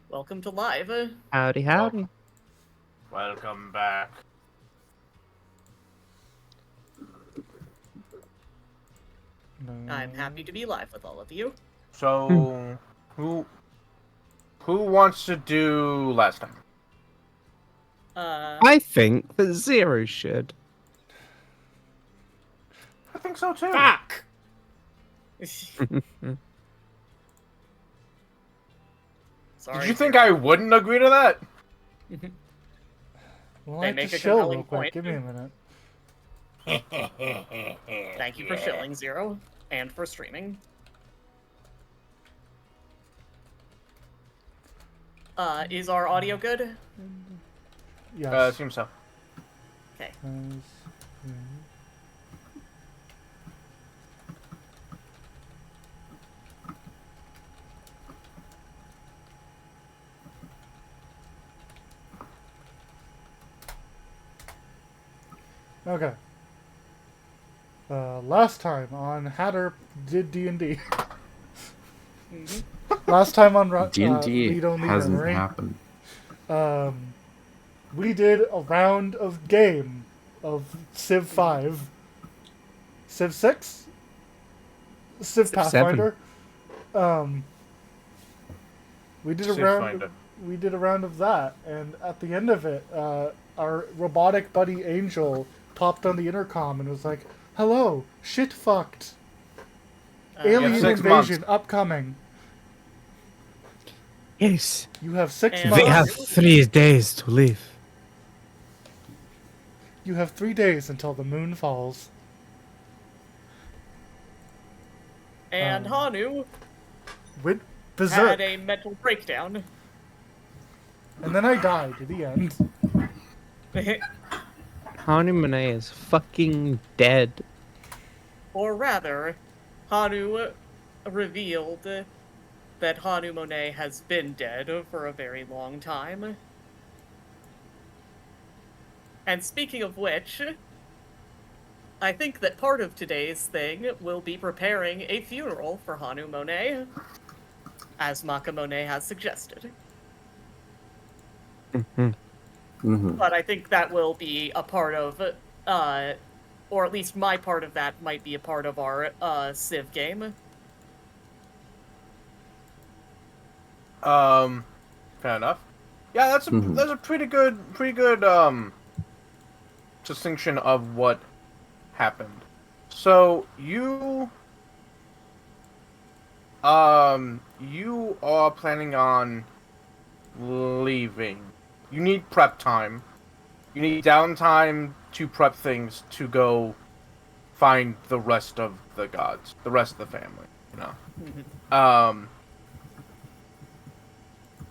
Welcome to live. Howdy, howdy. Welcome back. I'm happy to be live with all of you. So, who wants to do last time? I think that Zero should. I think so too. Fuck! Sorry. Did you think I wouldn't agree to that? Well, They I have make to a chill compelling real quick. point. Give me a minute. Thank you for shilling, Zero, and for streaming. Is our audio good? Yes. Seems so. Okay. Okay. Last time on Hatter did D&D. Last time on D&D Lead Only hasn't Memory, happened. we did a round of game of Civ 5. Civ 6? Civ Pathfinder. We did a Civ round. Finder. We did a round of that, and at the end of it, our robotic buddy Angel popped on the intercom and was like, "Hello, shit fucked. Alien You have 6 invasion upcoming. Yes. You have 6 And- We months. have 3 days to live. You have 3 days until the moon falls." And Hanu With had berserk, a mental breakdown. and then I died at the end. Hanu Monet is fucking dead. Or rather, Hanu revealed that Hanu Monet has been dead for a very long time. And speaking of which, I think that part of today's thing will be preparing a funeral for Hanu Monet, as Maka Monet has suggested. But I think that will be a part of, or at least my part of that might be a part of our Civ game. Fair enough. Yeah, that's a pretty good distinction of what happened. So you are planning on leaving. You need prep time. You need downtime to prep things to go find the rest of the gods, the rest of the family, you know.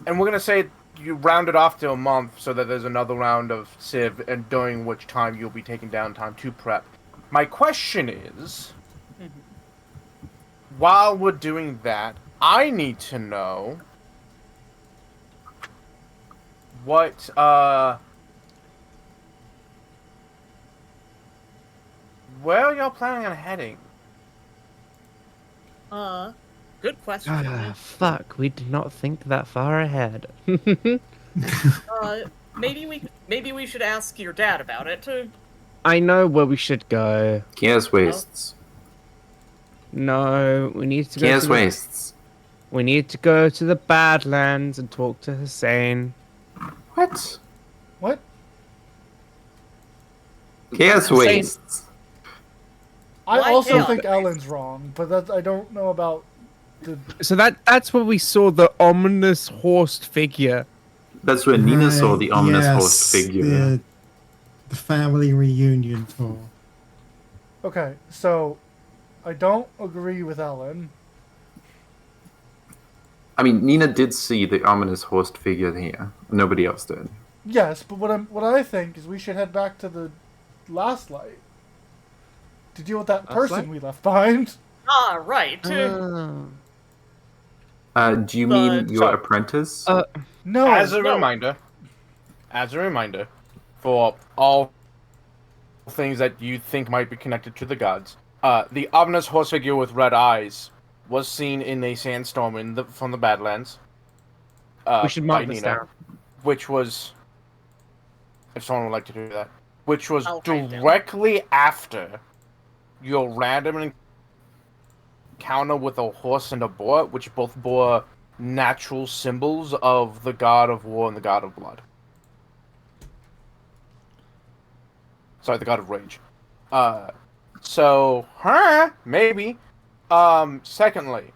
And we're gonna say you round it off to a month so that there's another round of Civ, and during which time you'll be taking downtime to prep. My question is, while we're doing that, I need to know what where are y'all planning on heading? Good question. Ah, fuck. We did not think that far ahead. Maybe we should ask your dad about it. I know where we should go. Chaos Wastes. No, we need to go Chaos to the, Wastes. We need to go to the Badlands and talk to Hussein. What? What? Chaos Hussein- Wastes. I Why also chaos? think Ellen's wrong, but that I don't know about the. So that's where we saw the ominous horsed figure. That's where Nina saw Right, the ominous yes, host figure. The family reunion tour. Okay, so I don't agree with Ellen. I mean, Nina did see the ominous host figure here. Nobody else did. Yes, but what I think is we should head back to the last light to deal with that Last person light? we left behind. Ah, right. Oh. Do you mean But- your apprentice? No, As a no. reminder, for all things that you think might be connected to the gods, the ominous horse figure with red eyes was seen in a sandstorm from the Badlands. We should by mark this Nina, down. which was, if someone would like to do that, which was I'll write it down. directly after your random encounter with a horse and a boar, which both bore natural symbols of the god of war and the god of blood. Sorry, the god of rage. Maybe. Secondly,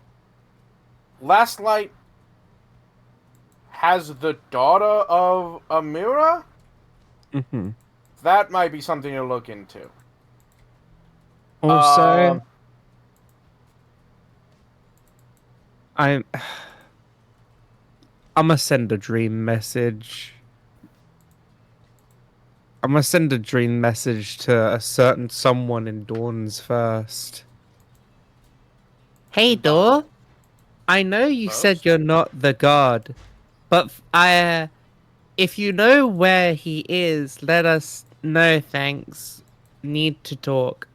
Last Light has the daughter of Amira? Mm-hmm. That might be something to look into. Also, I'm gonna send a dream message. I'm gonna send a dream message to a certain someone in Dawn's first. Hey, Dawn. I know you said First? you're not the god, but if you know where he is, let us know. Thanks. Need to talk.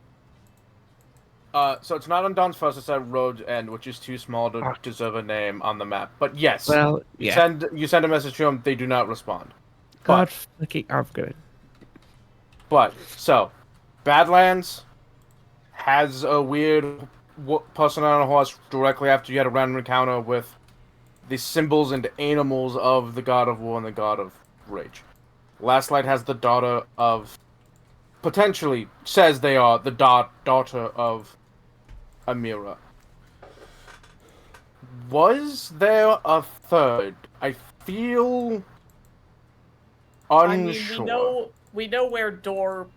So it's not on Dawn's First, it's at Road's End, which is too small to deserve a name on the map. But yes, Well, you yeah. send a message to them, they do not respond. God, fucking, I'm good. But, so, Badlands has a weird person on a horse directly after you had a random encounter with the symbols and animals of the god of war and the god of rage. Last Light has the daughter of, potentially, says they are the daughter of Amira. Was there a third? I feel unsure. I mean, we know where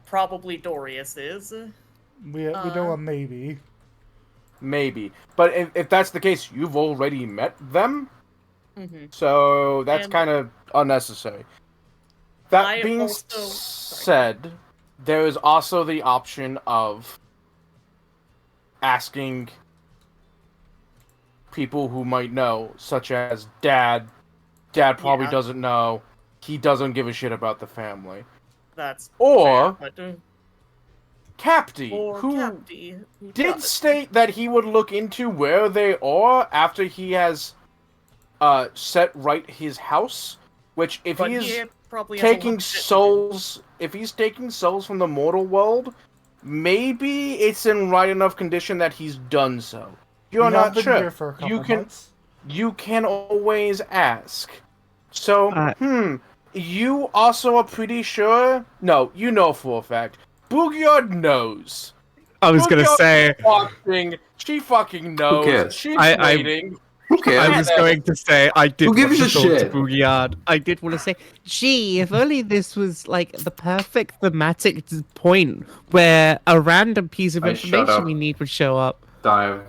probably Dorius is. We know a maybe. Maybe. But if that's the case, you've already met them? Mm-hmm. So that's And- kind of unnecessary. That I being also- said, there is also the option of asking people who might know, such as Dad. Dad probably Yeah. doesn't know. He doesn't give a shit about the family. That's Or fair, but, Capty, or who Capty, who did does. state that he would look into where they are after he has set right his house. Which, if But he is he probably has a lot taking of shit to do. souls, if he's taking souls from the mortal world, maybe it's in right enough condition that he's done so. You're We have not been sure. here for a couple months. You can always ask. So, Uh, you also are pretty sure? No, you know for a fact. Boogyard knows. I was gonna Boogyard say. is watching. She fucking knows. cares? She's I- waiting. Who I cares? was going to say I did Who want gives to a talk shit? to Boogyard. I did want to say, gee, if only this was like the perfect thematic point where a random piece of Hey, shut information up. we need would show up. Dive.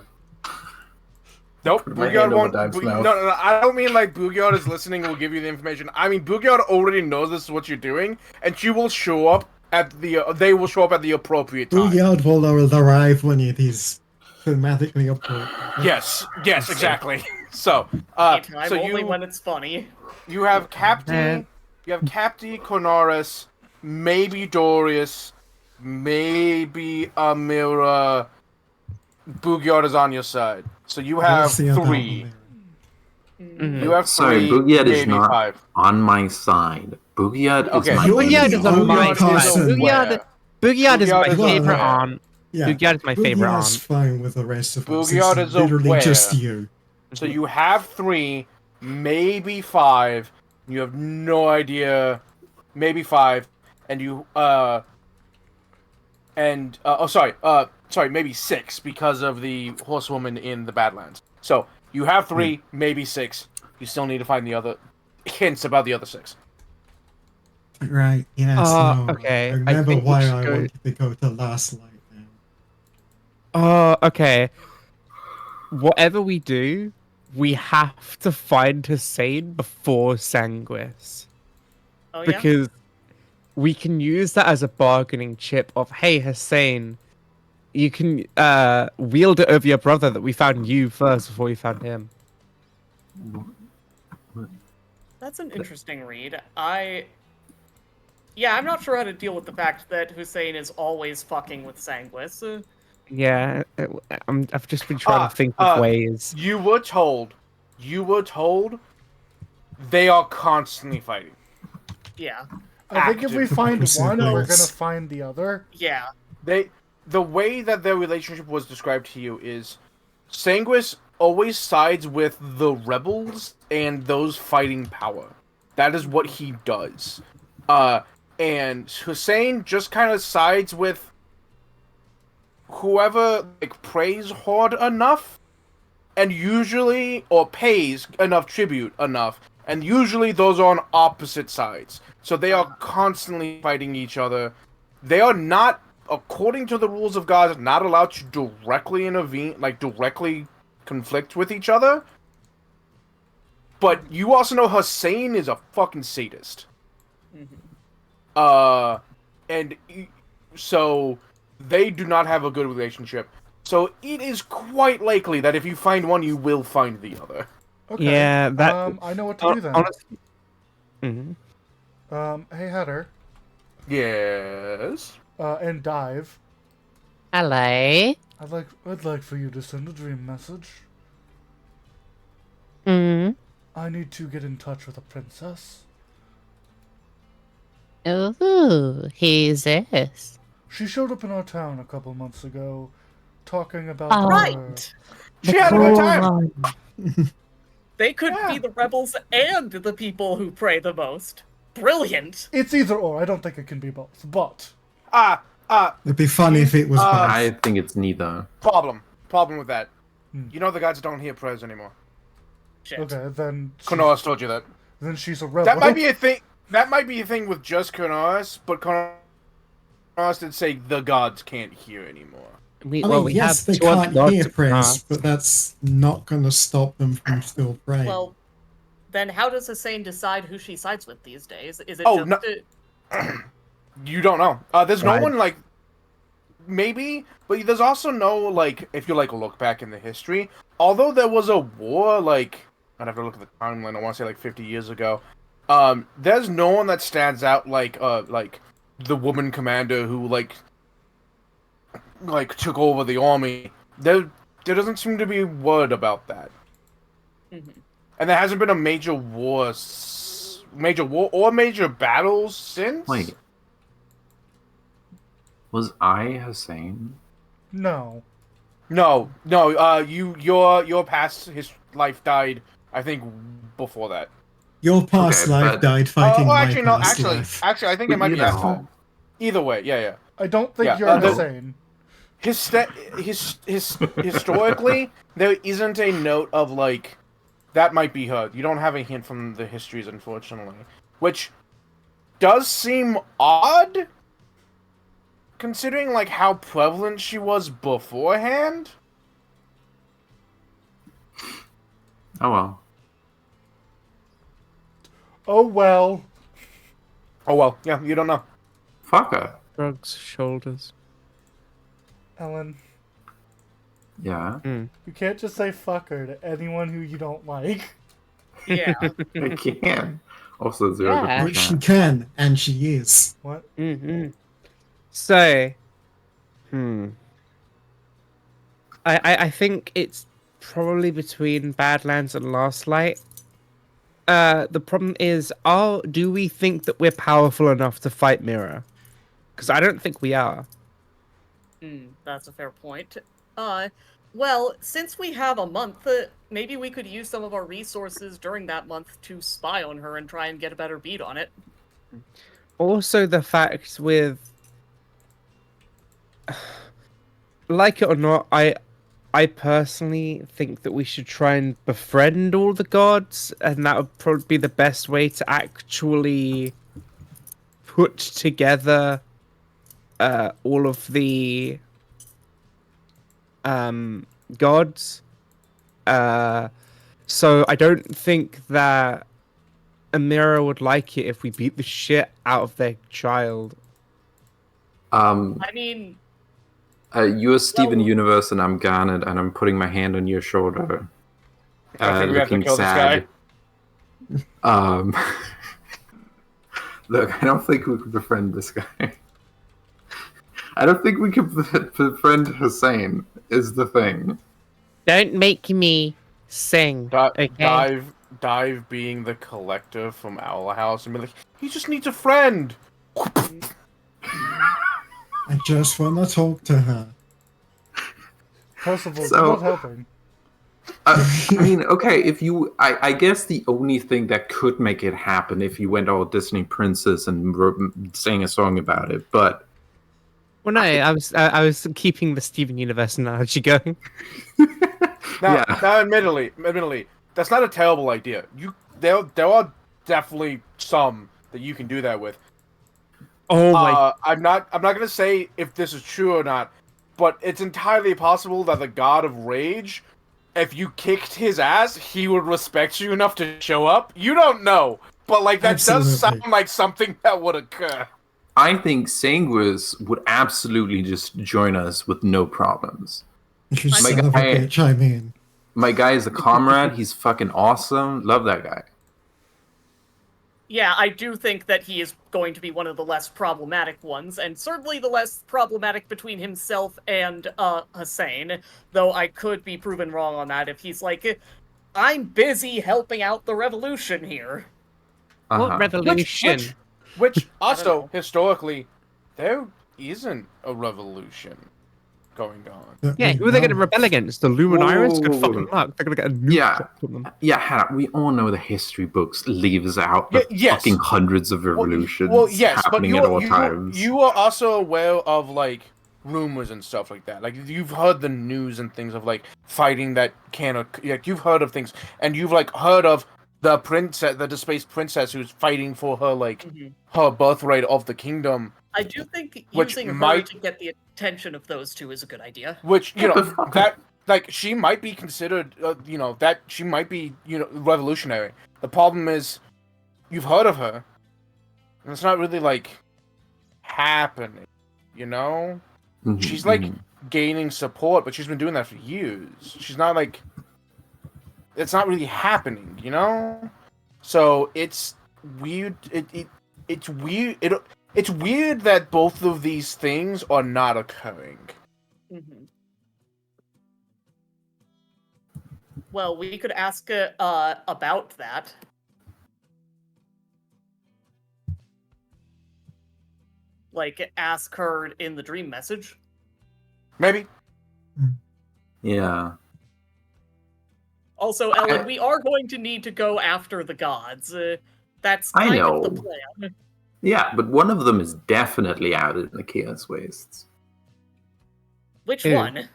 Nope, Put my Boogyard hand over won't. Dive's No, mouth. I don't mean like Boogyard is listening and will give you the information. I mean Boogyard already knows this is what you're doing, and she will show up at the. They will show up at the appropriate time. Booyard will arrive when it is thematically appropriate. Yes, exactly. So, Anytime, so only you when it's funny. you have Capty, Cornaris, maybe Dorius, maybe Amira. Boogyard is on your side, so you We'll have see about three. Mhm. You have Sorry, three, Boogyard is maybe not five. on my side. Boogyard Okay. is my You're Boogyard the is on only my side. person- Boogyard is Boogyard my is favorite aware. aunt. Yeah, Boogyard is my favorite Boogyard's aunt. fine with the rest of us. Boogyard It's is literally aware. just you. So you have three, maybe five. You have no idea, maybe five, and you maybe six because of the horsewoman in the Badlands. So you have three, maybe six. You still need to find the other hints about the other six. Right, yes, no. okay, I Remember think we why should I go- wanted to go to Last Light now. Oh, okay. Whatever we do, we have to find Hussein before Sanguis. Oh yeah. Because we can use that as a bargaining chip of, hey, Hussein, you can wield it over your brother that we found you first before we found him. That's an interesting read. Yeah, I'm not sure how to deal with the fact that Hussein is always fucking with Sanguis. Yeah, I've just been trying to think of ways. You were told They are constantly fighting. Yeah. I think if we Active find one, we're pursuits. gonna find the other. Yeah. The way that their relationship was described to you is Sanguis always sides with the rebels and those fighting power. That is what he does. And Hussein just kind of sides with whoever like prays hard enough and usually or pays enough tribute enough. And usually those are on opposite sides. So they are constantly fighting each other. They are not, according to the rules of God, not allowed to directly intervene, like directly conflict with each other. But you also know Hussein is a fucking sadist. And so they do not have a good relationship. So it is quite likely that if you find one, you will find the other. Okay. Yeah, that- I know what to do then. Honestly. Mhm. Hey, Heather. Yes. And Dive. Hello. I'd like for you to send a dream message. Mm. I need to get in touch with a princess. Ooh, who's this? She showed up in our town a couple months ago, talking about Oh. Right. She had a good time. They could be the rebels and the people who pray the most. Brilliant. It's either or. I don't think it can be both. But It'd be funny if it was both. I think it's neither. Problem with that. You know the gods don't hear prayers anymore. Shit. okay, then Konoras told you that. then she's a rebel. That might be a thing. That might be a thing with just Konoras, but Konoras did say the gods can't hear anymore. We, I well, mean, we yes, have they two other can't gods hear to prayers, pass. but that's not going to stop them from still praying. Well, then how does Hussein decide who she sides with these days? Is it Oh, just You don't know. There's no Right. one like maybe, but there's also no like if you like look back in the history. Although there was a war, like I'd have to look at the timeline. I want to say like 50 years ago. There's no one that stands out like the woman commander who like took over the army. There doesn't seem to be word about that. And there hasn't been a major war or major battles since. Wait. Was I Hussein? No. No. Your past his life died. I think before that. Your past Okay, life but- died fighting my actually, no. past life. Actually, I think it But might you be after know. that. Either way, yeah. I don't think Yeah, you're there's- insane. Historically, there isn't a note of like that might be her. You don't have a hint from the histories, unfortunately, which does seem odd, considering like how prevalent she was beforehand. Oh well. Oh well. Oh well, yeah, you don't know. Fuck her. Shrugs shoulders. Ellen, Yeah. you can't just say fuck her to anyone who you don't like. yeah. I can. Also, zero Yeah. Which she can, and she is. What? So, I think it's probably between Badlands and Last Light. The problem is, do we think that we're powerful enough to fight Mira? Because I don't think we are. That's a fair point. Well, since we have a month, maybe we could use some of our resources during that month to spy on her and try and get a better beat on it. Also, the fact with, like it or not, I personally think that we should try and befriend all the gods, and that would probably be the best way to actually put together all of the gods. So I don't think that Amira would like it if we beat the shit out of their child. I mean, You are Steven Well- Universe and I'm Garnet, and I'm putting my hand on your shoulder. I think we have to looking kill this sad. guy. Look, I don't think we could befriend this guy. I don't think we could befriend Hussein, is the thing. Don't make me sing. Okay. Dive being the collector from Owl House and be like, he just needs a friend. I just want to talk to her. Percival, So- you're not helping. I mean, okay, if you, I guess the only thing that could make it happen if you went all Disney princess and sang a song about it, but Well, no, I was keeping the Steven Universe analogy going. Now, Yeah. now, admittedly, that's not a terrible idea. There are definitely some that you can do that with. Oh my! I'm not gonna say if this is true or not, but it's entirely possible that the God of Rage, if you kicked his ass, he would respect you enough to show up. You don't know, but like that does Absolutely. sound like something that would occur. I think Sanguis would absolutely just join us with no problems. You My son of a guy- bitch, I mean. My guy is a comrade. He's fucking awesome. Love that guy. Yeah, I do think that he is going to be one of the less problematic ones, and certainly the less problematic between himself and Hussein, though I could be proven wrong on that if he's like, I'm busy helping out the revolution here. What Uh-huh. revolution? Which know. also, historically, there isn't a revolution going on. Yeah, who are they going to rebel against? The Luminarians? Good Whoa. fucking luck. They're going to get a nuke Yeah. dropped on them. Yeah, Hannah, we all know the history books leaves out the Yes. fucking hundreds of revolutions Well, yes, but happening at all times. you are also aware of like rumors and stuff like that. Like you've heard the news and things of like fighting that like you've heard of things, and you've like heard of the princess, the displaced princess who's fighting for her like her birthright of the kingdom. I do think Which using her might- to get the attention of those two is a good idea. Which you What know the fuck? that like she might be considered, that she might be revolutionary. The problem is, you've heard of her, and it's not really like happening. You know, Mhm, she's like mhm. gaining support, but she's been doing that for years. She's not like it's not really happening. You know, so it's weird. It's weird. It's weird that both of these things are not occurring. Mhm. Well, we could ask about that. Like, ask her in the dream message. Maybe. Yeah. Also, Ellen, we are going to need to go after the gods. That's I kind of the know. plan. Yeah, but one of them is definitely out in the Chaos Wastes. Which Who? one?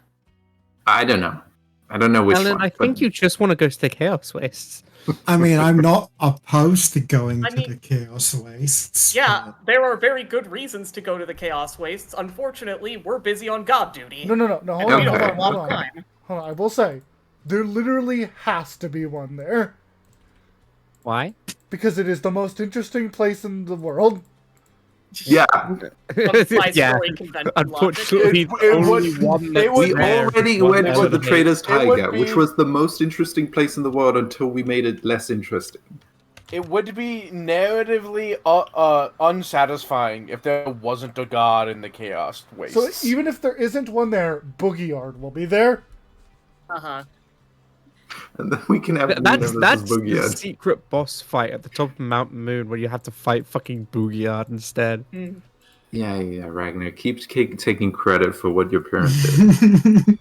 I don't know. I don't know which Alan, one. I think you just want to go to the Chaos Wastes. I mean, I'm not opposed to going I to mean- the Chaos Wastes. Yeah, there are very good reasons to go to the Chaos Wastes. Unfortunately, we're busy on god duty. No. And Hold we on, don't hold have on, a lot hold of on. time. Hold on. I will say, there literally has to be one there Why? because it is the most interesting place in the world. Yeah, By yeah. story convention Unfortunately, It the only would- one it that's would- we there already is one went out to of the eight. Trader's It would Taiga, be- which was the most interesting place in the world until we made it less interesting. It would be narratively unsatisfying if there wasn't a god in the Chaos So Wastes. even if there isn't one there, Boogie Yard will be there. Uh-huh. And then we can have That's Luna that's versus the Boogie. secret boss fight at the top of Mount Moon where you have to fight fucking Boogiard instead. Yeah, Ragnar. Keep taking credit for what your parents did.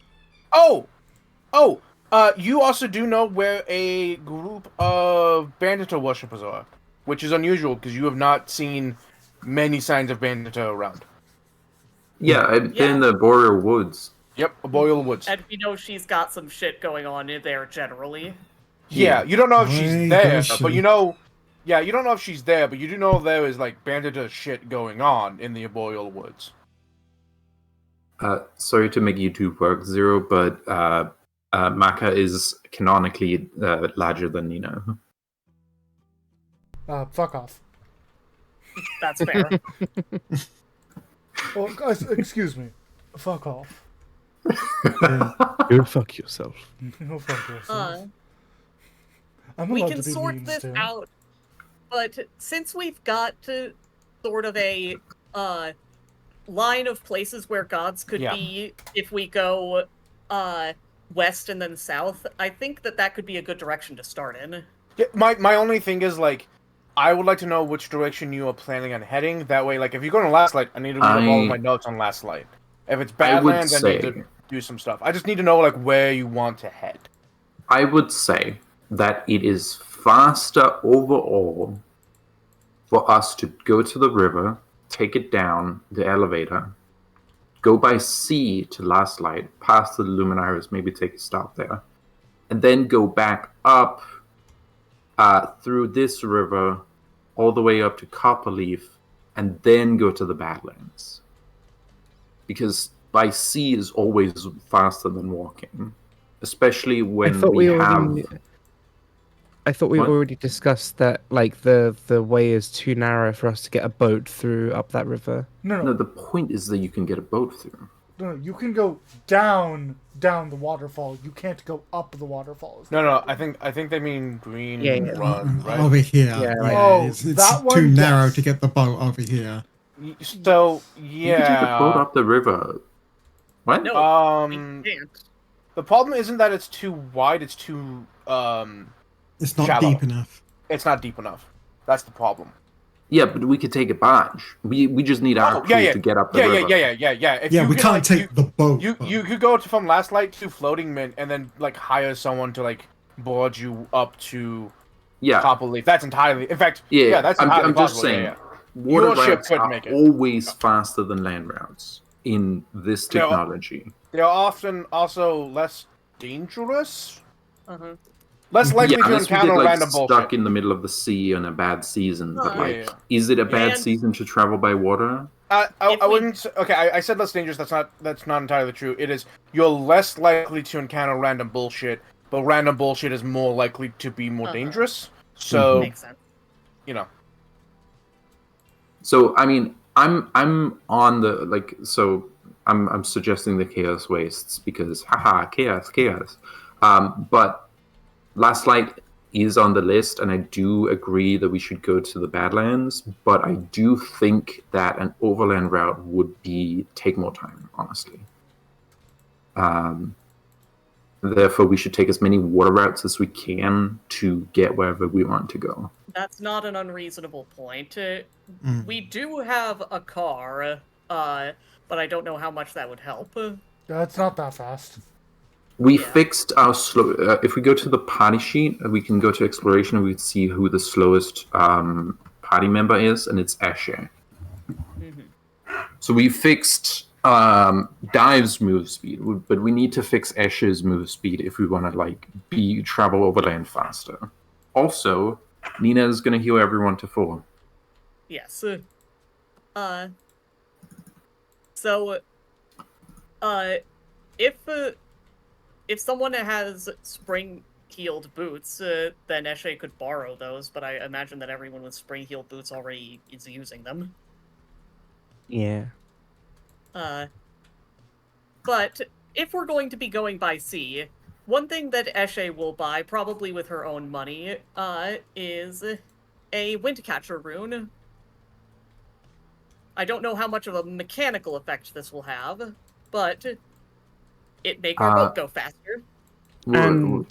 You also do know where a group of Bandita worshippers are, which is unusual because you have not seen many signs of Bandita around. Yeah, I've Yeah. been in the Boreal Woods. Yep, Boreal Woods. And we know she's got some shit going on in there generally. Yeah, you don't know if she's Why there, does but she? you know... Yeah, you don't know if she's there, but you do know there is, like, Bandita shit going on in the Boreal Woods. Sorry to make you do work, Zero, but Maka is canonically larger than Nino. Fuck off. That's fair. Oh, guys, excuse me. Fuck off. Go fuck yourself. Oh, fuck yourself. I'm We allowed can to be sort mean this still. out, but since we've got to sort of a line of places where gods could Yeah. be if we go west and then south, I think that could be a good direction to start in. Yeah, my only thing is, like, I would like to know which direction you are planning on heading. That way, like, if you're going to Last Light, I need to read up all of my notes on Last Light. If it's I would Badlands, I need say- to do some stuff. I just need to know, like, where you want to head. I would say that it is faster overall for us to go to the river, take it down the elevator, go by sea to Last Light, pass the Luminaris, maybe take a stop there, and then go back up through this river all the way up to Copperleaf, and then go to the Badlands. Because by sea is always faster than walking, especially when we have. I thought we What? already discussed that, like, the way is too narrow for us to get a boat through up that river. No, the point is that you can get a boat through. No, you can go down the waterfall. You can't go up the waterfalls. No, I think they mean Green Yeah, yeah. Run, right? Over here. Yeah, Yeah, right. Oh, it's that too one, narrow yes. to get the boat over here. So, You can take a boat yeah. up the river. What? No, we can't. The problem isn't that it's too wide, it's too, It's not Shallow. deep enough. it's not deep enough. That's the problem. Yeah, but we could take a barge. We just need our crew to get up the river. Yeah. If Yeah, you we can, can't like, take the boat. You but- you could go from Last Light to Floating Mint and then like hire someone to like board you up to Yeah, Copperleaf. That's entirely. In fact, yeah. that's I'm entirely just possible. saying, Yeah. water Your ship routes could are make it. always faster than land routes in this No. technology. They're often also less dangerous, Uh-huh. less likely Yeah, to unless we encounter get like random stuck bullshit. in the middle of the sea on a bad season. But Oh, like, yeah. is it a bad And- season to travel by water? I If we- wouldn't. Okay, I said less dangerous. That's not entirely true. It is. You're less likely to encounter random bullshit, but random bullshit is more likely to be more Uh-huh. dangerous. So Makes sense. you know. So I mean, I'm on the like. So I'm suggesting the chaos wastes because haha, chaos. But Last Light is on the list, and I do agree that we should go to the Badlands. But I do think that an overland route would take more time, honestly. Therefore, we should take as many water routes as we can to get wherever we want to go. That's not an unreasonable point. Mm. We do have a car, but I don't know how much that would help. It's not that fast. We Yeah. fixed our slow. If we go to the party sheet, we can go to exploration and we can see who the slowest party member is, and it's Asher. So we fixed Dive's move speed, but we need to fix Asher's move speed if we want to like travel overland faster. Also, Nina is going to heal everyone to 4. Yes. So, if someone has spring-heeled boots, then Eshe could borrow those, but I imagine that everyone with spring-heeled boots already is using them. Yeah. But if we're going to be going by sea, one thing that Eshe will buy, probably with her own money, is a Windcatcher rune. I don't know how much of a mechanical effect this will have, but it make our boat go faster. And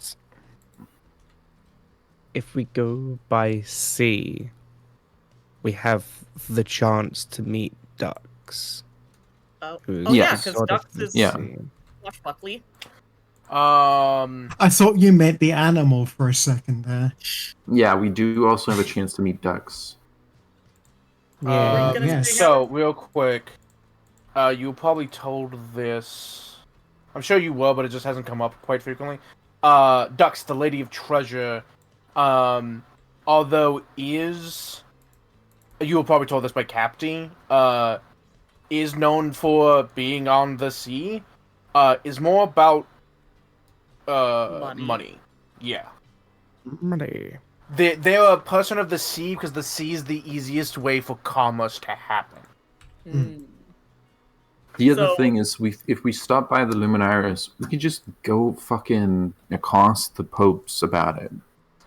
if we go by sea, we have the chance to meet ducks. Oh, who's oh yeah, Yes. because sort of Ducks is the Yeah. same. swashbuckly. I thought you meant the animal for a second there. Yeah, we do also have a chance to meet ducks. Yeah. gonna yes. say So real quick, you probably told this. I'm sure you were, but it just hasn't come up quite frequently. Dux, the Lady of Treasure, although you were probably told this by Capty, is known for being on the sea, is more about money. Yeah. Money. They're a person of the sea because the sea is the easiest way for commerce to happen. Mm. The other So- thing is, if we stop by the Luminaris, we could just go fucking accost the popes about it.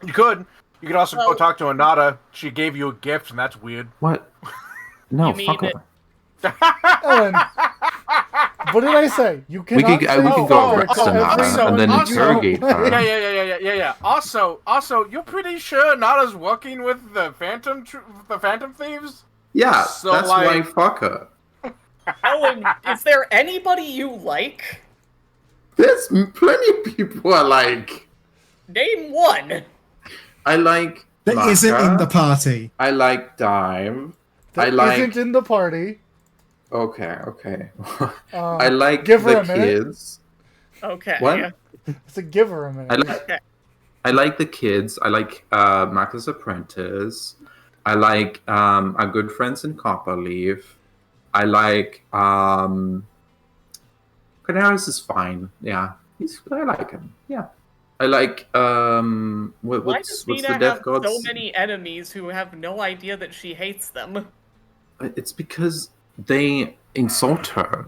You could. You could also go Well- talk to Anata. She gave you a gift, and that's weird. What? No, You fuck mean her. Ellen, What did I say? You We cannot could say we could go fuck arrest to Sonata every- and then also- interrogate her. Yeah. Also, you're pretty sure Nada's working with the Phantom Thieves? Yeah, So, that's why like- fuck her. Ellen, is there anybody you like? There's plenty of people I like. Name one. I like That Maka. isn't in the party. I like Dime. That I like. isn't in the party. Okay. Um, I like give her the a minute. kids. Okay. What? So give her a minute. I like. Okay. I like the kids. I like Maka's Apprentice. I like our good friends in Copperleaf. I like Canaris is fine. Yeah, I like him. Yeah, I like Why what's does the Nina death have gods? so many enemies who have no idea that she hates them? It's because they insult her.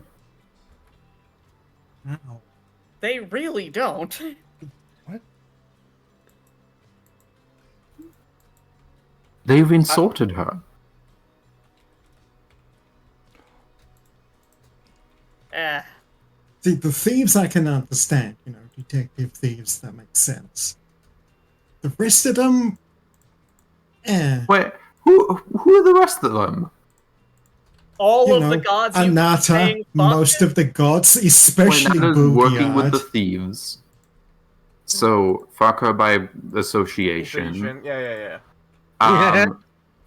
Ow. They really don't. They've insulted her. Eh. See, the thieves I can understand, detective thieves, that makes sense. The rest of them, Wait, who are the rest of them? All of the gods you keep Anata, saying, fuck. most of the gods, especially Nana's working with the Boogiard. thieves. So fuck her by association. Yeah.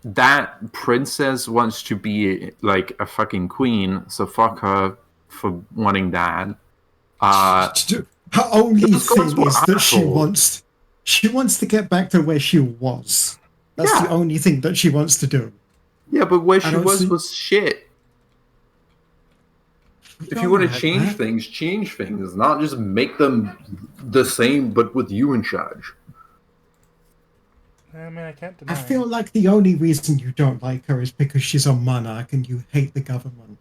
That princess wants to be like a fucking queen, so fuck her for wanting that. Her only Those gods thing were is that she assholes. wants to get back to where she was. That's Yeah. the only thing that she wants to do. Yeah, but where I she don't see- was shit. If you don't want to like change that. things, not just make them the same, but with you in charge. I mean, I can't deny. I feel like the only reason you don't like her is because she's a monarch and you hate the government.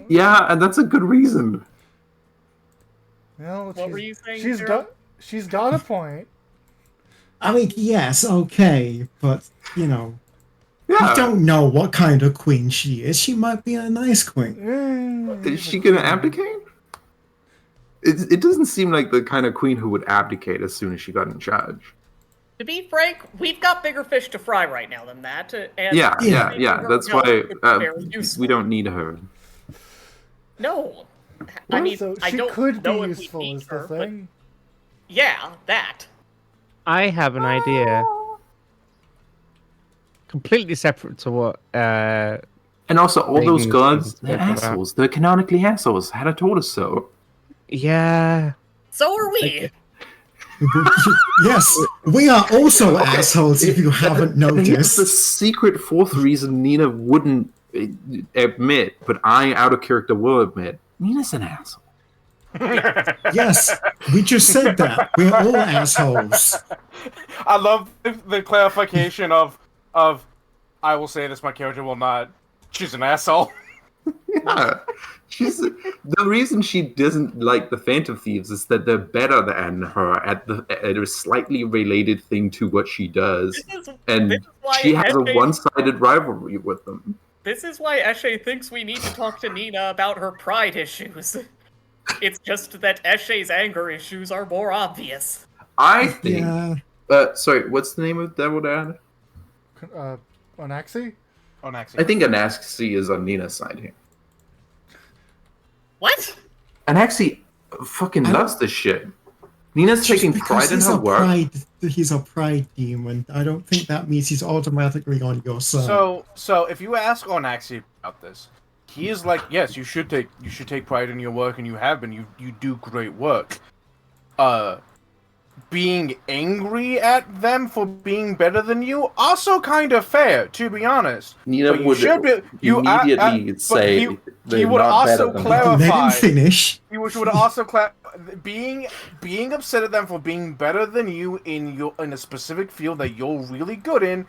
Yeah, and that's a good reason. Well, What were you saying, She's Sarah? got. She's got a point. I mean, yes, okay, but, Yeah. we don't know what kind of queen she is. She might be a nice queen. Is she gonna abdicate? It doesn't seem like the kind of queen who would abdicate as soon as she got in charge. To be frank, we've got bigger fish to fry right now than that. And Yeah. making her That's help why would be very useful. we don't need her. No. I mean, Also, I she don't could be know if we useful. need Is the her, but thing. yeah, that. I have an idea. Completely separate to what And also, all those Maybe gods, we they're can talk about- assholes. They're canonically assholes. Hannah told us so. yeah. So are we. Yes, we are also assholes if you haven't And here's the noticed. secret fourth reason Nina wouldn't admit, but I, out of character, will admit. Nina's an asshole. Yes, we just said that. We're all assholes. I love the clarification of I will say this, my character will not. She's an asshole. Yeah. She's the reason she doesn't like the Phantom Thieves is that they're better than her at a slightly related thing to what she does, This is and this is why she has a Eshe- one-sided rivalry with them. This is why Eshe thinks we need to talk to Nina about her pride issues. It's just that Eshe's anger issues are more obvious. I think. Yeah, Sorry, what's the name of Devil Dad? Onaxi? I think Anaxi is on Nina's side here. What? Anaxi fucking I loves this shit. Nina's just taking because pride in he's her a work. he's a pride demon. I don't think that means he's automatically on your side. So if you ask Onaxi about this, he is like, yes, you should take pride in your work, and you have been. You do great work. Being angry at them for being better than you, also kind of fair, to be honest. Nina But you would should be- you- immediately but say he they're would not also better than clarify- her. Let him finish. Which would also being upset at them for being better than you in a specific field that you're really good in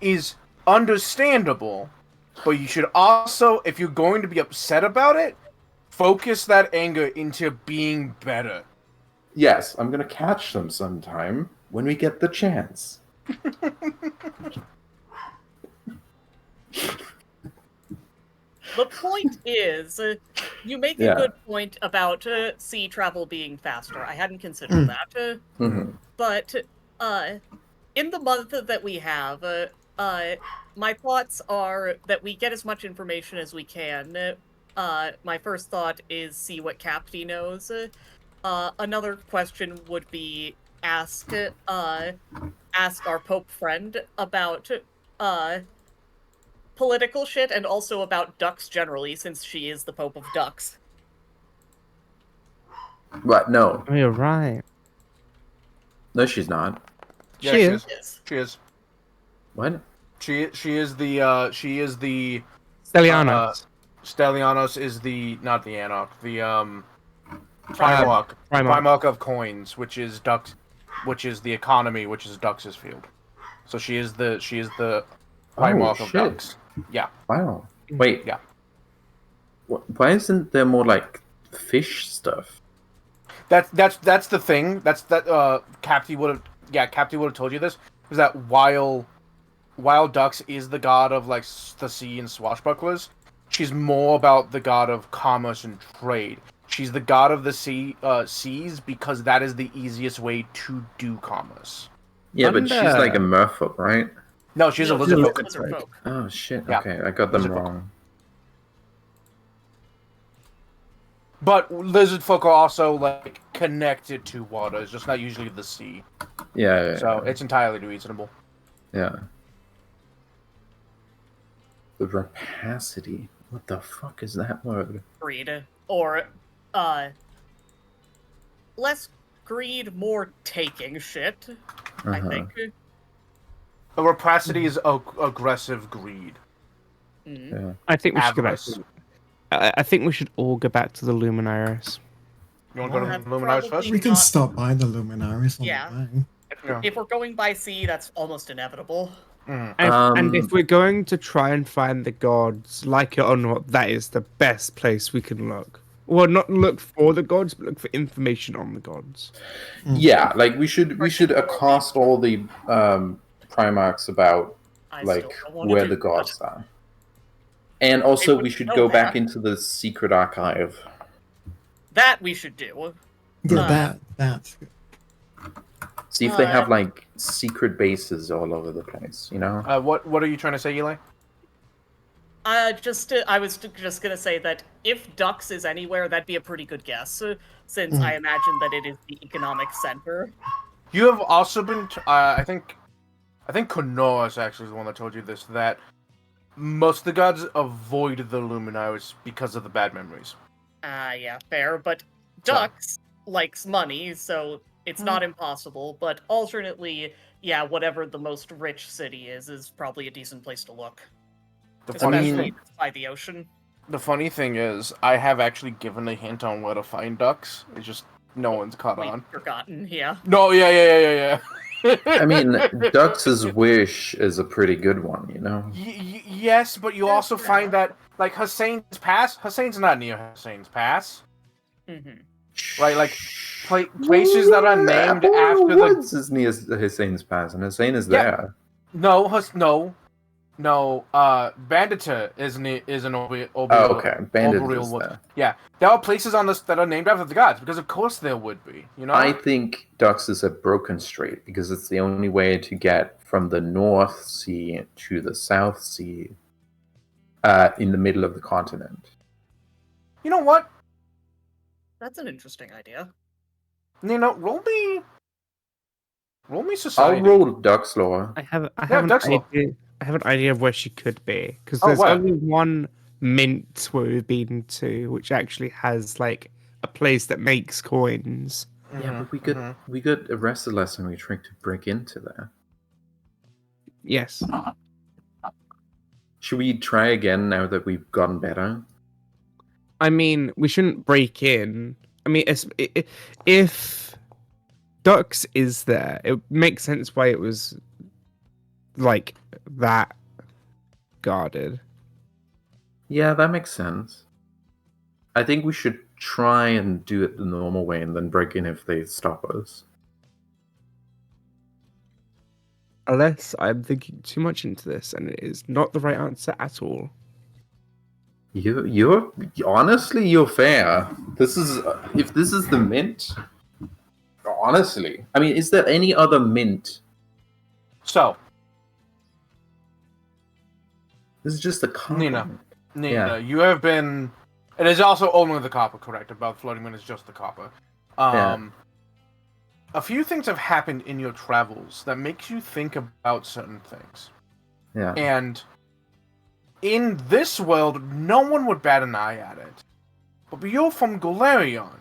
is understandable. But you should also, if you're going to be upset about it, focus that anger into being better. Yes, I'm gonna catch them sometime when we get the chance. The point is, you make a Yeah. good point about sea travel being faster. I hadn't considered that. Mhm. But in the month that we have, my thoughts are that we get as much information as we can. My first thought is see what Capty knows. Another question would be ask our Pope friend about political shit and also about ducks generally, since she is the Pope of Ducks. But no, Oh, you're right. no, she's not. Yeah, She she is. is. Yes. She is. What? She is the Stellianos. Stellianos is the not the Anarch, the Primarch. Primarch of coins, which is Dux, which is the economy, which is Dux's field. So she is the Primarch of shit. Dux. Yeah. Wow. Wait. Yeah. Why isn't there more like fish stuff? That's the thing. Capty would have told you this. Is that while Dux is the god of like the sea and swashbucklers, she's more about the god of commerce and trade. She's the god of the seas because that is the easiest way to do commerce. Yeah, but she's like a Wonder- merfolk, right? No, she's a No, lizard she's folk. lizard folk. Oh shit. Yeah. Okay, I got them Lizard folk. wrong. But lizard folk are also like connected to water. It's just not usually the sea. Yeah. So it's entirely reasonable. Yeah. The rapacity. What the fuck is that word? Greed. Or, less greed, more taking shit, I Uh-huh. think. The rapacity is aggressive greed. Mm. Yeah. I think we should go back. Avarice. I think we should all go back to the Luminaris. You want to go to That's Luminaris first? probably- We can not- stop by the Luminaris on Yeah. the way. Yeah. If we're going by sea, that's almost inevitable. Mhm. And if we're going to try and find the gods, like it or not, that is the best place we can look. Well, not look for the gods, but look for information on the gods. Yeah, like we should accost all the Primarchs about I like still don't wanna where do the that. gods are. And also we wouldn't should know go back that. into the secret archive. That we should do. Good, that. See if they have like secret bases all over the place, you know? What are you trying to say, Eli? I was just gonna say that if Dux is anywhere, that'd be a pretty good guess, since I imagine that it is the economic center. You have also been. I think Konoris actually is the one that told you this. That most of the gods avoid the Luminaris because of the bad memories. Yeah, fair, but Dux likes money, so it's not impossible, but alternately, yeah, whatever the most rich city is probably a decent place to look. The Especially funny, if it's by the ocean. the funny thing is, I have actually given a hint on where to find ducks. It's just no one's caught We've on. forgotten, yeah. No, yeah. I mean, Dux's Wish is a pretty good one, you know? Yes, but you also find that, like, Hussein's Pass, Hussein's not near Hussein's Pass. Mm-hmm. Right, like, places that are named after the... Woods is near Hussein's Pass, and Hussein is Yeah. there. No, Bandita is an Oberreal Oh, okay. Bandit Oberreal is Woods. there. Yeah, there are places on this that are named after the gods, because of course there would be, you know? I think Dux is a broken strait because it's the only way to get from the North Sea to the South Sea in the middle of the continent. You know what? That's an interesting idea. You know, roll me society. I'll roll Dux lore. I have Dux law. an idea of where she could be because Oh, there's where? only one mint where we've been to, which actually has like a place that makes coins. Yeah, but we got arrested last time we tried to break into there. Yes. Should we try again now that we've gotten better? I mean, we shouldn't break in. I mean, if Dux is there, it makes sense why it was like that guarded. Yeah, that makes sense. I think we should try and do it the normal way and then break in if they stop us. Unless I'm thinking too much into this and it is not the right answer at all. You're honestly, you're fair. This is if this is the mint. Honestly, I mean, is there any other mint? So, This is just a copper. Nina, Yeah. you have been. It is also only the copper, correct? About floating mint is just the copper. Yeah. A few things have happened in your travels that makes you think about certain things. Yeah. And in this world, no one would bat an eye at it. But you're from Golarion,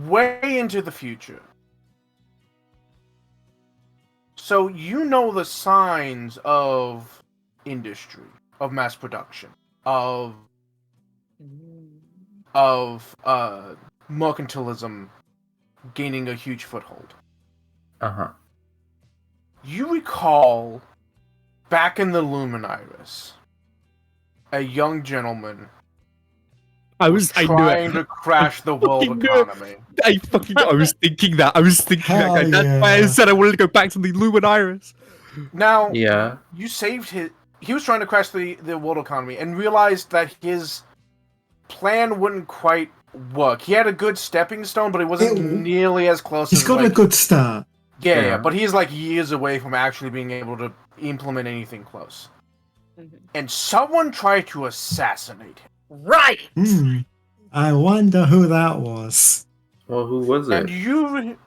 way into the future. So you know the signs of industry, of mass production, of mercantilism gaining a huge foothold. Uh-huh. You recall back in the Luminiris, a young gentleman I knew trying it. to crash the world fucking knew it. economy. I was thinking that. I was thinking that guy. Hell That's why I yeah. said I wanted to go back to the Luminiris. Now, Yeah. you saved his. He was trying to crash the world economy and realized that his plan wouldn't quite work. He had a good stepping stone, but it wasn't Ew. nearly as close He's as got a like, good start. yeah, but he's like years away from actually being able to implement anything close. And someone tried to assassinate him. Right. I wonder who that was. Well, who was And it?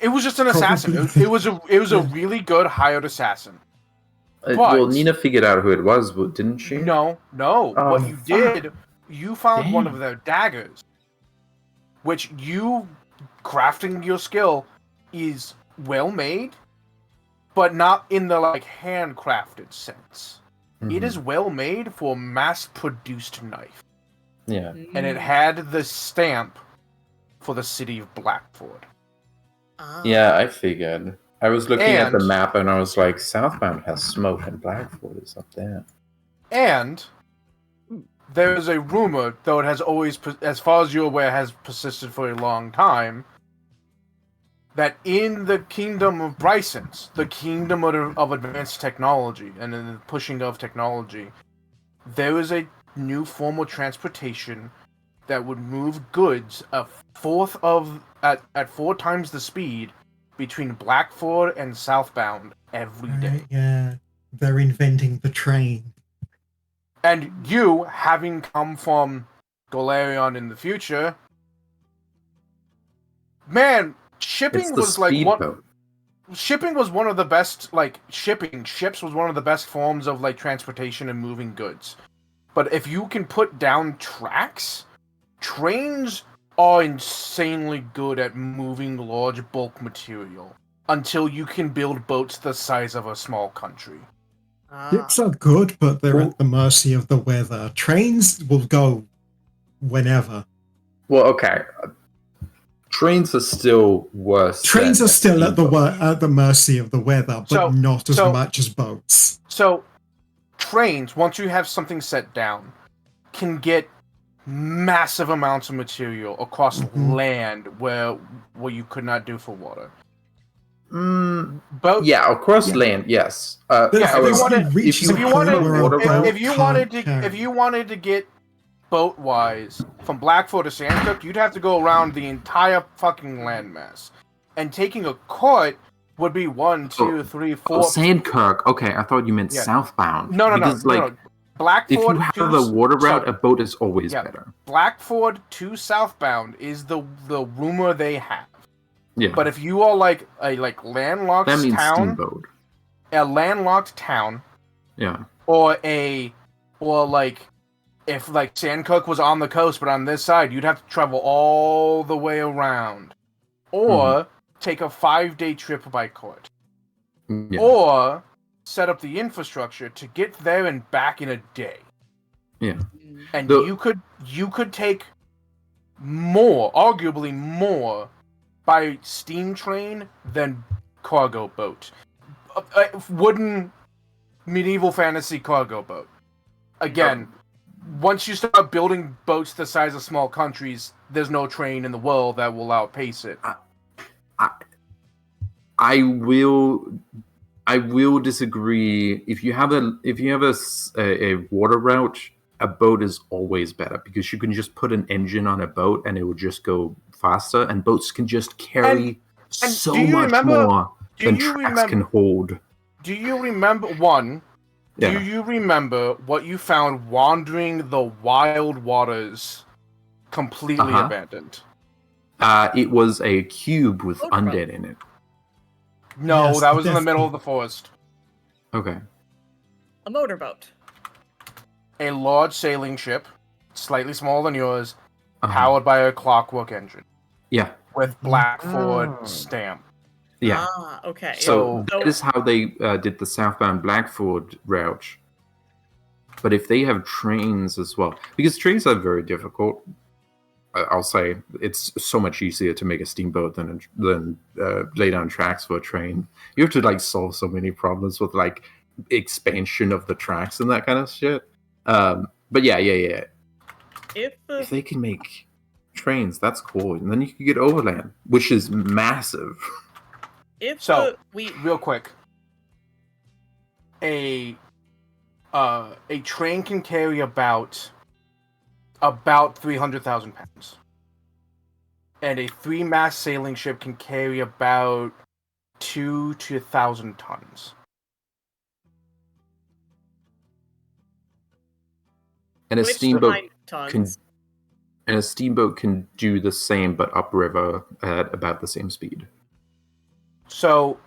it was just an assassin. Probably. It was a really good hired assassin. Well, Nina figured out who it was, but didn't she? No. Oh, What you fuck. did, you found one Damn. of their daggers, which you crafting your skill is well made, but not in the like handcrafted sense. It Mhm. is well made for mass produced knife. Yeah. And it had the stamp for the city of Blackford. Yeah, I figured. I was looking at the And- map and I was like, Southbound has smoke and Blackford is up there. And there is a rumor, though it has always, as far as you're aware, has persisted for a long time, that in the kingdom of Brysons, the kingdom of advanced technology and in the pushing of technology, there is a new form of transportation that would move goods at 4 times the speed between Blackford and Southbound every day. Right, yeah. They're inventing the train. And you, having come from Golarion in the future, man, It's shipping the was like what? speedboat. Shipping was one of the best. Like ships was one of the best forms of like transportation and moving goods. But if you can put down tracks, trains are insanely good at moving large bulk material until you can build boats the size of a small country. Ships are good, but they're at the mercy of the weather. Trains will go whenever. Well, okay. Trains are still worse. Trains than are still at speedboat. at the mercy of the weather, but not as so- much as boats. So, trains, once you have something set down, can get massive amounts of material across Mhm. land where you could not do for water. Yeah, across Yeah. land, yes. Yeah, if you however, wanted- reaches if a you point wanted where a water boat route- If you wanted to, can't if you wanted to get boat wise from Blackford to Sandcook, you'd have to go around the entire fucking landmass, and taking a cart would be 1, 2, 3, 4. Sandkirk. Okay, I thought you meant Yeah. Southbound. No. Because, like, Blackford if you have to a water route, sorry. a boat is always Yeah. better. Blackford to Southbound is the rumor they have. Yeah. But if you are like a landlocked that means town, steamboat. a landlocked town, Yeah. or like if like Sandcook was on the coast but on this side, you'd have to travel all the way around, or take a 5-day trip by cart, Yeah. or set up the infrastructure to get there and back in a day. Yeah. And The- you could take more, arguably more, by steam train than cargo boat. Wooden medieval fantasy cargo boat. Again, once you start building boats the size of small countries, there's no train in the world that will outpace it. I will disagree. If you have a water route, a boat is always better because you can just put an engine on a boat and it will just go faster. And boats can just carry And so do you much remember- more do than you tracks remember- can hold. Do you remember one? Yeah. Do you remember what you found wandering the wild waters, completely Uh-huh. abandoned? It was a cube with Motorboat. undead in it. No, Yes, that was in the definitely. middle of the forest. Okay. A motorboat. A large sailing ship, slightly smaller than yours, Uh-huh. powered by a clockwork engine Yeah. with Blackford Oh. stamp. Yeah. Ah, okay. So So- that is how they did the southbound Blackford route. But if they have trains as well, because trains are very difficult, I'll say it's so much easier to make a steamboat than lay down tracks for a train. You have to like solve so many problems with like expansion of the tracks and that kind of shit. But yeah. If they can make trains, that's cool, and then you can get overland, which is massive. if So- we Real quick, a train can carry about 300,000 pounds, and a 3-mast sailing ship can carry about 2 to 1,000 tons. And a which steamboat nine tons. can do the same, but upriver at about the same speed. So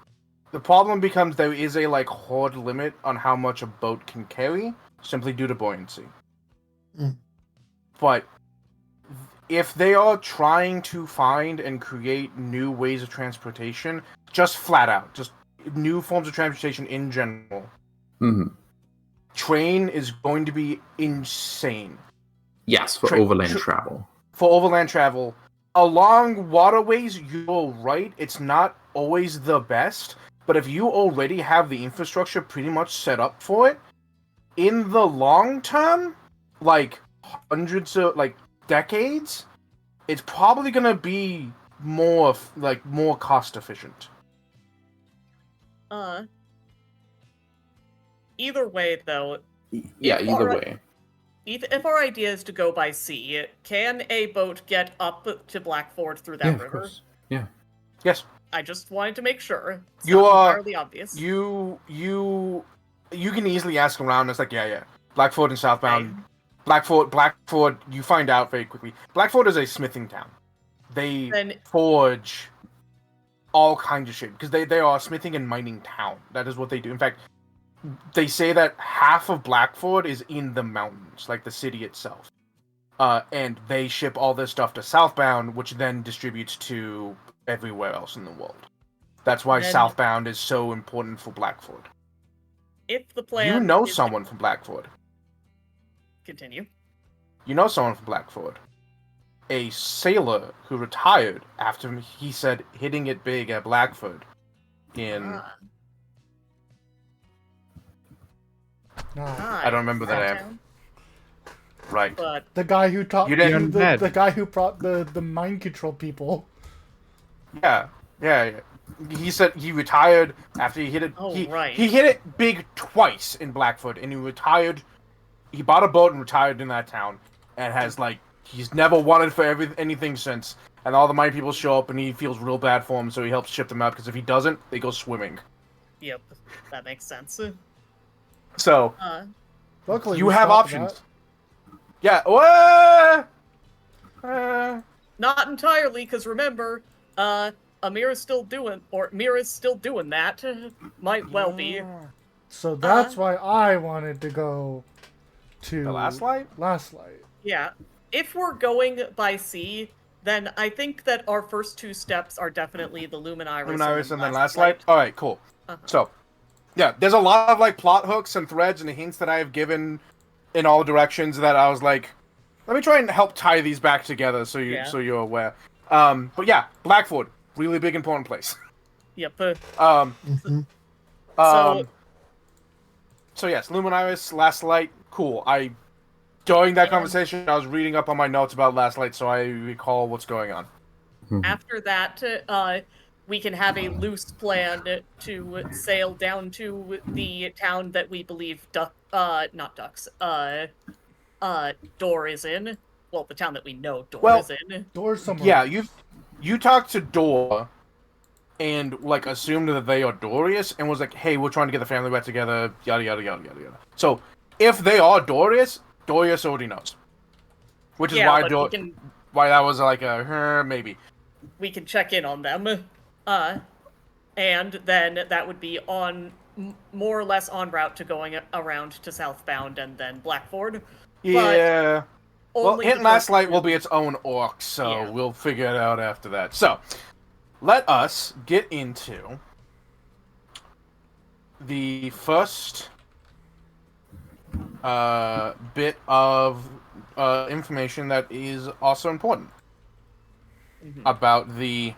the problem becomes there is a hard limit on how much a boat can carry, simply due to buoyancy. Mm. But if they are trying to find and create new ways of transportation, just flat out, just new forms of transportation in general, Hmm. train is going to be insane. Yes, for Tra- overland tra- travel. For overland travel. Along waterways, you're right, it's not always the best, but if you already have the infrastructure pretty much set up for it, in the long term, hundreds of, decades, it's probably gonna be more cost efficient. Either way, though, Yeah, If either our- way. if our idea is to go by sea, can a boat get up to Blackford through that Yeah, of river? course. Yeah. Yes, I just wanted to make sure. It's You not are- entirely obvious. you can easily ask around. It's yeah. Blackford and Southbound. Blackford, you find out very quickly. Blackford is a smithing town. They Then forge all kinds of shit because they are a smithing and mining town. That is what they do. In fact, they say that half of Blackford is in the mountains, like the city itself. And they ship all this stuff to Southbound, which then distributes to everywhere else in the world. That's why Then- Southbound is so important for Blackford. if the plan You know is to someone from Blackford. continue. You know someone from Blackford. A sailor who retired after he said hitting it big at Blackford in Ah, Nah. I don't remember the name. Town, right. But The guy who taught You didn't- the guy who brought the mind control people. Yeah. He said he retired after he hit it. Oh, he, right. he hit it big twice in Blackford, and he retired. He bought a boat and retired in that town, and has he's never wanted for anything since. And all the mine people show up, and he feels real bad for them, so he helps ship them out. Because if he doesn't, they go swimming. yep, that makes sense. So Luckily, you we have stopped options. that. Yeah. Not entirely, because remember, Mira's still doing that. Might well be. So that's why I wanted to go to The last light? Last light. Yeah. If we're going by sea, then I think that our first two steps are definitely the Luminaris, Luminaris and then Last Light. All right, cool. Uh-huh. So, yeah, there's a lot of plot hooks and threads and hints that I have given in all directions that I was like, let me try and help tie these back together so you're aware. But yeah, Blackford, really big important place. Yep. Mhm. So yes, Luminaris, Last Light, cool. During that conversation, I was reading up on my notes about Last Light, so I recall what's going on. After that, we can have a loose plan to sail down to the town that we believe not ducks. Door is in. Well, the town that we know Door Well, is in. Door somewhere. Yeah, you talked to Dor and like assumed that they are Dorius and was like, hey, we're trying to get the family back together, yada yada yada yada yada. So if they are Dorius already knows. Which is Yeah, why but why that was like a maybe. we can check in on them. And then that would be on more or less en route to going around to Southbound and then Blackford. Yeah. Well, Only Hit the Last person- Light will be its own orc, so Yeah. we'll figure it out after that. So, let us get into the first bit of information that is also important about the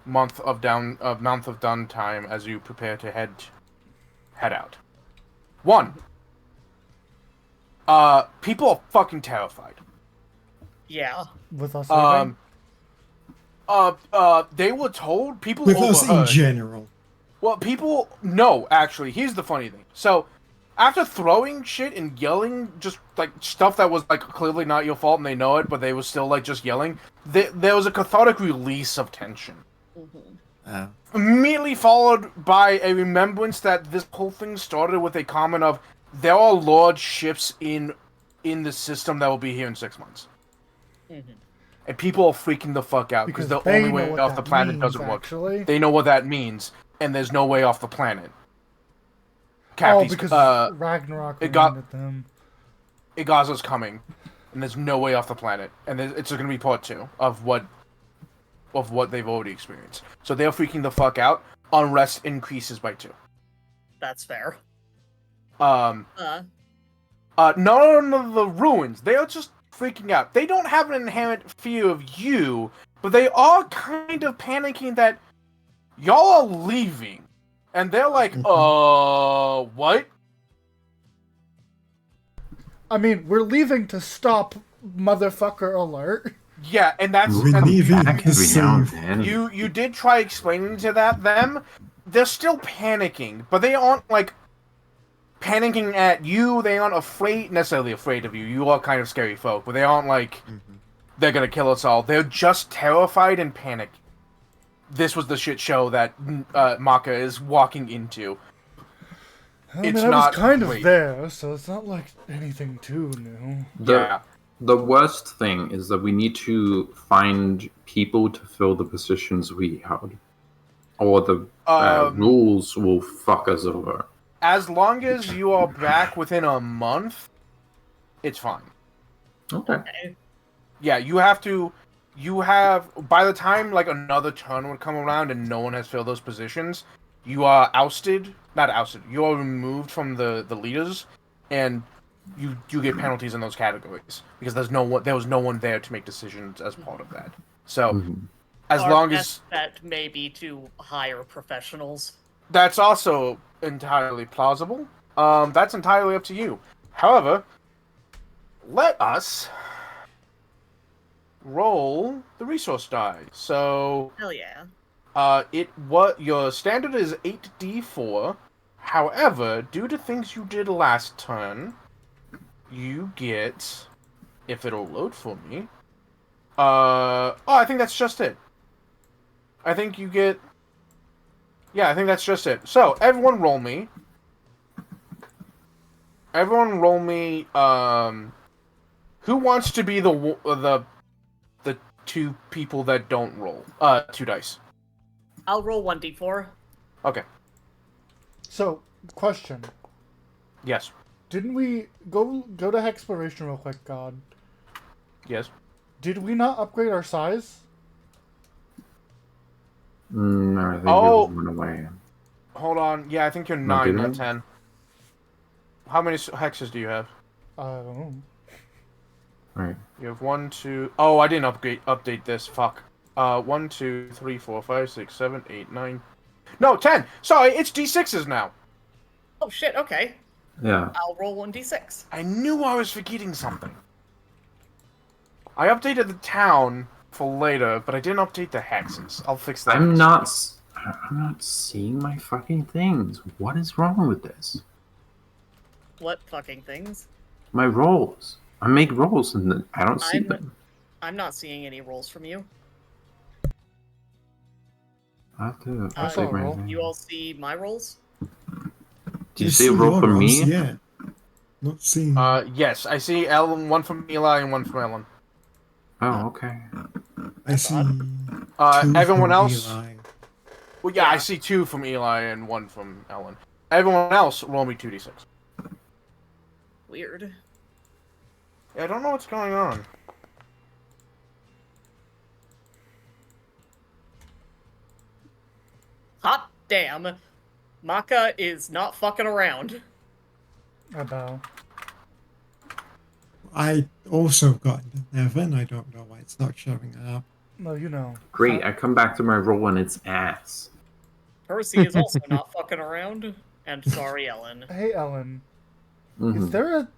month of downtime as you prepare to head out. One. People are fucking terrified. Yeah. With us leaving? They were told, people With us in overheard. general. Well, people, no, actually, here's the funny thing. So, after throwing shit and yelling, just, like, stuff that was, like, clearly not your fault and they know it, but they were still, like, just yelling, there was a cathartic release of tension. Immediately followed by a remembrance that this whole thing started with a comment of, there are large ships in the system that will be here in 6 months. And people are freaking the fuck out because the they only know way what off the that planet means, doesn't work. actually. They know what that means, and there's no way off the planet. Oh, Cappies, because Ragnarok it got- reminded them. Igaza's coming, and there's no way off the planet, and it's going to be part 2 of what they've already experienced. So they're freaking the fuck out. Unrest increases by 2. That's fair. None of the ruins, they are just freaking out. They don't have an inherent fear of you, but they are kind of panicking that y'all are leaving. And they're like, what? I mean, we're leaving to stop motherfucker alert. Yeah, and that's... We're and leaving Back to every now and save. then. you did try explaining to them. They're still panicking, but they aren't, like, panicking at you. They aren't necessarily afraid of you. You are kind of scary folk, but they aren't like, they're gonna kill us all. They're just terrified and panicked. This was the shit show that Maka is walking into. I mean, It's I not was kind great. of there, so it's not like anything too new. The worst thing is that we need to find people to fill the positions we held. Or the rules will fuck us over. As long as you are back within a month, it's fine. Okay. Yeah, by the time, like, another turn would come around and no one has filled those positions, you are you are removed from the leaders, and you get penalties in those categories, because there was no one there to make decisions as part of that. So, as Our long best as... bet may be to hire professionals. That's also entirely plausible. That's entirely up to you. However, let us roll the resource die. So, Hell yeah. your standard is 8d4. However, due to things you did last turn, you get, if it'll load for me. I think that's just it. I think you get. Yeah, I think that's just it. So, everyone roll me. Who wants to be the 2 people that don't roll? 2 dice. I'll roll 1d4. Okay. So, question. Yes. Didn't we go to Hexploration real quick, God? Yes. Did we not upgrade our size? No, I think Oh. it was run away. Hold on. Yeah, I think you're No, 9, didn't not it? 10. How many hexes do you have? I don't know. Right. You have 1, 2... Oh, I didn't update this. Fuck. 1, 2, 3, 4, 5, 6, 7, 8, 9... No, 10! Sorry, it's D6s now! Oh shit, okay. Yeah. I'll roll 1d6. I knew I was forgetting something. I updated the town for later, but I didn't update the hexes. I'll fix that. I'm not seeing my fucking things. What is wrong with this? What fucking things? My rolls. I make rolls and I don't see them. I'm not seeing any rolls from you. I have to I saw update a my roll. thing. You all see my rolls? Do you see a roll your from rolls, me? Yeah. Not seeing. Yes, I see Ellen, one from Eli and one from Ellen. Oh, okay. I see Everyone from else? Eli. Well, yeah, I Yeah. see 2 from Eli and 1 from Ellen. Everyone else, roll me 2d6. Weird. Yeah, I don't know what's going on. Hot damn. Maka is not fucking around. I bow. I also got an 11. I don't know why it's not showing up. No, you know. Great. I come back to my roll and it's ass. Percy is also not fucking around. And sorry, Ellen. Hey, Ellen. Mhm. Is there a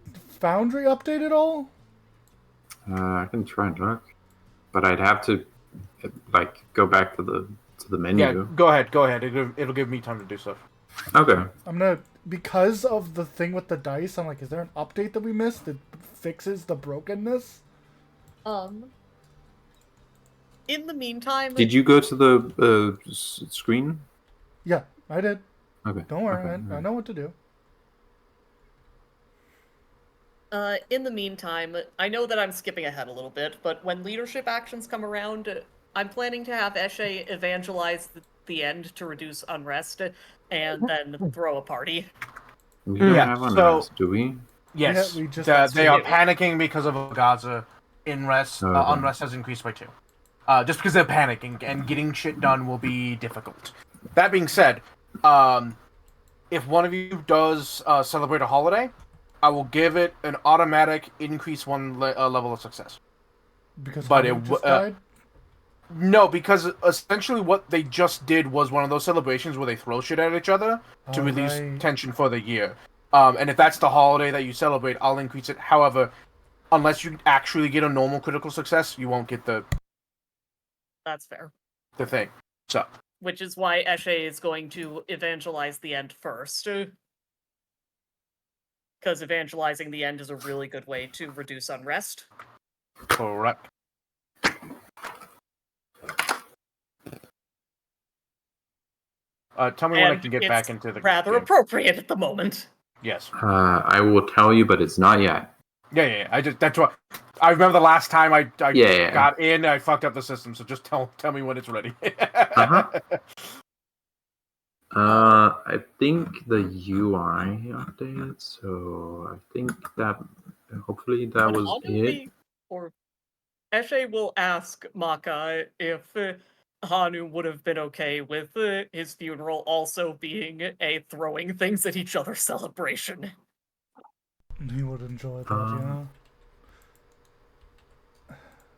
Foundry update at all? I can try and look, but I'd have to like go back to the menu. Yeah, go ahead. It'll give me time to do stuff. Okay. I'm gonna, because of the thing with the dice, I'm like, is there an update that we missed that fixes the brokenness? In the meantime, Did you go to the screen? Yeah, I did. Okay. Don't worry, okay, I know what to do. in the meantime, I know that I'm skipping ahead a little bit, but when leadership actions come around, I'm planning to have Eshe evangelize the end to reduce unrest, and then throw a party. We don't Yeah, have so- unrest, do we? Yes, Yeah, we just- they are we do. panicking because of Gaza. Unrest has increased by 2. Just because they're panicking, and getting shit done will be difficult. That being said, if one of you does celebrate a holiday, I will give it an automatic increase 1 level of success. Because But Hanu it just w- died? No, because essentially what they just did was one of those celebrations where they throw shit at each other to release Alright. tension for the year. And if that's the holiday that you celebrate, I'll increase it. However, unless you actually get a normal critical success, you won't get the That's fair. thing. So, Which is why Eshe is going to evangelize the end first. Because evangelizing the end is a really good way to reduce unrest. correct. Tell me when I And can get it's back into the rather game. appropriate at the moment. Yes. I will tell you, but it's not yet. Yeah. That's what I remember the last time I Yeah. got in, I fucked up the system. So just tell me when it's ready. Uh-huh. I think the UI updated, so I think that hopefully that Would was Hanu it. be- or Eshe will ask Maka if Hanu would have been okay with his funeral also being a throwing things at each other celebration. He would enjoy that, Um,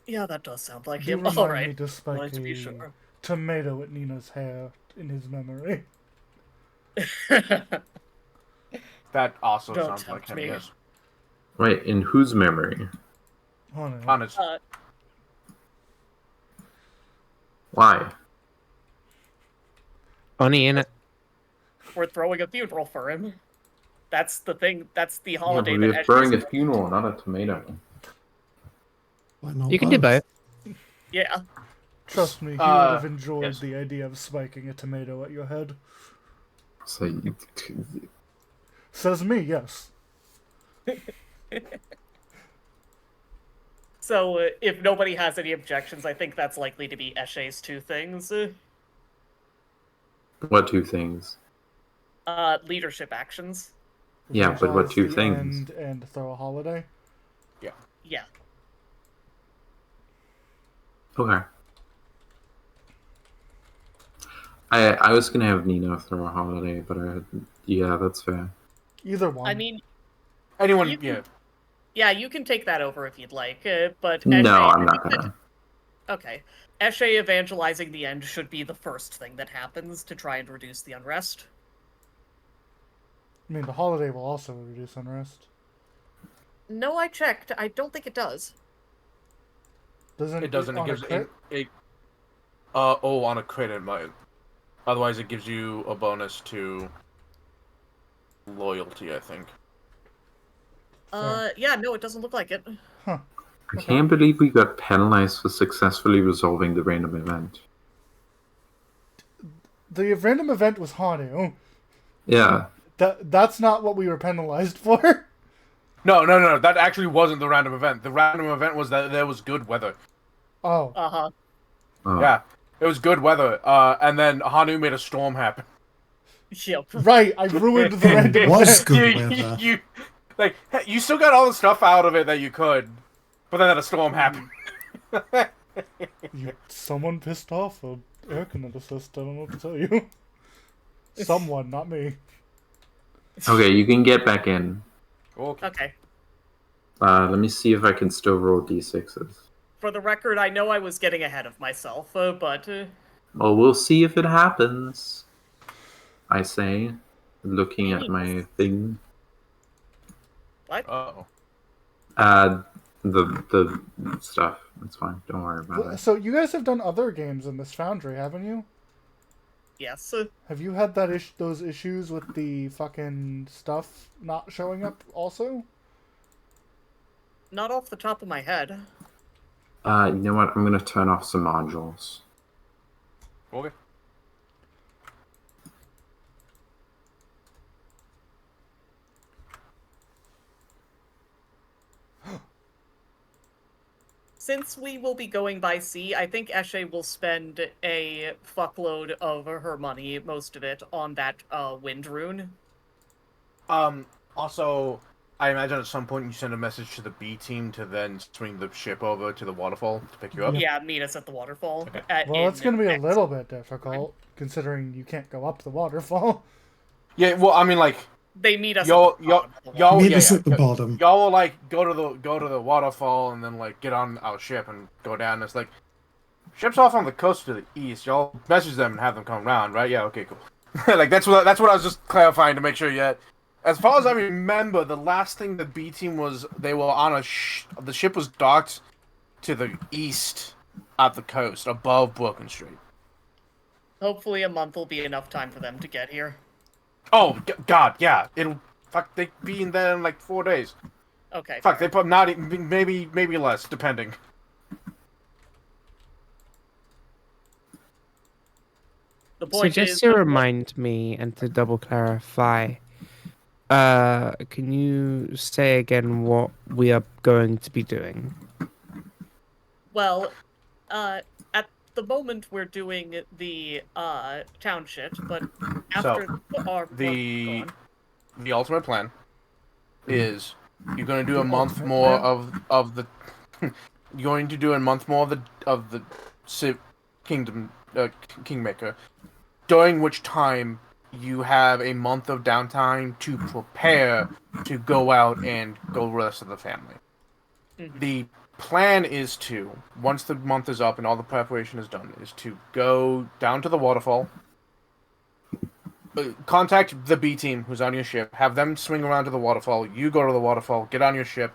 Yeah, that does sound like Do him. remind All me right, to spike wanted to be a sure. tomato at Nina's hair in his memory. That also Don't sounds like tempt him. me. Yes. Wait, in whose memory? Honest. Honest. Why? Funny, innit? We're throwing a funeral for him. That's the thing. That's the Yeah, holiday but that we're Eshe's throwing a throwing. funeral, not a tomato. Why not You can do both. Yeah. Trust me, he would have enjoyed yes. the idea of spiking a tomato at your head. So you, Says me, yes. So if nobody has any objections, I think that's likely to be Eshe's 2 things. what 2 things? Leadership actions. Yeah, but what Visualize 2 the things? end and throw a holiday. Yeah. Okay. I was gonna have Nina throw a holiday, but yeah, that's fair. Either one. I mean, Anyone? you can- Yeah. yeah, you can take that over if you'd like, but No, Eshe- I'm not gonna. Okay. Eshe evangelizing the end should be the first thing that happens to try and reduce the unrest. I mean, the holiday will also reduce unrest. No, I checked. I don't think it does. Doesn't It doesn't. It on a gives crit? on a crit it might. Otherwise, it gives you a bonus to loyalty, I think. Yeah, no, it doesn't look like it. Uh, I can't believe we got penalized for successfully resolving the random event. The random event was Hanu. Yeah. That's not what we were penalized for. No. That actually wasn't the random event. The random event was that there was good weather. Oh, Uh-huh. Oh. Yeah, it was good weather. And then Hanu made a storm happen. Yep. right. I ruined the random Was event. good weather. Like, you still got all the stuff out of it that you could, but then a storm happened. Someone pissed off a air conditioner system. I don't know what to tell you. Someone, not me. Okay, you can get back in. Okay. Okay. Let me see if I can still roll d6s. For the record, I know I was getting ahead of myself, but Well, we'll see if it happens. I say, looking at my thing. what? Uh-oh. The stuff. It's fine. Don't worry about it. So you guys have done other games in this Foundry, haven't you? Yes. Have you had those issues with the fucking stuff not showing up also? Not off the top of my head. You know what? I'm gonna turn off some modules. Okay. Since we will be going by sea, I think Eshe will spend a fuckload of her money, most of it, on that wind rune. Also, I imagine at some point you send a message to the B team to then swing the ship over to the waterfall to pick you up. Yeah, meet us at the waterfall. Well, it's going to be a little bit difficult, considering you can't go up the waterfall. Yeah, well, I mean, like, They meet us. y'all, at the bottom of the y'all, Meet yeah, us yeah. at the bottom. Y'all will like go to the waterfall and then like get on our ship and go down. It's like ship's off on the coast to the east. Y'all message them and have them come around, right? Yeah, okay, cool. Like that's what I was just clarifying to make sure yet. As far as I remember, the last thing the B team was, they were on the ship was docked to the east at the coast above Broken Street. Hopefully a month will be enough time for them to get here. Oh God, yeah. Fuck, they be in there in like 4 days. Okay. Fuck, they put not even, maybe less, depending. The So point just is, to remind me and to double clarify, can you say again what we are going to be doing? well, at the moment we're doing the town shit, but after our the go on. the ultimate plan is you're going to do a month more of the you're going to do a month more of the kingdom kingmaker, during which time you have a month of downtime to prepare to go out and go with the rest of the family. Mhm. The plan is to, once the month is up and all the preparation is done, is to go down to the waterfall, contact the B team who's on your ship, have them swing around to the waterfall, you go to the waterfall, get on your ship,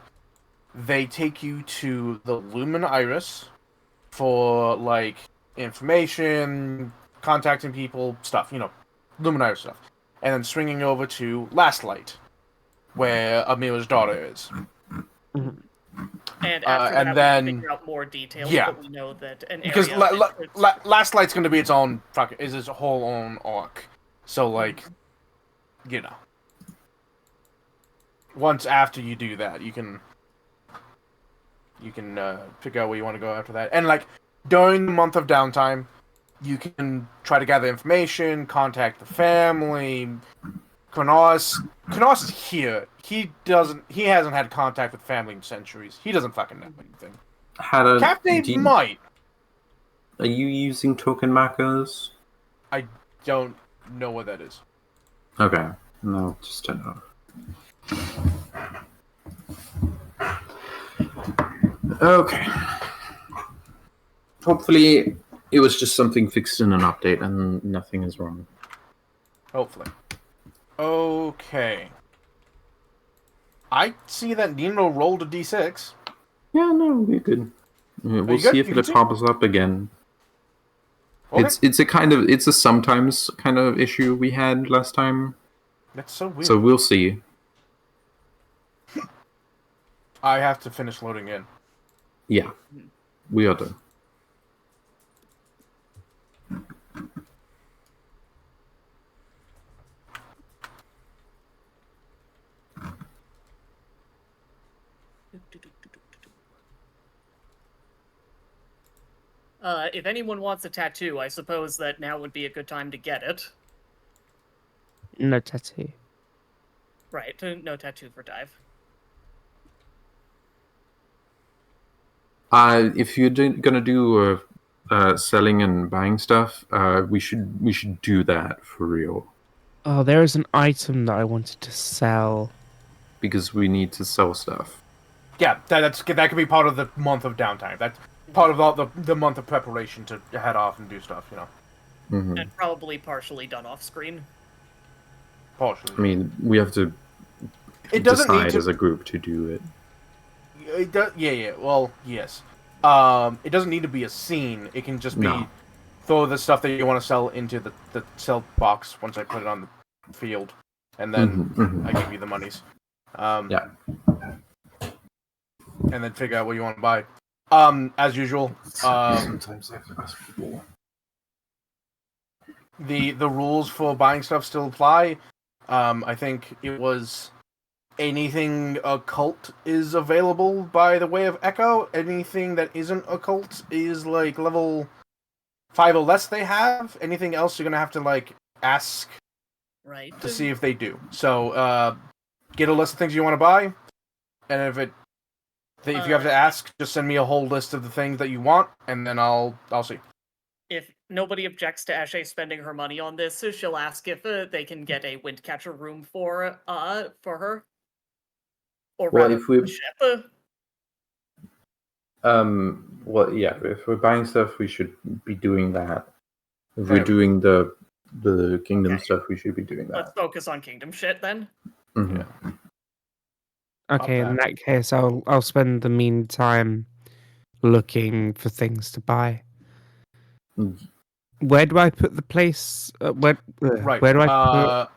they take you to the Lumen Iris for, like, information, contacting people, stuff, Lumen Iris stuff. And then swinging over to Last Light, where Amira's daughter is. And after and that, then- we figure out more details, yeah. but we know that an Because area... Last Light's going to be its own, is its whole own arc. So, like, once after you do that, you can figure out where you want to go after that. And, like, during the month of downtime, you can try to gather information, contact the family. Kronos is here. He hasn't had contact with family in centuries. He doesn't fucking know anything. Captain might. Are you using token markers? I don't know what that is. Okay. No, just turn it off. Okay. Hopefully, it was just something fixed in an update and nothing is wrong. Hopefully. Okay. I see that Nino rolled a d6. Yeah, no, we're good. We'll you see good? if You it can see? pops up again. Okay. It's a sometimes kind of issue we had last time. That's so weird. So we'll see. I have to finish loading in. Yeah, we are done. If anyone wants a tattoo, I suppose that now would be a good time to get it. No tattoo. Right, no tattoo for Dive. If you're gonna do selling and buying stuff, we should do that for real Oh, there is an item that I wanted to sell. because we need to sell stuff. Yeah, that could be part of the month of downtime. That's part of all the month of preparation to head off and do stuff. You know, Hmm. And probably partially done off screen. partially. I mean, we have to It doesn't need decide to. as a group to do it. It does, yeah. Well, yes. It doesn't need to be a scene. It can just be No. throw the stuff that you want to sell into the sell box once I put it on the field, and then I give you the monies. Yeah. And then figure out what you want to buy. As usual. Sometimes I have to ask people. The rules for buying stuff still apply. I think it was anything occult is available by the way of Echo. Anything that isn't occult is like level 5 or less they have. Anything else you're gonna have to like ask Right. to see if they do. So get a list of things you want to buy, and if you have to ask, just send me a whole list of the things that you want, and then I'll see. If nobody objects to Ashe spending her money on this, she'll ask if they can get a Windcatcher room for her. Or Well, rather, if we- the ship. Well, yeah. If we're buying stuff, we should be doing that. If we're Right. doing the kingdom Okay. stuff, we should be doing Let's that. focus on kingdom shit then. Mhm. Okay, in that. that case, I'll spend the meantime looking for things to buy. Mm. Where do I put the place? Right. Where do I put?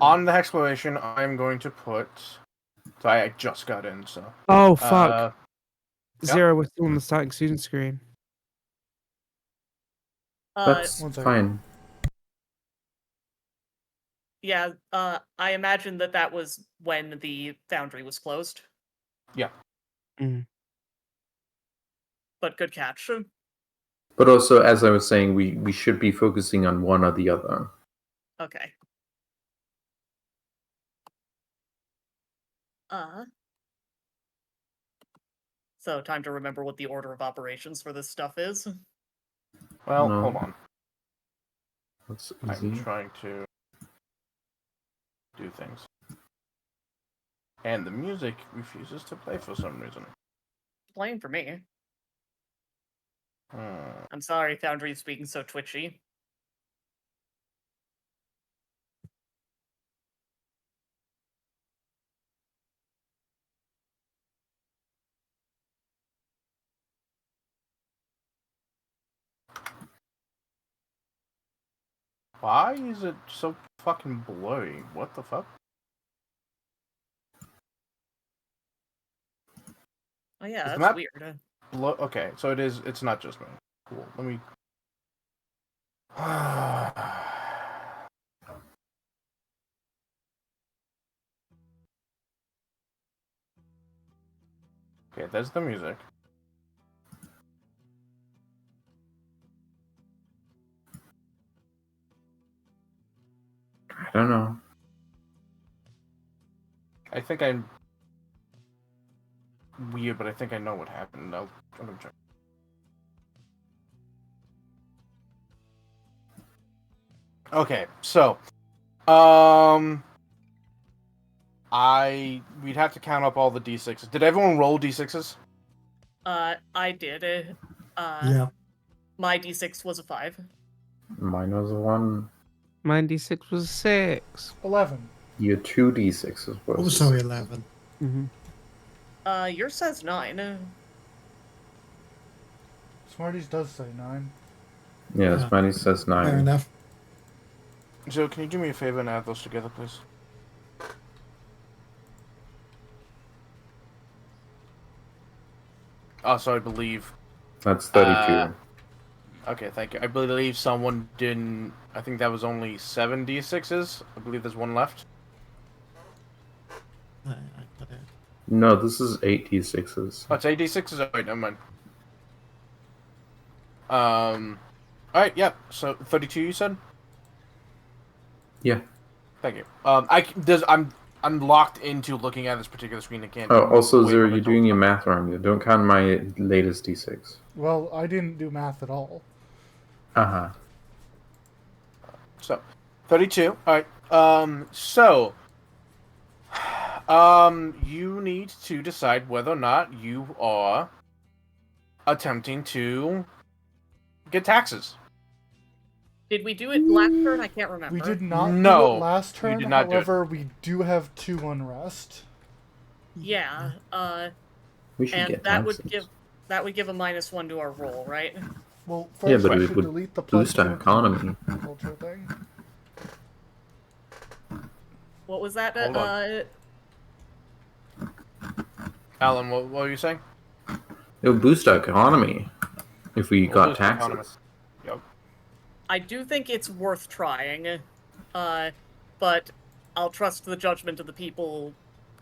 On the exploration, I'm going to put. So I just got in, so. Oh fuck! yeah. Zero. We're still on the starting student screen. That's One second. fine. Yeah, I imagine that was when the foundry was closed. Yeah. Mm. But good catch. But also, as I was saying, we should be focusing on one or the other. Okay. So time to remember what the order of operations for this stuff is. Well, No. hold on. That's I'm easy. trying to do things. And the music refuses to play for some reason. Playing for me. Hmm. I'm sorry, Foundry's being so twitchy. Why is it so fucking blurry? What the fuck? Oh yeah, Is that's the map- weird. Okay, so it is. It's not just me. Cool. Let me. Okay, there's the music. I don't know. I think I'm weird, but I think I know what happened. I'm gonna check. Okay, so, we'd have to count up all the d6s. Did everyone roll d6s? I did. Yeah. My d6 was a 5. Mine was a 1. My D6 was 6. 11. Your 2d6s was. Also 11. Mm-hmm. Yours says 9. Smarties does say 9. Yeah, Yeah. Smitey says 9. Fair enough. So, can you do me a favor and add those together, please? Also, I believe. That's 32. Okay, thank you. I believe someone didn't. I think that was only 7 d6s. I believe there's one left. I got it. No, this is 86s. Oh, it's 8 d6s. Oh, wait, never mind. Alright, yeah. So 32, you said? Yeah. Thank you. I'm locked into looking at this particular screen. I can't. Oh, also, wait Zero, for you're it to doing your open. math wrong. You don't count my latest d6. Well, I didn't do math at all. Uh-huh. So, 32. Alright. You need to decide whether or not you are attempting to get taxes. Did we do it last turn? I can't remember. We did not do No, it last we turn. did not do it. However, we do have 2 unrest. Yeah. We should And get that taxes. would give a -1 to our roll, right? Well, Yeah, first but we it should would delete the boost our +2 economy. culture thing. What was that? Hold on. Alan, what were you saying? It would boost our economy if we We'll got boost our taxes. economy. Yep. I do think it's worth trying, but I'll trust the judgment of the people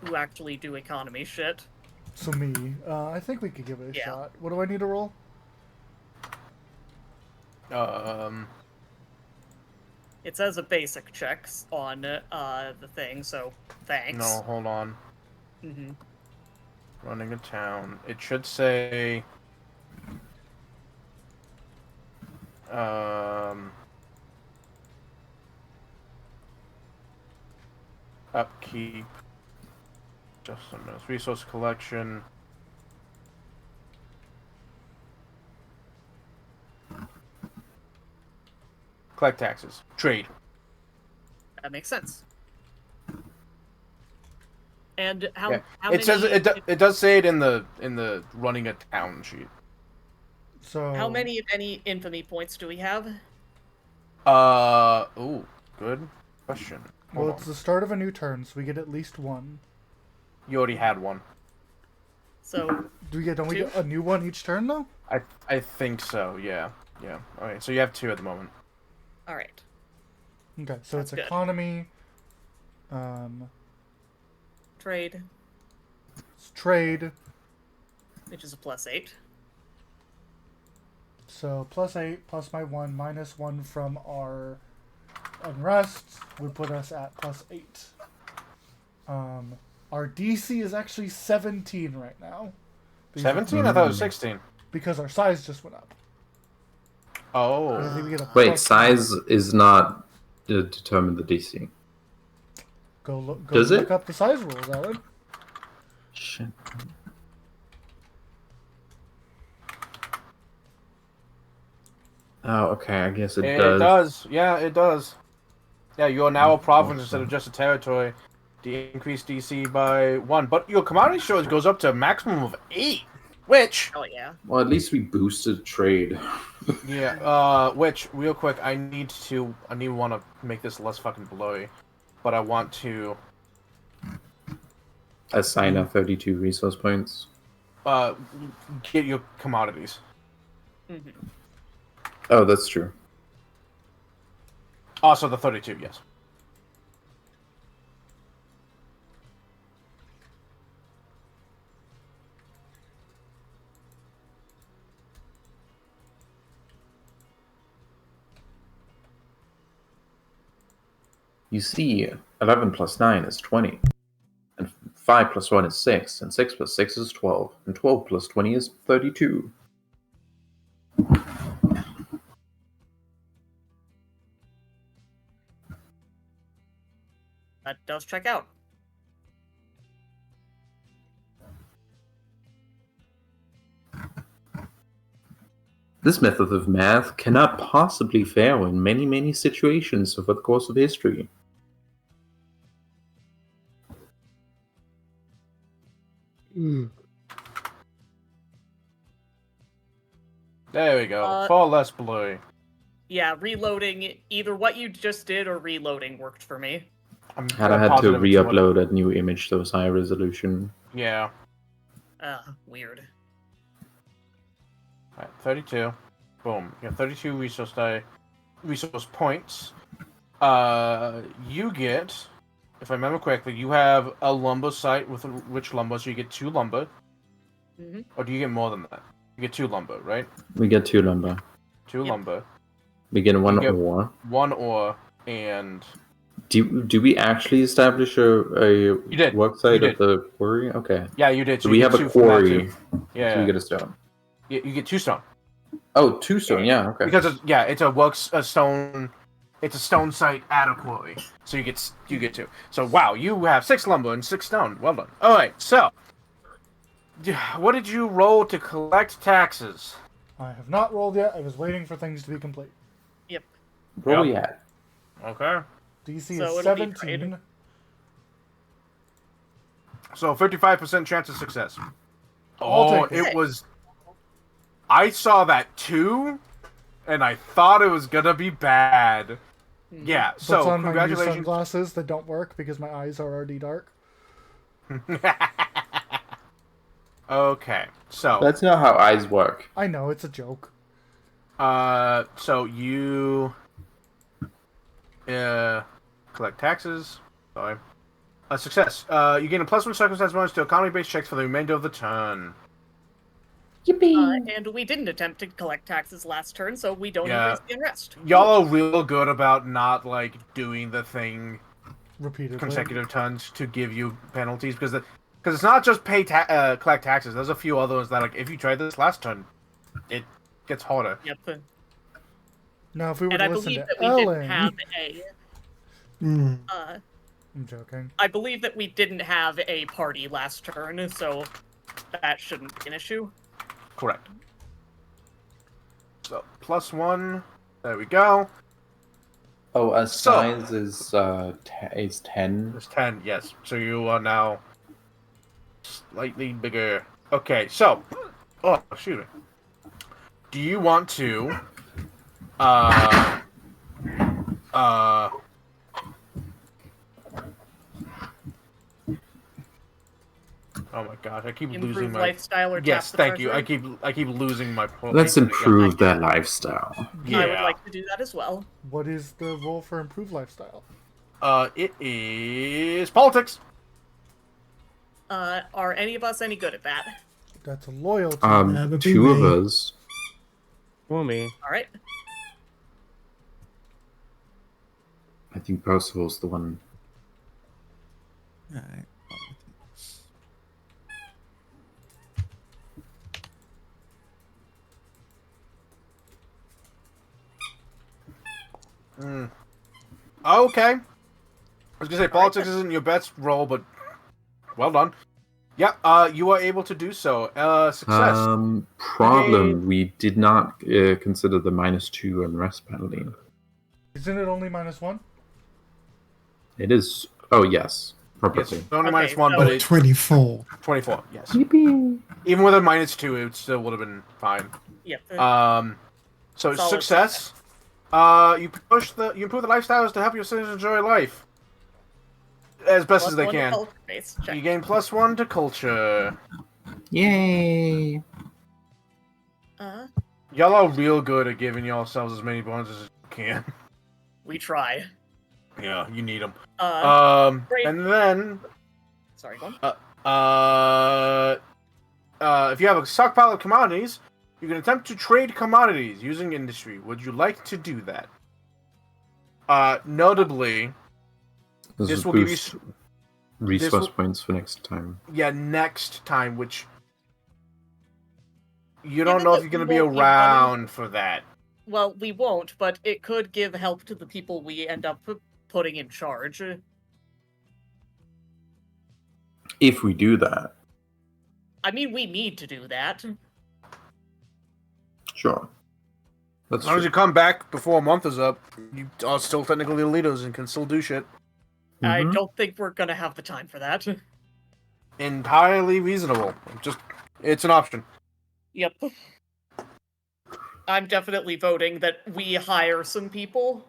who actually do economy shit. So me, I think we could give it a Yeah. shot. What do I need to roll? It says a basic checks on the thing, so thanks. No, hold on. Hmm. Running a town. It should say. Upkeep. Just a minute. Resource collection. Collect taxes. Trade. That makes sense. And how? Yeah. How It says many, it does say it in the running a town sheet. So How many, if any, infamy points do we have? Ooh, good question. Well, Hold it's on. the start of a new turn, so we get at least 1. You already had one. So Don't we 2? get a new one each turn though? I think so. Yeah. Yeah. All right. So you have 2 at the moment. all right. Okay, so That's it's good. economy, Trade, it's trade. which is a +8. So +8 plus my 1 minus 1 from our unrest would put us at +8. Our DC is actually 17 right now. 17? I thought it was 16. Because our size just went up. Oh. I think we get a Wait, plus- size is not determine the DC. Go look Does look it? up the size rules, Alan. Shit. Oh, okay. I guess it It does. does. Yeah, it does. Yeah, you are now a province instead of just a territory. Increase DC by 1, but your commodity shortage goes up to a maximum of 8. Which, Oh yeah. Well, at least we boosted trade. which real quick, I need want to make this less fucking blurry, but I want to Assign our 32 resource points. get your commodities. Hmm. Oh, that's true. Also, the 32, yes. You see, 11 plus 9 is 20. And 5 plus 1 is 6. And 6 plus 6 is 12. And 12 plus 20 is 32. That does check out. This method of math cannot possibly fail in many, many situations over the course of history. There we go. Uh, Far less blurry. Yeah, reloading either what you just did or reloading worked for me. I'm Had I had to positive it's what- re-upload a new image that was high resolution. Yeah. Weird. Alright, 32. Boom. You have 32 resource points. You get, if I remember correctly, you have a lumber site with rich lumber, so you get 2 lumber. Mm-hmm. Or do you get more than that? You get 2 lumber, right? We get 2 lumber. 2 Yep. lumber. We get 1 You get- ore. 1 ore, and Do we actually establish a did. work site You at the quarry? Okay. yeah, you did. So you we get have a 2 from that quarry. too. Yeah, So we get a stone. you get 2 stone. Oh, 2 stone. Yeah. Okay. Because it's a stone. It's a stone site at a quarry, so you get 2. So wow, you have 6 lumber and 6 stone. Well done. All right, so what did you roll to collect taxes? I have not rolled yet. I was waiting for things to be complete. Yep. Where are Yep. we at? Okay. DC So is it'll be 17. trade. So 55% chance of success. I'll Oh, take it. it was. I saw that too, and I thought it was gonna be bad. Yeah. Puts So on my new congratulations. sunglasses that don't work because my eyes are already dark. Okay. So. That's not how eyes work. I know, it's a joke. So you collect taxes. Sorry. A success. You gain a +1 circumstance bonus to economy-based checks for the remainder of the turn. And we didn't attempt to collect taxes last turn, so we don't Yeah. increase the unrest. Y'all are real good about not like doing the thing Repeatedly. consecutive turns to give you penalties because it's not just collect taxes. There's a few other ones that like if you tried this last turn, it gets harder. Yep. Now, if we were And to I listen believe to that we Ellen... didn't have a. Mm. I'm joking. I believe that we didn't have a party last turn, so that shouldn't be an issue. Correct. So +1. There we go. Oh, a So- size is 10. There's 10, yes. So you are now slightly bigger. Okay, so. Oh, shoot me. Do you want to. Oh my gosh, I keep losing Improve my. lifestyle or Yes, tap the thank you. treasure. I keep losing my. Let's Yeah. improve their lifestyle. Yeah. I would like to do that as well. What is the role for improved lifestyle? It is politics. Are any of us any good at that? That's a loyalty. That would be 2 of me. us. For me. All right. I think Percival's the one. Alright. Okay. I was gonna say politics isn't your best role, but well done. Yeah, you are able to do so. Success. Problem. We did not consider the -2 unrest penalty. Isn't it only -1? It is. Oh, yes. Yes, Probably. it's only Okay, -1, so- but it's 24. 24. Yes. Yippee. Even with a -2, it still would have been fine. Yep. So Solid success. You improve the lifestyles to help your citizens enjoy life as best as they +1 to can. culture base. Check. You gain +1 to culture. Yay! Y'all are real good at giving yourselves as many bonuses as you can. We try. Yeah, you need them. Great. And then Sorry, go on. if you have a stockpile of commodities, you can attempt to trade commodities using industry. Would you like to do that? Notably, this will give you resource will- points for next time. next time, which you Given don't know if that you're going to we be won't be around for that. Well, we won't, but it could give help to the people we end up putting in charge. If we do that, I mean, we need to do that. sure. That's As long as true. you come back before a month is up, you are still technically the leaders and can still do shit. I Mhm. don't think we're gonna have the time for that. Entirely reasonable. It's an option. Yep. I'm definitely voting that we hire some people.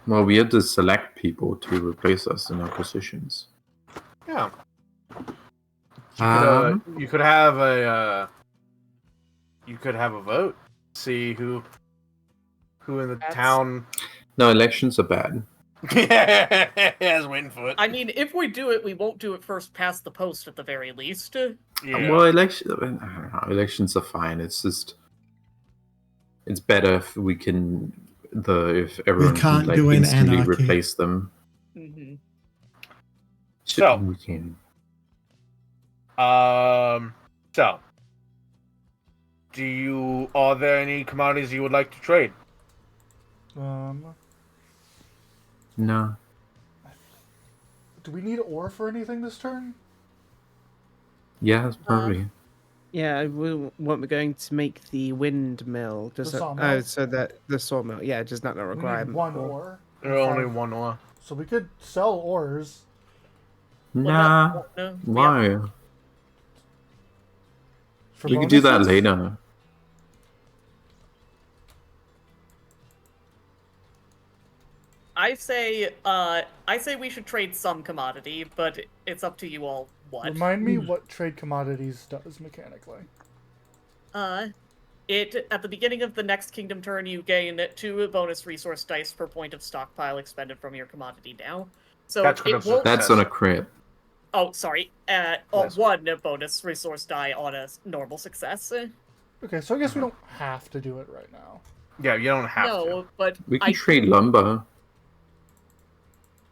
Well, we had to select people to replace us in our positions. Yeah. Um, You could have a You could have a vote. See who in the That's- town No, elections are bad. has win for it. I mean, if we do it, we won't do it first past the post at the very least. Yeah. Well, elections are fine. It's just it's better if we can if everyone can't can like do an instantly anarchy. replace them. hmm So- we can. So, are there any commodities you would like to trade? No. Do we need ore for anything this turn? Yeah, probably. Yeah, weren't we going to make the windmill? Does The that, sawmill? oh, so that the sawmill? Yeah, does that not We require need one more? ore. There are only Five. one ore. So we could sell ores. Nah. Why? For You can do that bonuses? later. I say we should trade some commodity, but it's up to you all what. Remind me what trade commodities does mechanically. It at the beginning of the next kingdom turn, you gain 2 bonus resource dice per point of stockpile expended from your commodity now. So That's it critical won't. That's on a crit. Oh, sorry. Yes. 1 bonus resource die on a normal success. Okay, so I guess we don't have to do it right now. Yeah, you don't have No, to. but We can I trade lumber.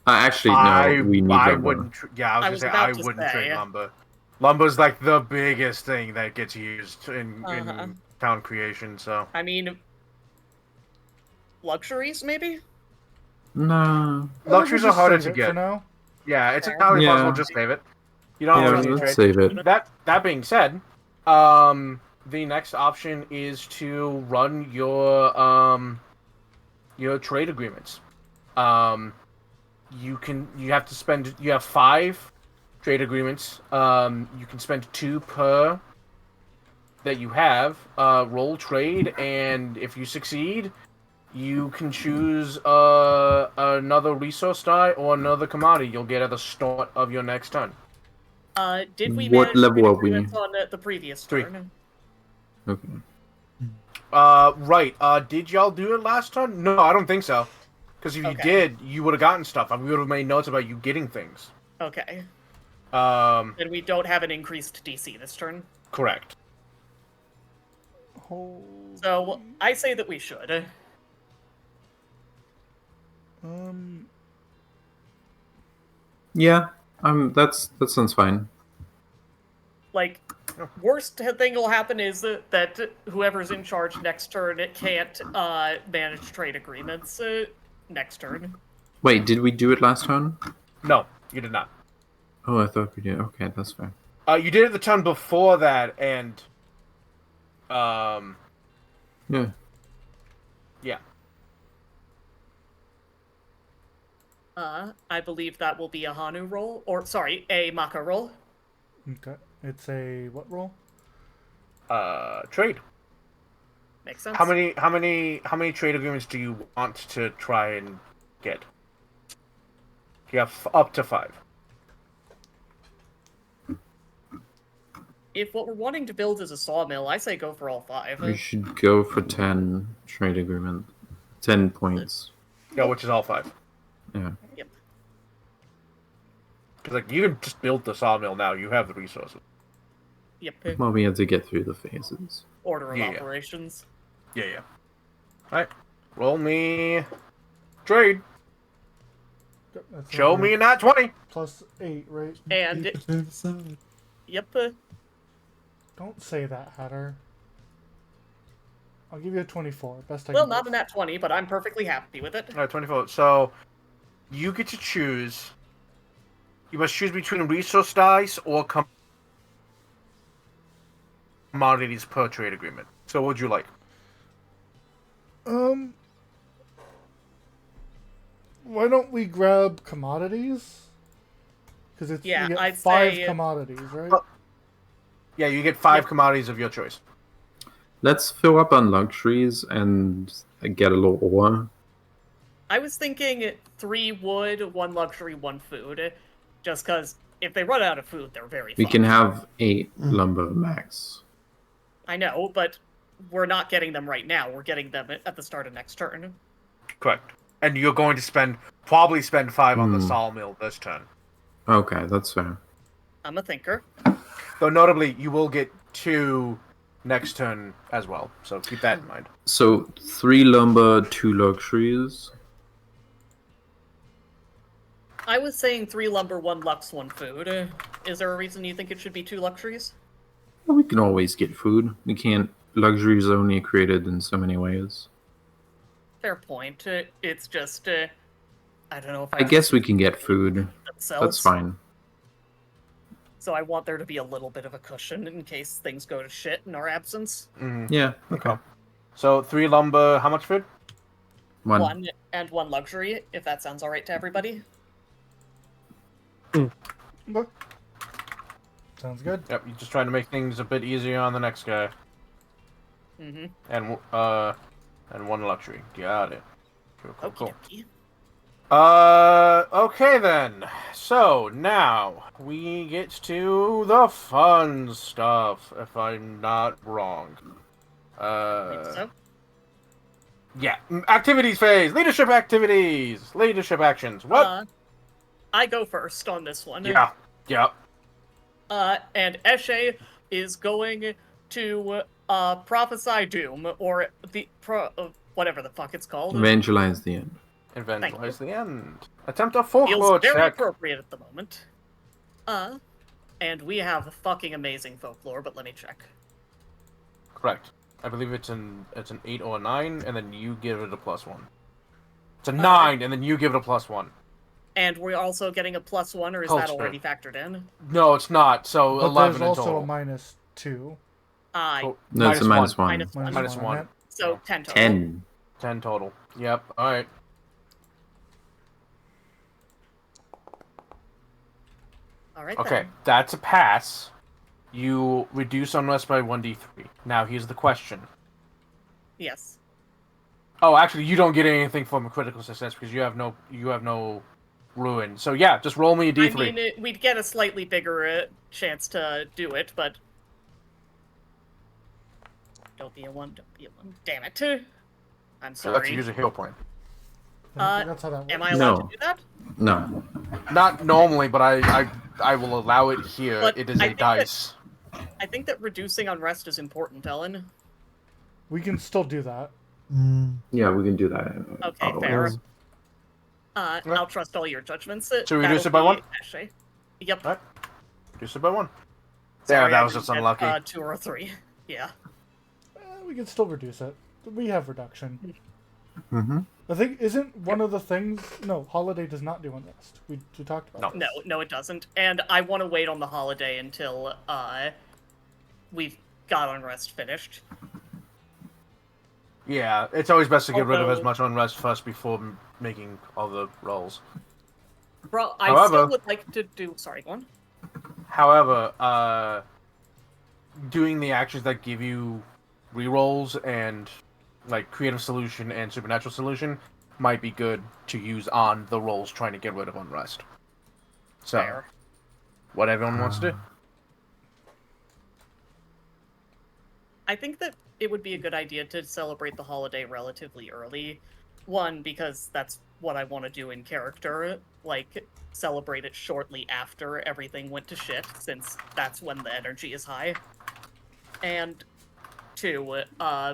Actually, no. We need I lumber. wouldn't. Yeah, I was gonna say I about to wouldn't trade say. lumber. Lumber's like the biggest thing that gets used in Uh-huh. town creation. So I mean, luxuries maybe. No. I think we luxuries are just harder save to it get. For now. Yeah, it's Fair. entirely Yeah. possible. Just save it. You don't Yeah, always need to let's trade. save it. That being said, the next option is to run your trade agreements. You have 5 trade agreements. You can spend 2 per that you have. Roll trade, and if you succeed, you can choose another resource die or another commodity you'll get at the start of your next turn. Did we What manage level to are get we? agreements on the previous 3. turn? Okay. Right. Did y'all do it last turn? No, I don't think so. Because if you Okay. did, you would have gotten stuff. We would have made notes about you getting things. Okay. Um, Then we don't have an increased DC this turn. correct. So I say that we should. Yeah. That sounds fine. Like, worst thing will happen is that whoever's in charge next turn can't manage trade agreements next turn. Wait, did we do it last turn? No, you did not. Oh, I thought we did. Okay, that's fair. You did it the turn before that, and Yeah. yeah. I believe that will be a Hanu roll, or sorry, a Maka roll. Okay. It's a what roll? Trade. Makes sense. How many trade agreements do you want to try and get? You have up to 5. If what we're wanting to build is a sawmill, I say go for all 5. We should go for 10 trade agreement. 10 points. Yeah, which is all 5. Yeah. Yep. Because like you can just build the sawmill now. You have the resources. Yep. Well, we have to get through the phases. Order of Yeah. operations. Yeah. All right. Roll me trade. Yep, that's Show another me a nat 20. plus 8, right? And Keep it to the side. yep. Don't say that, Hatter. I'll give you a 24. Best I Well, can not do. a nat 20, but I'm perfectly happy with it. All right, 24. So you get to choose. You must choose between resource dice or commodities per trade agreement. So what would you like? Why don't we grab commodities? Because it's Yeah, we get I'd 5 say- commodities, right? Yeah, you get 5 Yep. commodities of your choice. Let's fill up on luxuries and get a little ore. I was thinking 3 wood, 1 luxury, 1 food. Just because if they run out of food, they're very We can fucked. have 8 lumber max. I know, but we're not getting them right now. We're getting them at the start of next turn. Correct. And you're going to probably spend 5 on the Hmm. sawmill this turn. Okay, that's fair. I'm a thinker. Though notably, you will get 2 next turn as well. So keep that in mind. So 3 lumber, 2 luxuries. I was saying 3 lumber, 1 lux, 1 food. Is there a reason you think it should be 2 luxuries? Well, we can always get food. We can't. Luxury is only created in so many ways. Fair point. It's just, I don't know if I guess we can get food. themselves. That's fine. So I want there to be a little bit of a cushion in case things go to shit in our absence. Mm-hmm. Yeah. Okay. So 3 lumber, how much food? 1. 1 and 1 luxury, if that sounds alright to everybody. Look. Sounds good. Yep, you're just trying to make things a bit easier on the next guy. Mm-hmm. And 1 luxury. Got it. Cool, cool, Okie cool. dokie. Okay then. So now we get to the fun stuff, if I'm not wrong. So, Yeah. Activities phase. Leadership activities. Leadership actions. What? I go first on this one. Yeah. Yep. And Eshe is going to prophesy doom, or whatever the fuck it's called. Evangelize the end. Evangelize the end. Attempt a Feels folklore very check. appropriate at the moment. And we have fucking amazing folklore, but let me check. Correct. I believe it's an 8 or a 9, and then you give it a +1. It's a 9, and then you give it a +1. And we're also getting a +1, or is Cult that spirit. already factored in? No, it's not. So But 11 there's in also total. a -2. Oh, No, it's a -1. -1. Minus one. -1. right? So 10 total. 10. 10 total. Yep. All right. Alright Okay, then. that's a pass. You reduce unrest by 1d3. Now here's the question. Yes. Oh, actually, you don't get anything from a critical success because you have no ruin. So yeah, just roll me a d3. I mean, we'd get a slightly bigger chance to do it, but... Don't be a 1, don't be a 1. Damn it. I'm So let's sorry. use a heal point. I think that's how that works. Am I allowed No. to do that? No. Not normally, but I will allow it here. But It is I a think that- dice. I think that reducing unrest is important, Ellen. We can still do that. Yeah, we can do that. Okay, otherwise. fair. Yeah. I'll trust all your judgments. So reduce That'll it by be 1? Eshe. Yep. Alright. Reduce it by 1. Sorry, There, that I was didn't just get, unlucky. 2 or 3. Yeah. We can still reduce it. We have reduction. Mm-hmm. I think, isn't one of the things... No, Holiday does not do unrest. We talked about No. this. No, it doesn't. And I want to wait on the holiday until we've got unrest finished. Yeah, it's always best to get rid of as Although- much unrest first before making all the rolls. Bro, I However- still would like to do. Sorry, go on. However, doing the actions that give you rerolls and like creative solution and supernatural solution might be good to use on the rolls trying to get rid of unrest. So, Fair. what everyone wants to do. I think that it would be a good idea to celebrate the holiday relatively early. One, because that's what I want to do in character. Like, celebrate it shortly after everything went to shit, since that's when the energy is high. And 2,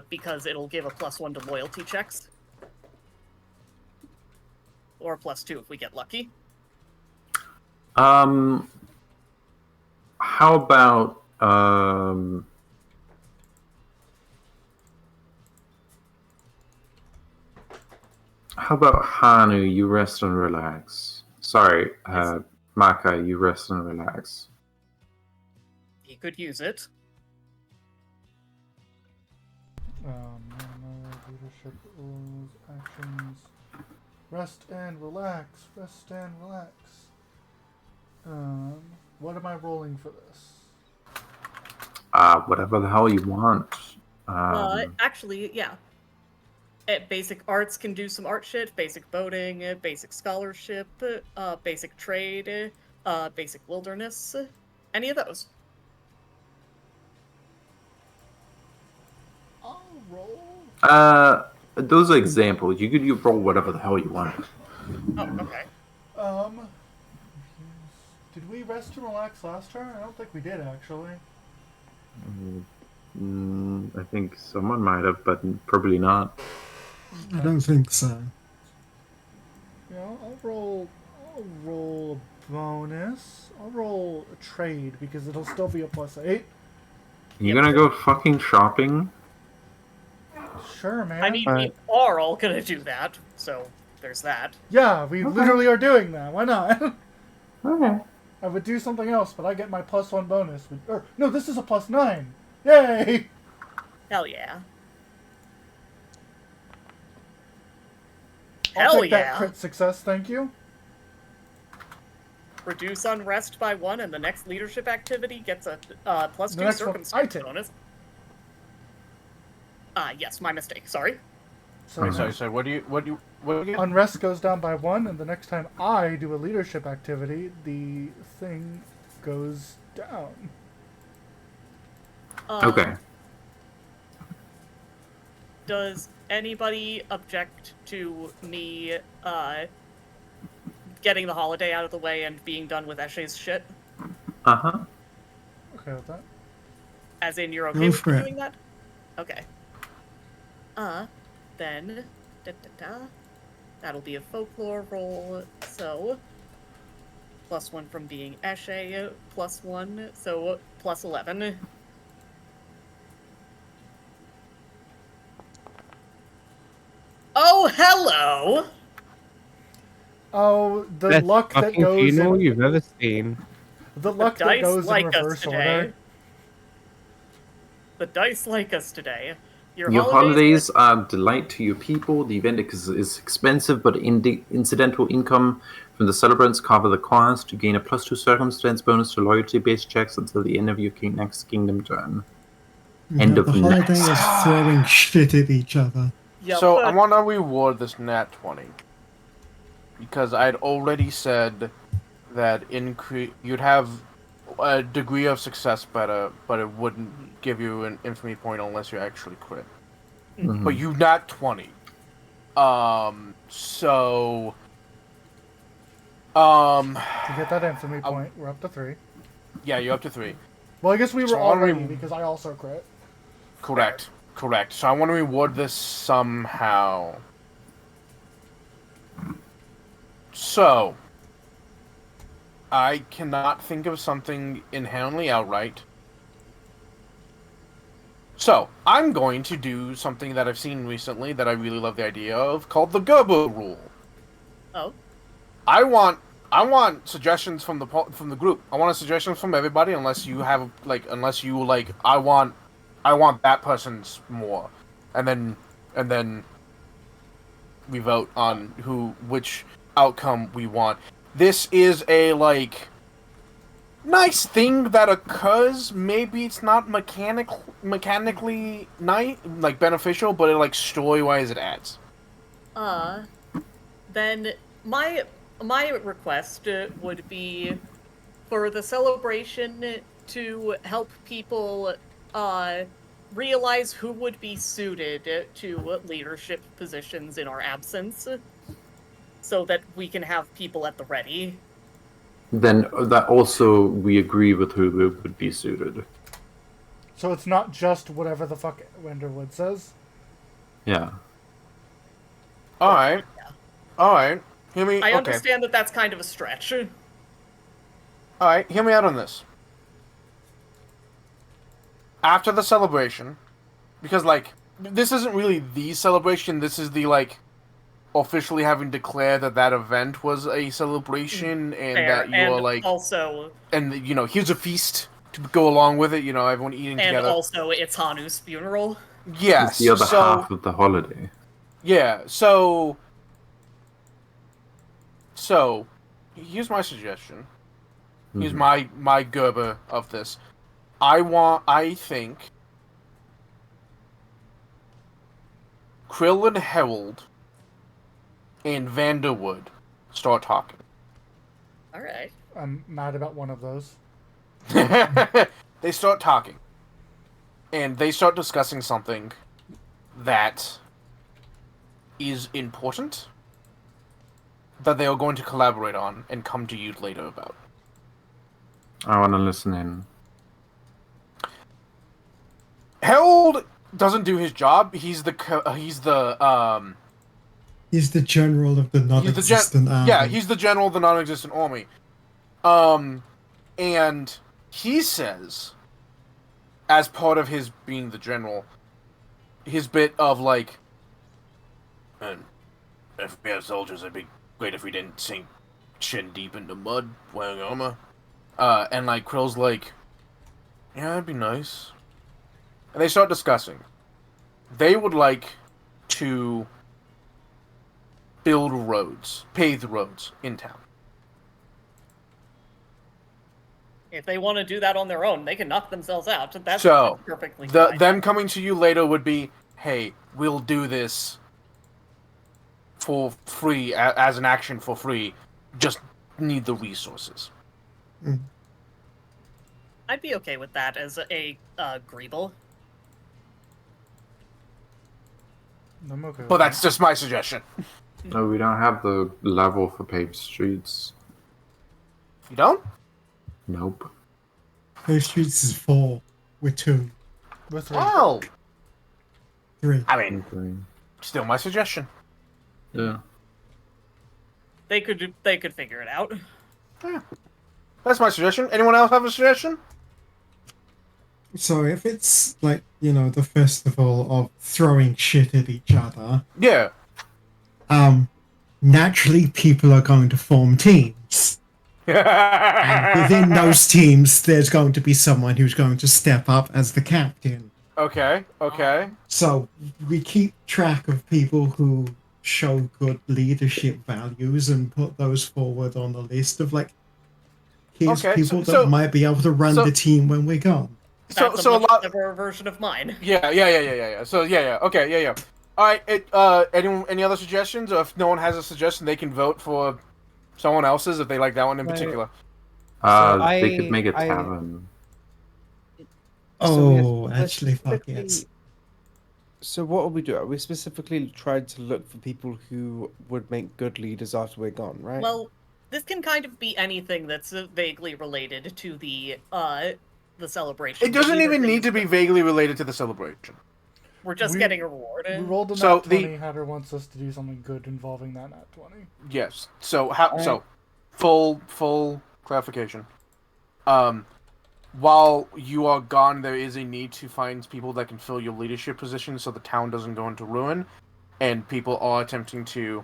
because it'll give a +1 to loyalty checks. Or +2 if we get lucky. How about Hanu, you rest and relax. Sorry, Maka, you rest and relax. He could use it. Leadership rules, actions. Rest and relax. Rest and relax. What am I rolling for this? Whatever the hell you want. Actually, yeah. Basic arts can do some art shit, basic boating, basic scholarship, basic trade, basic wilderness, any of those. roll? Those are examples. You roll whatever the hell you want. Oh, okay. Did we rest and relax last turn? I don't think we did, actually. I think someone might have, but probably not. I don't think so. You know, I'll roll a bonus. I'll roll a trade because it'll still be a +8. You gonna go fucking shopping? Sure, man. I mean, we are all gonna do that, so there's that. yeah, we literally are doing that. Why not? Okay. I would do something else, but I get my +1 bonus. No, this is a +9. Yay! Hell yeah. I'll Hell take that yeah. crit success, thank you. Reduce unrest by 1, and the next leadership activity gets a +2 The next one, I circumstance take. bonus. Yes, my mistake. Sorry. So Sorry. What do you get? unrest goes down by 1, and the next time I do a leadership activity, the thing goes down. Okay. Does anybody object to me getting the holiday out of the way and being done with Eshe's shit? Uh-huh. Okay with that. As in, you're okay Go with for me it. doing that? Okay. Then... That'll be a folklore roll, so... +1 from being Eshe, +1, so +11. Oh, hello! Oh, the Best luck that fucking goes funeral in, you've ever seen. the The luck that dice goes in like us reverse today. order. The dice like us today. Your holidays are a delight to your people. The event is expensive, but incidental income from the celebrants cover the cost. To gain a +2 circumstance bonus to loyalty-based checks until the end of your next kingdom turn. End of The holiday next. is throwing shit at each other. Yeah, So but I want to reward this nat 20 because I'd already said that you'd have a degree of success better, but it wouldn't give you an infamy point unless you actually crit. Mhm. But you nat 20. So To get that infamy point, we're up to 3. yeah, you're up to 3. Well, I guess we were So already already- because I also crit. Correct. So I want to reward this somehow. So, I cannot think of something inherently outright. So, I'm going to do something that I've seen recently that I really love the idea of, called the Gerber rule. oh, I want suggestions from the group. I want suggestions from everybody, unless you have I want that person's more, and then we vote on which outcome we want. This is a nice thing that occurs. Maybe it's not mechanically beneficial, but it story-wise it adds. then my request would be for the celebration to help people realize who would be suited to leadership positions in our absence, so that we can have people at the ready. Then that also we agree with who would be suited. So it's not just whatever the fuck Wenderwood says. Yeah. All right. Hear me. I Okay. understand that that's kind of a stretch. All right. Hear me out on this. After the celebration, because this isn't really the celebration. This is the officially having declared that event was a celebration, and Fair. that you're and also, and here's a feast to go along with it. Everyone eating and together. also, it's Hanu's funeral. Yes. It's the other so, half of the holiday. Yeah. So here's my suggestion. Here's my Gerber of this. I think Krill and Herald and Vanderwood start talking. Alright. I'm mad about one of those. They start talking. And they start discussing something. that is important that they are going to collaborate on and come to you later about. I want to listen in. Harold doesn't do his job. He's the He's the general of the non-existent army. yeah, he's the general of the non-existent army. And he says, as part of his being the general, his bit of like, man, if we had soldiers, it'd be great if we didn't sink chin deep into mud wearing armor. And like Krill's like, yeah, that'd be nice. And they start discussing. They would like to build roads, paved roads in town. If they want to do that on their own, they can knock themselves out. That's So, perfectly fine. them coming to you later would be, hey, we'll do this for free, as an action for free, just need the resources. I'd be okay with that as a Greeble. I'm okay. But that's just my suggestion. No, we don't have the level for paved streets. You don't? Nope. Those streets is 4. We're 2. With three. Oh! 3. I mean, Okay. still my suggestion. Yeah. They could figure it out. That's my suggestion. Anyone else have a suggestion? So if it's like, the festival of throwing shit at each other, Yeah. naturally people are going to form teams. And within those teams, there's going to be someone who's going to step up as the captain. Okay, okay. So we keep track of people who show good leadership values and put those forward on the list of here's Okay, people so- that might be able to run so- the team when we're gone. That's So a a much lot. cleverer version of mine. Yeah. So yeah. Okay, yeah. All right. Any other suggestions? Or if no one has a suggestion, they can vote for someone else's if they like that one in Right. particular. They could make a I- tavern. So we have- Oh, let's actually, fuck specifically- yes. So what are we doing? Are we specifically trying to look for people who would make good leaders after we're gone, right? Well, this can kind of be anything that's vaguely related to the celebration. It doesn't Either even need things to be that vaguely related to the celebration. We're just We- getting a reward. We rolled a So nat the- 20. Hatter wants us to do something good involving that nat 20. Yes. So full clarification. While you are gone, there is a need to find people that can fill your leadership position so the town doesn't go into ruin, and people are attempting to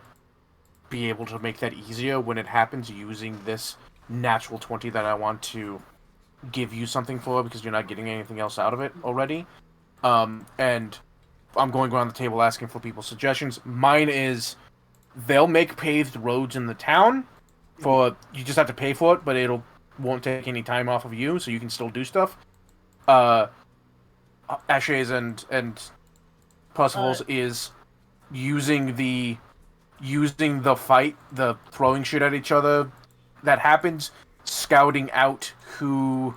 be able to make that easier when it happens using this natural 20 that I want to give you something for because you're not getting anything else out of it already. And I'm going around the table asking for people's suggestions. Mine is they'll make paved roads in the town for you just have to pay for it, but it'll won't take any time off of you, so you can still do stuff. Ashay's and Percival's is using the fight, the throwing shit at each other that happens, scouting out who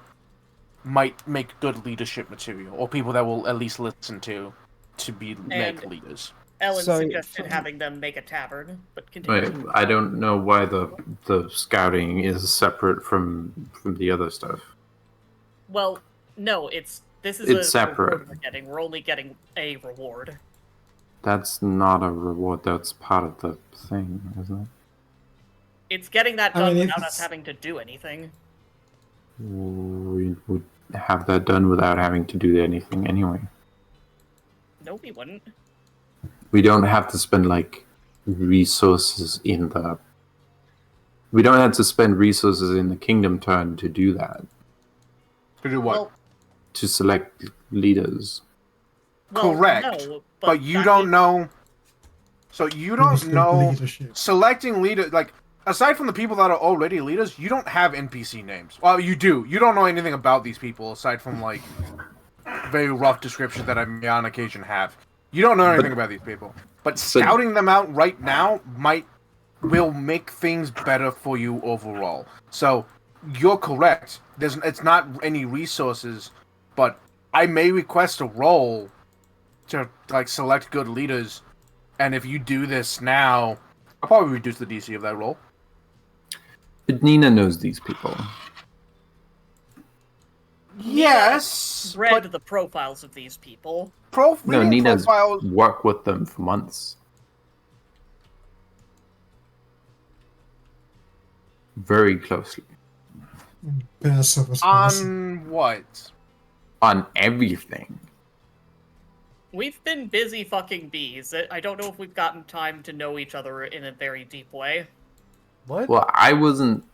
might make good leadership material, or people that will at least listen to make And- leaders. Ellen So- suggested having them make a tavern, but continue. Wait, I don't know why the scouting is separate from the other stuff. Well, no, this is It's a separate. reward we're getting. We're only getting a reward. That's not a reward. That's part of the thing, isn't it? It's getting that I done mean, without it's- us having to do anything. We would have that done without having to do anything anyway. No, we wouldn't. We don't have to spend resources in the. We don't have to spend resources in the kingdom turn to do that. To do what? Well, To select leaders. Correct. No, but you that don't is- know. So you Who's don't good know. leadership? Selecting leader, aside from the people that are already leaders, you don't have NPC names. Well, you do. You don't know anything about these people aside from very rough descriptions that I may on occasion have. You don't know anything about these people. But So- scouting them out right now will make things better for you overall. So you're correct. It's not any resources, but I may request a roll to like select good leaders, and if you do this now, I'll probably reduce the DC of that role. But Nina knows these people. Yes, Read but the profiles of these people. No, reading Nina's profiles. worked with them for months. Very closely. Person was person. On what? On everything. We've been busy fucking bees. I don't know if we've gotten time to know each other in a very deep way. What? Well, I wasn't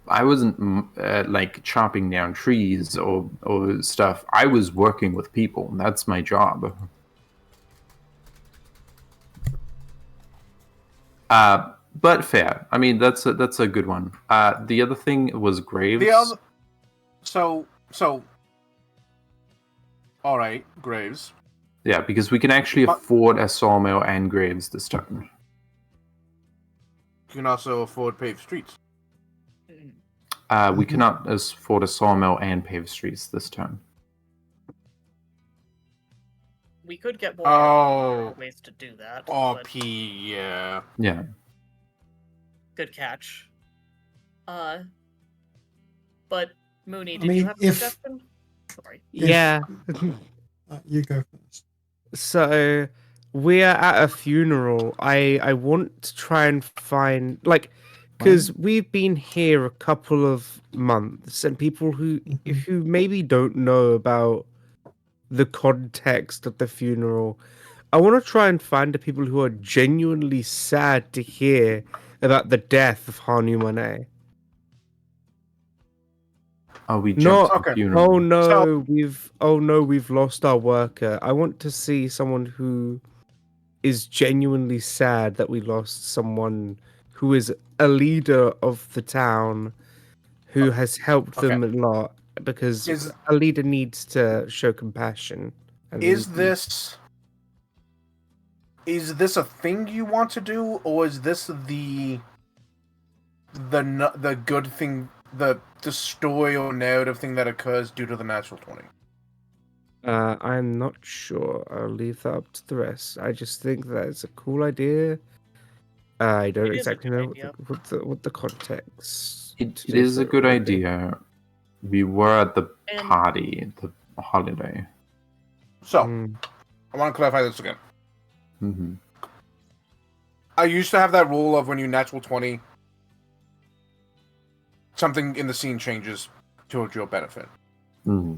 like chopping down trees or stuff. I was working with people. That's my job. But fair. I mean, that's a good one. The other thing was Graves. The other. So. All right, Graves. Yeah, because we can actually afford a sawmill and Graves this turn. You can also afford paved streets. We cannot afford a sawmill and paved streets this turn. We could get more ways to do that. but Yeah. Yeah. good catch. But Mooney, did mean, you have a if- suggestion? Sorry. Yeah. You go first. So we're at a funeral. I want to try and find because we've been here a couple of months, and people who maybe don't know about the context of the funeral. I want to try and find the people who are genuinely sad to hear about the death of Hanuman. Oh, we No, jumped the okay. funeral. Oh no, we've lost our worker. I want to see someone who is genuinely sad that we lost someone who is a leader of the town who has helped them a lot, because a leader needs to show compassion. And Is this a thing you want to do, or is this the good thing, the story or narrative thing that occurs due to the natural 20? I'm not sure. I'll leave that up to the rest. I just think that it's a cool idea. I don't It is a exactly good know idea. what the context. It is a good idea. We were at the And- party, the holiday. So, Mm. I want to clarify this again. Hmm. I used to have that rule of when you natural 20, something in the scene changes towards your benefit. Hmm.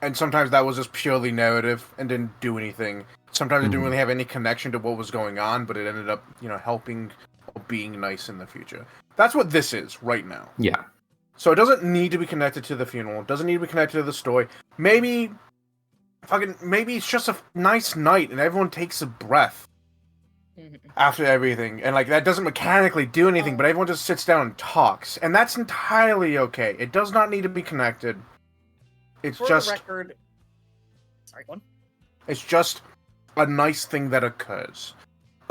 And sometimes that was just purely narrative and didn't do anything. Sometimes it didn't Mhm. really have any connection to what was going on, but it ended up, helping or being nice in the future. That's what this is right now. Yeah. So it doesn't need to be connected to the funeral. It doesn't need to be connected to the story. Maybe it's just a nice night and everyone takes a breath Mhm. after everything. And that doesn't mechanically do anything, but everyone just sits down and talks. And that's entirely okay. It does not need to be connected. It's For just the record, sorry, go on. it's just a nice thing that occurs.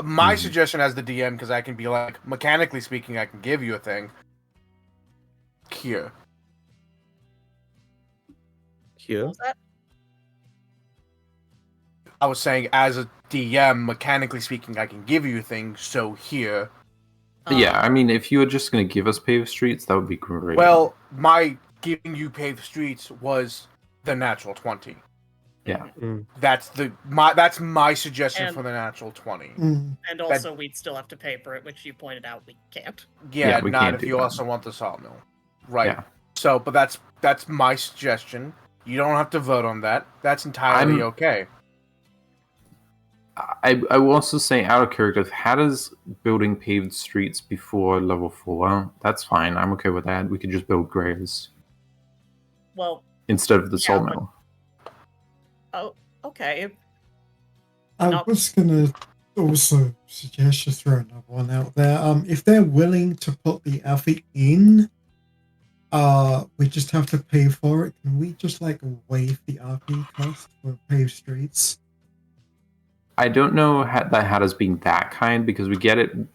My Mhm. suggestion as the DM, because I can be mechanically speaking, I can give you a thing. Here. What Here. was that? I was saying, as a DM, mechanically speaking, I can give you a thing, so here. Yeah, I mean, if you were just going to give us paved streets, that would be great. Well, my giving you paved streets was the natural 20. Yeah. That's my suggestion And- for the natural 20. And also, we'd still have to pay for it, which you pointed out we can't. Yeah, we not can't if do you that. also want the sawmill. Right. Yeah. So, but that's my suggestion. You don't have to vote on that. That's entirely okay. I will also say, out of character, if Hatta's building paved streets before level 4, that's fine. I'm okay with that. We could just build graves Well, instead of the Yeah, sawmill. okay. I Not- was gonna also suggest, just throw another one out there. If they're willing to put the outfit in, we just have to pay for it. Can we just waive the RP cost for paved streets? I don't know that Hatta's being that kind, because we get it one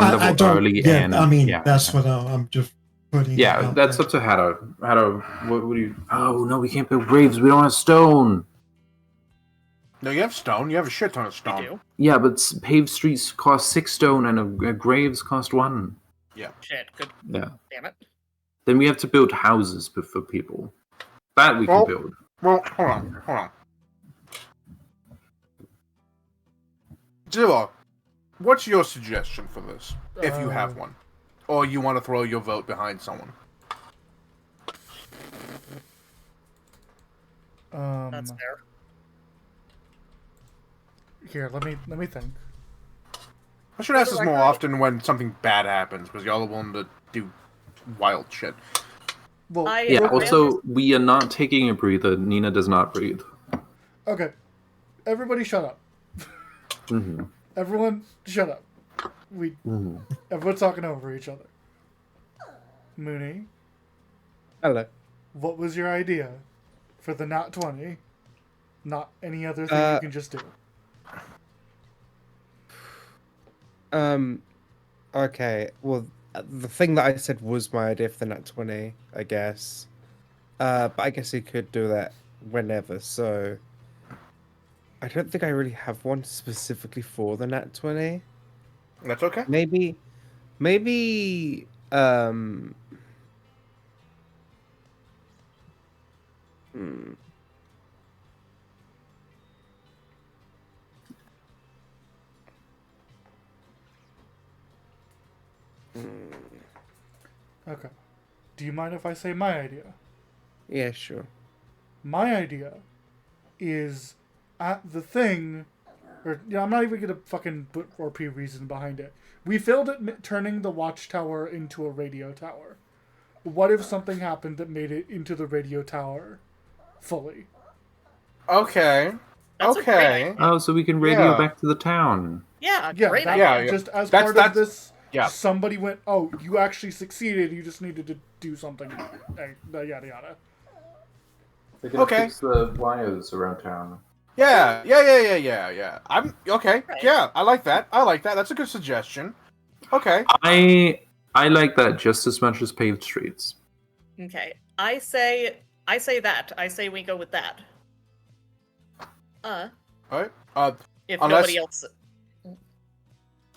I level don't- early. Yeah, and I mean yeah, that's what I'm just putting. Yeah, out that's there. up to Hatta. Hatta, what do you? Oh no, we can't build graves. We don't have stone. No, you have stone. You have a shit ton of We stone. do. Yeah, but paved streets cost 6 stone and graves cost 1. Shit, good. Yeah. Damn it. Then we have to build houses for people. That we can Well- build. Well, hold on. Zilla, what's your suggestion for this, if you have one? Or you want to throw your vote behind someone? That's fair. Here, let me think. I should ask For the this more record- often when something bad happens, because y'all are willing to do wild shit. Well, Yeah, I also, we are not taking a breather. Nina does not breathe. okay. Everybody, shut up. Mm-hmm. Everyone, shut up. Mm-hmm. Everyone's talking over each other. Mooney, Hello. what was your idea for the Nat 20? Not any other thing you can just do. Okay. Well, the thing that I said was my idea for the Nat 20, I guess. But I guess he could do that whenever. So I don't think I really have one specifically for the Nat 20. That's okay. Maybe. Okay. Do you mind if I say my idea? Yeah, sure. My idea is at the thing, or I'm not even gonna fucking put RP reason behind it. We failed at turning the watchtower into a radio tower. What if something happened that made it into the radio tower fully? Okay. That's a great okay. idea. Oh, so we can radio Yeah. back to the town. Yeah, Yeah, great that, idea. Yeah. just as That's- part that's- of this, yeah. somebody went, oh, you actually succeeded, you just needed to do something, yada yada. They can Okay. fix the wires around town. Yeah. I'm okay. Right. Yeah, I like that. That's a good suggestion. Okay. I like that just as much as paved streets. Okay. I say that. I say we go with that. All right. If Unless- nobody else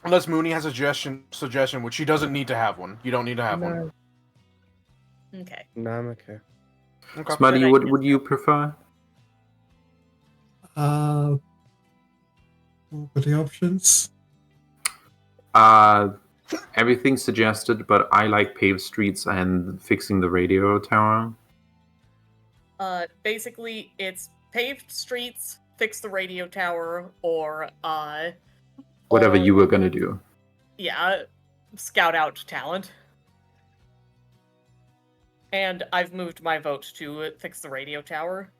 Unless Mooney has a suggestion, which she doesn't need to have one. You don't need to have one. Okay. No, I'm okay. Okay. Smutty, Good what idea. would you prefer? What were the options? Everything suggested, but I like paved streets and fixing the radio tower. Basically it's paved streets, fix the radio tower, or Whatever or- you were gonna do. Yeah, scout out talent. And I've moved my vote to fix the radio tower.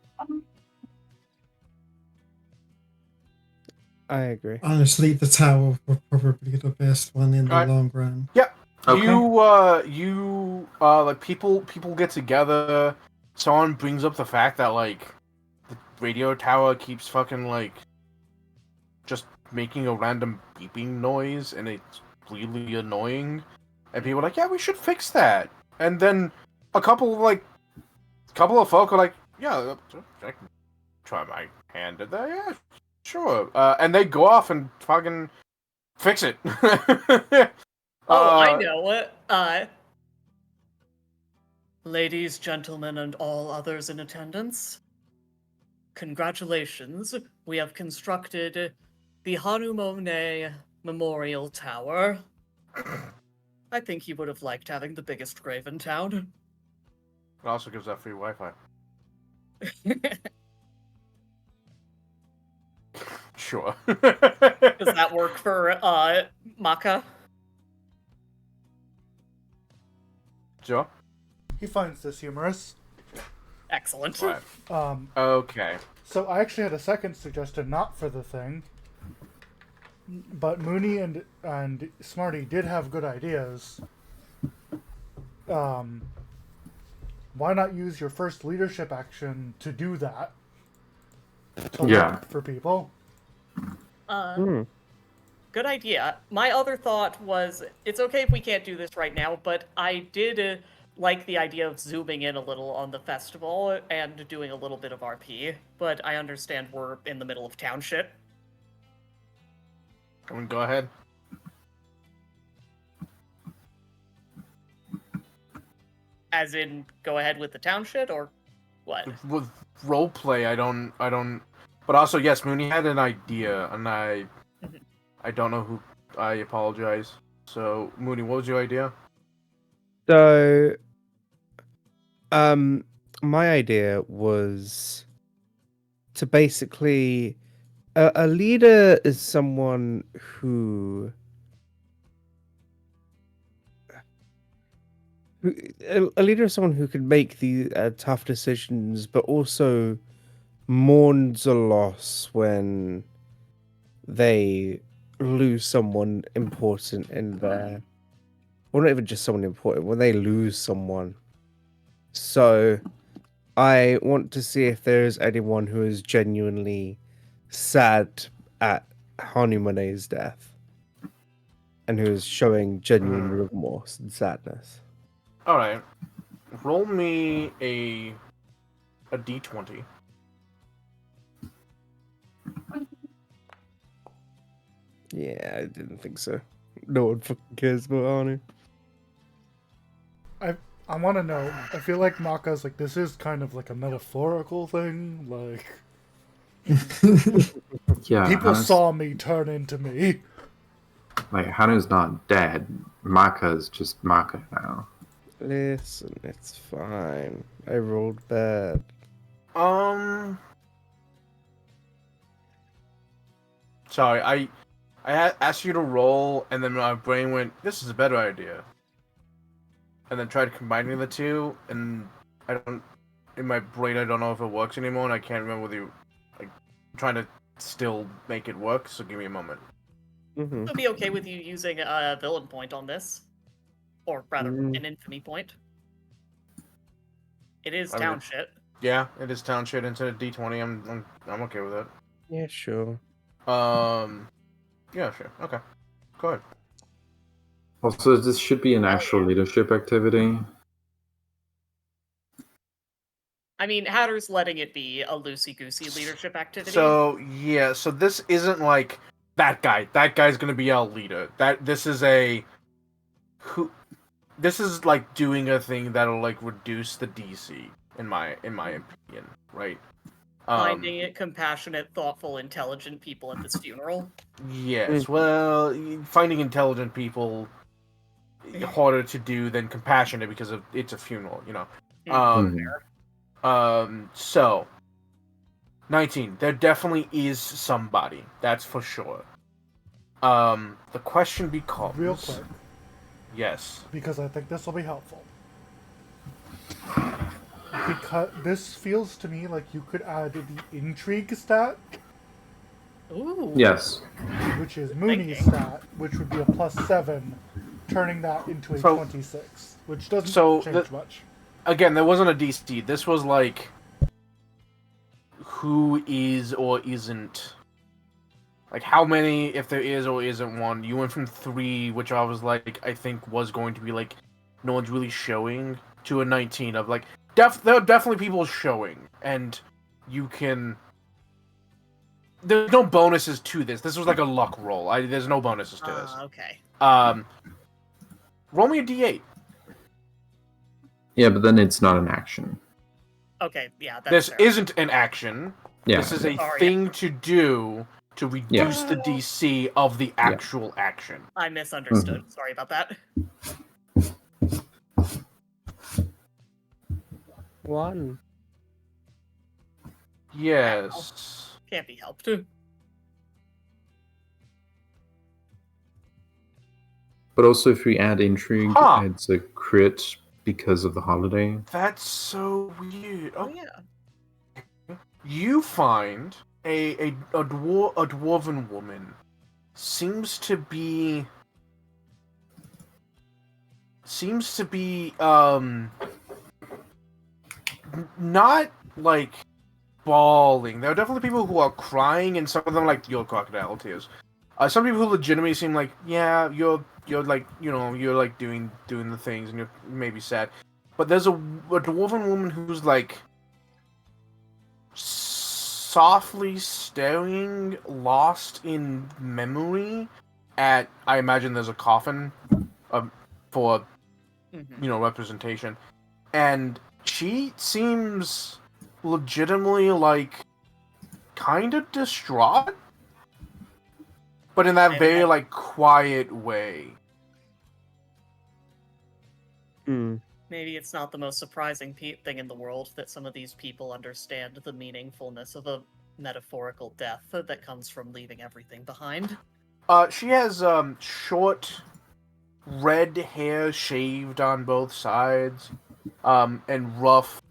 I agree. Honestly, the tower would probably be the best one in the Alright. long run. Okay. Like people get together. Someone brings up the fact that like the radio tower keeps fucking like just making a random beeping noise, and it's really annoying. And people are like, yeah, we should fix that. And then a couple of folk are like, yeah, I can try my hand at that. Yeah, sure. And they go off and fucking fix it. I know. Ladies, gentlemen, and all others in attendance, congratulations. We have constructed the Hanumone Memorial Tower. I think he would have liked having the biggest grave in town. It also gives out free Wi-Fi. Sure. Does that work for Maka? Sure. He finds this humorous. Excellent. Right. Okay. So I actually had a second suggestion, not for the thing, but Mooney and Smarty did have good ideas. Why not use your first leadership action to do that? To Yeah. look for people. Good idea. My other thought was, it's okay if we can't do this right now, but I did like the idea of zooming in a little on the festival and doing a little bit of RP, but I understand we're in the middle of town shit. Go ahead. As in, go ahead with the town shit, or what? With roleplay, I don't. But also, yes, Mooney had an idea, and I don't know who. I apologize. So, Mooney, what was your idea? So, my idea was to basically a leader is someone who a leader is someone who can make the tough decisions, but also mourns a loss when they lose someone important in their, well, not even just someone important, when they lose someone. So I want to see if there is anyone who is genuinely sad at Hanumane's death and who is showing genuine remorse and sadness. All right, roll me a d20. Yeah, I didn't think so. No one fucking cares about Hanu. I want to know. I feel like Maka's like, this is kind of like a metaphorical thing. Like, Yeah, people Hanu's, saw me turn into me. like Hanu's not dead. Maka's just Maka now. Listen, it's fine. I rolled bad. Sorry, I asked you to roll, and then my brain went, "This is a better idea," and then tried combining the two, and I don't. In my brain, I don't know if it works anymore, and I can't remember whether you, like, trying to still make it work. So give me a moment. Mm-hmm. I'll be okay with you using a villain point on this, or rather, an infamy point. It is I mean, town shit. Yeah, it is town shit into d20. I'm okay with it. Yeah, sure. Yeah, sure. Okay, go ahead. Also, this should be an actual leadership activity. I mean, Hatter's letting it be a loosey-goosey leadership activity. So yeah, so this isn't like that guy. That guy's gonna be our leader. This is like doing a thing that'll like reduce the DC in my opinion, right? Finding compassionate, thoughtful, intelligent people at this funeral. Yes. Well, finding intelligent people harder to do than compassionate because it's a funeral, you know. So 19. There definitely is somebody. That's for sure. The question becomes Real quick, yes. because I think this will be helpful. Because this feels to me like you could add the intrigue stat, Ooh. Yes. which is Mooney's Thinking. stat, which would be a +7, turning that into a So- 26, which doesn't so change much. Again, there wasn't a DC. This was like who is or isn't, like how many, if there is or isn't one. You went from 3, which I was like, I think was going to be like no one's really showing, to a 19 of like there are definitely people showing, and you can. There's no bonuses to this. This was like a luck roll. There's no bonuses to this. Okay. Roll me a d8. Yeah, but then it's not an action. Okay, yeah, that's This fair. isn't an action. Yeah. This is a Sorry. thing to do to reduce the DC of the actual action. I misunderstood. Sorry about that. 1. Yes. Can't be helped. But also, if we add intrigue, Huh. it's a crit because of the holiday. That's so weird. Oh Oh, yeah. you find a dwarven woman seems to be not like bawling. There are definitely people who are crying, and some of them like your crocodile tears. Some people who legitimately seem like, yeah, you're like, you know, you're like doing the things, and you're maybe sad. but there's a dwarven woman who's like softly staring, lost in memory. At I imagine there's a coffin, for representation, and she seems legitimately like kind of distraught, but in that very like quiet way. Maybe it's not the most surprising thing in the world that some of these people understand the meaningfulness of a metaphorical death that comes from leaving everything behind. She has short red hair shaved on both sides, and rough,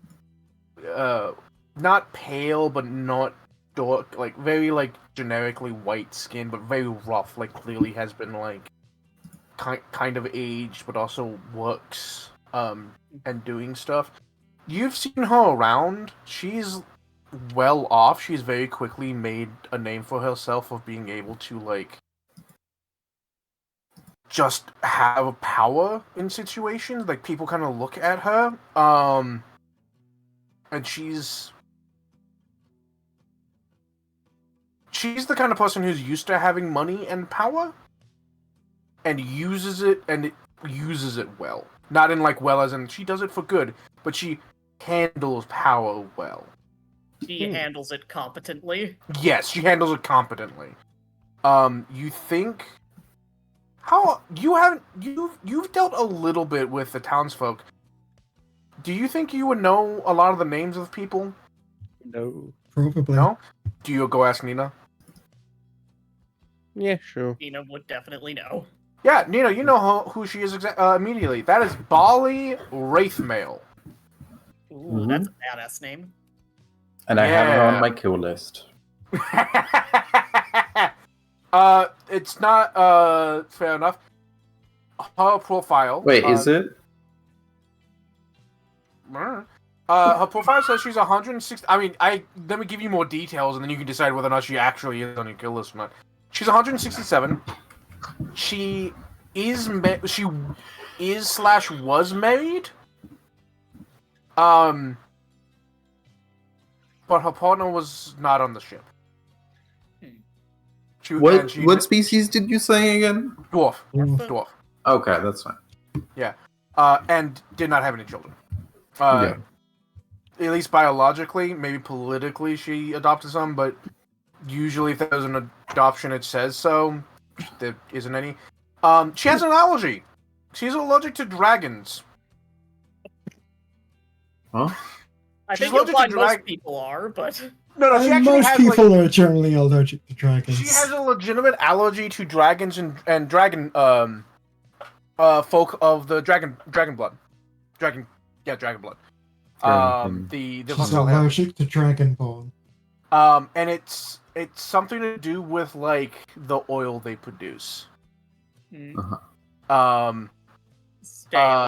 not pale but not dark, like very like generically white skin, but very rough, like clearly has been like kind of aged, but also works and doing stuff. You've seen her around. She's well off. She's very quickly made a name for herself of being able to like just have power in situations. Like people kind of look at her, and she's the kind of person who's used to having money and power, and uses it well. Not in like well as in she does it for good, but she handles power well. She handles it competently. Yes, she handles it competently. You think you've dealt a little bit with the townsfolk. Do you think you would know a lot of the names of people? No. Probably. No? Do you go ask Nina? Yeah, sure. Nina would definitely know. Yeah, Nina, you know who she is immediately. That is Bali Wraithmail. Ooh, that's a badass name. And I have her on Yeah. my kill list. It's not fair enough. Her profile. Wait, is it? Her profile says she's 160. I mean, let me give you more details, and then you can decide whether or not she actually is on your kill list or not. She's 167. She is was married. But her partner was not on the ship. What species did you say again? Dwarf. Mm. Dwarf. Okay, that's fine. Yeah. And did not have any children. Yeah. At least biologically, maybe politically she adopted some, but usually if there's an adoption it says so. There isn't any. She has an allergy. She's allergic to dragons. Huh? I She's think you'll allergic to find most drag- people are, but No, she And actually most has people like, are generally allergic to dragons. she has a legitimate allergy to dragons and dragon folk of the dragon blood. Dragon blood. Dragon. The She's Von Hell. allergic to dragonborn. And it's something to do with like the oil they produce. stay.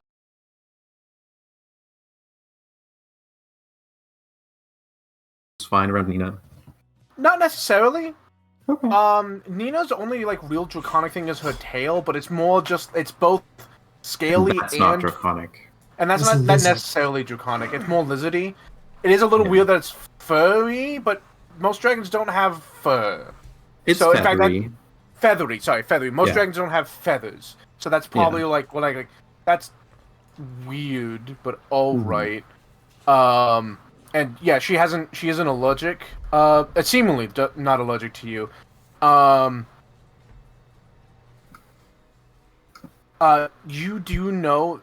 It's fine around Nina. Not necessarily. Okay. Nina's only like real draconic thing is her tail, but it's more just it's both scaly That's not and draconic. that's It's not that lizard. necessarily draconic. It's more lizardy. It is a little Yeah. weird that it's furry, but most dragons don't have fur. It's So, in fact, feathery. Feathery. Most Yeah. dragons don't have feathers, so that's probably like that's weird, but alright. And yeah, she isn't allergic. Seemingly not allergic to you. You do know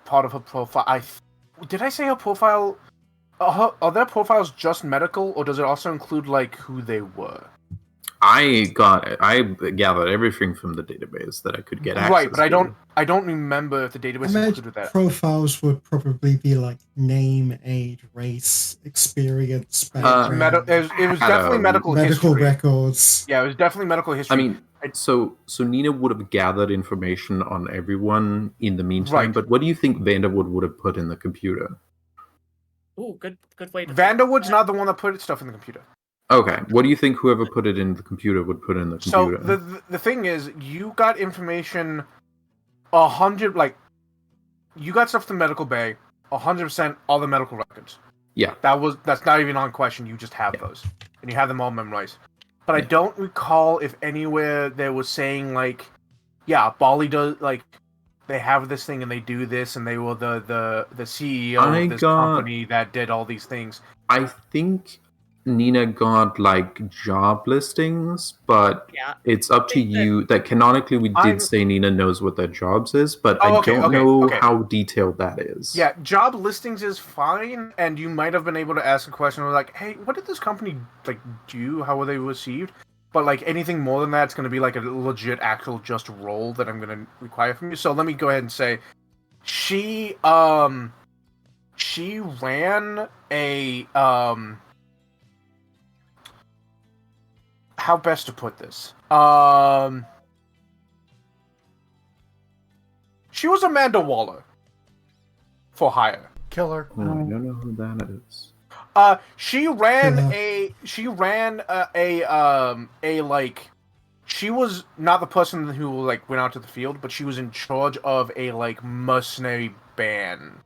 part of her profile. Did I say her profile? Are their profiles just medical, or does it also include like who they were? I gathered everything from the database that I could get access Right, but to. I don't remember if the database I included imagine that. profiles would probably be like name, age, race, experience, background, It was definitely medical medical history. records. Yeah, it was definitely medical history. I mean, so Nina would have gathered information on everyone in the meantime, Right. but what do you think Vanderwood would have put in the computer? Ooh, good way to Vanderwood's not the one that put stuff in the computer. Okay, what do you think whoever put it in the computer would put in the So computer? the thing is, you got information 100 like you got stuff from medical bay, 100% all the medical records. Yeah. That's not even on question. You just have those, and you have them all memorized. But I Yeah. don't recall if anywhere there was saying like, yeah, Bali does like, they have this thing and they do this, and they were the CEO of this company that did all these things. I think Nina got like job listings, but Yeah. it's up to think that- you. That canonically, we I'm- did say Nina knows what their jobs is, but Oh, I okay, don't okay, know okay. how detailed that is. Yeah, job listings is fine, and you might have been able to ask a question like, "Hey, what did this company like do? How were they received?" But like anything more than that, it's going to be like a legit, actual, just role that I'm going to require from you. So let me go ahead and say, she ran a how best to put this? She was Amanda Waller for hire. Killer. Oh, I don't know who that is. She ran Yeah. a like, she was not the person who like went out to the field, but she was in charge of a like mercenary band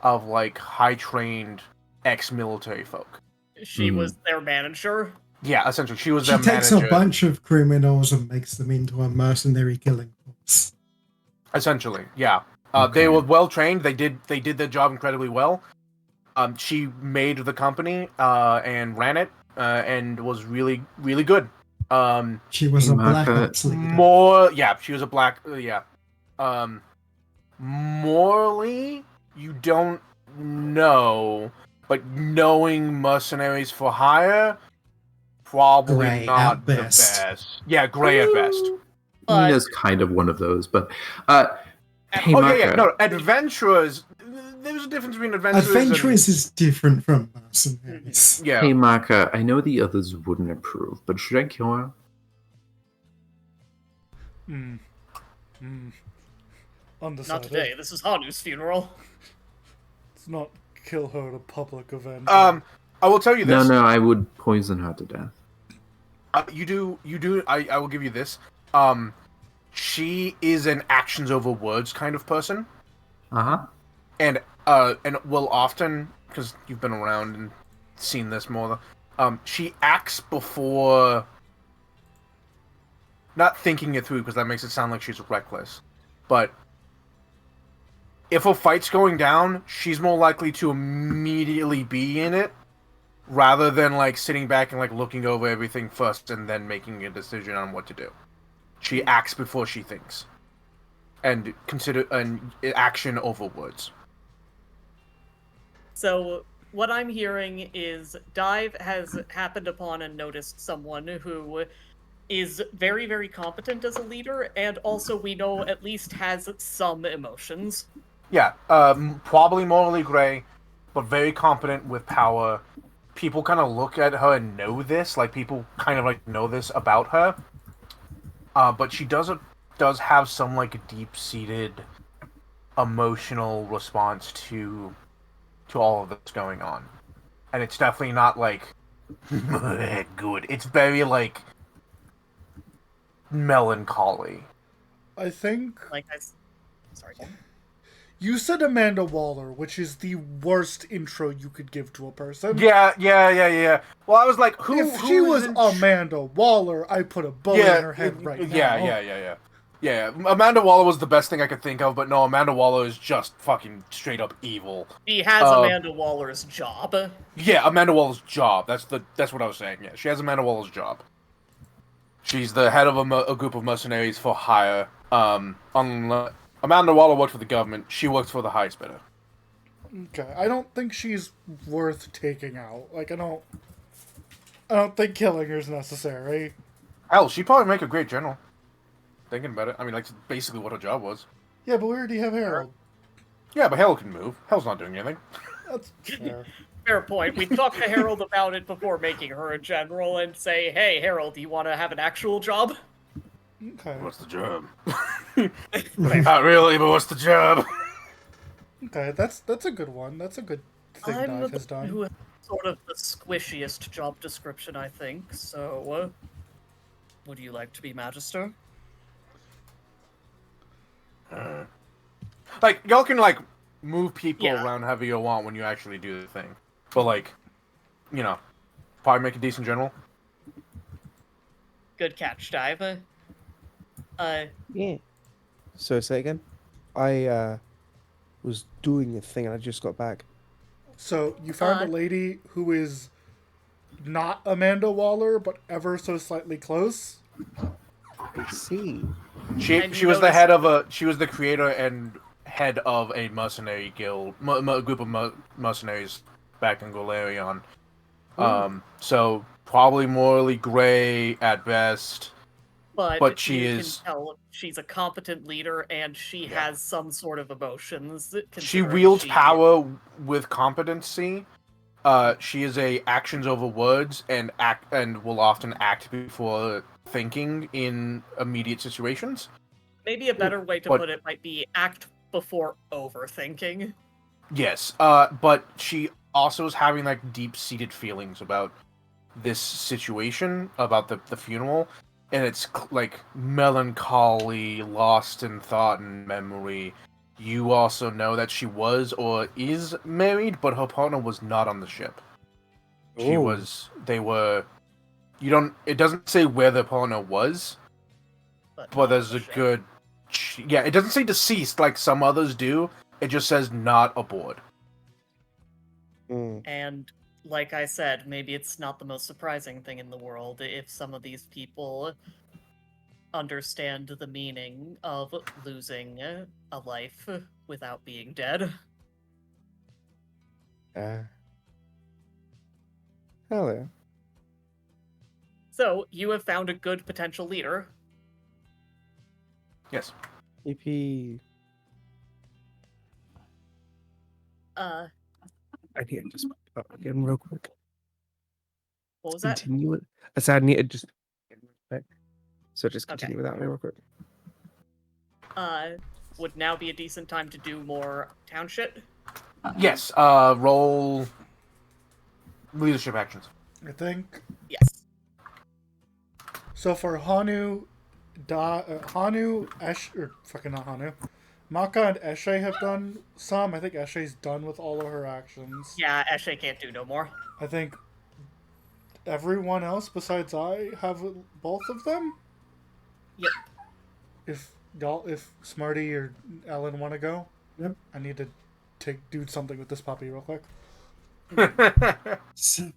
of like high trained ex-military folk. She was their manager. Yeah, essentially, she was She their takes manager. a bunch of criminals and makes them into a mercenary killing force. Essentially, yeah. Okay. They were well trained. They did their job incredibly well. She made the company and ran it and was really really good. She was a black Maka- ops leader. She was a black morally, you don't know, but knowing mercenaries for hire, probably Gray not at the best. best. Yeah, gray at best. But Nina's kind of one of those, but hey, Oh Maka, yeah, no, adventurers. There's a difference between adventurers. Adventurers is different from mercenaries. Yeah. Hey, Maka, I know the others wouldn't approve, but should I kill her? Undecided. not today. This is Hanu's funeral. Let's not kill her at a public event. I will tell you No, this. no, I would poison her to death. You do. I will give you this. She is an actions over words kind of person, Uh-huh. and will often, because you've been around and seen this more. She acts before not thinking it through, because that makes it sound like she's reckless. But if a fight's going down, she's more likely to immediately be in it, rather than like sitting back and like looking over everything first and then making a decision on what to do. She acts before she thinks, and consider an action over words. So what I'm hearing is Dive has happened upon and noticed someone who is very, very competent as a leader, and also we know at least has some emotions. Yeah, probably morally gray, but very competent with power. People kind of look at her and know this, like people kind of like know this about her. But she does have some like deep-seated emotional response to all of this going on, and it's definitely not like good. It's very like melancholy. I think Like sorry. you said Amanda Waller, which is the worst intro you could give to a person. Yeah. Well, I was like, who? If who she is was in Amanda Waller, I put a bullet in her head right now. Yeah. Amanda Waller was the best thing I could think of, but no, Amanda Waller is just fucking straight up evil. He has Amanda Waller's job. Yeah, Amanda Waller's job. That's what I was saying. Yeah, she has Amanda Waller's job. She's the head of a group of mercenaries for hire. Amanda Waller worked for the government. She works for the highest bidder. Okay, I don't think she's worth taking out. Like, I don't think killing her is necessary. Hell, she'd probably make a great general. Thinking about it, I mean, like basically what her job was. Yeah, but we already have Harold. Yeah, but Hell can move. Hell's not doing anything. That's fair. Fair point. We talked to Harold about it before making her a general and say, hey, Harold, do you want to have an actual job? Okay. What's the job? Not really, but what's the job? Okay, that's a good one. That's a good thing I'm Dive has the one done. who has sort of the squishiest job description, I think. So, would you like to be Magister? like y'all can like move people Yeah. around however you want when you actually do the thing. But like, you know, probably make a decent general. Good catch, Dive. Yeah. So say again. I was doing a thing and I just got back. So you found a Uh. lady who is not Amanda Waller, but ever so slightly close. I see. She And she you was the notice- head of a she was the creator and head of a mercenary guild, group of mercenaries back in Golarion. So probably morally gray at best. But she you is- can tell she's a competent leader and she Yeah. has some sort of emotions. She considering wields she- power with competency. She is a actions over words and will often act before thinking in immediate situations. Maybe a better way to But- put it might be act before overthinking. Yes, but she also is having like deep-seated feelings about this situation, about the funeral, and it's like melancholy, lost in thought and memory. You also know that she was or is married, but her partner was not on the ship. She Oh. was. They were. You don't. It doesn't say where the partner was, But but not there's on a the ship. good. Yeah, it doesn't say deceased like some others do. It just says not aboard. Mm. And like I said, maybe it's not the most surprising thing in the world if some of these people understand the meaning of losing a life without being dead. Hell yeah. So, you have found a good potential leader. Yes. EP. Uh, I need to just put up again real quick. what was that? Continue it. I said I need to just. So just Okay. continue without me real quick. Would now be a decent time to do more town shit? Yes. Roll leadership actions. I think. Yes. So for Hanu, Hanu, or fucking not Hanu, Maka and Eshe have done some. I think Eshe's done with all of her actions. Yeah, Eshe can't do no more. I think everyone else besides I have both of them. Yep. If Smarty or Ellen want to go, Yep. I need to do something with this puppy real quick. So,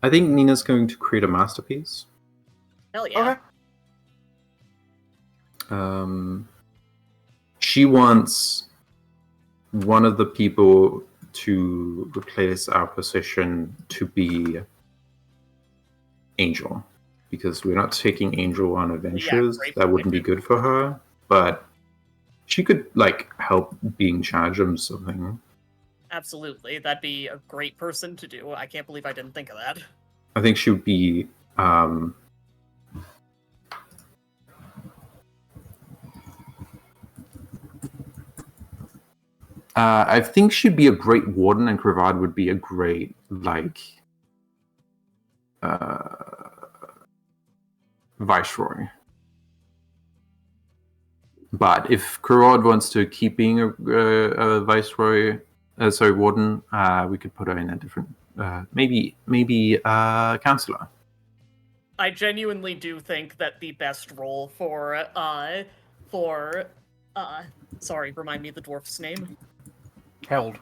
I think Nina's going to create a masterpiece. Hell yeah. Okay. She wants one of the people to replace our position to be Angel, because we're not taking Angel on adventures. great That wouldn't be position. good for her, but she could like help be in charge of something. Absolutely. That'd be a great person to do. I can't believe I didn't think of that. I think she would be I think she'd be a great warden, and Crevard would be a great viceroy. But if Crevard wants to keep being a viceroy, warden, we could put her in a different, maybe counselor. I genuinely do think that the best role for sorry, remind me of the dwarf's name. Held.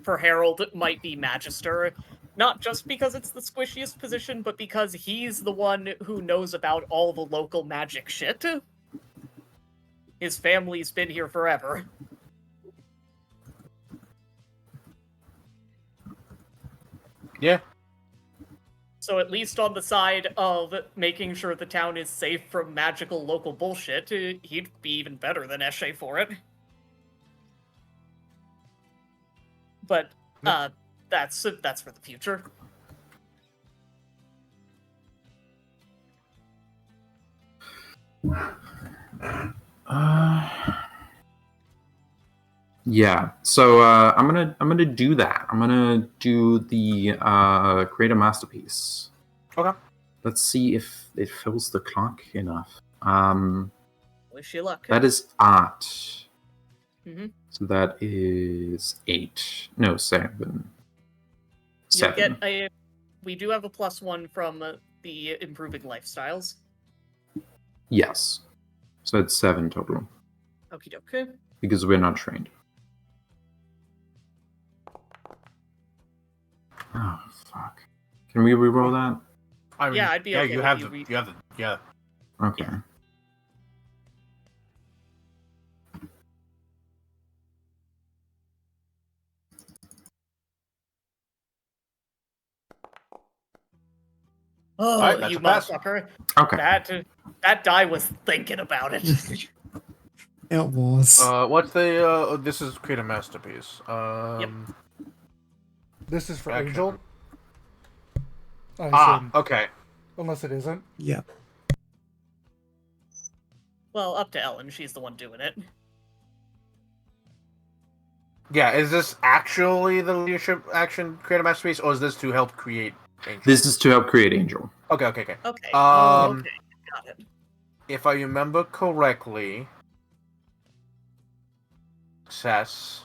For Harold might be Magister. Not just because it's the squishiest position, but because he's the one who knows about all the local magic shit. His family's been here forever. Yeah. So at least on the side of making sure the town is safe from magical local bullshit, he'd be even better than Eshe for it. But that's for the future. Yeah. So I'm gonna do that. I'm gonna do the create a masterpiece. Okay. Let's see if it fills the clock enough. Wish you luck. That is art. Mhm. So that is 8. No, 7. You'll 7. get a. We do have a +1 from the improving lifestyles. Yes. So it's 7 total Okie doke. because we're not trained. Oh fuck! Can we reroll that? I mean, Yeah, I'd be yeah. okay You with have you the. You have the. Yeah. Okay. Yeah. Oh, Alright, that's you a pass. motherfucker! Okay. That die was thinking about it. It was. What's the? This is create a masterpiece. This is for Okay. Angel. I Ah. assume. Okay. Unless it isn't. Yeah. Well, up to Ellen. She's the one doing it. Yeah. Is this actually the leadership action create a masterpiece, or is this to help create Angel? This is to help create Angel. Okay. Okay. Okay. Okay. Um, Okay. Got it. If I remember correctly, success.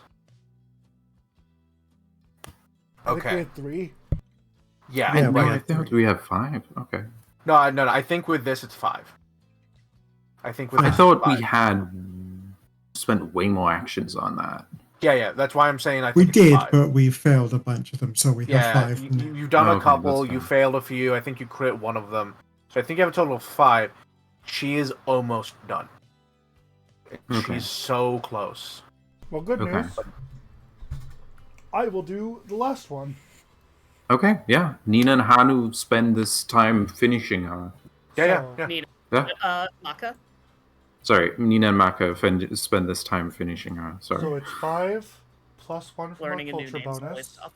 I think we Okay. had 3. Yeah. Yeah, Oh, we right. I have think we have 5. Okay. No. I think with this it's 5. I think with I this thought it's 5. we had spent way more actions on that. Yeah. That's why I'm saying I We think it's did, 5. but we failed a bunch of them, so we have Yeah, 5 now. you've done a Okay, couple, that's you fine. failed a few, I think you crit one of them. So I think you have a total of 5. She is almost done. Okay. She's so close. Well, good Okay. news. I will do the last one. Okay, yeah. Nina and Hanu spend this time finishing her. Yeah. So- Nina. Yeah. Maka. Sorry, Nina and Maka spend this time finishing her. Sorry. So it's 5 plus 1 from Learning our a new culture name's always bonus. tough.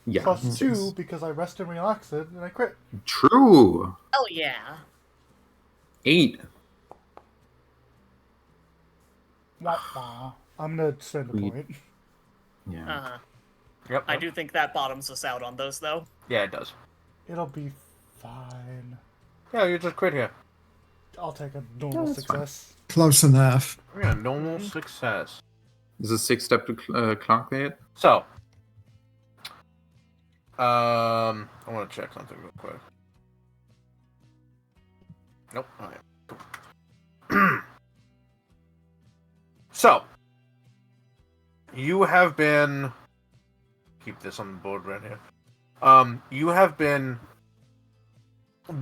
Yeah. Plus 2 because I rest and relaxed it and I crit. True. Oh yeah. 8. Wah, wah. I'm gonna spend a We- point. Yeah. Uh-huh. Yep. I do think that bottoms us out on those though. Yeah, it does. It'll be fine. Yeah, you just crit here. I'll take a normal that's fine. success. Close enough. Yeah, normal success. Is a 6-step clock there? So, I want to check something real quick. Nope. Alright. Cool. So, you have been. Keep this on the board right here. You have been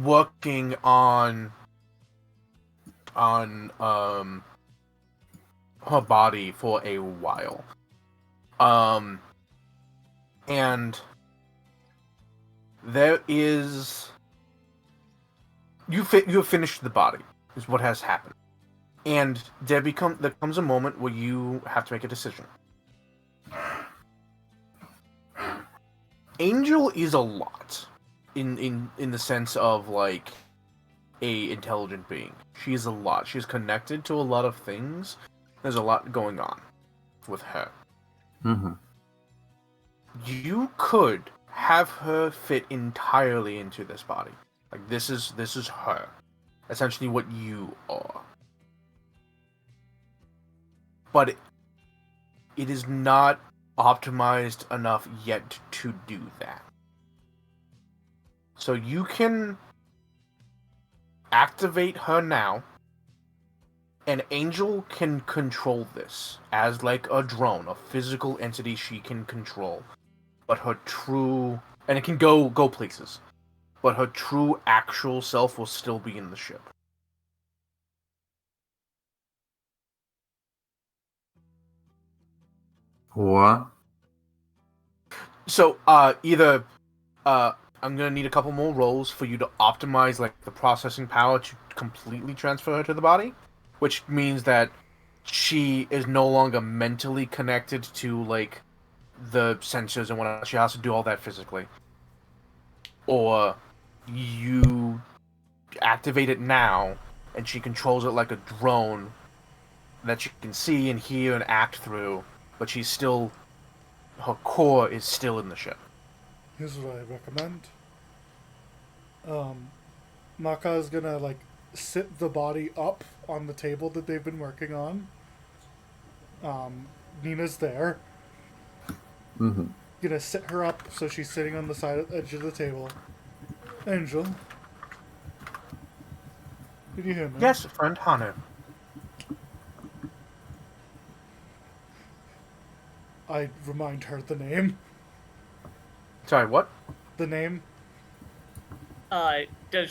working on her body for a while. And there is you have finished the body is what has happened. And there comes a moment where you have to make a decision. Angel is a lot in the sense of like a intelligent being. She is a lot. She's connected to a lot of things. There's a lot going on with her. Mm-hmm. You could have her fit entirely into this body. Like this is her. Essentially what you are. But it is not optimized enough yet to do that. So you can activate her now, and Angel can control this as like a drone, a physical entity she can control. But her true, and it can go places. But her true actual self will still be in the ship. Or So, either, I'm gonna need a couple more rolls for you to optimize, like, the processing power to completely transfer her to the body, which means that she is no longer mentally connected to, like, the sensors and whatnot. She has to do all that physically. Or you activate it now, and she controls it like a drone that she can see and hear and act through, but she's still, her core is still in the ship. Here's what I recommend. Maka is gonna like sit the body up on the table that they've been working on. Nina's there. Mm-hmm. Gonna sit her up so she's sitting on the edge of the table. Angel, did you hear me? Yes, friend Hanu. I remind her the name. Sorry, what? The name. Did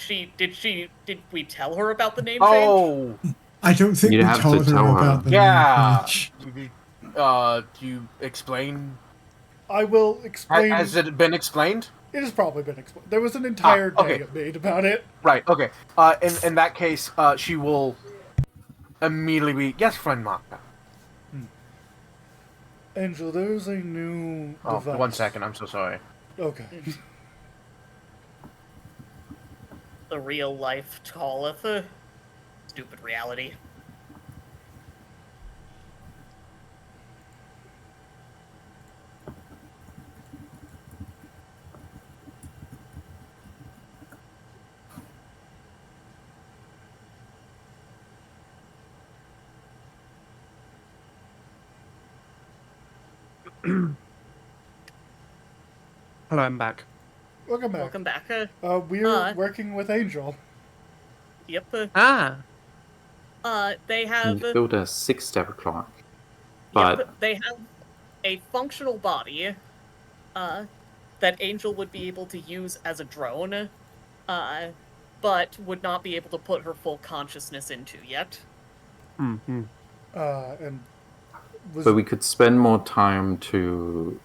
we tell her about the name change? Oh, I don't think You'd we have to told her tell her. about the yeah. name. Do you explain? I will explain. Has it been explained? It has probably been explained. There was an entire okay. day made about it. Right. Okay. In that case, she will immediately be yes, friend Maka. Angel, there is a new Oh, device. 1 second. I'm so sorry. Okay. The real life calleth. Stupid reality. Hello, I'm back. Welcome back. Welcome back. We're working with Angel. Yep. They have. You build a 6-step clock, but Yep, they have a functional body that Angel would be able to use as a drone, but would not be able to put her full consciousness into yet. Mm-hmm. And was we could spend more time to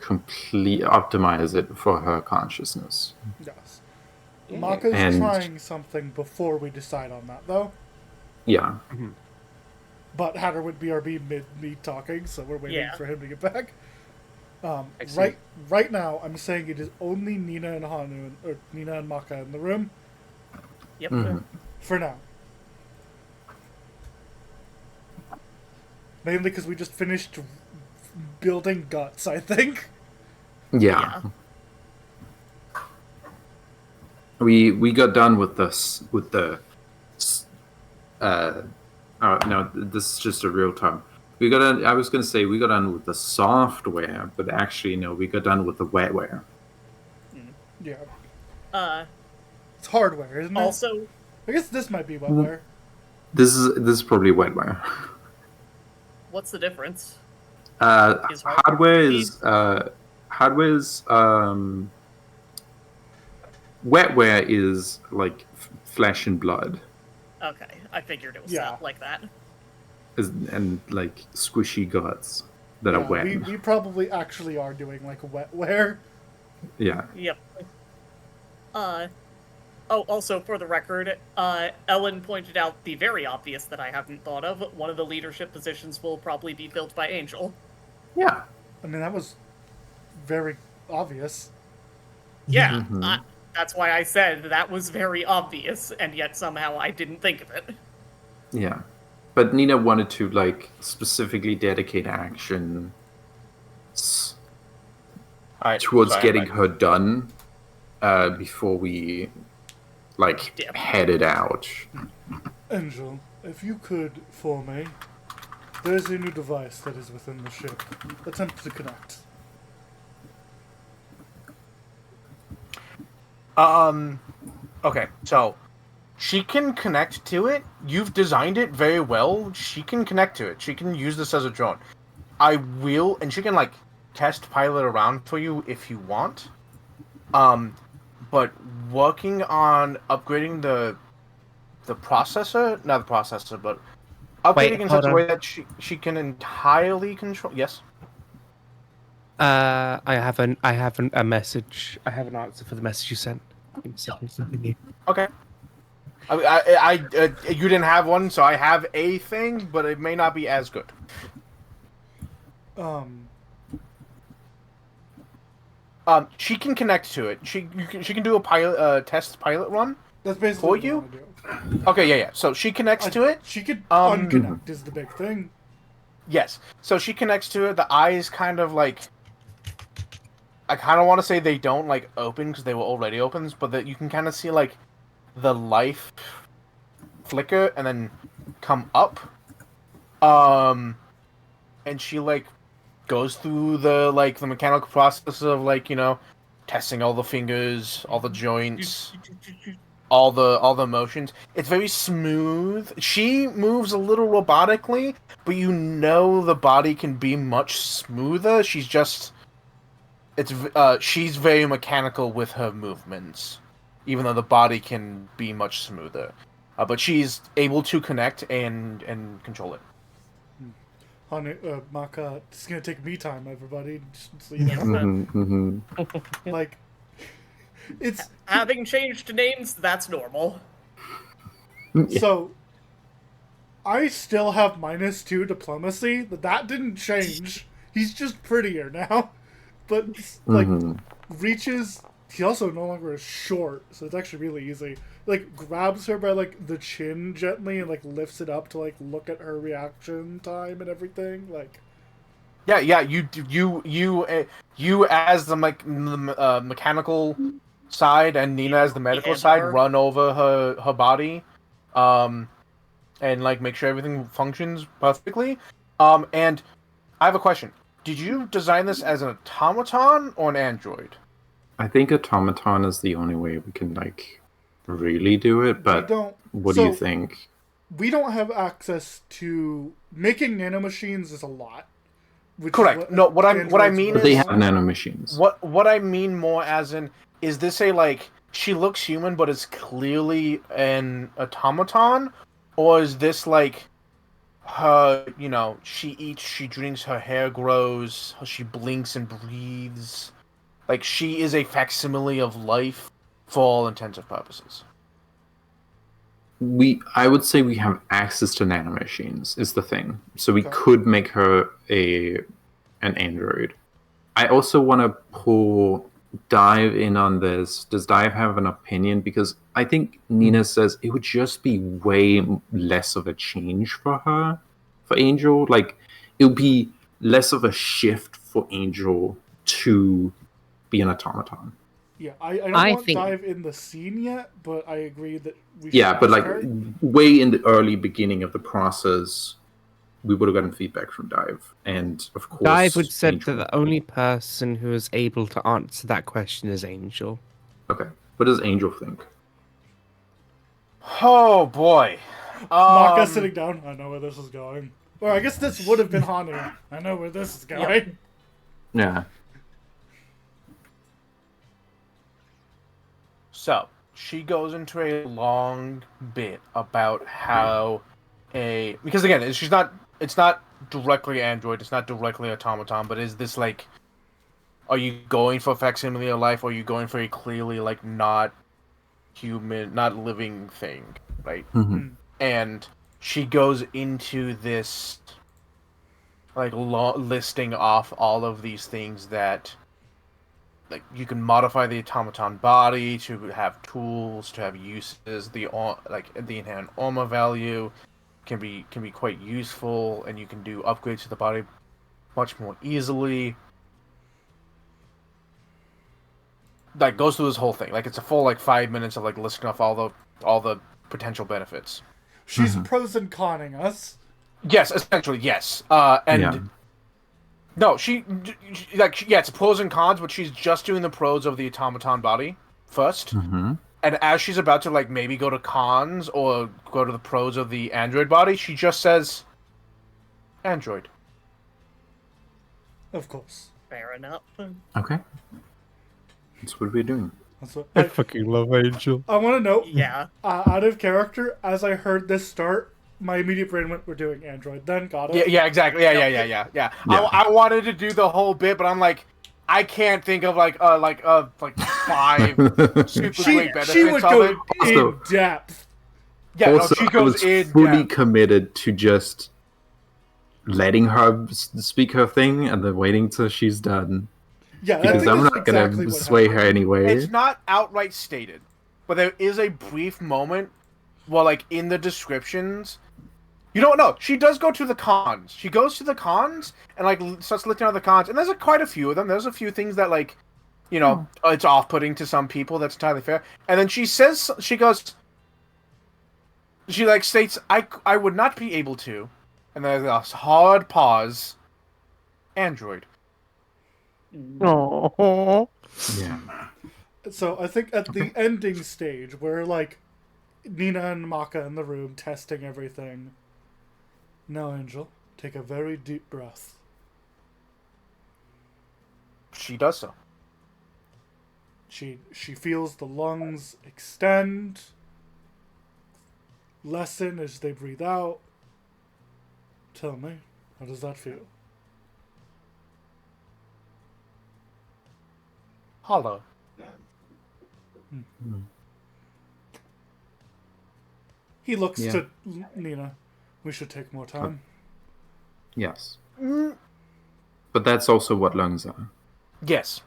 optimize it for her consciousness. yes. Maka's And- trying something before we decide on that, though. Yeah. But Hatter would BRB mid me talking, so we're waiting Yeah. for him to get back. Excellent. Right now, I'm saying it is only Nina and Hanu, or Nina and Maka in the room Yep. Mhm. for now. Mainly because we just finished building guts, I think. Yeah. We got done with this with the no, this is just a real term. I was gonna say we got done with the software, but actually no, we got done with the wetware. Yeah. It's hardware, isn't it? Also, I guess this might be wetware. This is probably wetware. what's the difference? Is Hardware is wetware is like flesh and blood, Okay, I figured it was Yeah. not like that. and like squishy guts that are Yeah, wet. we probably actually are doing like wetware. Yeah. Yep. Oh, also for the record, Ellen pointed out the very obvious that I hadn't thought of. One of the leadership positions will probably be filled by Angel. Yeah. I mean, that was very obvious. Yeah, Mhm. that's why I said that was very obvious, and yet somehow I didn't think of it. Yeah. But Nina wanted to like specifically dedicate action Alright, towards sorry, getting I'm back. her done before we like Dip. headed out. Angel, if you could, for me, there's a new device that is within the ship. Attempt to connect. Okay, so she can connect to it. You've designed it very well. She can connect to it. She can use this as a drone. I will, and she can like test pilot around for you if you want. But working on upgrading the processor, not the processor, but upgrading in hold such a on. way that she can entirely control. Yes. I have a message. I have an answer for the message you sent. Give me a second, something new. Okay. I you didn't have one, so I have a thing, but it may not be as good. She can connect to it. She can do a pilot test pilot run. That's basically For what you? I wanna do. Okay, yeah. So she connects to it. She could Um, unconnect is the big thing. Yes. So she connects to it. The eyes kind of like. I kind of want to say they don't like open because they were already open, but that you can kind of see like the life flicker and then come up. And she like goes through the mechanical process of testing all the fingers, all the joints, all the motions. It's very smooth. She moves a little robotically, but the body can be much smoother. She's very mechanical with her movements, even though the body can be much smoother. But she's able to connect and control it. Maka, it's gonna take me time, everybody. Just so you know. Like, it's Having changed names, that's normal. so. I still have -2 diplomacy. That didn't change. He's just prettier now. But like, reaches. He also no longer is short, so it's actually really easy. Like, grabs her by like the chin gently and like lifts it up to like look at her reaction time and everything. Like, yeah. You as the mechanical side and Nina as the medical side run over her body, and like make sure everything functions perfectly. And I have a question. Did you design this as an automaton or an android? I think automaton is the only way we can like really do it, but what do you think? We don't have access to making nanomachines is a lot. Correct. What I mean is they have nanomachines. What I mean more as in is this she looks human but is clearly an automaton, or is this like her, she eats, she drinks, her hair grows, she blinks and breathes. Like, she is a facsimile of life for all intents and purposes. I would say we have access to nanomachines, is the thing. So we could make her an android. I also want to dive in on this. Does Dive have an opinion? Because I think Nina says it would just be way less of a change for her, for Angel. Like, it would be less of a shift for Angel to be an automaton. Yeah, I don't want to dive in the scene yet, but I agree that we should. Yeah, but like way in the early beginning of the process, we would have gotten feedback from Dive, and of course, Dive would said that the only person who is able to answer that question is Angel. Okay, what does Angel think? Oh boy, Maka sitting down. I know where this is going. Or I guess this would have been Hanu. I know where this is going. Yeah. So, she goes into a long bit about how because again, it's not directly android, it's not directly automaton, but is this like, are you going for facsimile of life, or are you going for a clearly like not human, not living thing, right? Mm-hmm. And she goes into this like listing off all of these things that like you can modify the automaton body to have tools, to have uses. The inherent armor value can be quite useful, and you can do upgrades to the body much more easily. Like, goes through this whole thing. Like, it's a full like 5 minutes of like listing off all the potential benefits. She's pros and conning us. Yes, essentially, yes. No, it's pros and cons, but she's just doing the pros of the automaton body first. Mm-hmm. And as she's about to like maybe go to cons or go to the pros of the android body, she just says android. Of course. Fair enough. Okay. That's what we're doing. I fucking love Angel. I want to know, Yeah. out of character, as I heard this start, my immediate brain went, we're doing android. Then got it. Yeah, exactly. Yeah. I wanted to do the whole bit, but I'm like, I can't think of like 5 super great benefits she would of go it. in depth. Yeah, Also, she I goes was in fully depth. committed to just letting her speak her thing and then waiting till she's done. Yeah, Because I'm not exactly gonna what sway happened. her anyway. It's not outright stated, but there is a brief moment, well, like in the descriptions, You don't know. She does go to the cons. She goes to the cons and like starts looking at the cons, and there's quite a few of them. There's a few things that like, you know, it's off-putting to some people. That's entirely fair. And then she says, she like states, I would not be able to. And then there's a hard pause. Android. Oh. Yeah. So I think at the ending stage, where like Nina and Maka in the room testing everything. Now, Angel, take a very deep breath. She does so. She feels the lungs extend, lessen as they breathe out. Tell me, how does that feel? Hollow. He looks Yeah. to Nina. We should take more time. Yes. But that's also what lungs are. Yes.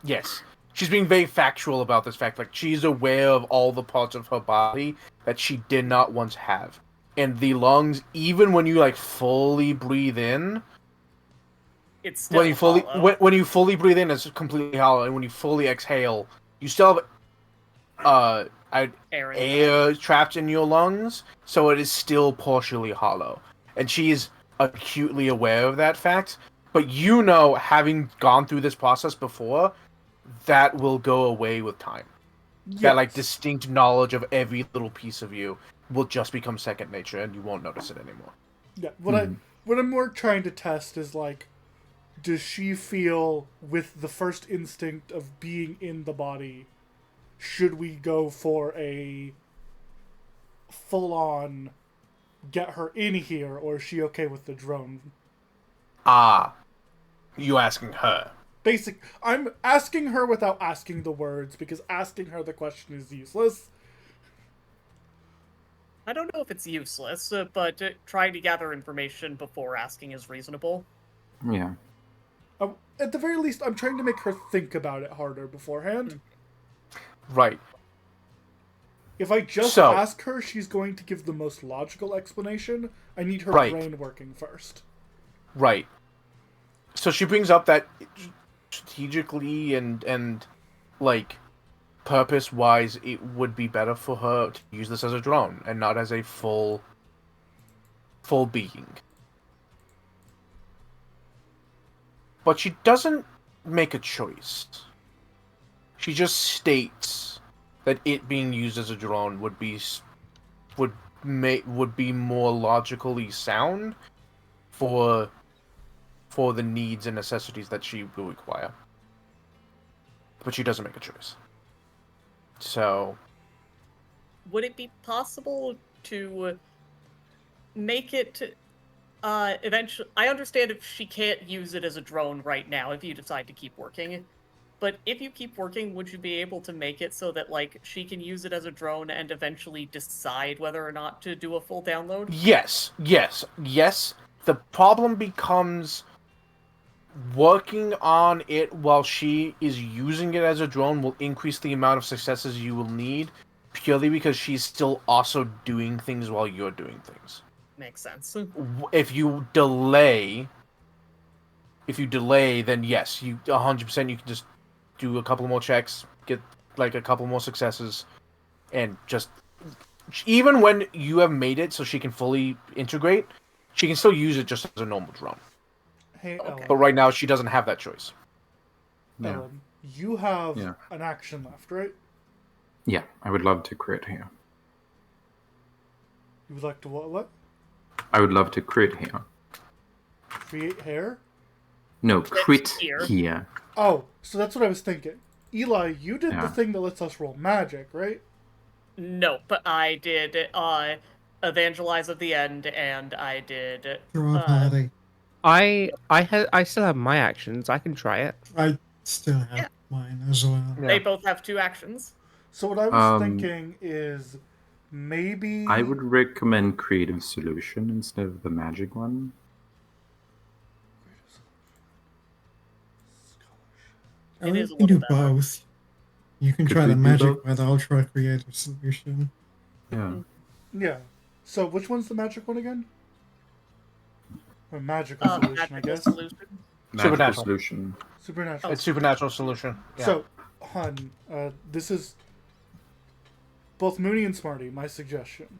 Yes. She's being very factual about this fact. Like, she's aware of all the parts of her body that she did not once have. And the lungs, even when you, like, fully breathe in, It's still when you fully hollow. when you fully breathe in, it's completely hollow. And when you fully exhale, you still have air trapped in your lungs, so it is still partially hollow. And she is acutely aware of that fact. But you know, having gone through this process before, that will go away with time. That like distinct knowledge of every little piece of you will just become second nature, and you won't notice it anymore. Yeah. What I'm more trying to test is like, does she feel with the first instinct of being in the body? Should we go for a full-on get her in here, or is she okay with the drone? You asking her? I'm asking her without asking the words, because asking her the question is useless. I don't know if it's useless, but trying to gather information before asking is reasonable. Yeah. At the very least, I'm trying to make her think about it harder beforehand. Right. If I just So- ask her, she's going to give the most logical explanation. I need her Right. brain working first. Right. So she brings up that strategically and like purpose-wise, it would be better for her to use this as a drone and not as a full being. But she doesn't make a choice. She just states that it being used as a drone would be more logically sound for the needs and necessities that she will require. But she doesn't make a choice. So, Would it be possible to make it eventually? I understand if she can't use it as a drone right now if you decide to keep working. But if you keep working, would you be able to make it so that like she can use it as a drone and eventually decide whether or not to do a full download? yes. The problem becomes working on it while she is using it as a drone will increase the amount of successes you will need, purely because she's still also doing things while you're doing things. Makes sense. If you delay, then yes, you 100% you can just do a couple more checks, get like a couple more successes, and just even when you have made it so she can fully integrate, she can still use it just as a normal drone. Hey, Okay. Ellen. But right now she doesn't have that choice. Yeah. Ellen, you have Yeah. an action left, right? Yeah, I would love to crit here. You would like to what? I would love to crit here. Create hair? No, crit here. here. Oh, so that's what I was thinking. Eli, you did the Yeah. thing that lets us roll magic, right? Nope, I did evangelize at the end, and I did. Draw a party. I still have my actions. I can try it. I still have Yeah. mine as well. Yeah. They both have 2 actions. So what I was Um, thinking is maybe I would recommend creative solution instead of the magic one. I It is a we can do little better. both. You can Could try we the do magic, both? but I'll try creative solution. Yeah. Yeah. So which one's the magic one again? Or magical solution, I magical guess. solution. Magical Supernatural. solution. Supernatural. It's supernatural solution. Yeah. So, Hun, this is both Mooney and Smarty. My suggestion: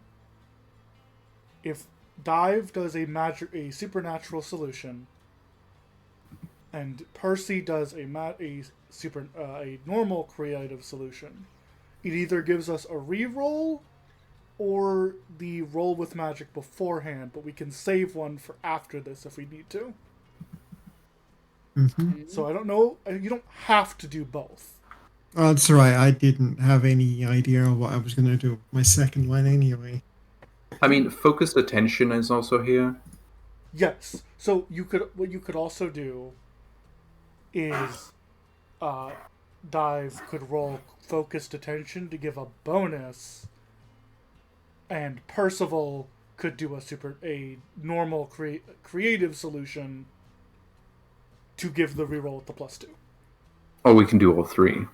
if Dive does a supernatural solution, and Percy does a normal creative solution, it either gives us a reroll or the roll with magic beforehand, but we can save one for after this if we need to. So I don't know. You don't have to do both. Oh, that's right. I didn't have any idea what I was going to do with my second line anyway. I mean, focused attention is also here. Yes. So what you could also do is Dive could roll focused attention to give a bonus, and Percival could do a normal creative solution to give the reroll at the +2. Or we can do all three.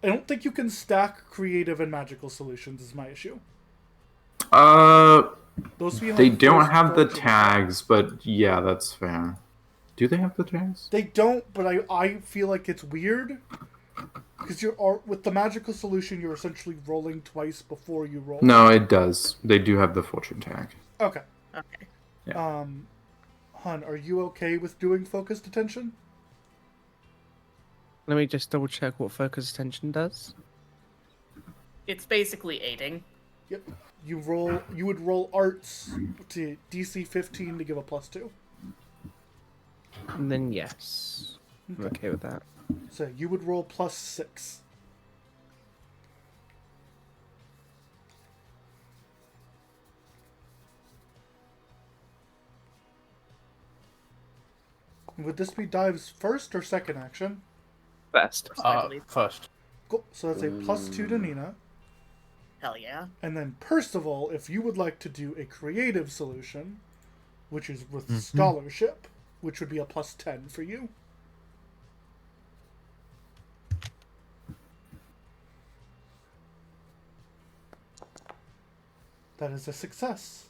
I don't think you can stack creative and magical solutions is my issue. Those They don't have the tags, but yeah, that's fair. Do they have the tags? They don't, but I feel like it's weird because with the magical solution you're essentially rolling twice before you roll. No, it does. They do have the fortune tag. Okay. Okay. Yeah. Hun, are you okay with doing focused attention? Let me just double check what focus attention does. It's basically aiding. Yep. You would roll arts to DC 15 to give a +2. And then yes. I'm okay with that. So you would roll +6. Would this be Dive's first or second action? Best. First. Cool. So that's a +2 to Nina. Hell yeah. And then Percival, if you would like to do a creative solution, which is with scholarship, which would be a +10 for you. That is a success.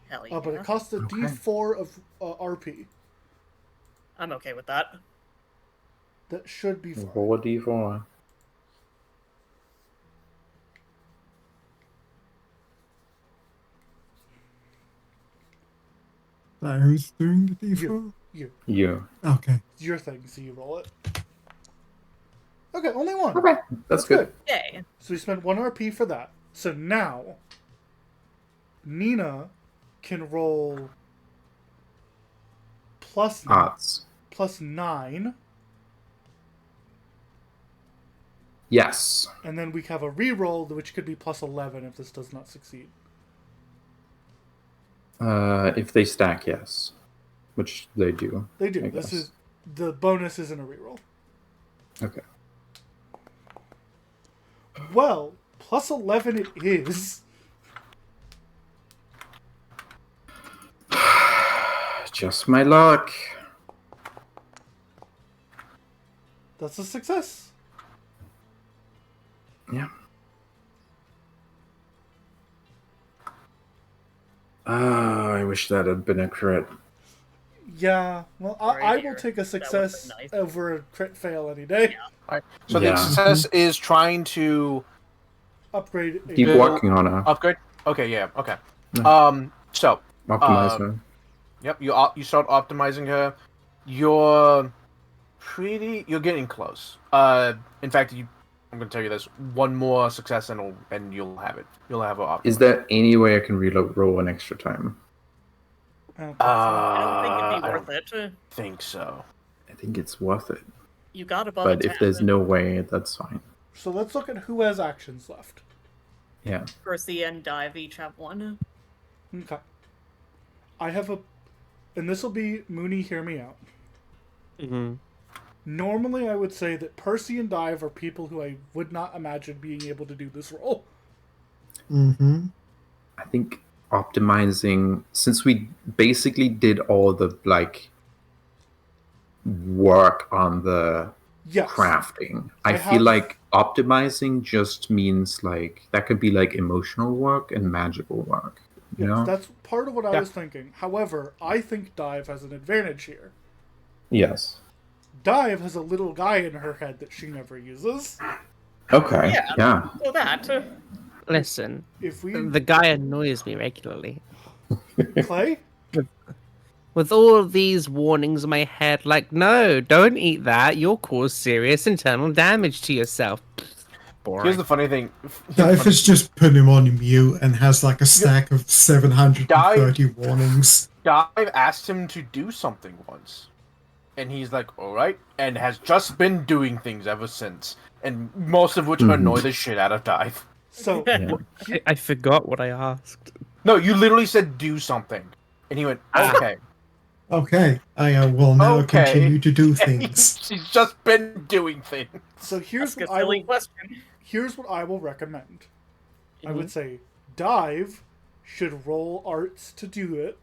Hell yeah. But it costs a D4 of RP. I'm okay with that. That should be fine. Roll a d4. Who's doing the D4? You. Okay. It's your thing, so you roll it. Okay, only one. Okay, that's good. Yay. So we spent 1 RP for that. So now, Nina can roll Odds. +9, Yes. and then we have a reroll, which could be +11 if this does not succeed. If they stack, yes. Which they do. They do. I This guess. is the bonus isn't a reroll. Okay. Well, +11 it is. Just my luck. That's a success. Yeah. I wish that had been a crit. Yeah. Well, Right I will here. take a That would've success been nice. over a crit fail any day. Alright. So Yeah. the success is trying to Upgrade. A Keep Bill- working on her. upgrade. Okay, yeah, okay. Yeah. So Optimize her. yep, you start optimizing her. You're getting close. In fact, I'm gonna tell you this: one more success and you'll have it. You'll have her optimized. Is there any way I can reload roll an extra time? I don't think so. I don't think it'd be I worth don't it. think so. I think it's worth it. You got above But a if 10. there's no way, that's fine. So let's look at who has actions left. Yeah. Percy and Dive each have one. Okay. I have and this will be Mooney, hear me out. Mm-hmm. Normally, I would say that Percy and Dive are people who I would not imagine being able to do this role. Mm-hmm. I think optimizing, since we basically did all the work on the Yes. crafting, I I have- feel like optimizing just means that could be emotional work and magical work. Yeah. That's part of what I Yeah. was thinking. However, I think Dive has an advantage here. Yes. Dive has a little guy in her head that she never uses. Okay. Yeah. Yeah. So that. Listen, If we the guy annoys me regularly. Clay, With all of these warnings in my head, like, no, don't eat that. You'll cause serious internal damage to yourself. Boring. Here's the funny thing. Dive has just put him on mute and has like a stack of 730 warnings. Dive asked him to do something once, and he's like, "All right," and has just been doing things ever since, and most of which annoy the shit out of Dive. so I forgot what I asked. No, you literally said do something, and he went, "Okay." Okay, I will now Okay. continue to do And things. She's just been doing things. so here's That's a what I silly will question. here's what I will recommend. I Mm-hmm. would say Dive should roll arts to do it,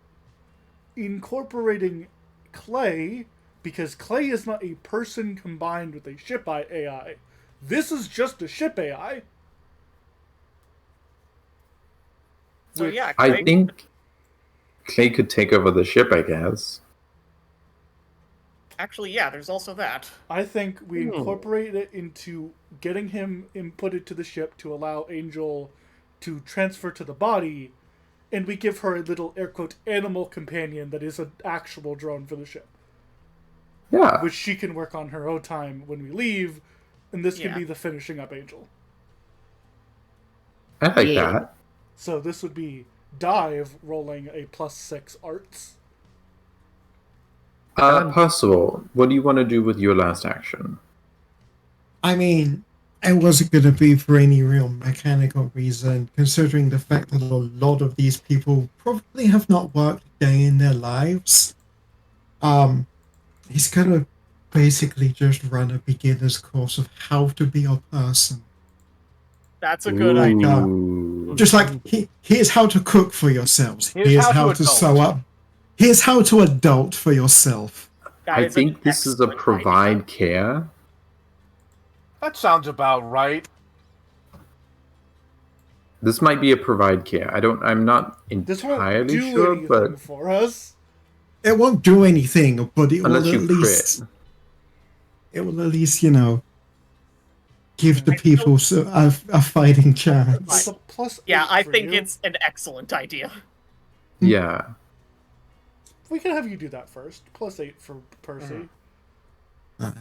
incorporating Clay, because Clay is not a person combined with a ship AI. This is just a ship AI. So yeah, I Clay, think Clay could take over the ship, I guess. actually, yeah, there's also that. I think we incorporate it into getting him inputted to the ship to allow Angel to transfer to the body, and we give her a little air quote animal companion that is an actual drone for the ship, Yeah. which she can work on her own time when we leave, and this can Yeah. be the finishing up Angel. I like Yeah. that. So this would be Dive rolling a +6 arts. Percival, what do you want to do with your last action? I mean, it wasn't going to be for any real mechanical reason, considering the fact that a lot of these people probably have not worked a day in their lives. He's going to basically just run a beginner's course of how to be a person. That's a good idea. Ooh. Just like, here's how to cook for yourselves. Here's Here's how how to to adult. sew up. Here's how to adult for yourself. That I is an think this is a excellent provide idea. care. That sounds about right. This might be a provide care. I'm not This won't entirely do sure, anything but for us. It won't do anything, but it will unless at you least... crit. It will at least, give the I people a fighting It's chance. a +8 Yeah, I for think you. it's an excellent idea. Yeah. We can have you do that first. +8 for Percy. Alright.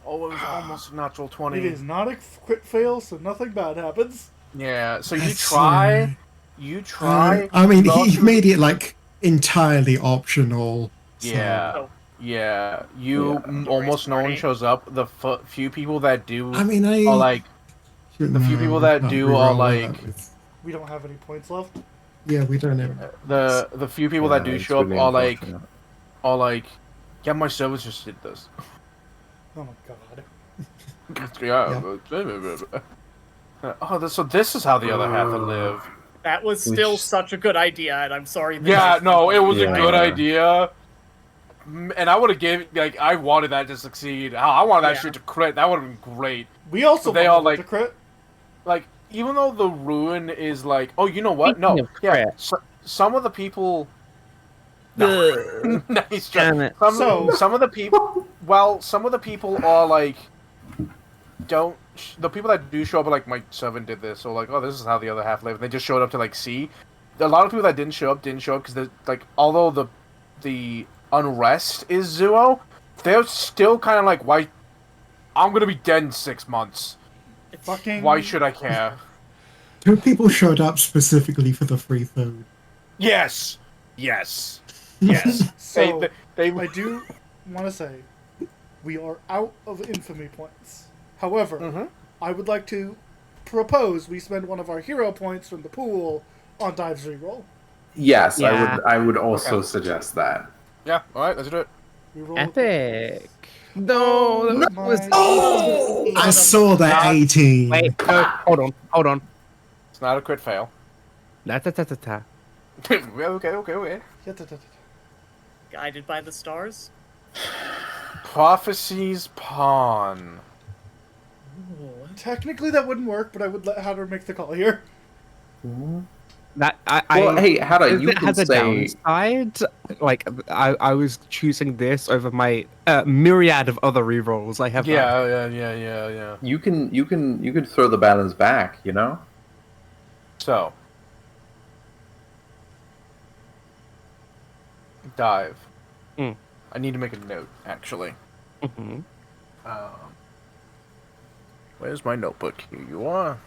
Oh, it was almost a natural 20. It is not a crit fail, so nothing bad happens. Yeah, so you That's, try. You try. I mean, go he through- made it like entirely optional. So. Yeah. So- Yeah, you Yeah. almost no one Party. shows up. The few people that do I mean, I are like, the few people that do are like- We don't have any points left. yeah, we don't have. the few people that do it's show up really are unfortunate. like, yeah, my servers just did this. Oh my god. Oh, so this is how the other half would live. That was still Which- such a good idea, and I'm sorry. that Yeah, I- no, it was a Yeah. good idea. And I would have gave like I wanted that to succeed. I wanted that Yeah. shit to crit. That would have been great. We also They wanted all, it like- to crit. Like even though the ruin is like, oh, you know what? No, Speaking of yeah. crit. Some of the people. No, nice try. Damn it. Some of the people. Well, some of the people are like, don't. The people that do show up are like, my servant did this, or like, oh, this is how the other half lived. They just showed up to like see. A lot of people that didn't show up because like, although the unrest is zero, they're still kind of like, why? I'm gonna be dead in 6 months. Fucking. Why should I care? 2 people showed up specifically for the free food. Yes, yes, yes. So, they I do want to say, we are out of infamy points. However, Mhm. I would like to propose we spend one of our hero points from the pool on Dive's reroll. Yes, Yeah. I would also suggest that. Yeah, all right, let's do it. Reroll. Epic. No, that was. Oh! I saw that 18. Wait, no, hold on. It's not a crit fail. La ta ta ta ta. okay. Yeah, da, da, da. Guided by the stars. Prophecy's pawn. Ooh. Technically, that wouldn't work, but I would let Hatter make the call here. That Well, hey, Hada, if you it can has a say downside. Like I was choosing this over my myriad of other rerolls I have. Yeah. you can throw the balance back. You know. So, dive. Mm. I need to make a note, actually. Hmm. Where's my notebook? Here you are.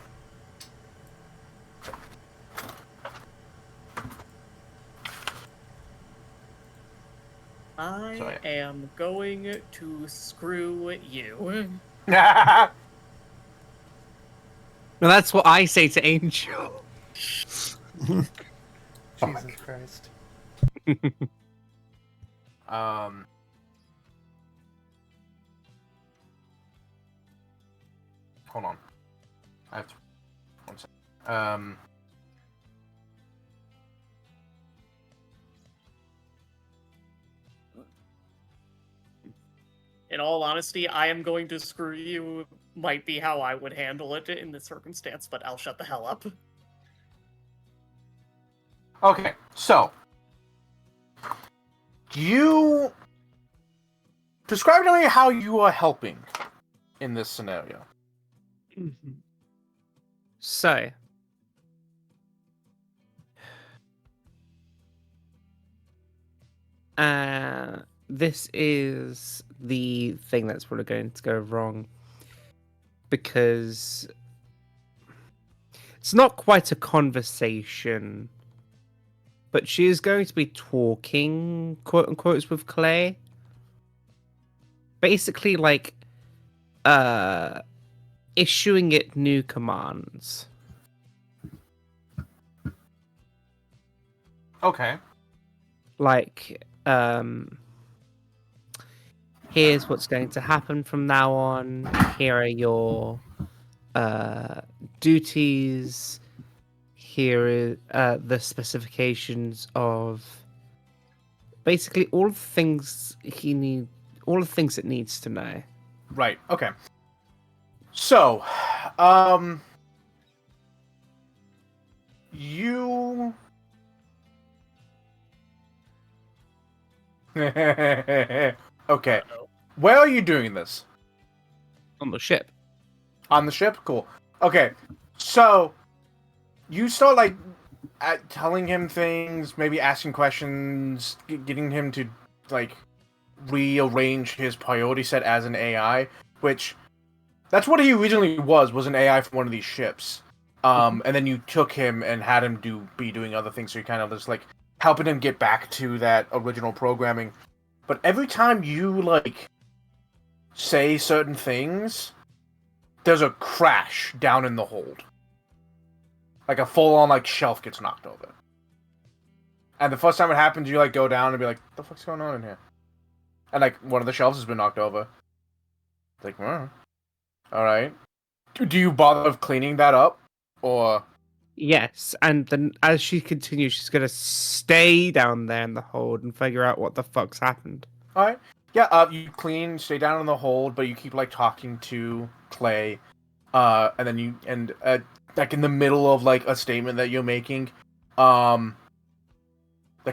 I Sorry. am going to screw you. Now that's what I say to Angel. Jesus Christ. Hold on. I have to. One second. In all honesty, I am going to screw you might be how I would handle it in this circumstance, but I'll shut the hell up. Okay, so you describe to me how you are helping in this scenario. So, this is the thing that's probably going to go wrong because it's not quite a conversation, but she is going to be talking, quote unquote, with Clay. Basically, like, issuing it new commands. Okay. Like, here's what's going to happen from now on. Here are your duties. Here are the specifications of basically all the things all the things it needs to know. Right. Okay. So, you. Okay. Uh-oh. Where are you doing this? On the ship. On the ship? Cool. Okay. So, you start, like, telling him things, maybe asking questions, getting him to, like, rearrange his priority set as an AI, which that's what he originally was an AI for one of these ships. And then you took him and had him be doing other things, so you kind of just, like, helping him get back to that original programming. But every time you, like, say certain things, there's a crash down in the hold. Like a full-on, like, shelf gets knocked over. And the first time it happens, you, like, go down and be like, what the fuck's going on in here? And, like, one of the shelves has been knocked over. It's like, alright. Do you bother with cleaning that up? Or... Yes, and then as she continues, she's gonna stay down there in the hold and figure out what the fuck's happened. Alright. Yeah, you clean, stay down in the hold, but you keep, like, talking to Clay. And then like, in the middle of, like, a statement that you're making, like,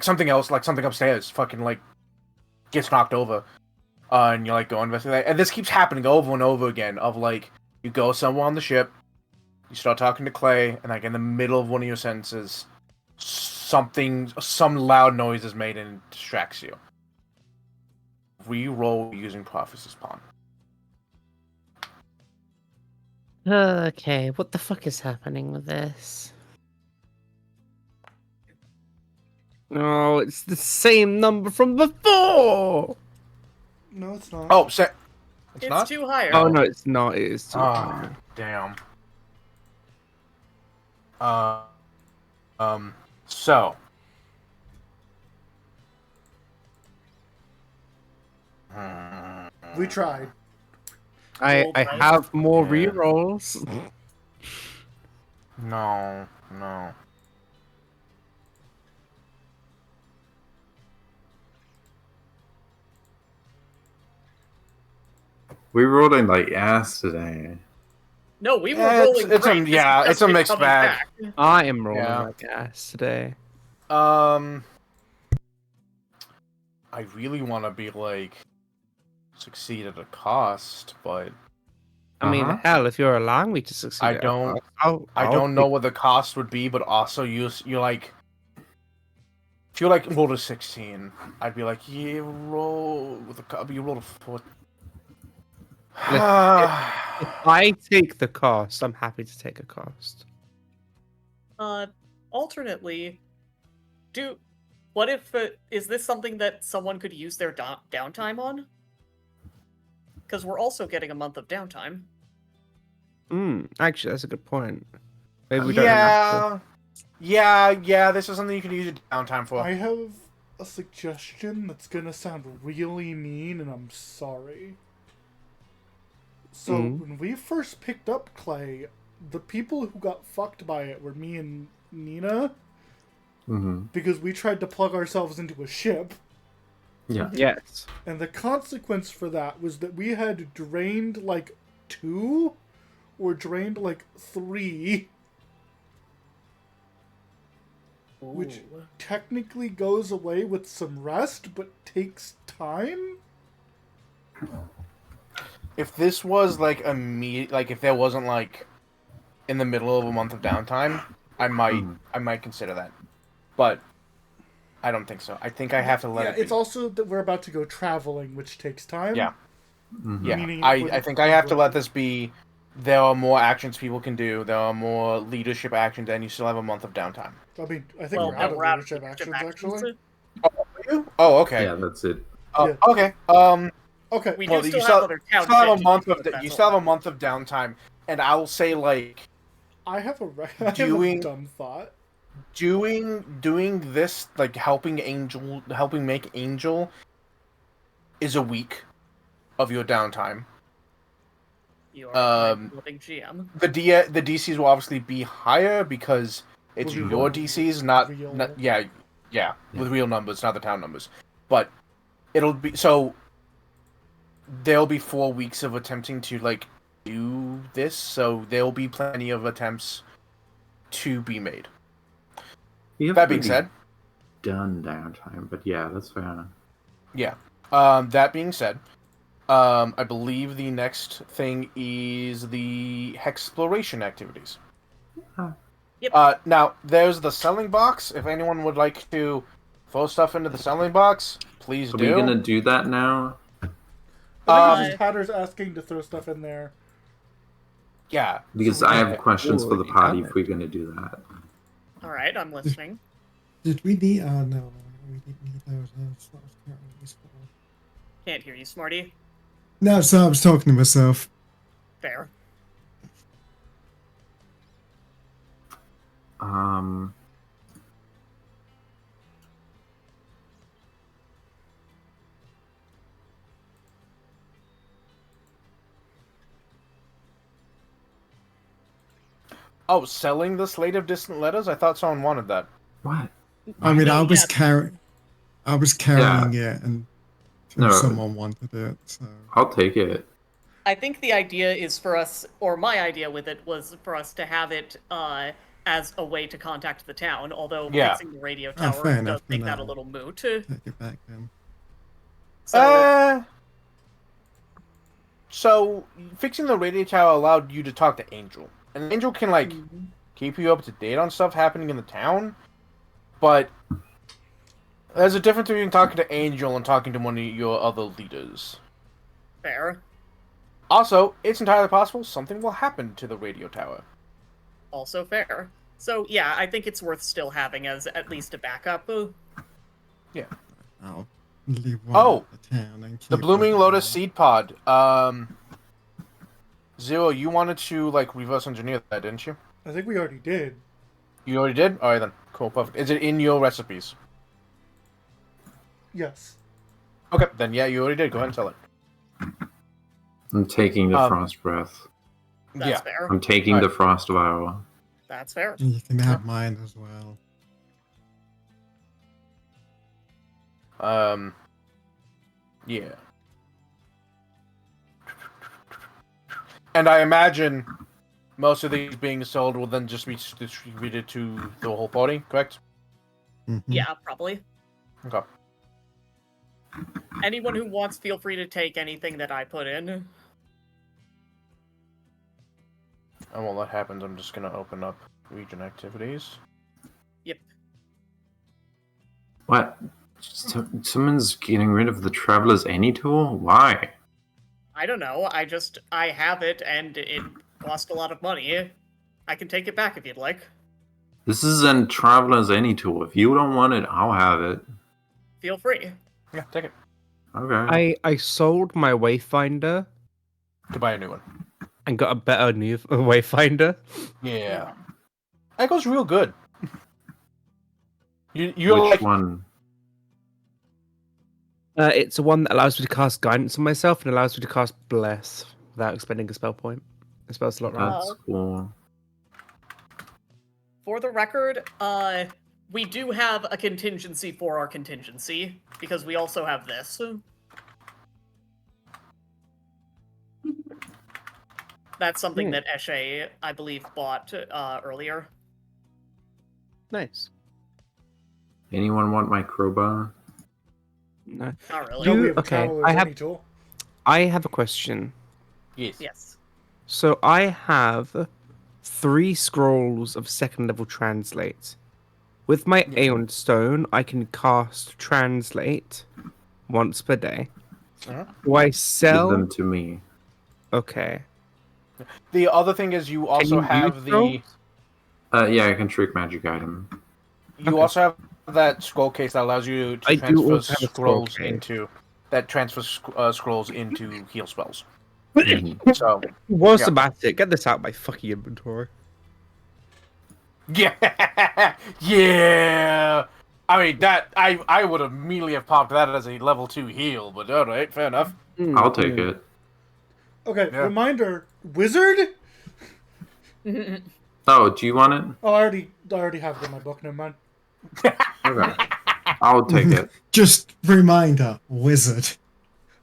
something else, like, something upstairs fucking, like, gets knocked over. And you're like, go investigate. And this keeps happening over and over again, of, like, you go somewhere on the ship, you start talking to Clay, and, like, in the middle of one of your sentences, some loud noise is made and it distracts you. Re-roll using Prophecy's Pawn. Okay, what the fuck is happening with this? Oh, it's the same number from before! No, it's not. Oh, It's not? too higher. Oh, no, it's not. It is too Ah, damn. So. We tried. I Right. have more Yeah. rerolls. No. We rolled in like ass today. No, we were Yeah, rolling it's a- great. This yeah, is it's just a it mixed coming bag. back. I am rolling Yeah. like ass today. I really want to be like succeed at a cost, but I mean, Uh-huh. hell, if you're allowing me to succeed, I don't- I'll I don't know what the cost would be. But also, you like. If you like rolled a 16, I'd be like, yeah, roll with a. You rolled a 4. If I take the cost, I'm happy to take a cost. Alternately, what if is this something that someone could use their downtime on? Because we're also getting a month of downtime. Actually, that's a good point. Maybe we don't have Yeah. This is something you can use your downtime for. I have a suggestion that's gonna sound really mean, and I'm sorry. So, when we first picked up Clay, the people who got fucked by it were me and Nina, Mm-hmm. because we tried to plug ourselves into a ship, Yeah. Yes. and the consequence for that was that we had drained like 2 or drained like 3, which Ooh. technically goes away with some rest, but takes time. If this was like if there wasn't like in the middle of a month of downtime, I might consider that, but I don't think so. I think I have to let Yeah, it be. it's also that we're about to go traveling, which takes time. Yeah. Mm-hmm. Yeah, Meaning it I wouldn't think I have to let be- this be. There are more actions people can do. There are more leadership actions, and you still have a month of downtime. I mean, I think Well, we're out of we're out of leadership leadership actions, actually. Oh, okay. Yeah, that's it. Oh, Yeah. okay. Okay. We Well, do you still have other you town still have shit a to month do, of but that's you all still have a that month of downtime, and I'll say like I have a Doing- dumb thought. doing this, like helping make Angel is a week of your downtime. You are a Um, loving GM. The DCs will obviously be higher because it's Will be your more DCs, not real. with real numbers, not the town numbers. But it'll be so. There'll be 4 weeks of attempting to like do this, so there'll be plenty of attempts to be made. You have That being pretty said, done downtime, but yeah, that's fair. yeah. That being said, I believe the next thing is the exploration activities. Yep. Now there's the selling box. If anyone would like to throw stuff into the selling box, please Are do. we gonna do that now? I think it's Uh, just Hatter's asking to throw stuff in there. Yeah. Because So we I can- have questions for the Already party done if it. we're gonna do that. All right, I'm listening. Did we need? No, we didn't need those. That was currently useful. Can't hear you, Smarty. No, so I was talking to myself. Fair. Oh, selling the slate of distant letters? I thought someone wanted that. What? I mean, No, I was yeah. carrying it, and No. someone wanted it. So I'll take it. I think the idea is for us, or my idea with it was for us to have it as a way to contact the town, although Yeah. fixing the radio Oh, tower fair does enough, make then that a I'll- little moot. take it back then. So fixing the radio tower allowed you to talk to Angel, and Angel can like keep you up to date on stuff happening in the town. But there's a difference between talking to Angel and talking to one of your other leaders. Fair. Also, it's entirely possible something will happen to the radio tower. Also fair. So yeah, I think it's worth still having as at least a backup. I'll leave one Oh, at the town and The keep Blooming one Lotus around. seed pod. Zero, you wanted to like reverse engineer that, didn't you? I think we already did. You already did? Alright then. Cool, perfect. Is it in your recipes? Yes. Okay, then yeah, you already did. Go ahead and sell it. I'm taking the Um, frost breath. That's Yeah. fair. I'm taking the frost devour. That's fair. And you can have mine as well. Yeah. And I imagine most of these being sold will then just be distributed to the whole party, correct? Mhm. Yeah, probably. Okay. Anyone who wants, feel free to take anything that I put in. And while that happens, I'm just gonna open up region activities. Yep. What? Someone's getting rid of the Traveler's Any tool? Why? I don't know. I have it, and it cost a lot of money. I can take it back if you'd like. This is a Traveler's Any tool. If you don't want it, I'll have it. Feel free. Yeah, take it. Okay. I sold my Wayfinder To buy a new one. and got a better new Wayfinder. Yeah. That goes real good. You're Which like, one? It's the one that allows me to cast Guidance on myself and allows me to cast Bless without expending a spell point. It spells a lot right. That's cool. For the record, we do have a contingency for our contingency, because we also have this. That's something that Eshe, I believe, bought earlier. Nice. Anyone want my crowbar? No. Not really. Do- No, we have a okay, traveler's I have- any tool. I have a question. yes. Yes. So I have 3 scrolls of 2nd level translate. With my Aeon Stone, I can cast translate once per day. Uh-huh. Do I Give sell? them to me. Okay. The other thing is you also you have use the those? Yeah, I can trick magic item. you also have that scroll case that allows you to I do transfer also have a scroll scrolls case. into that transfers scrolls into heal spells. Mhm. So Was Yeah. Somatic, get this out of my fucking inventory. yeah, yeah. I mean that I would immediately have popped that as a level 2 heal, but all right, fair enough. I'll take it. Okay, Yeah. reminder, wizard? Oh, do you want it? Oh, I already have it in my book, never mind. Okay. I'll take it. Just reminder, wizard.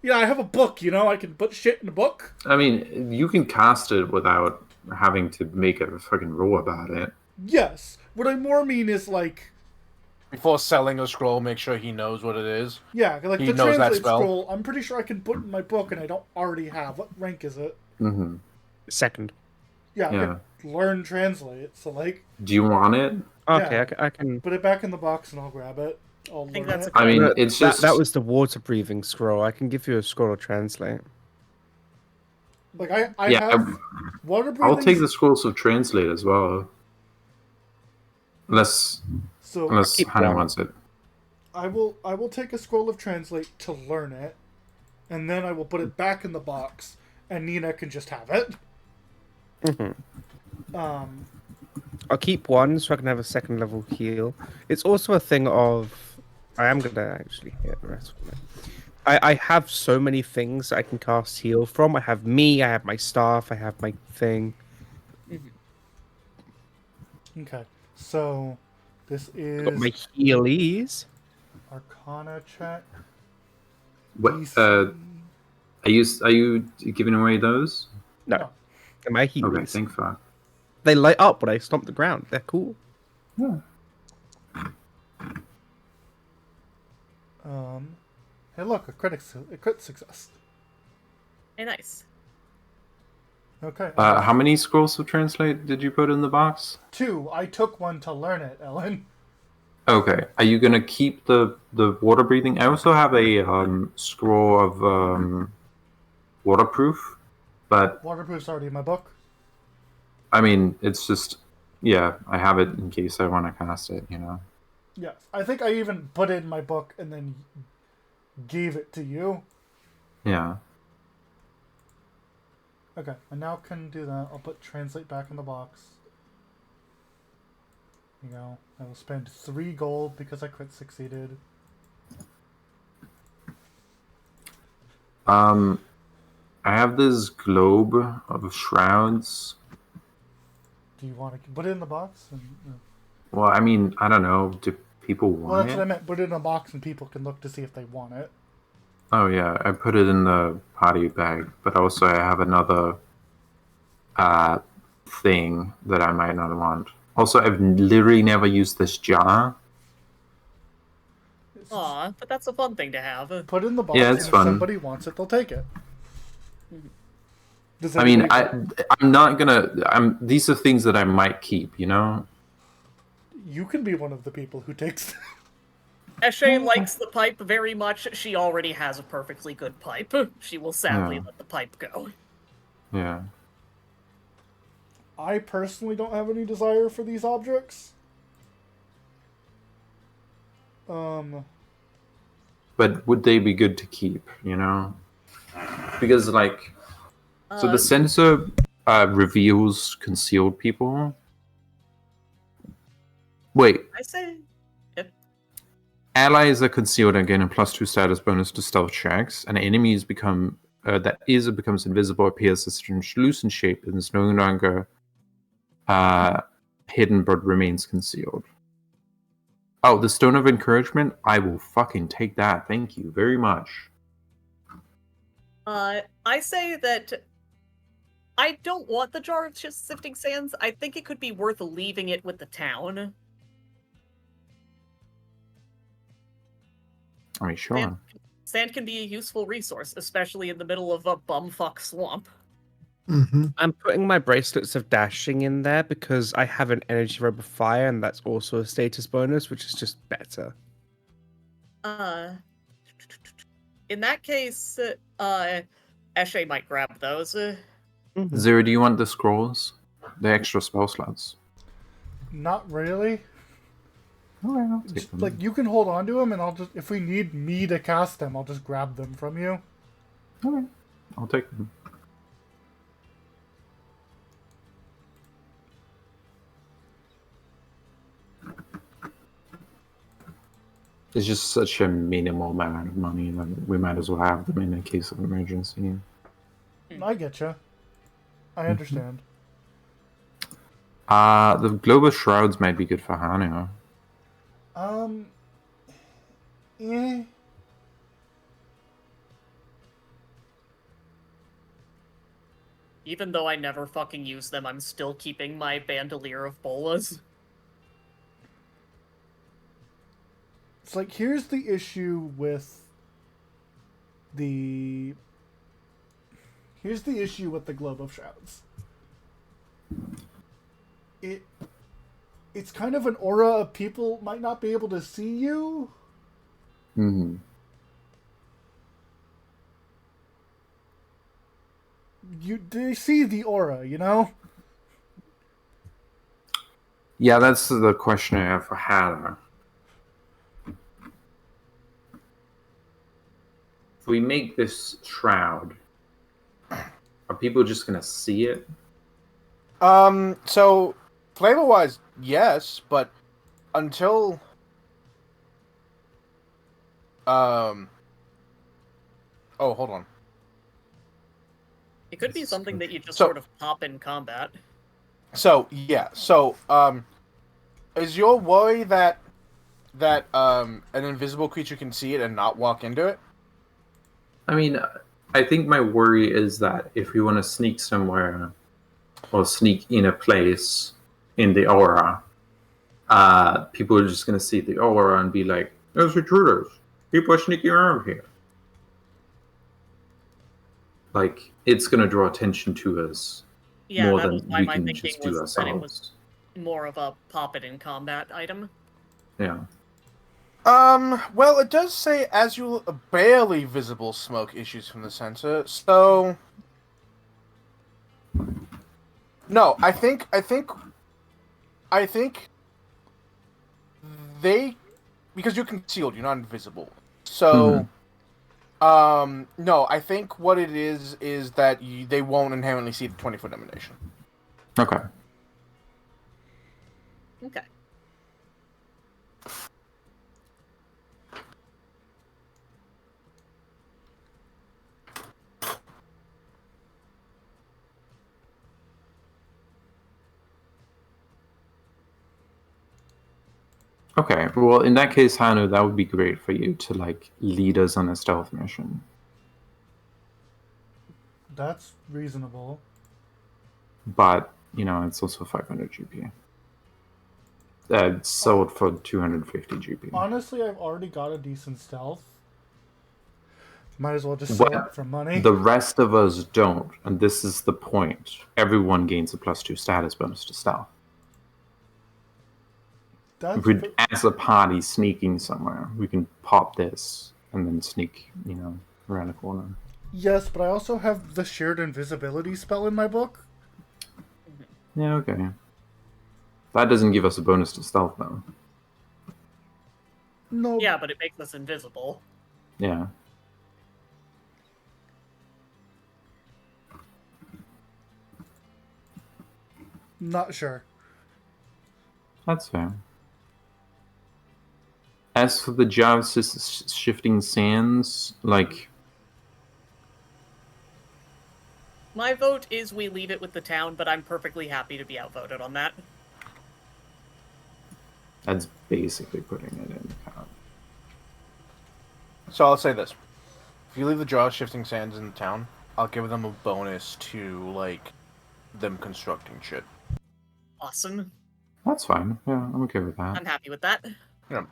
Yeah, I have a book, I can put shit in a book. I mean, you can cast it without having to make a fucking roll about it. Yes. What I more mean is, like, Before selling a scroll, make sure he knows what it is. yeah, like He the knows that translate spell. scroll, I'm pretty sure I can put in my book and I don't already have. What rank is it? Mm-hmm. 2nd. Yeah, I Yeah. can learn translate, so, like, Do you want it? Okay, Yeah. I can. put it back in the box and I'll grab it. I'll think learn that's it. a I mean, But it's just that was the water breathing scroll. I can give you a scroll of translate. Like, I yeah. have water I'll breathing. take the scrolls of translate as well. Unless So keep Hannah one. wants it. I will take a scroll of translate to learn it, and then I will put it back in the box, and Nina can just have it. Mm-hmm. Um, I'll keep one so I can have a 2nd level heal. It's also a thing of I am gonna actually hit the rest of it. I have so many things I can cast heal from. I have me, I have my staff, I have my thing. okay, so this I've got is my healies. Arcana check. What? DC. Are you giving away those? No. And my healies. Okay, thank fuck. They light up when I stomp the ground. They're cool. Hey, look, a crit success. Hey, nice. Okay. How many scrolls of translate did you put in the box? 2. I took one to learn it, Ellen. Okay. Are you gonna keep the water breathing? I also have a scroll of waterproof, but Waterproof's already in my book. I mean it's just yeah. I have it in case I want to cast it. You know. Yes, I think I even put it in my book and then gave it to you. Yeah. Okay, I now can do that. I'll put translate back in the box. I will spend 3 gold because I crit succeeded. I have this globe of shrouds. Do you want to put it in the box? Well, I mean, I don't know. Do people Well, want that's what I it? meant. Put it in a box and people can look to see if they want it. Oh yeah, I put it in the party bag, but also I have another thing that I might not want. Also, I've literally never used this jar. Aw, but that's a fun thing to have. Put it in the box, Yeah, and it's if fun. somebody wants it, they'll take it. Does I mean, anybody- I'm not gonna. These are things that I might keep. You know. You can be one of the people who takes. Eshe likes the pipe very much. She already has a perfectly good pipe. She will sadly Yeah. let the pipe go. Yeah. I personally don't have any desire for these objects. But would they be good to keep? You know. Because like, so the sensor reveals concealed people. Wait. I say, Allies are concealed and gain a +2 status bonus to stealth checks, and enemies become becomes invisible, appears as a translucent shape, and is no longer hidden but remains concealed. Oh, the Stone of Encouragement? I will fucking take that. Thank you very much. I say that I don't want the Jar of Sifting Sands. I think it could be worth leaving it with the town. I mean, sure. Sand can be a useful resource, especially in the middle of a bumfuck swamp. Mm-hmm. I'm putting my bracelets of dashing in there because I have an energy robe of fire, and that's also a status bonus, which is just better. In that case, Eshe might grab those. Zero, do you want the scrolls? The extra spell slots? Not really. Alright, I'll take Just, them. like, you can hold on to them, and I'll just, if we need me to cast them, I'll just grab them from you. Alright, I'll take them. It's just such a minimal amount of money that we might as well have them in a case of emergency. I get you. I understand. The Global Shrouds might be good for Hanu. Eh. Even though I never fucking use them, I'm still keeping my Bandolier of Bolas. It's like, here's the issue with the... Here's the issue with the Globe of Shrouds. It's kind of an aura of people might not be able to see you. Mm-hmm. They see the aura, you know? Yeah, that's the question I have for Hannah. If we make this shroud, are people just gonna see it? So flavor-wise, yes, but until oh, hold on. It could be something that you just So- sort of pop in combat. So yeah, so is your worry that an invisible creature can see it and not walk into it? I mean, I think my worry is that if we want to sneak somewhere or sneak in a place in the aura, people are just going to see the aura and be like, "There's intruders. People are sneaking around here." Like, it's going to draw attention to us Yeah, more that than was why we my can thinking just do was that it was ourselves. more of a pop it in combat item. Yeah. Well, it does say as you barely visible smoke issues from the sensor, so no, I think they, because you're concealed, you're not invisible. So, no, I think what it is that they won't inherently see the 20-foot emanation. Okay. Okay. Okay, well, in that case, Hanu, that would be great for you to, like, lead us on a stealth mission. That's reasonable. but it's also 500 GP. It's sold for 250 GP. Honestly, I've already got a decent stealth. Might as well just sell it for money. The rest of us don't, and this is the point. Everyone gains a +2 status bonus to stealth. If we're as a party sneaking somewhere, we can pop this and then sneak, around the corner. Yes, but I also have the shared invisibility spell in my book. Yeah, okay. That doesn't give us a bonus to stealth, though. No. Yeah, but it makes us invisible. Yeah. Not sure. That's fair. As for the Jarvis shifting sands, My vote is we leave it with the town, but I'm perfectly happy to be outvoted on that. that's basically putting it in. So I'll say this: if you leave the Jaws shifting sands in the town, I'll give them a bonus to them constructing shit. Awesome. That's fine. Yeah, I'm okay with that. I'm happy with that.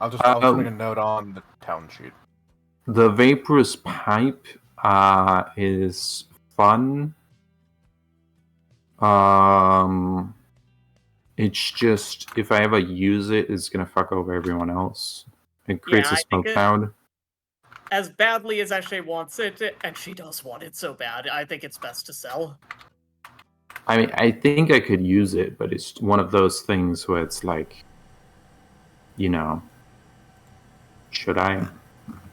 I'll just make a note on the town sheet. The vaporous pipe is fun. It's just if I ever use it, it's gonna fuck over everyone else. It creates a smoke cloud. As badly as Eshe wants it, and she does want it so bad, I think it's best to sell. I mean, I think I could use it, but it's one of those things where it's should I,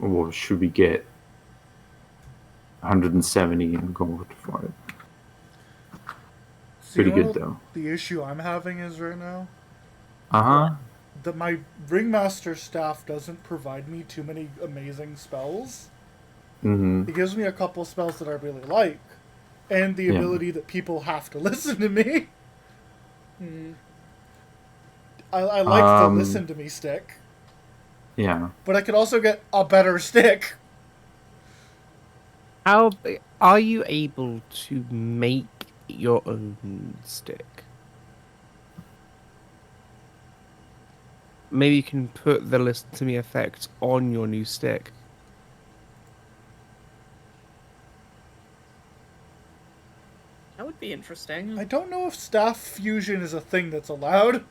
or should we get 170 in gold for it? Pretty good though. The issue I'm having is right now that my ringmaster staff doesn't provide me too many amazing spells. Mm-hmm. It gives me a couple spells that I really like, and the ability that people have to listen to me. I like the listen to me stick. Yeah. But I could also get a better stick. How are you able to make your own stick? Maybe you can put the listen to me effect on your new stick. That would be interesting. I don't know if staff fusion is a thing that's allowed.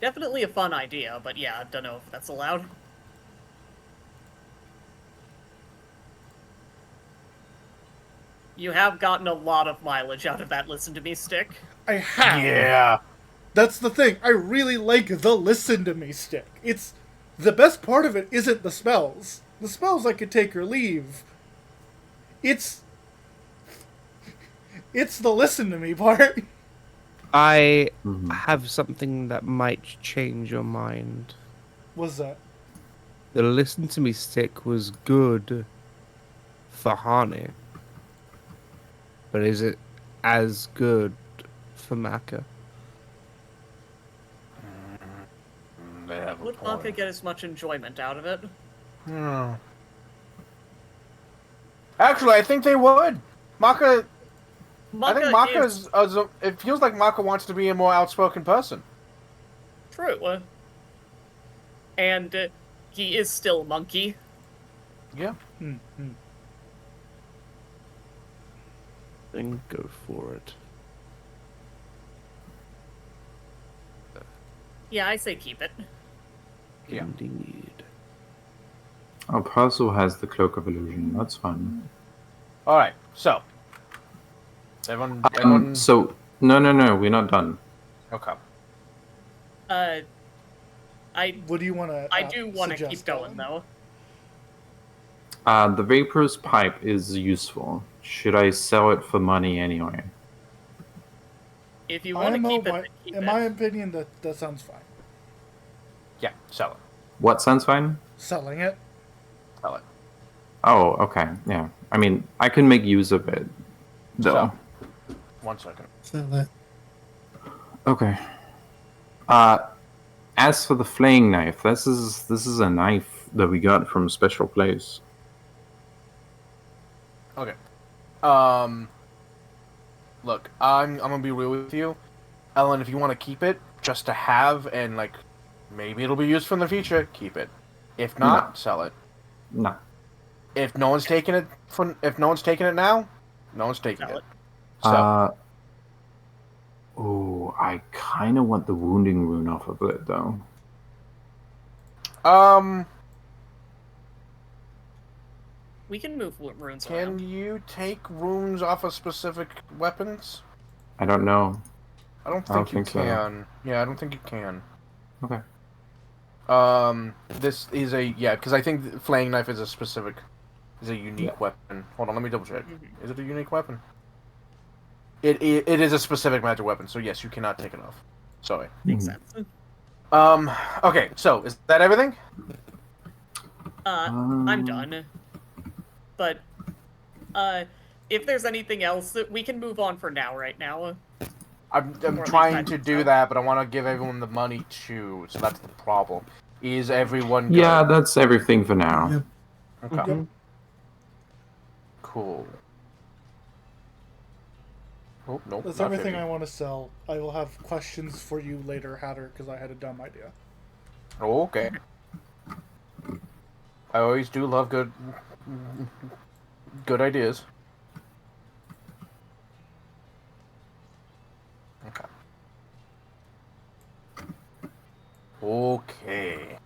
Definitely a fun idea, but yeah, I don't know if that's allowed. You have gotten a lot of mileage out of that listen to me stick. I have. Yeah. That's the thing. I really like the listen to me stick. It's the best part of it isn't the spells. The spells I could take or leave. It's the listen to me part. I have something that might change your mind. What's that? The listen to me stick was good for Hani. But is it as good for Maka? They have a Would point. Maka get as much enjoyment out of it? Actually, I think they would. I think Maka is it feels like Maka wants to be a more outspoken person. true. And he is still monkey. Yeah. Then go for it. Yeah, I say keep it. Yeah. Indeed. Oh, Puzzle has the Cloak of Illusion. That's fun. All right. So, everyone. So no, we're not done. Okay. What do you want to? I do want to keep going though. The Vaporous Pipe is useful. Should I sell it for money anyway? If you want to keep it, then keep in it. my opinion, that sounds fine. Yeah. Sell it. What sounds fine? Selling it. Sell it. Oh, okay. Yeah. I mean, I can make use of it, though. So, 1 second. So that Okay. As for the flaying knife, this is a knife that we got from a special place. Okay. Look, I'm gonna be real with you, Ellen. If you want to keep it just to have and like maybe it'll be useful in the future, keep it. If not, No. sell it. No. If no one's taking it if no one's taking it now, no one's taking Sell it. it. So Oh, I kind of want the wounding rune off of it though. We can move runes Can around. you take runes off of specific weapons? I don't know. I don't I don't think you think so. can. Yeah, I don't think you can. Okay. This is a because I think flaying knife is a unique weapon. Hold on, let me double check. Is it a unique weapon? It is a specific magic weapon, so yes, you cannot take it off. Sorry. Makes Mhm. sense. Okay, so is that everything? I'm done. But, if there's anything else, we can move on for now, right now. I'm Or at least I trying to think do so. that, but I want to give everyone the money too, so that's the problem. Is everyone good? Yeah, that's everything for now. Yep. Okay. Yep. Cool. Oh, nope. That's not everything 50. I want to sell. I will have questions for you later, Hatter, because I had a dumb idea. Oh, okay. I always do love good ideas. Okay. Okay.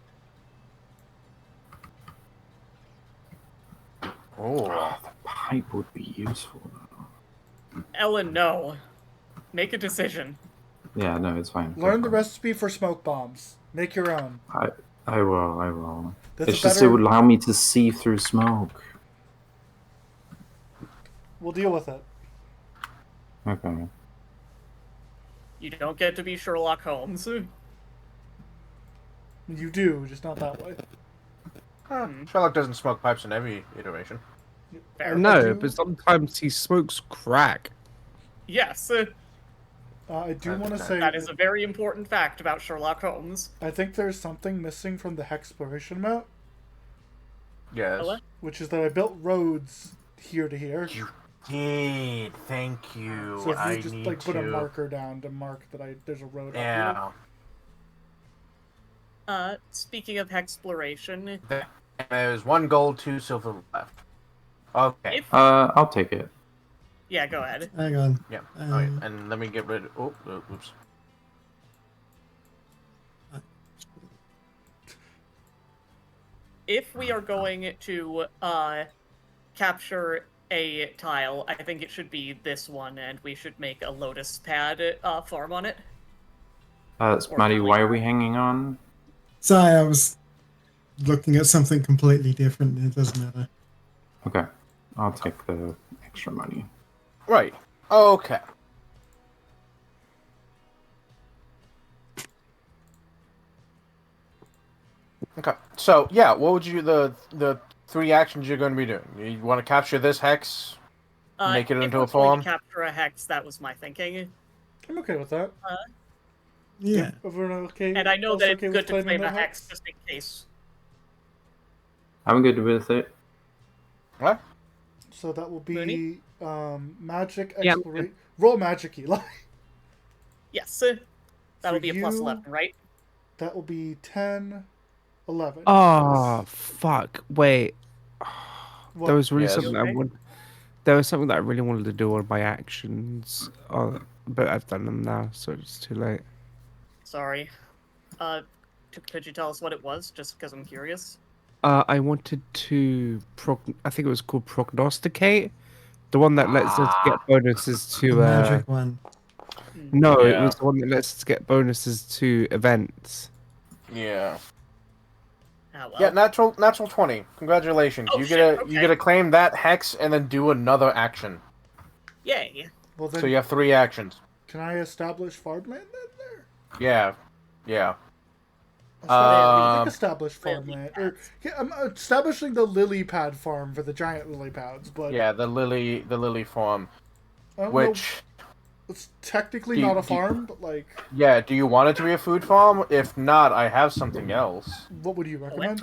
Oh. The pipe would be useful. Ellen, no. Make a decision. Yeah, no, it's fine. Learn the recipe for smoke bombs. Make your own. I will. That's It's a just better. it would allow me to see through smoke. We'll deal with it. Okay. You don't get to be Sherlock Holmes. You do, just not that way. Sherlock doesn't smoke pipes in every iteration. Fair. No, do- but sometimes he smokes crack. Yes, I do want to say that is a very important fact about Sherlock Holmes. I think there's something missing from the Hexploration map, Yes. Hello? which is that I built roads here to here. You did. Thank you. So if you I just need like put to. a marker down to mark that there's a road up Yeah. Speaking of Hexploration, There's 1 gold, 2 silver left. Okay. if... I'll take it. Yeah, go ahead. Hang on. Yeah. Alright, and let me get rid of. Oops. If we are going to, capture a tile, I think it should be this one, and we should make a lotus pad, farm on it. Maddie, why are we hanging on? Sorry, I was looking at something completely different. It doesn't matter. Okay. I'll take the extra money. Right. Okay. Okay. So yeah, what would you the 3 actions you're going to be doing? You want to capture this hex, make it If into we're a going farm. to capture a hex, that was my thinking. I'm okay with that. Yeah. Everyone okay? And I know else that okay it's with good to claiming claim a the hex just in case. I'm good with it. What? So that will be Mooney? magic Yeah, I'm exploration. Roll magic, Eli. Yes. That'll be a plus you- 11, right? That will be 10, 11. Oh fuck! Wait, What? there was really Yes. something Okay. I want. There was something that I really wanted to do on my actions, but I've done them now, so it's too late. Sorry. Could you tell us what it was, just because I'm curious? I wanted to I think it was called prognosticate, the one that lets us get bonuses The to. magic one. No, it Yeah. was the one that lets us get bonuses to events. Yeah. Ah, well. Yeah, natural 20. Congratulations. Oh, you shit, get to okay. you get to claim that hex and then do another action. Yay. Well, then, So you have 3 actions. can I establish farmland then there? Yeah. Yeah. I Um, establish lily farmland. Or, yeah, I'm establishing the lily pad farm for the giant lily pads, but Yeah, the lily farm, I don't know, which it's technically do you- not a do you- farm, but like, yeah, do you want it to be a food farm? If not, I have something else. what would you recommend?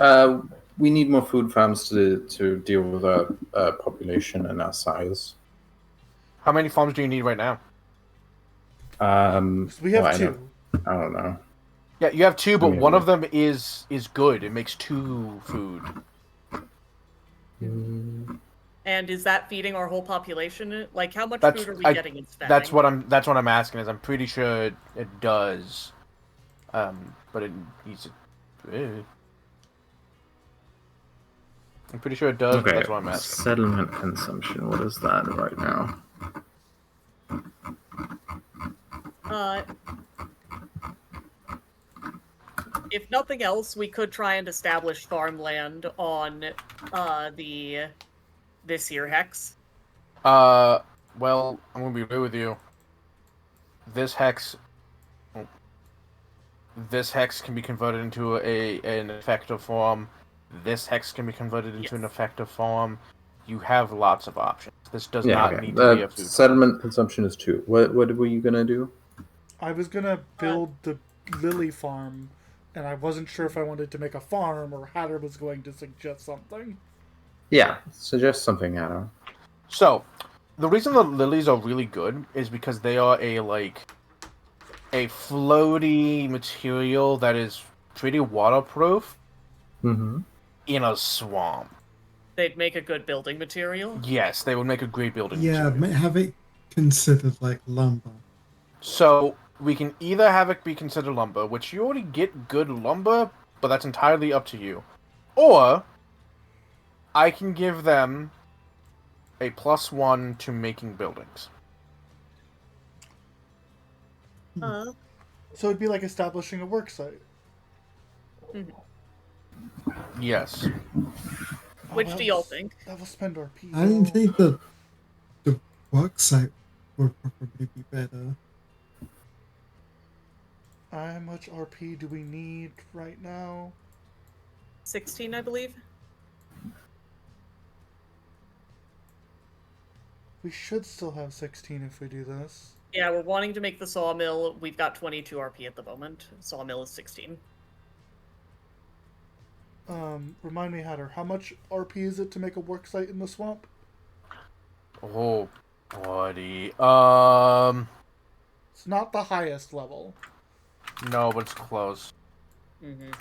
We need more food farms to deal with our population and our size. How many farms do you need right now? 'Cause we have well, two. I don't know. Yeah, you have two, but Maybe. one of them is good. It makes 2 food. And is that feeding our whole population? Like, how much That's- food are we I- getting in spending? That's what I'm asking. Is I'm pretty sure it does. But it needs to. I'm pretty sure it does. But Okay, that's what I'm asking. settlement consumption. What is that right now? If nothing else, we could try and establish farmland on this here hex. Well, I'm gonna be real with you. This hex can be converted into an effective form. This hex can be converted into an effective form. You have lots of options. This does not need to be a food. Settlement consumption is 2. What were you gonna do? I was gonna build the lily farm, and I wasn't sure if I wanted to make a farm or Hatter was going to suggest something. Yeah, suggest something, Adam. So, the reason the lilies are really good is because they are a floaty material that is pretty waterproof Mm-hmm. in a swamp. They'd make a good building material. Yes, they would make a great building Yeah, material. have it considered like lumber. So, we can either have it be considered lumber, which you already get good lumber, but that's entirely up to you. Or, I can give them a +1 to making buildings. Uh, So it'd be like establishing a work site. Yes. which that do y'all will- think? That will spend RP. I though. think the work site would probably be better. How much RP do we need right now? 16, I believe. We should still have 16 if we do this. Yeah, we're wanting to make the sawmill. We've got 22 RP at the moment. Sawmill is 16. Remind me, Hatter, how much RP is it to make a work site in the swamp? Oh, buddy. It's not the highest level. No, but it's close. Mm-hmm.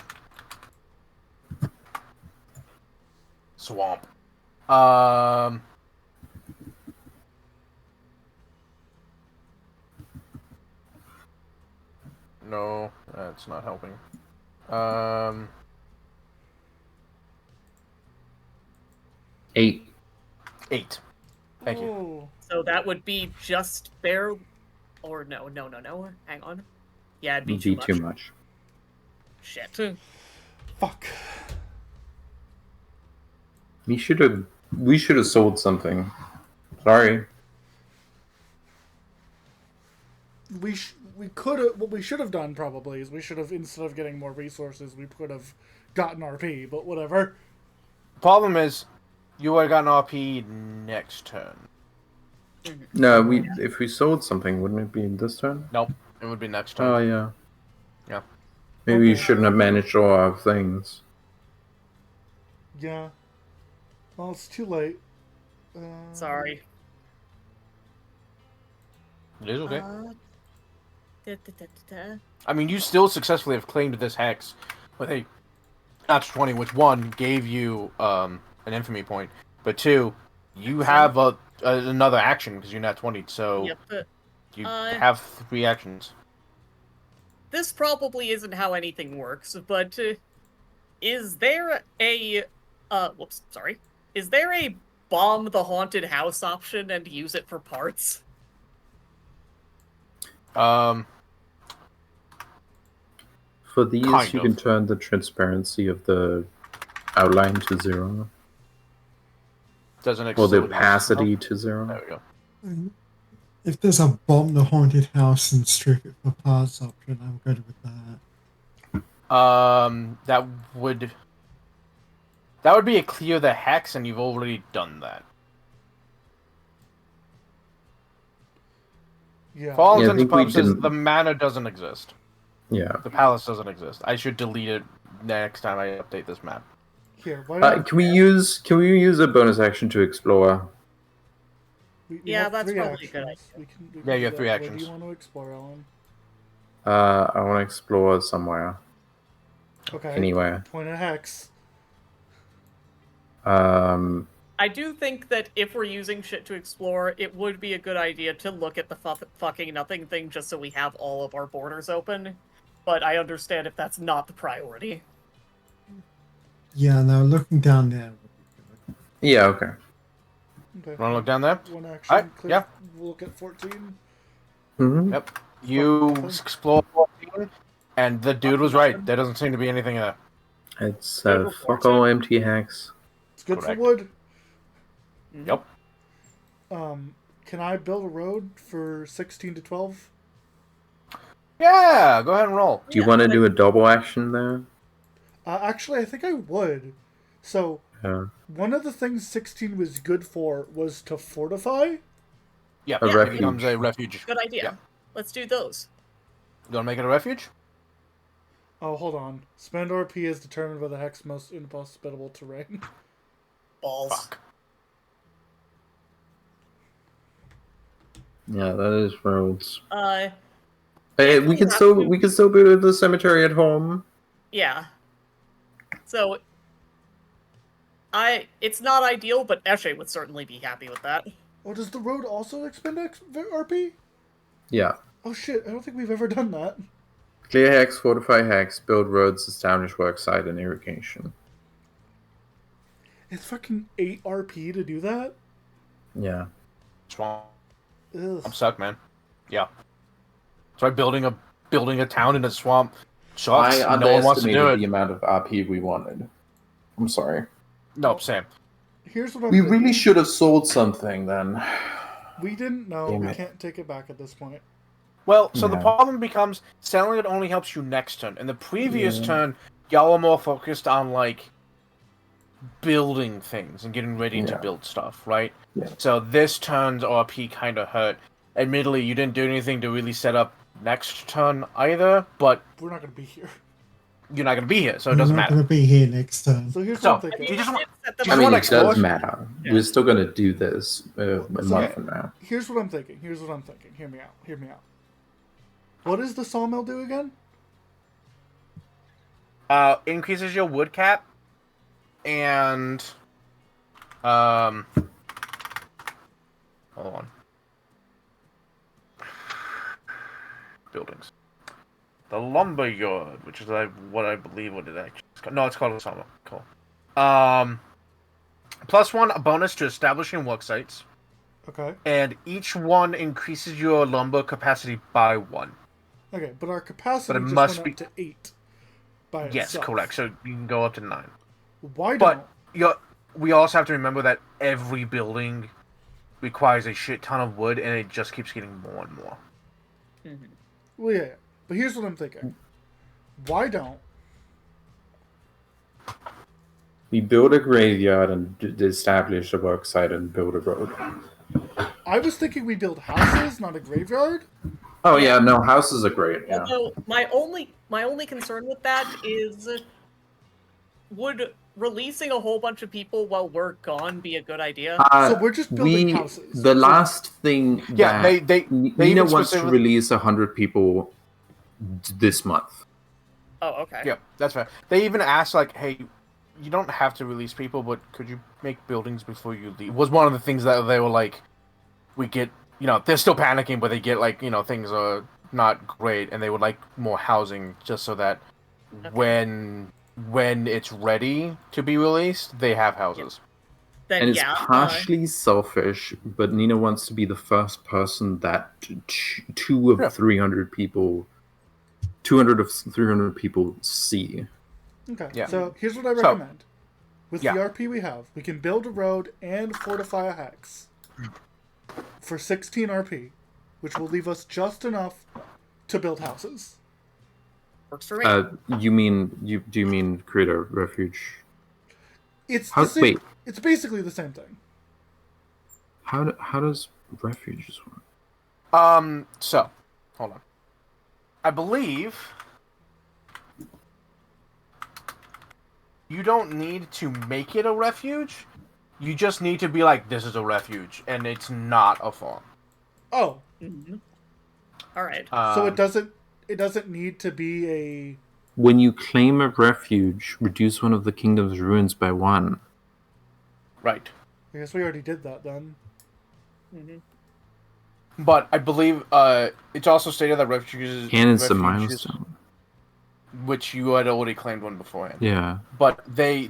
Swamp. No, that's not helping. 8. 8. Thank you. Oh, So that would be just bare, or no. Hang on. Yeah, it'd be too much. Shit. fuck. We should have sold something. Sorry. We could have. What we should have done probably is we should have, instead of getting more resources, we could have gotten RP. But whatever. Problem is, you would have gotten RP next turn. No, if we sold something, wouldn't it be this turn? Nope, it would be next turn. Oh yeah. Yeah. Maybe you shouldn't have managed all our things. Yeah. Well, it's too late. Sorry. It is okay. Da, da, da, da. I mean, you still successfully have claimed this hex with a natural 20, which 1 gave you an infamy point, but 2, you have another action because you're not 20, so Yep. you have 3 actions. This probably isn't how anything works, but is there a whoops, sorry. Is there a bomb the haunted house option and use it for parts? For these, Kind you of. can turn the transparency of the outline to 0, Doesn't or the explode. opacity to Oh, 0. there we go. If there's a bomb the haunted house and strip it for parts option, I'm good with that. That would be a clear the hex, and you've already done that. Yeah. For all Yeah, I intents and think we purposes, didn't- the manor doesn't exist. Yeah. The palace doesn't exist. I should delete it next time I update this map. Here, why don't Can we use a bonus action to explore? We Yeah, have that's 3 probably a good actions. We can Yeah, you do have that. 3 Where do actions. you want to explore, Alan? I want to explore somewhere. Okay. Anywhere. Point a hex. I do think that if we're using shit to explore, it would be a good idea to look at the fucking nothing thing just so we have all of our borders open. But I understand if that's not the priority. Yeah, no, looking down there would be good. Yeah, okay. Okay. Want to look down there? One action. Alright, Clear. yeah. We'll look at 14. Mm-hmm. Yep. You nothing. explore 14, and the dude was right. There doesn't seem to be anything there. It's Good fuck report, all too. empty hex. It's good Correct. for wood. Yep. Can I build a road for 16 to 12? Yeah, go ahead and roll. Do you want to do a double action there? Actually, I think I would. So, Yeah. one of the things 16 was good for was to fortify. Yeah, A it refuge. becomes a refuge. Good idea. Yeah. Let's do those. You want to make it a refuge? Oh, hold on. Spend RP is determined by the hex most inhospitable terrain. Balls. Fuck. Yeah, that is roads. If We we can have still to- we can still build the cemetery at home. Yeah. So, it's not ideal, but Eshe would certainly be happy with that. Oh, does the road also expend RP? Yeah. Oh shit, I don't think we've ever done that. Clear hex, fortify hex, build roads, establish worksite and irrigation. It's fucking 8 RP to do that? Yeah. Swamp. Ugh. I'm stuck, man. Yeah. Try building a town in a swamp. Sucks. I No one wants to do underestimated it. the amount of RP we wanted. I'm sorry. No, Sam. Here's what I'm We thinking. really should have sold something then. We didn't know. Damn We it. can't take it back at this point. Well, so the Yeah. problem becomes selling it only helps you next turn. In the previous Yeah. turn, y'all are more focused on like building things and getting ready to Yeah. build stuff, right? Yeah. So this turn's RP kind of hurt. Admittedly, you didn't do anything to really set up next turn either, but We're not going to be here. you're not going to be here, so it We're doesn't not matter. going to be here next turn. So here's So, what I'm I thinking. mean, You just we want- did set them you I just up. mean, wanna it does explore? matter. Yeah. We're still gonna do this a month from now. Here's what I'm thinking. Hear me out. What does the sawmill do again? Increases your wood cap, and hold on. Buildings. The lumber yard, which is what I believe what it actually is called. No, it's called a sawmill. Cool. +1 a bonus to establishing work sites, Okay. and each one increases your lumber capacity by 1. Okay, but our capacity But it just must went be- up to 8. By Yes, itself. correct. So you can go up to 9. Why But don't? we also have to remember that every building requires a shit ton of wood, and it just keeps getting more and more. Well, yeah. But here's what I'm thinking. Why don't? We build a graveyard and establish a work site and build a road. I was thinking we build houses, not a graveyard. Oh yeah, no, houses are great. Yeah. Although my only concern with that is, would releasing a whole bunch of people while we're gone be a good idea? So we're just building houses. The So- last thing Yeah, that they Nina even wants to specifically- release 100 people this month. Oh, okay. Yeah, that's fair. They even asked, like, hey, you don't have to release people, but could you make buildings before you leave? Was one of the things that they were like, we get, they're still panicking, but they get, like, things are not great, and they would like more housing just so that when it's ready to be released, they have houses. Then And it's yeah. partially selfish, but Nina wants to be the first person that 200 of 300 people see. Okay. Yeah. So here's what I So- recommend. With Yeah. the RP we have, we can build a road and fortify a hex for 16 RP, which will leave us just enough to build houses. Works for me. Do you mean create a refuge? It's How- the same, wait. It's basically the same thing. How does refuges work? So, hold on. I believe you don't need to make it a refuge. You just need to be like, this is a refuge, and it's not a farm. Oh, Mhm. All right. so it doesn't need to be a. When you claim a refuge, reduce one of the kingdom's ruins by 1. Right. I guess we already did that then. Mhm. But I believe it's also stated that refuges... And it's a refuges, milestone. which you had already claimed one beforehand. Yeah. But they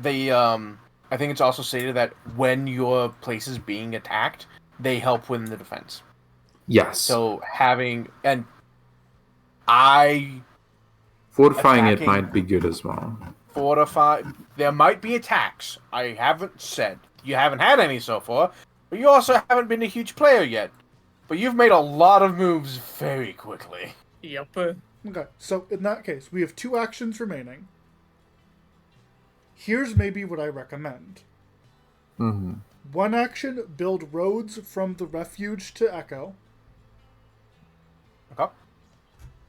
I think it's also stated that when your place is being attacked, they help win the defense. Yes. So fortifying it attacking- might be good as well. fortify. There might be attacks. I haven't said you haven't had any so far, but you also haven't been a huge player yet. But you've made a lot of moves very quickly. Yep. Okay, so in that case, we have 2 actions remaining. Here's maybe what I recommend. Mm-hmm. 1 action, build roads from the refuge to Echo. Okay.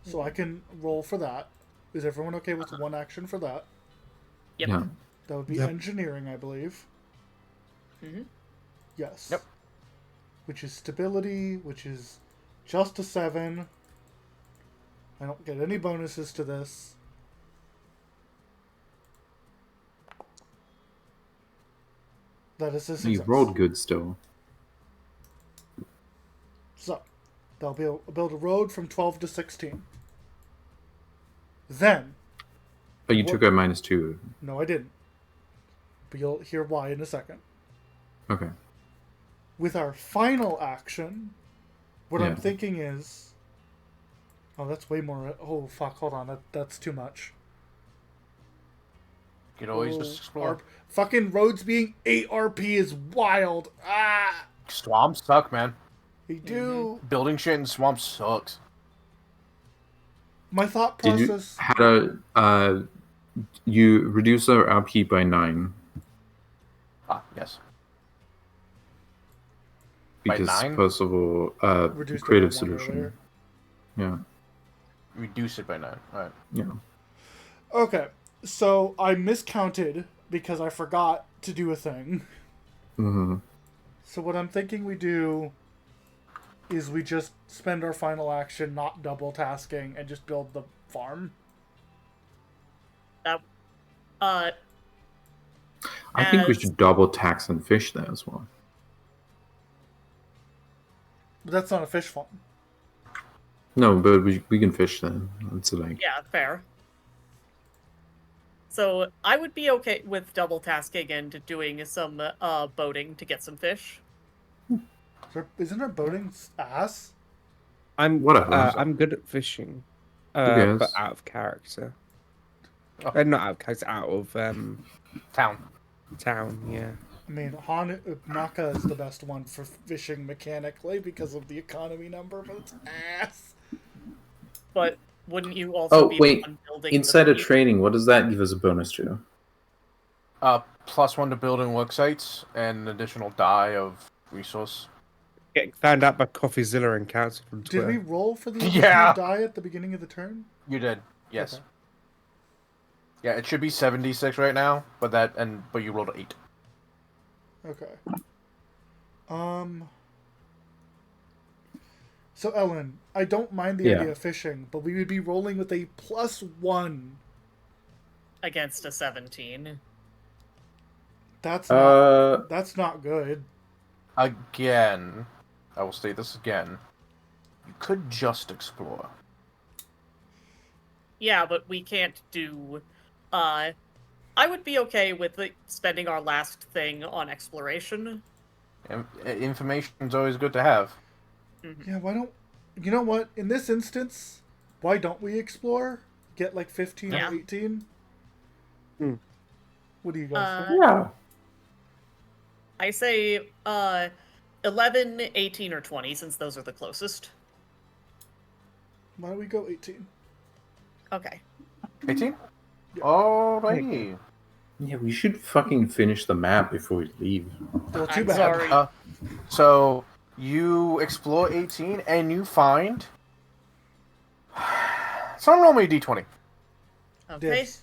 So I can roll for that. Is everyone okay with 1 action for that? Yep. Yeah. That would be Yep. engineering, I believe. Mhm. Yes. Yep. Which is stability, which is just a 7. I don't get any bonuses to this. That is a success. You rolled good still. So, they'll build a road from 12 to 16. Then, But you What- took a -2. no, I didn't. But you'll hear why in a second. Okay. With our final action, what I'm Yeah. thinking is, oh, that's way more. Oh fuck! Hold on, that's too much. You can always Oh, just explore. fucking roads being 8 RP is wild. Ah, Swamps suck, man. they do. Building shit in swamps sucks. My thought Did you process. had a you reduce our RP by 9 Ah, yes. By because 9? first of all, Reduced it by creative 1 solution. earlier. Yeah. Reduce it by 9. Alright. Yeah. Okay, so I miscounted because I forgot to do a thing. Mm-hmm. So what I'm thinking we do is we just spend our final action not double tasking and just build the farm. I think we As- should double tax and fish there as well. But that's not a fish farm. No, but we can fish then. It's like Yeah, fair. So I would be okay with double tasking and doing some boating to get some fish. Isn't our boating ass? Whatever. I'm good at fishing, cares? but out of character. Oh. Not out of character, out of Town. town. Yeah. I mean, Naka is the best one for fishing mechanically because of the economy number, but it's ass. But wouldn't you also Oh, be wait. the one building Inside the of training, what does that give us a bonus to? +1 to building work sites and an additional die of resource. Getting found out by CoffeeZilla and Council from Did Twitter. we roll for the Yeah. additional die at the beginning of the turn? You did. Yes. Okay. Yeah, it should be 76 right now, but you rolled an 8. Okay. So Ellen, I don't mind the Yeah. idea of fishing, but we would be rolling with a +1. against a 17. That's not good. Again, I will state this again. You could just explore. Yeah, but we can't do. I would be okay with spending our last thing on exploration. Information's always good to have. Yeah, why don't you know what? In this instance, why don't we explore? Get like 15 Yeah. or 18? Hmm. What do you guys Uh, think? Yeah. I say 11, 18, or 20, since those are the closest. Why don't we go 18? Okay. 18? Yeah. Alrighty. Yeah, we should fucking finish the map before we leave. Well, too I'm bad. sorry. So, you explore 18, and you find... Someone roll me a d20. Okay. Yes.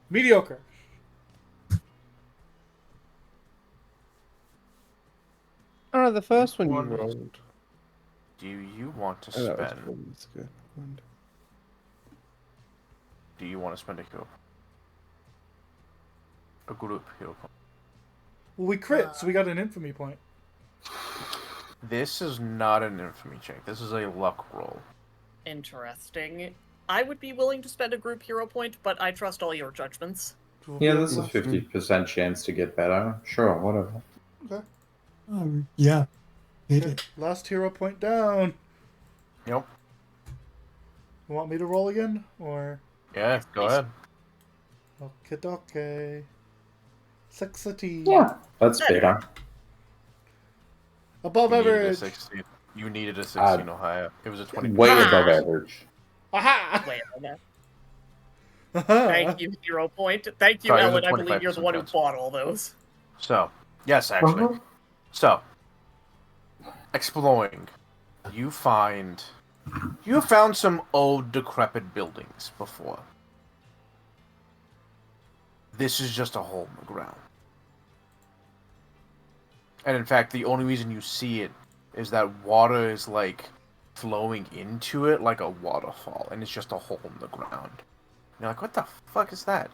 Mediocre. Oh, the first one you One. rolled. Do you want to Oh, that was spend? cool. That's good. Do you want to spend a hero? A group hero point. Well, we crit, so we got an infamy point. This is not an infamy check. This is a luck roll. Interesting. I would be willing to spend a group hero point, but I trust all your judgments. Yeah, this is a 50% chance to get better. Sure, whatever. Okay. Yeah. Hit it. Last hero point down. Yep. You want me to roll again? Or... Yeah, go ahead. Okay. 60. Yeah, that's better. Above You needed a average. 16. You needed a 16 or higher. It was a 20. Way above average. Aha! Wait a minute. Aha! Thank you, hero point. Thank you, Sorry, it was Ellen. a I believe you're the 25% one who chance. bought all those. So, yes, actually. Uh-huh. So, exploring, you found some old, decrepit buildings before. This is just a hole in the ground. And in fact, the only reason you see it is that water is like flowing into it like a waterfall, and it's just a hole in the ground. And you're like, what the fuck is that?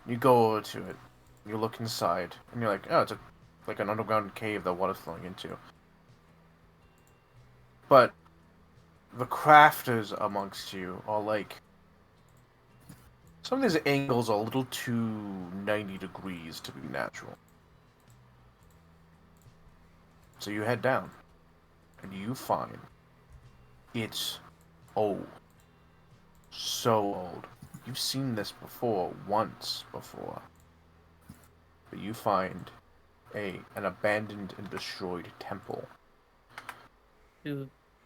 You go over to it, you look inside, and you're like, oh, it's like an underground cave that water's flowing into. But the crafters amongst you are like, some of these angles are a little too 90 degrees to be natural. So you head down, and you find it's old. So old. You've seen this before, once before. But you find an abandoned and destroyed temple.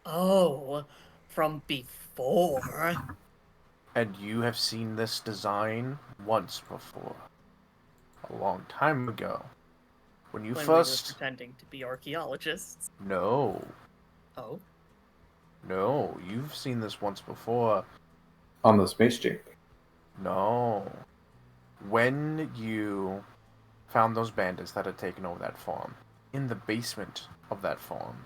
Oh, from before. And you have seen this design once before. A long time ago. When you When first... we were pretending to be archaeologists. No. Oh. No, you've seen this once before. On the spaceship. No. When you found those bandits that had taken over that farm, in the basement of that farm,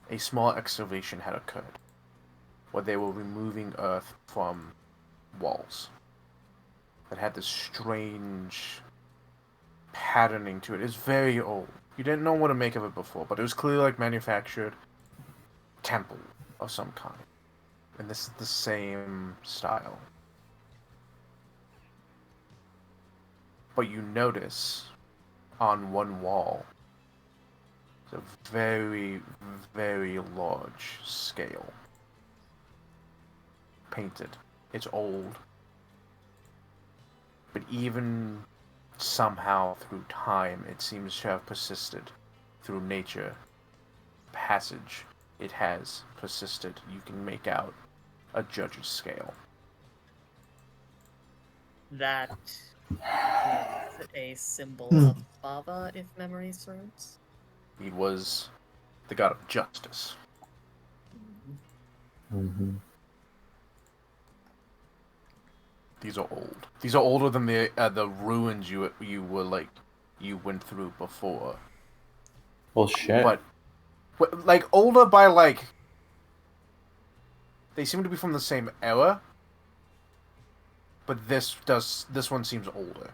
a small excavation had occurred, where they were removing earth from walls that had this strange patterning to it. It's very old. You didn't know what to make of it before, but it was clearly like manufactured temple of some kind. And this is the same style. But you notice on one wall, it's a very, very large scale. Painted. It's old. But even somehow through time, it seems to have persisted. Through nature, passage, it has persisted. You can make out a judge's scale. That is a symbol Hmm. of Bava, if memory serves. He was the god of justice. Mm-hmm. These are old. These are older than the ruins you went through before. Well, shit. But like older by like, they seem to be from the same era. But this one seems older.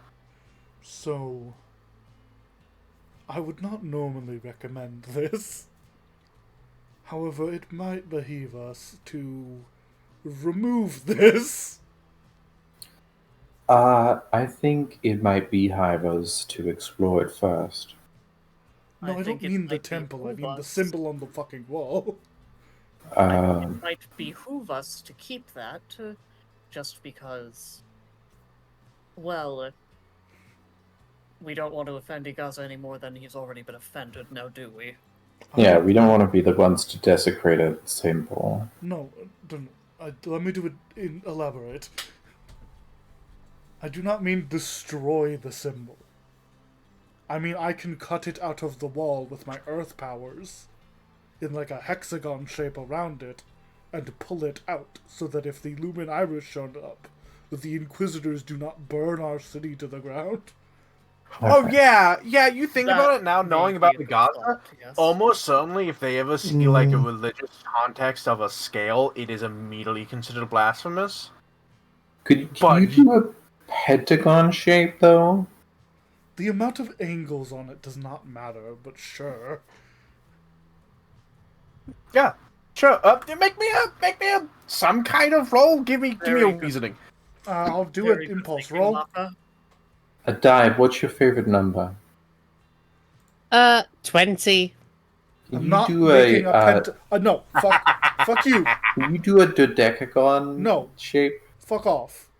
So, I would not normally recommend this. However, it might behoove us to remove this. I think it might be Hiva's to explore it first. No, I don't think it mean the might temple, I behoove mean the us- symbol on the fucking wall. Um, It might behoove us to keep that, just because, well, we don't want to offend Igaza any more than he's already been offended, now do we? yeah, we don't want to be the ones to desecrate a symbol. No, don't. Let me do it. Elaborate. I do not mean destroy the symbol. I mean I can cut it out of the wall with my earth powers, in like a hexagon shape around it, and pull it out so that if the Lumen Iris showed up, that the Inquisitors do not burn our city to the ground. Oh yeah, you think That about it now, may knowing be about a the good Gaza. thought, yes. Almost certainly, if they ever see like a Mm. religious context of a scale, it is immediately considered blasphemous. Could But you do a pentagon shape though? The amount of angles on it does not matter, but sure. Yeah, sure. Make me a some kind of roll. Give me Very a good. reasoning. I'll do Very an good impulse thinking, roll. Maka. A dive. What's your favorite number? 20. Can I'm you not do making a no, fuck you. can you do a dodecagon No. shape? Fuck off.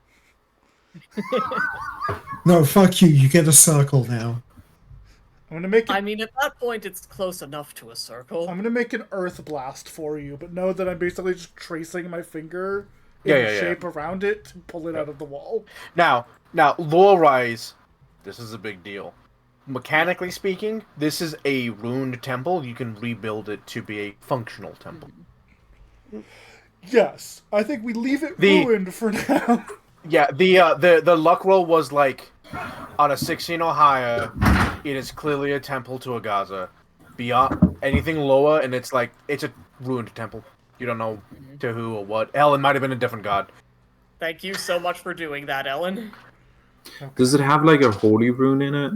No, fuck you. You get a circle now. I'm gonna make it. I mean, at that point, it's close enough to a circle. I'm gonna make an earth blast for you, but know that I'm basically just tracing my finger in Yeah, a yeah, yeah. shape around it to pull it out of the wall. Now, lore-wise, this is a big deal. Mechanically speaking, this is a ruined temple. You can rebuild it to be a functional temple. Yes, I think we leave it The- ruined for now. Yeah, the luck roll was like on a 16 or higher. It is clearly a temple to a Gaza. Beyond anything lower, and it's like it's a ruined temple. You don't know to who or what. Hell, it might have been a different god. Thank you so much for doing that, Ellen. Does it have like a holy rune in it?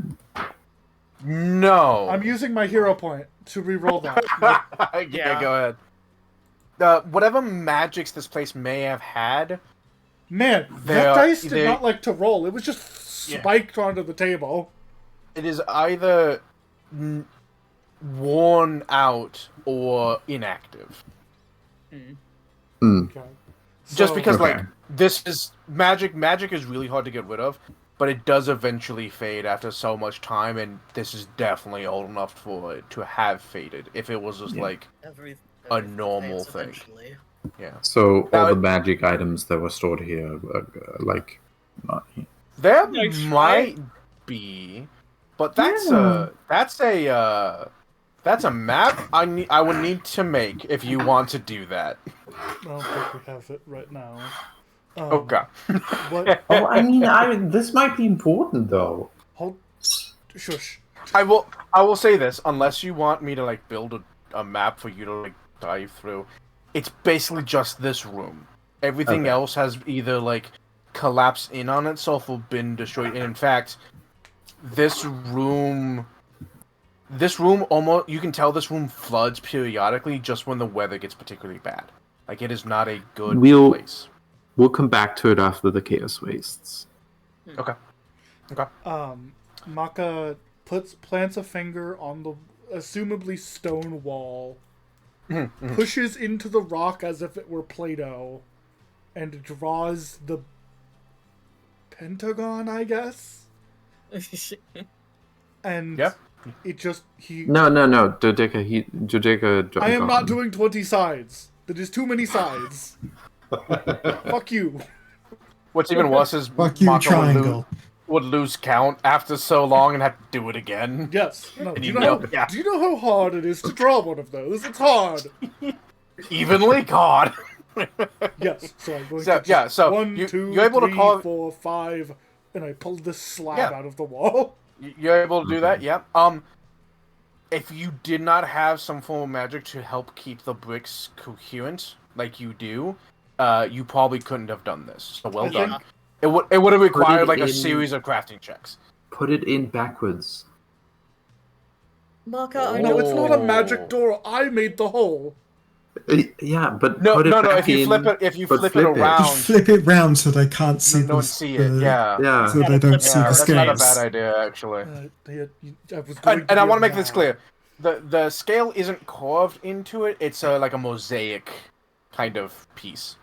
No. I'm using my hero point to re-roll that. yeah, Yeah. go ahead. Whatever magics this place may have had, Man, They that are- dice did they- not like to roll. It was just Yeah. spiked onto the table. it is either worn out or inactive. Hmm. Okay. Just So- because, Okay. like, this is magic. Magic is really hard to get rid of, but it does eventually fade after so much time, and this is definitely old enough for it to have faded. If it was just like, Every, A everything normal fades thing. eventually. yeah, So Now all the it- magic items that were stored here, like, not here. there Nice try. might be, but that's a map I would need to make if you want to do that. I don't think we have it right now. Okay. What? Oh, this might be important though. Hold. Shush. I will say this, unless you want me to like build a map for you to like dive through, it's basically just this room. Everything Okay. else has either like collapsed in on itself or been destroyed. And in fact, this room almost, you can tell this room floods periodically just when the weather gets particularly bad. Like, it is not a good place. We'll come back to it after the chaos wastes. Okay. Maka plants a finger on the assumably stone wall, pushes into the rock as if it were Play-Doh, and draws the pentagon, I guess. And Yeah. it just No. Dodeca. I am not doing 20 sides. That is too many sides. Fuck you. What's even worse is Fuck you, Mako triangle. would lose count after so long and have to do it again. Yes. No, And do you you know? know- yeah. Do you know how hard it is to draw one of those? It's hard. Evenly, God. Yes. So I'm going So- to just yeah, so one, you- two, you're able to three, call- 4, 5, and I pulled this slab Yeah. out of the wall. You're able to do that, yeah. If you did not have some form of magic to help keep the bricks coherent, like you do, you probably couldn't have done this. So well I done. think- It would have required like a in- series of crafting checks. Put it in backwards. Maka, I No, know it's not a Oh. magic door. I made the hole. Yeah, but No, put it no. back If you in, flip it, but flip it flip it. around, Just flip it round so they can't see no one the- see it. the- Yeah, Yeah. So they don't see yeah. the That's not a scales. bad idea, actually. I was going And I want want to make this clear: the scale isn't carved into it. It's like a mosaic kind of piece,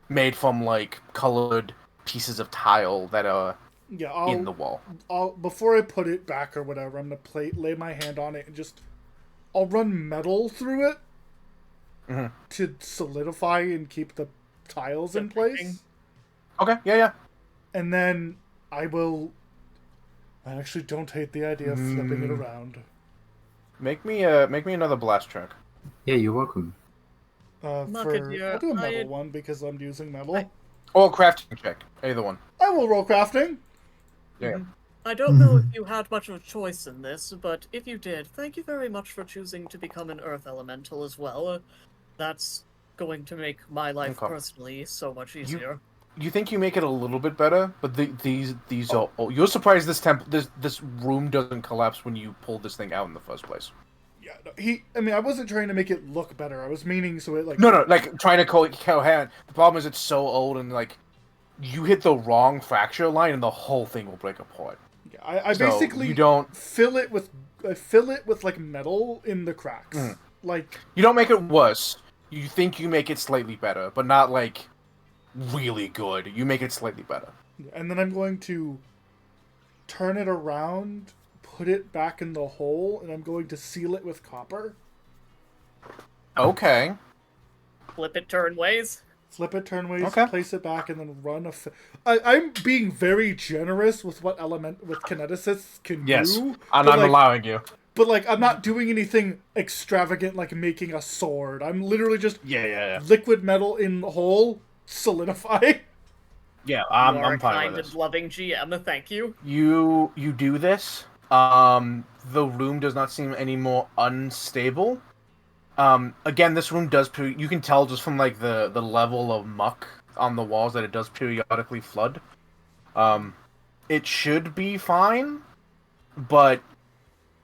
made from like colored pieces of tile that are Yeah, in the wall. I'll before I put it back or whatever, I'm gonna lay my hand on it and I'll run metal through it to solidify and keep the tiles in place, Okay, yeah. and then I actually don't hate the idea of flipping it around. Make me another blast check. Yeah, you're welcome. I'll Maka, do dear, a metal I- one because I'm using metal. Or a crafting check. Either one. I will roll crafting. Yeah. I don't know if you had much of a choice in this, but if you did, thank you very much for choosing to become an Earth Elemental as well. That's going to make my life Okay. personally so much easier. You think you make it a little bit better, but these are. Oh, you're surprised this room doesn't collapse when you pull this thing out in the first place. Yeah, no, I mean, I wasn't trying to make it look better. I was meaning so it like. No, like trying to coherent. The problem is it's so old and like you hit the wrong fracture line and the whole thing will break apart. Yeah, I So basically you don't fill it with like metal in the cracks. Like you don't make it worse. You think you make it slightly better, but not like really good. You make it slightly better. and then I'm going to turn it around, put it back in the hole, and I'm going to seal it with copper. Okay. Flip it turnways. Flip it turnways, Okay. place it back, and then run I'm being very generous with what kineticists can Yes. do. And but, I'm like, allowing you. But like, I'm not doing anything extravagant like making a sword. I'm literally just Yeah. liquid metal in the hole, solidify. Yeah, You are I'm a fine kind with and this. loving GM, thank you. You do this. The room does not seem any more unstable. Again, this room does. You can tell just from like the level of muck on the walls that it does periodically flood. It should be fine, but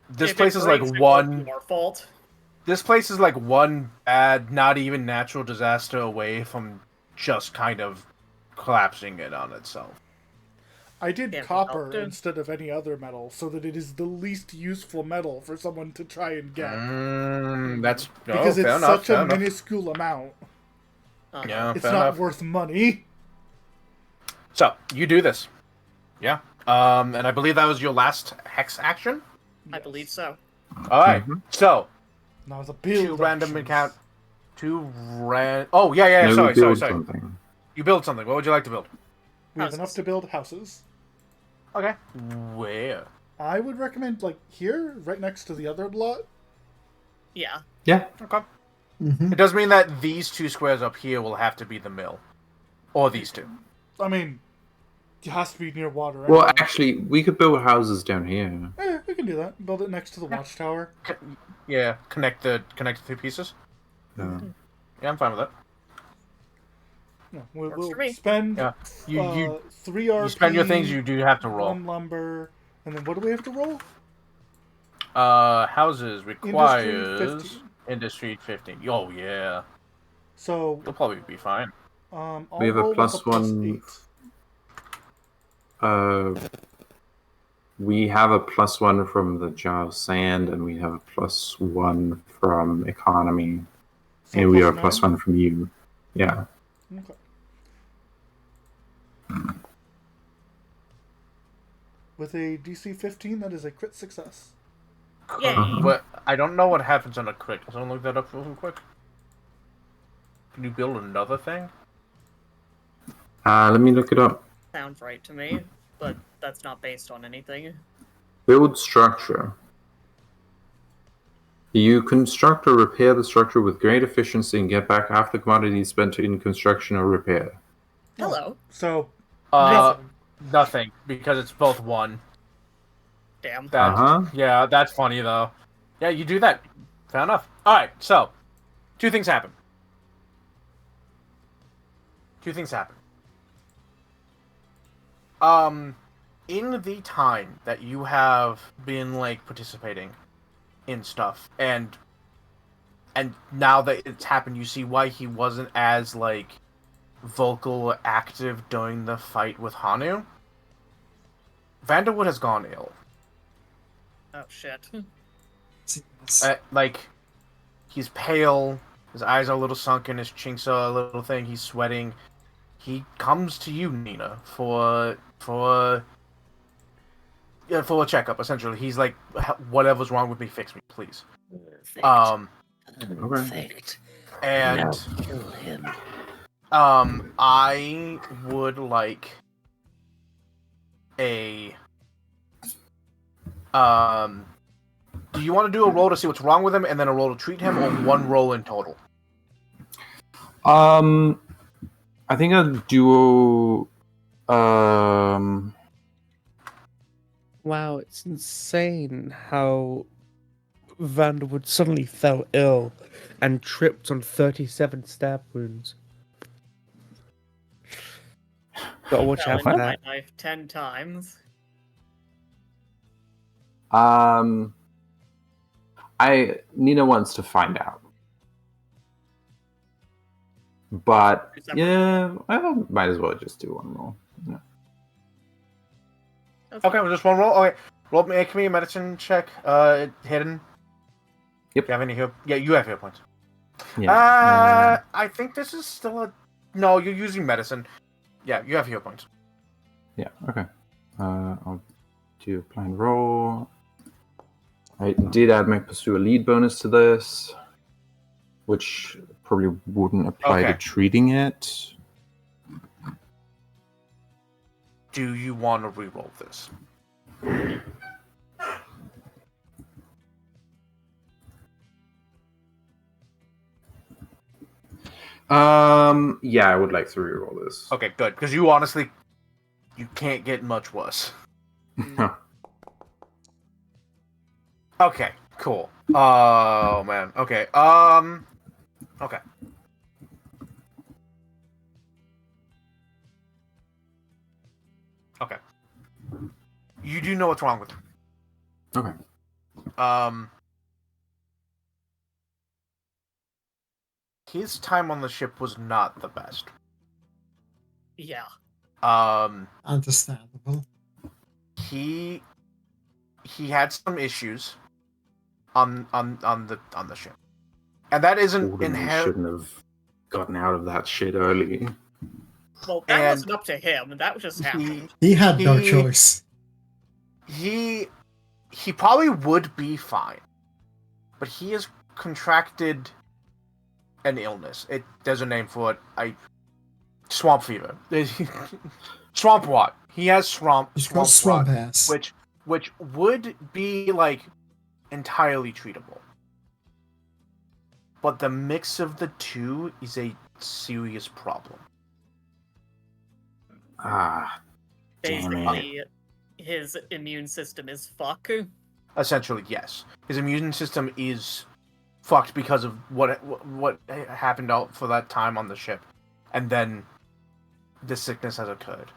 this If place it is like breaks, it one. won't be your fault. This place is like one bad, not even natural disaster away from just kind of collapsing it on itself. I did Can't be copper helped. instead of any other metal, so that it is the least useful metal for someone to try and get. That's Because fair it's enough, such fair a enough. minuscule amount. Yeah, It's fair not enough. worth money. So you do this, yeah. And I believe that was your last hex action. I believe so. All right. So Now it's a build. two random actions. encounter. Oh yeah. No, Sorry. we build something. You build something. What would you like to build? We have Houses. enough to build houses. Okay. Where? I would recommend like here, right next to the other lot. Yeah. Yeah. Okay. Mm-hmm. It does mean that these two squares up here will have to be the mill, or these two. I mean, it has to be near water. Well, anyway. actually, we could build houses down here. We can do that. Build it next to the watchtower. Yeah. Connect the two pieces. Yeah. Yeah, I'm fine with that. No, Works we'll for me. spend Yeah. You 3 RP. you spend your things. You do have to roll. 1 lumber, and then what do we have to roll? Houses requires 15. industry 15. Oh yeah, So you'll probably be fine. I'll We have a roll with plus one. 8. We have a +1 from the jar of sand, and we have a +1 from economy, So and we plus have a +1 from you. Yeah. Okay. With a DC 15, that is a crit success. Yay. But I don't know what happens on a crit. Can someone look that up real quick? Can you build another thing? Let me look it up. Sounds right to me, but that's not based on anything. Build structure. You construct or repair the structure with great efficiency and get back half the commodities spent in construction or repair. Hello. So, Nothing, because it's both one. Damn. That, Yeah, that's funny though. Yeah, you do that. Fair enough. Alright, so, two things happen. In the time that you have been, like, participating in stuff, and now that it's happened, you see why he wasn't as, like, vocal or active during the fight with Hanu. Vanderwood has gone ill. Oh shit. Like, he's pale, his eyes are a little sunken, his chinks are a little thing, he's sweating. He comes to you, Nina, for a checkup, essentially. He's like, whatever's wrong with me, fix me, please. Perfect. And Now kill him. I would like a do you want to do a roll to see what's wrong with him and then a roll to treat him, or one roll in total? I think a duo. Wow, it's insane how Vanderwood suddenly fell ill and tripped on 37 stab wounds. Gotta watch Fell out for into my that. knife 10 times. Nina wants to find out, but yeah, I might as well just do one roll. Yeah. Okay, well, just one roll. Okay, roll me. Give me a medicine check. Hidden. Yep. Do you have any hit? Yeah, you have hit points. Yeah. I think this is still a. No, you're using medicine. Yeah, you have hit points. Yeah. Okay. I'll do a blind roll. I did add my pursue a lead bonus to this, which probably wouldn't apply to Okay. treating it. Do you want to reroll this? Yeah, I would like to reroll this. Okay, good. Because you honestly, you can't get much worse. Okay, cool. Oh man. Okay. Okay. Okay. You do know what's wrong with him. Okay. His time on the ship was not the best. Yeah. Understandable. He had some issues on the ship, and that isn't Alden inherent. shouldn't have gotten out of that shit early. Well, that And wasn't up to him. That just happened. He had no He- choice. He probably would be fine, but he has contracted an illness. There's a name for it. Swamp fever. Swamp what? He has He's got swamp rot, ass. which would be like entirely treatable. But the mix of the two is a serious problem. Ah, damn it. Basically, his immune system is fuck. Essentially, yes. His immune system is fucked because of what happened out for that time on the ship, and then the sickness has occurred.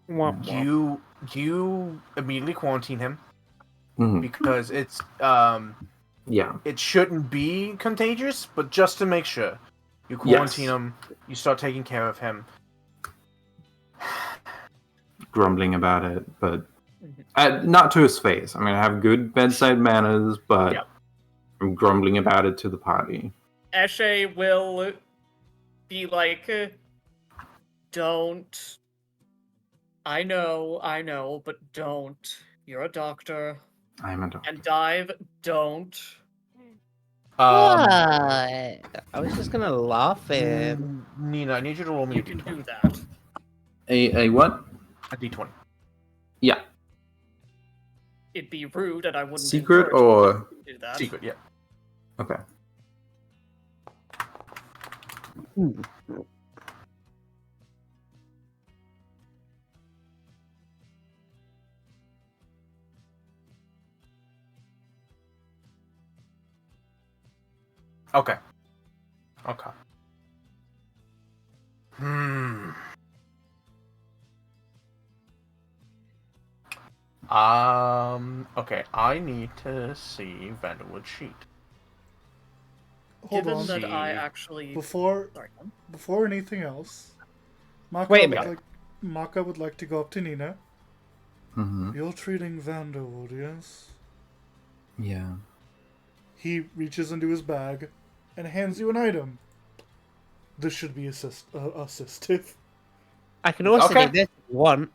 Womp womp. You immediately quarantine him Mhm. because it's Yeah. it shouldn't be contagious, but just to make sure, you quarantine Yes. him. You start taking care of him. Grumbling about it, but not to his face. I mean, I have good bedside manners, but Yep. I'm grumbling about it to the party. Eshe will be like, don't. I know, but don't. You're a doctor. I am a doctor. And Dive, don't. What? I was just gonna laugh at him. Nina, I need you to roll me You a can d20. do that. A what? A d20. Yeah. It'd be rude, and I wouldn't Secret encourage or you to do that. Secret, yeah. okay. Okay. Okay. Hmm. Okay. I need to see Vanderwood's sheet. Hold Given on. that I See. actually. Before Sorry. before anything else, Maka Wait a would minute. like Maka would like to go up to Nina. Mm-hmm. You're treating Vanderwood, yes? Yeah. He reaches into his bag and hands you an item. This should be assistive. I can also Okay. do this if you want.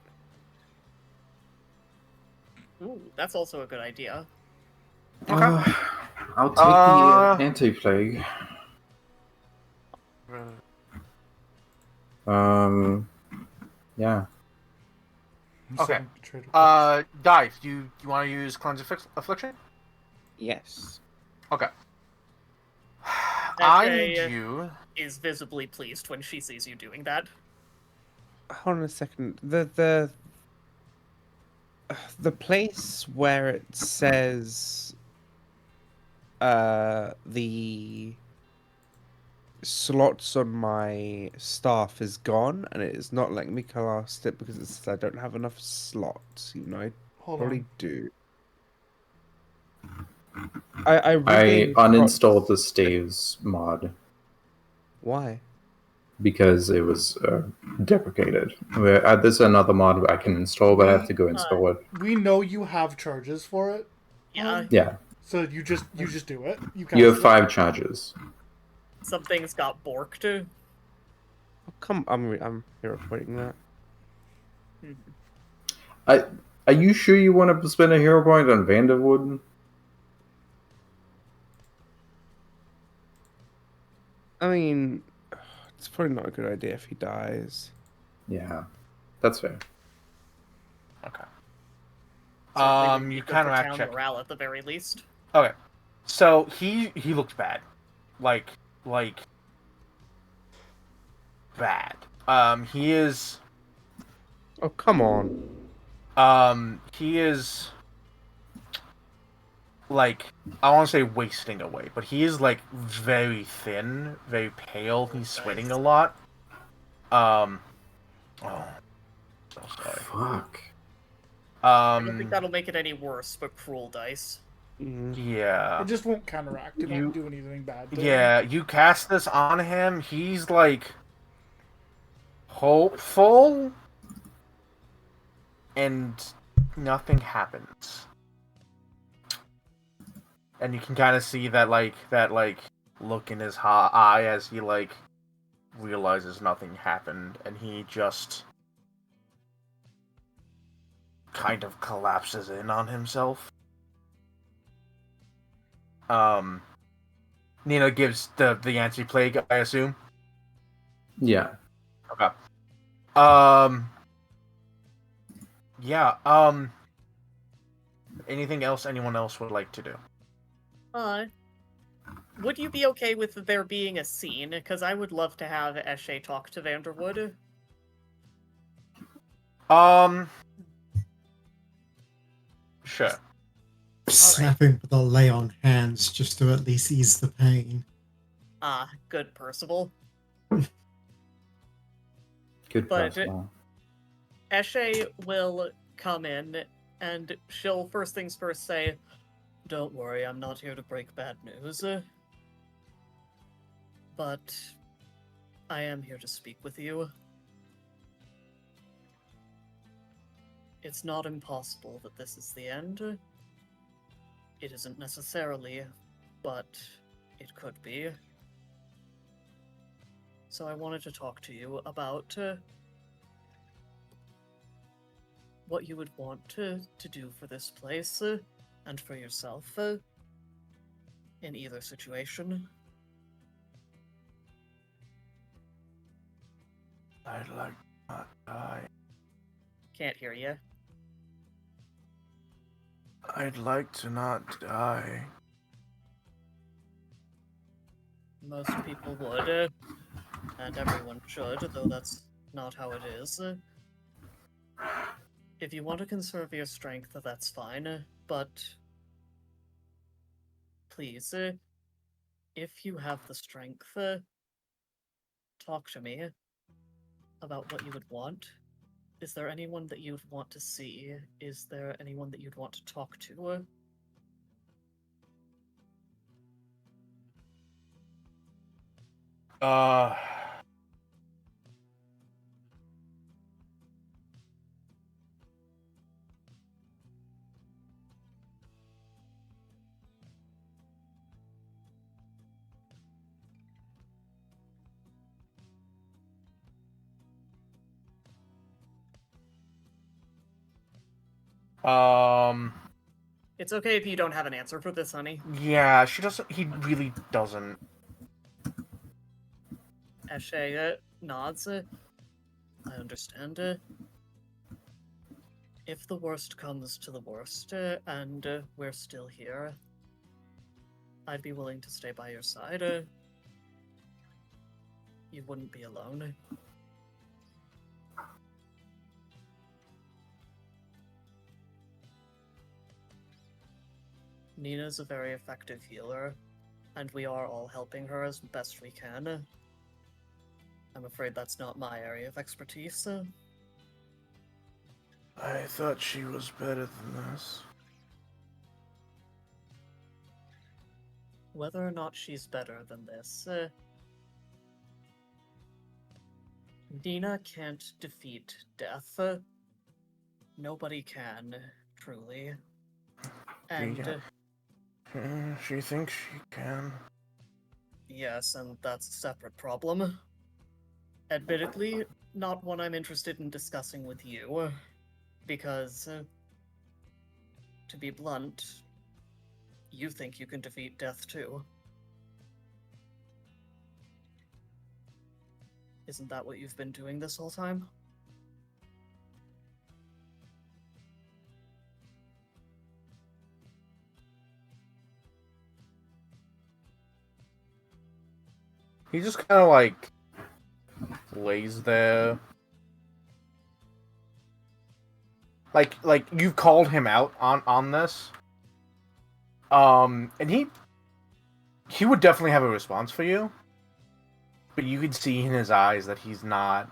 Ooh, that's also a good idea. Okay. I'll take the anti-plague. Yeah. Okay. Betrayed. Dive. You want to use cleanse affliction? Yes. Okay. I Okay. need you. Is visibly pleased when she sees you doing that. hold on a second. The place where it says the slots on my staff is gone, and it is not letting me cast it because it says I don't have enough slots. You know, I Hold probably on. do. I I really uninstalled the Staves mod Why? because it was deprecated. There's another mod I can install, but I have to go install it. We know you have charges for it. Yeah, Yeah, So you just do it. You you have cast it. 5 charges. some things got borked. Oh, come, I'm here reporting that. Are you sure you want to spend a hero point on Vanderwood? I mean, it's probably not a good idea if he dies. Yeah, that's fair. Okay. Certainly would be You good for counteract town check. morale at the very least. Okay. So he looked bad. Like bad. He is Oh, come on. he is like, I want to say wasting away, but he is like very thin, very pale. He's sweating a lot. Oh, so sorry. Fuck. I don't think that'll make it any worse, but cruel dice. Yeah. It just won't counteract. It You- won't do anything bad. to him. Yeah, you cast this on him, he's like hopeful, and nothing happens. And you can kind of see that look in his eye as he like realizes nothing happened, and he just kind of collapses in on himself. Nina gives the anti-plague, I assume. Yeah. Okay. Yeah, anything else anyone else would like to do? Would you be okay with there being a scene? Because I would love to have Eshe talk to Vanderwood. Sure. Slap him with a lay on hands just to at least ease the pain. Ah, good Percival. Good But- personal. Eshe will come in, and she'll first things first say, "Don't worry, I'm not here to break bad news. But I am here to speak with you. It's not impossible that this is the end. It isn't necessarily, but it could be. So I wanted to talk to you about what you would want to do for this place and for yourself in either situation." I'd like to not die. Can't hear you. I'd like to not die. Most people would, and everyone should, though that's not how it is. If you want to conserve your strength, that's fine, but please, if you have the strength, talk to me about what you would want. Is there anyone that you'd want to see? Is there anyone that you'd want to talk to? It's okay if you don't have an answer for this, honey. Yeah, she doesn't. He really doesn't. Eshe nods. I understand. If the worst comes to the worst, and we're still here, I'd be willing to stay by your side. You wouldn't be alone. Nina's a very effective healer, and we are all helping her as best we can. I'm afraid that's not my area of expertise. I thought she was better than this. Whether or not she's better than this, Nina can't defeat death. Nobody can, truly. And She thinks she can. yes, and that's a separate problem. Admittedly, not one I'm interested in discussing with you, because, to be blunt, you think you can defeat death too. Isn't that what you've been doing this whole time? He just kind of like lays there. Like you've called him out on this. And he would definitely have a response for you. But you could see in his eyes that he's not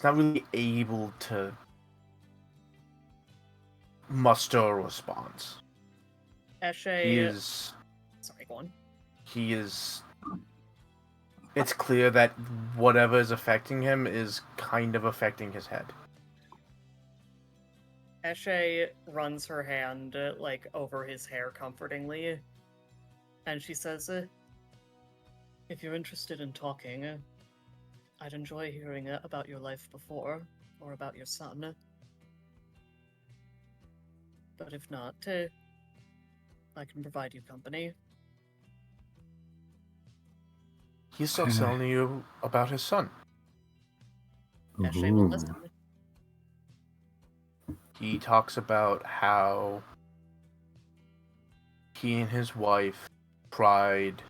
really able to muster a response. Eshe... He is Sorry, go on. It's clear that whatever is affecting him is kind of affecting his head. Eshe runs her hand, over his hair comfortingly, and she says, if you're interested in talking, I'd enjoy hearing about your life before, or about your son. But if not, I can provide you company. He starts telling you about his son. Eshe will listen. He talks about how he and his wife tried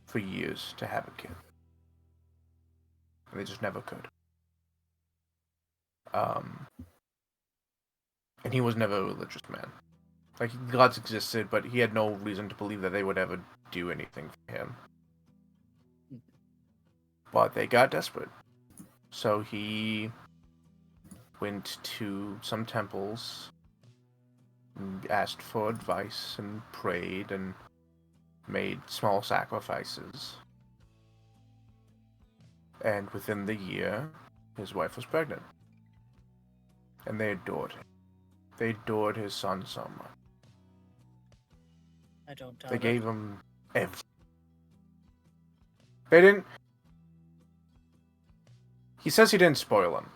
for years to have a kid. And they just never could. And he was never a religious man. Like, gods existed, but he had no reason to believe that they would ever do anything for him. But they got desperate. So he went to some temples, and asked for advice, and prayed, and made small sacrifices. And within the year, his wife was pregnant. And they adored him. They adored his son so much. I don't doubt They it. gave him everything. They didn't... He says he didn't spoil him.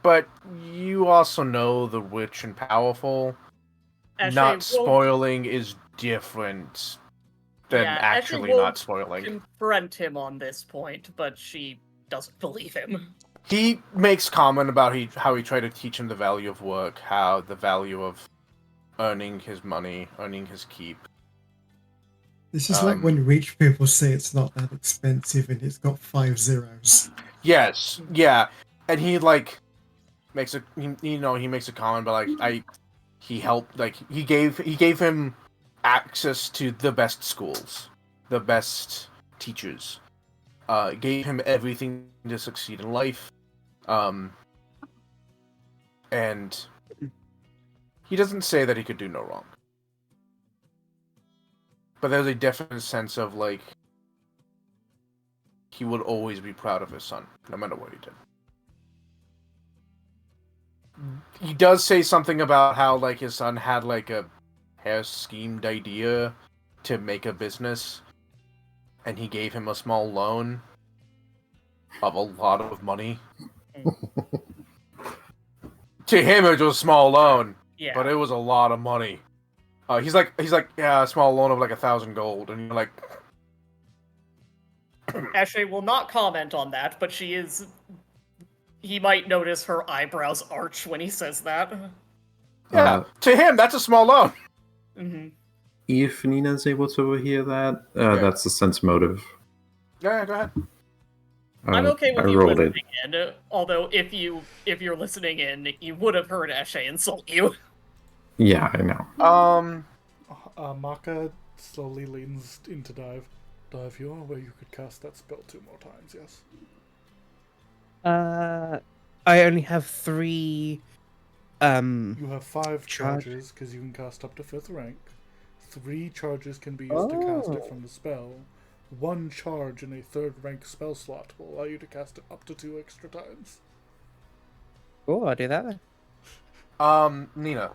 But you also know the rich and powerful. Eshe Not will spoiling is different than Yeah, Eshe actually will not spoiling. confront him on this point, but she doesn't believe him. He makes comment about how he tried to teach him the value of work, how the value of earning his money, earning his keep. This is like when rich people say it's not that expensive and it's got 5 zeros. Yes, yeah, and he like makes he makes a comment, but he helped, he gave him access to the best schools, the best teachers, gave him everything to succeed in life, and he doesn't say that he could do no wrong. But there's a definite sense of, he would always be proud of his son, no matter what he did. He does say something about how, his son had, a hair-schemed idea to make a business, and he gave him a small loan of a lot of money. To him, it was a small loan, Yeah. but it was a lot of money. He's like, yeah, a small loan of 1,000 gold, and you're like, Eshe will not comment on that, but he might notice her eyebrows arch when he says that. yeah, to him, that's a small loan. Mm-hmm. If Nina's able to overhear that, that's a sense motive. Yeah, go ahead. I'm okay I with you rolled listening it. in, although if you're listening in, you would have heard Eshe insult you. Yeah, I know. Maka slowly leans into Dive. Dive, you are where you could cast that spell 2 more times, yes? I only have 3. You have 5 Charge. charges, because you can cast up to 5th rank. 3 charges can be used to cast it Oh. from the spell. 1 charge in a 3rd rank spell slot will allow you to cast it up to 2 extra times. Oh, I'll do that then. Nina,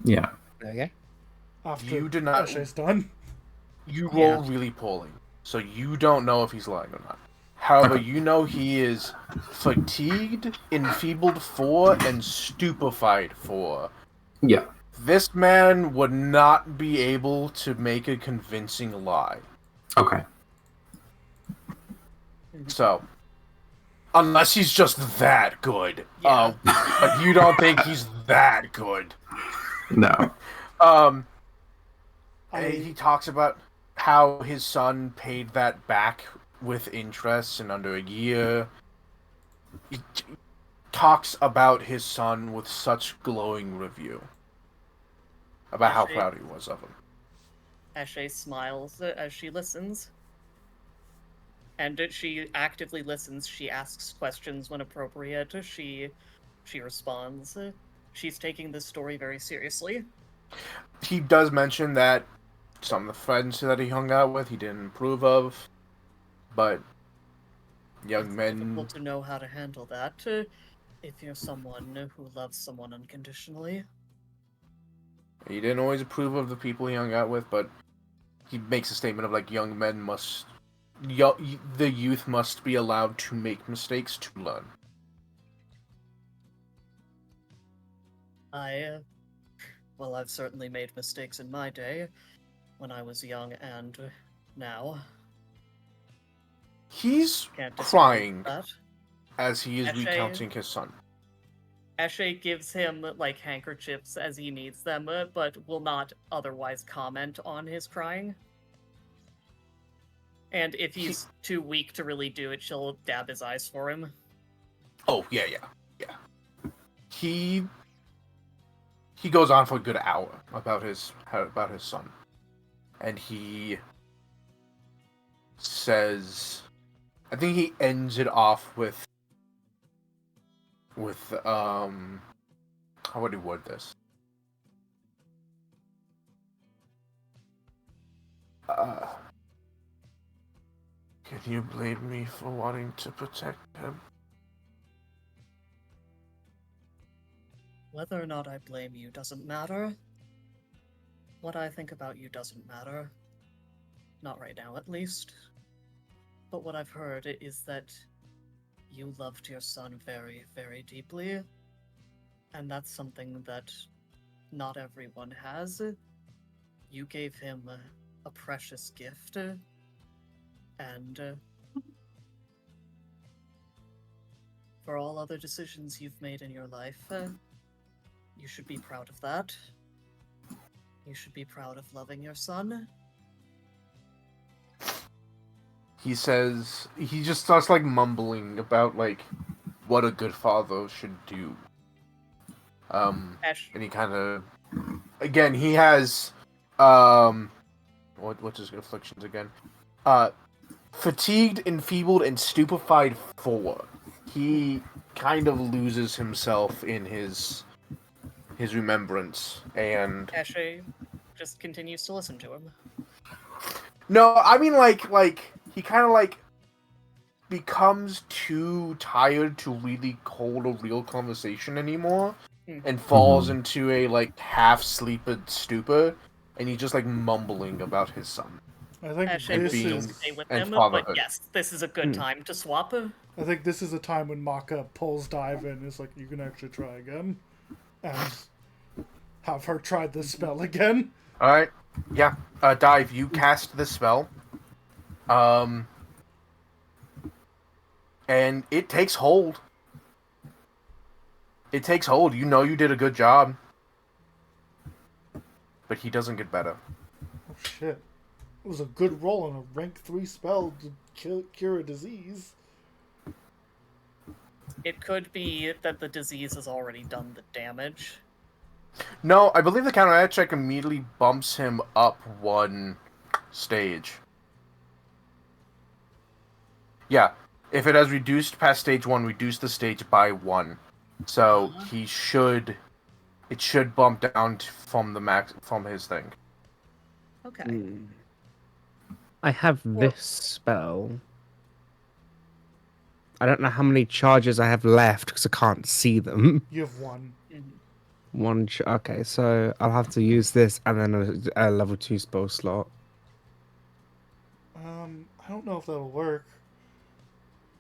Yeah. There you go. After You did not- Eshe's done. you Yeah. roll really poorly, so you don't know if he's lying or not. However, Okay. you know he is fatigued, enfeebled 4, and stupefied 4. Yeah. This man would not be able to make a convincing lie. Okay. So, unless he's just that good. Yeah. But you don't think he's that good. No. He talks about how his son paid that back with interest in under a year. He talks about his son with such glowing review. About how Actually- proud he was of him. Eshe smiles as she listens. And she actively listens. She asks questions when appropriate. She responds. She's taking this story very seriously. He does mention that some of the friends that he hung out with he didn't approve of, but young It's men. difficult to know how to handle that if you're someone who loves someone unconditionally. He didn't always approve of the people he hung out with, but he makes a statement of like young men must, the youth must be allowed to make mistakes to learn. Well, I've certainly made mistakes in my day, when I was young and now. He's Can't disagree crying with that. as he is Eshe- recounting his son. Eshe gives him, like, handkerchiefs as he needs them, but will not otherwise comment on his crying. And if he's too weak to really do it, she'll dab his eyes for him. Oh yeah. He goes on for a good hour about his son, and he says, I think he ends it off with how would he word this? Can you blame me for wanting to protect him? Whether or not I blame you doesn't matter. What I think about you doesn't matter. Not right now, at least. But what I've heard is that you loved your son very, very deeply. And that's something that not everyone has. You gave him a precious gift. And for all other decisions you've made in your life, you should be proud of that. You should be proud of loving your son. He says, he just starts like mumbling about like what a good father should do. Ash, And he kind of, again, he has, what's his afflictions again? Fatigued, enfeebled, and stupefied 4. He kind of loses himself in his remembrance, and Eshe just continues to listen to him. no, I mean like he kind of like becomes too tired to really hold a real conversation anymore, and falls into a like half sleeped stupor, and he's just like mumbling about his son. I think Eshe And will this being- still is. stay with and him, but fatherhood. yes, this is a good time to swap. I think this is a time when Maka pulls Dive in. Is like, you can actually try again, and have her try this spell again. All right, yeah, Dive, you cast the spell, and it takes hold. It takes hold. You know you did a good job, but he doesn't get better. Oh shit! It was a good roll on a rank 3 spell to cure a disease. It could be that the disease has already done the damage. No, I believe the counteract check immediately bumps him up one stage. Yeah, if it has reduced past stage 1, reduce the stage by 1. So he should, it should bump down from the max from his thing. Okay. Hmm. I have this spell. I don't know how many charges I have left because I can't see them. You have one. Okay, so I'll have to use this and then a level 2 spell slot. I don't know if that'll work.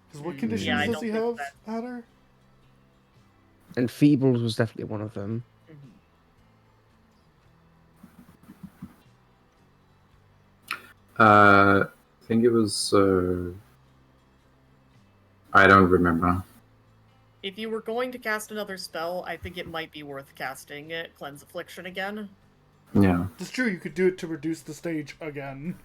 Because what Yeah, conditions I does don't he think have, that- Adder? And Feebles was definitely one of them. I think it was. I don't remember. If you were going to cast another spell, I think it might be worth casting Cleanse Affliction again. Yeah. It's true, you could do it to reduce the stage again.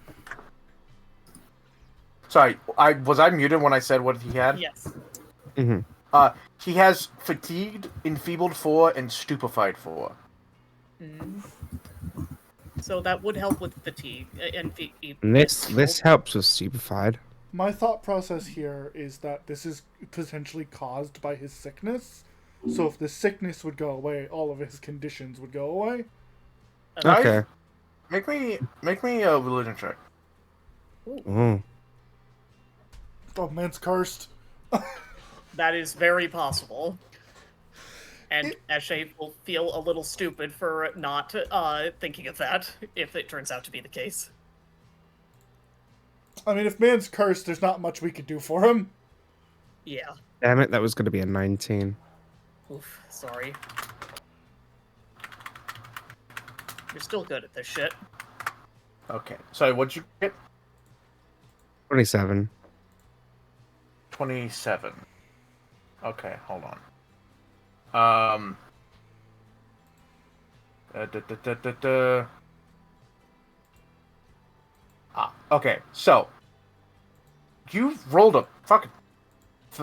Sorry, was I muted when I said what he had? Yes. Mm-hmm. He has fatigued, enfeebled 4, and stupefied 4. So that would help with fatigue and And this helps with stupefied. My thought process here is that this is potentially caused by his sickness. So if the sickness would go away, all of his conditions would go away. Okay. Make me a religion check. Oh. Oh, man's cursed. That is very possible. And Eshe will feel a little stupid for not thinking of that, if it turns out to be the case. I mean, if man's cursed, there's not much we could do for him. Yeah. Damn it, that was going to be a 19. Oof, sorry. You're still good at this shit. Okay. Sorry, what'd you get? 27. 27. Okay, hold on. Okay, so you rolled a fucking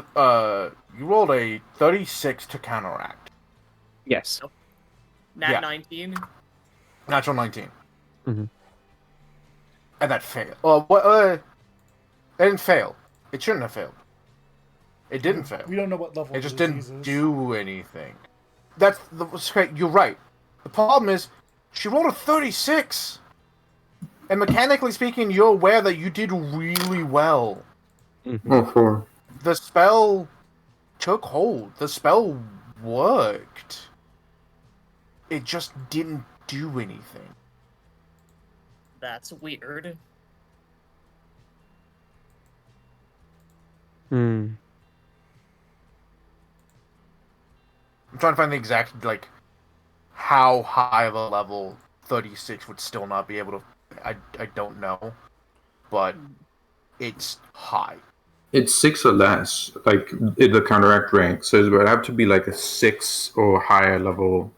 you rolled a 36 to counteract. Yes. Nat Yeah. 19. Natural 19. Mhm. And that failed. What? It didn't fail. It shouldn't have failed. It didn't fail. We don't know what level It the just disease didn't is. do anything. You're right. The problem is, she rolled a 36. And mechanically speaking, you're aware that you did really well. Oh, 4. The spell took hold. The spell worked. It just didn't do anything. That's weird. Hmm. I'm trying to find the exact, like, how high of a level 36 would still not be able to... I don't know. But it's high. It's 6 or less, like in the counteract rank. So it would have to be like a 6 or higher level.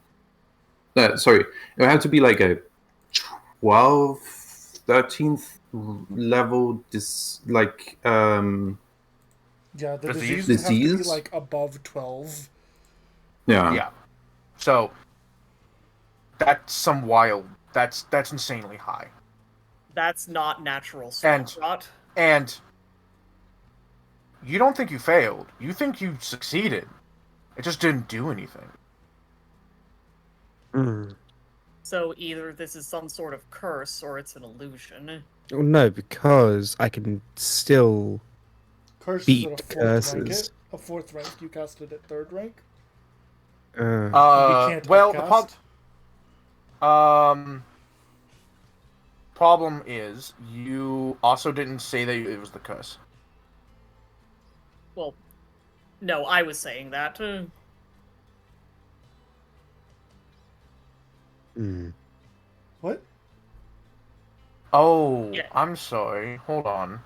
Sorry, it would have to be like a 12, 13th level. Yeah, the Disease? disease would have to be, Disease? like, above 12. Yeah. So that's some wild. That's insanely high. That's not natural And- spell rot. And you don't think you failed. You think you succeeded. It just didn't do anything. Hmm. So either this is some sort of curse or it's an illusion. Oh, no, because I can still... Curses Beat at a 4th curses. rank. A 4th rank, you cast it at 3rd rank. Uh, can't Well, upcast. problem is you also didn't say that it was the curse. Well, no, I was saying that. hmm. What? Oh, Yeah. I'm sorry. Hold on.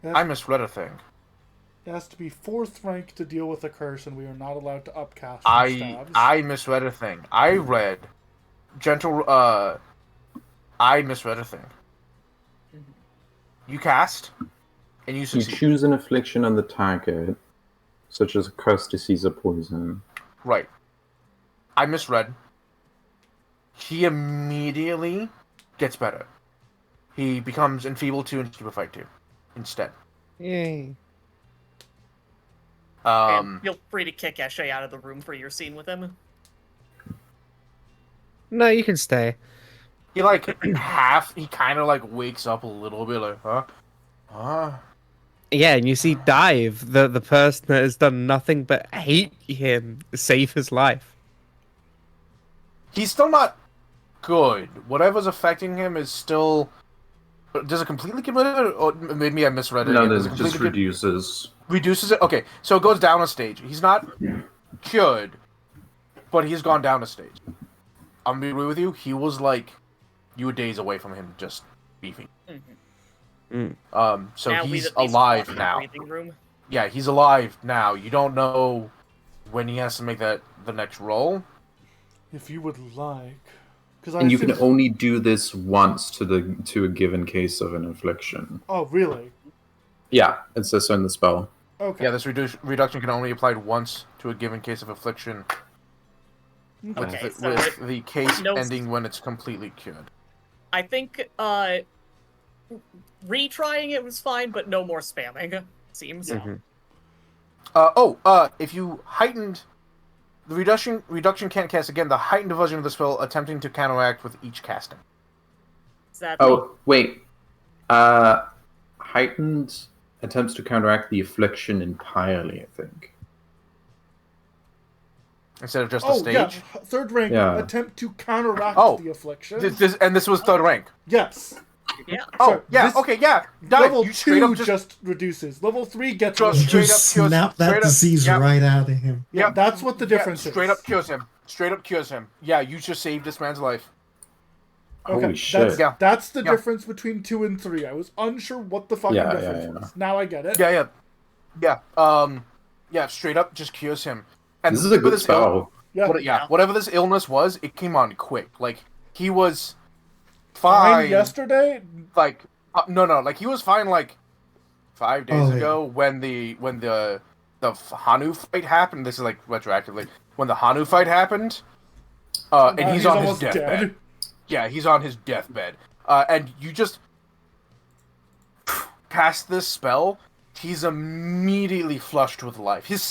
It I has, misread a thing. it has to be 4th rank to deal with a curse, and we are not allowed to upcast from I stabs. misread a thing. I read gentle. I misread a thing. You cast, and you You succeed. choose an affliction on the target. such as a curse, disease, or poison. Right. I misread. He immediately gets better. He becomes enfeebled 2 and stupefied 2 instead. Yay. And feel free to kick Eshe out of the room for your scene with him. No, you can stay. He he kind of like wakes up a little bit like, huh? Yeah, and you see Dive, the person that has done nothing but hate him, save his life. He's still not good. Whatever's affecting him is still... Does it completely get rid of it? Or maybe I misread it. No, Does it completely just reduces. Reduces it? Okay, so it goes down a stage. He's not cured, but he's gone down a stage. I'm gonna be real with you. He was like... You were days away from him just beefing. So Now he's we've at least alive got the now. breathing room. Yeah, he's alive now. You don't know when he has to make the next roll. If you would like, because And you can only do this once to a given case of an infliction. Oh, really? Yeah, it says so in the spell. Okay. Yeah, this reduction can only be applied once to a given case of affliction. Okay, with so with the case no- ending when it's completely cured. I think retrying it was fine, but no more spamming. Seems. Mhm. If you heightened the reduction can't cast again. The heightened version of the spell attempting to counteract with each casting. Is that Oh, wait. Heightened attempts to counteract the affliction entirely, I think. Instead of just a Oh, stage. yeah. Third rank Yeah. attempt to counteract Oh. the affliction. This was third rank. Yes. Yeah. Oh, Sorry, yeah, this- okay, yeah. Dive, Level you straight 2 up just reduces. Level 3 gets Just rid of it. straight Just up cures- snap that straight up- disease yep. right out of him. Yeah, Yep. that's what the difference is. Straight up cures him. Straight up cures him. Yeah, you just saved this man's life. Holy shit. Yeah. That's the Yeah. difference between 2 and 3. I was unsure what the fucking Yeah, difference yeah. was. Now I get it. Yeah. Yeah, straight up just cures him. And This is a with good this ill- spell. whatever this illness was, it came on quick. Like, he was Fine fine. yesterday? Like, no, like, he was fine, like, 5 days Oh, yeah. ago when the Hanu fight happened. This is, like, retroactively. When the Hanu fight happened, and Now he's on his almost deathbed. dead. Yeah, he's on his deathbed. And you just cast this spell, he's immediately flushed with life. His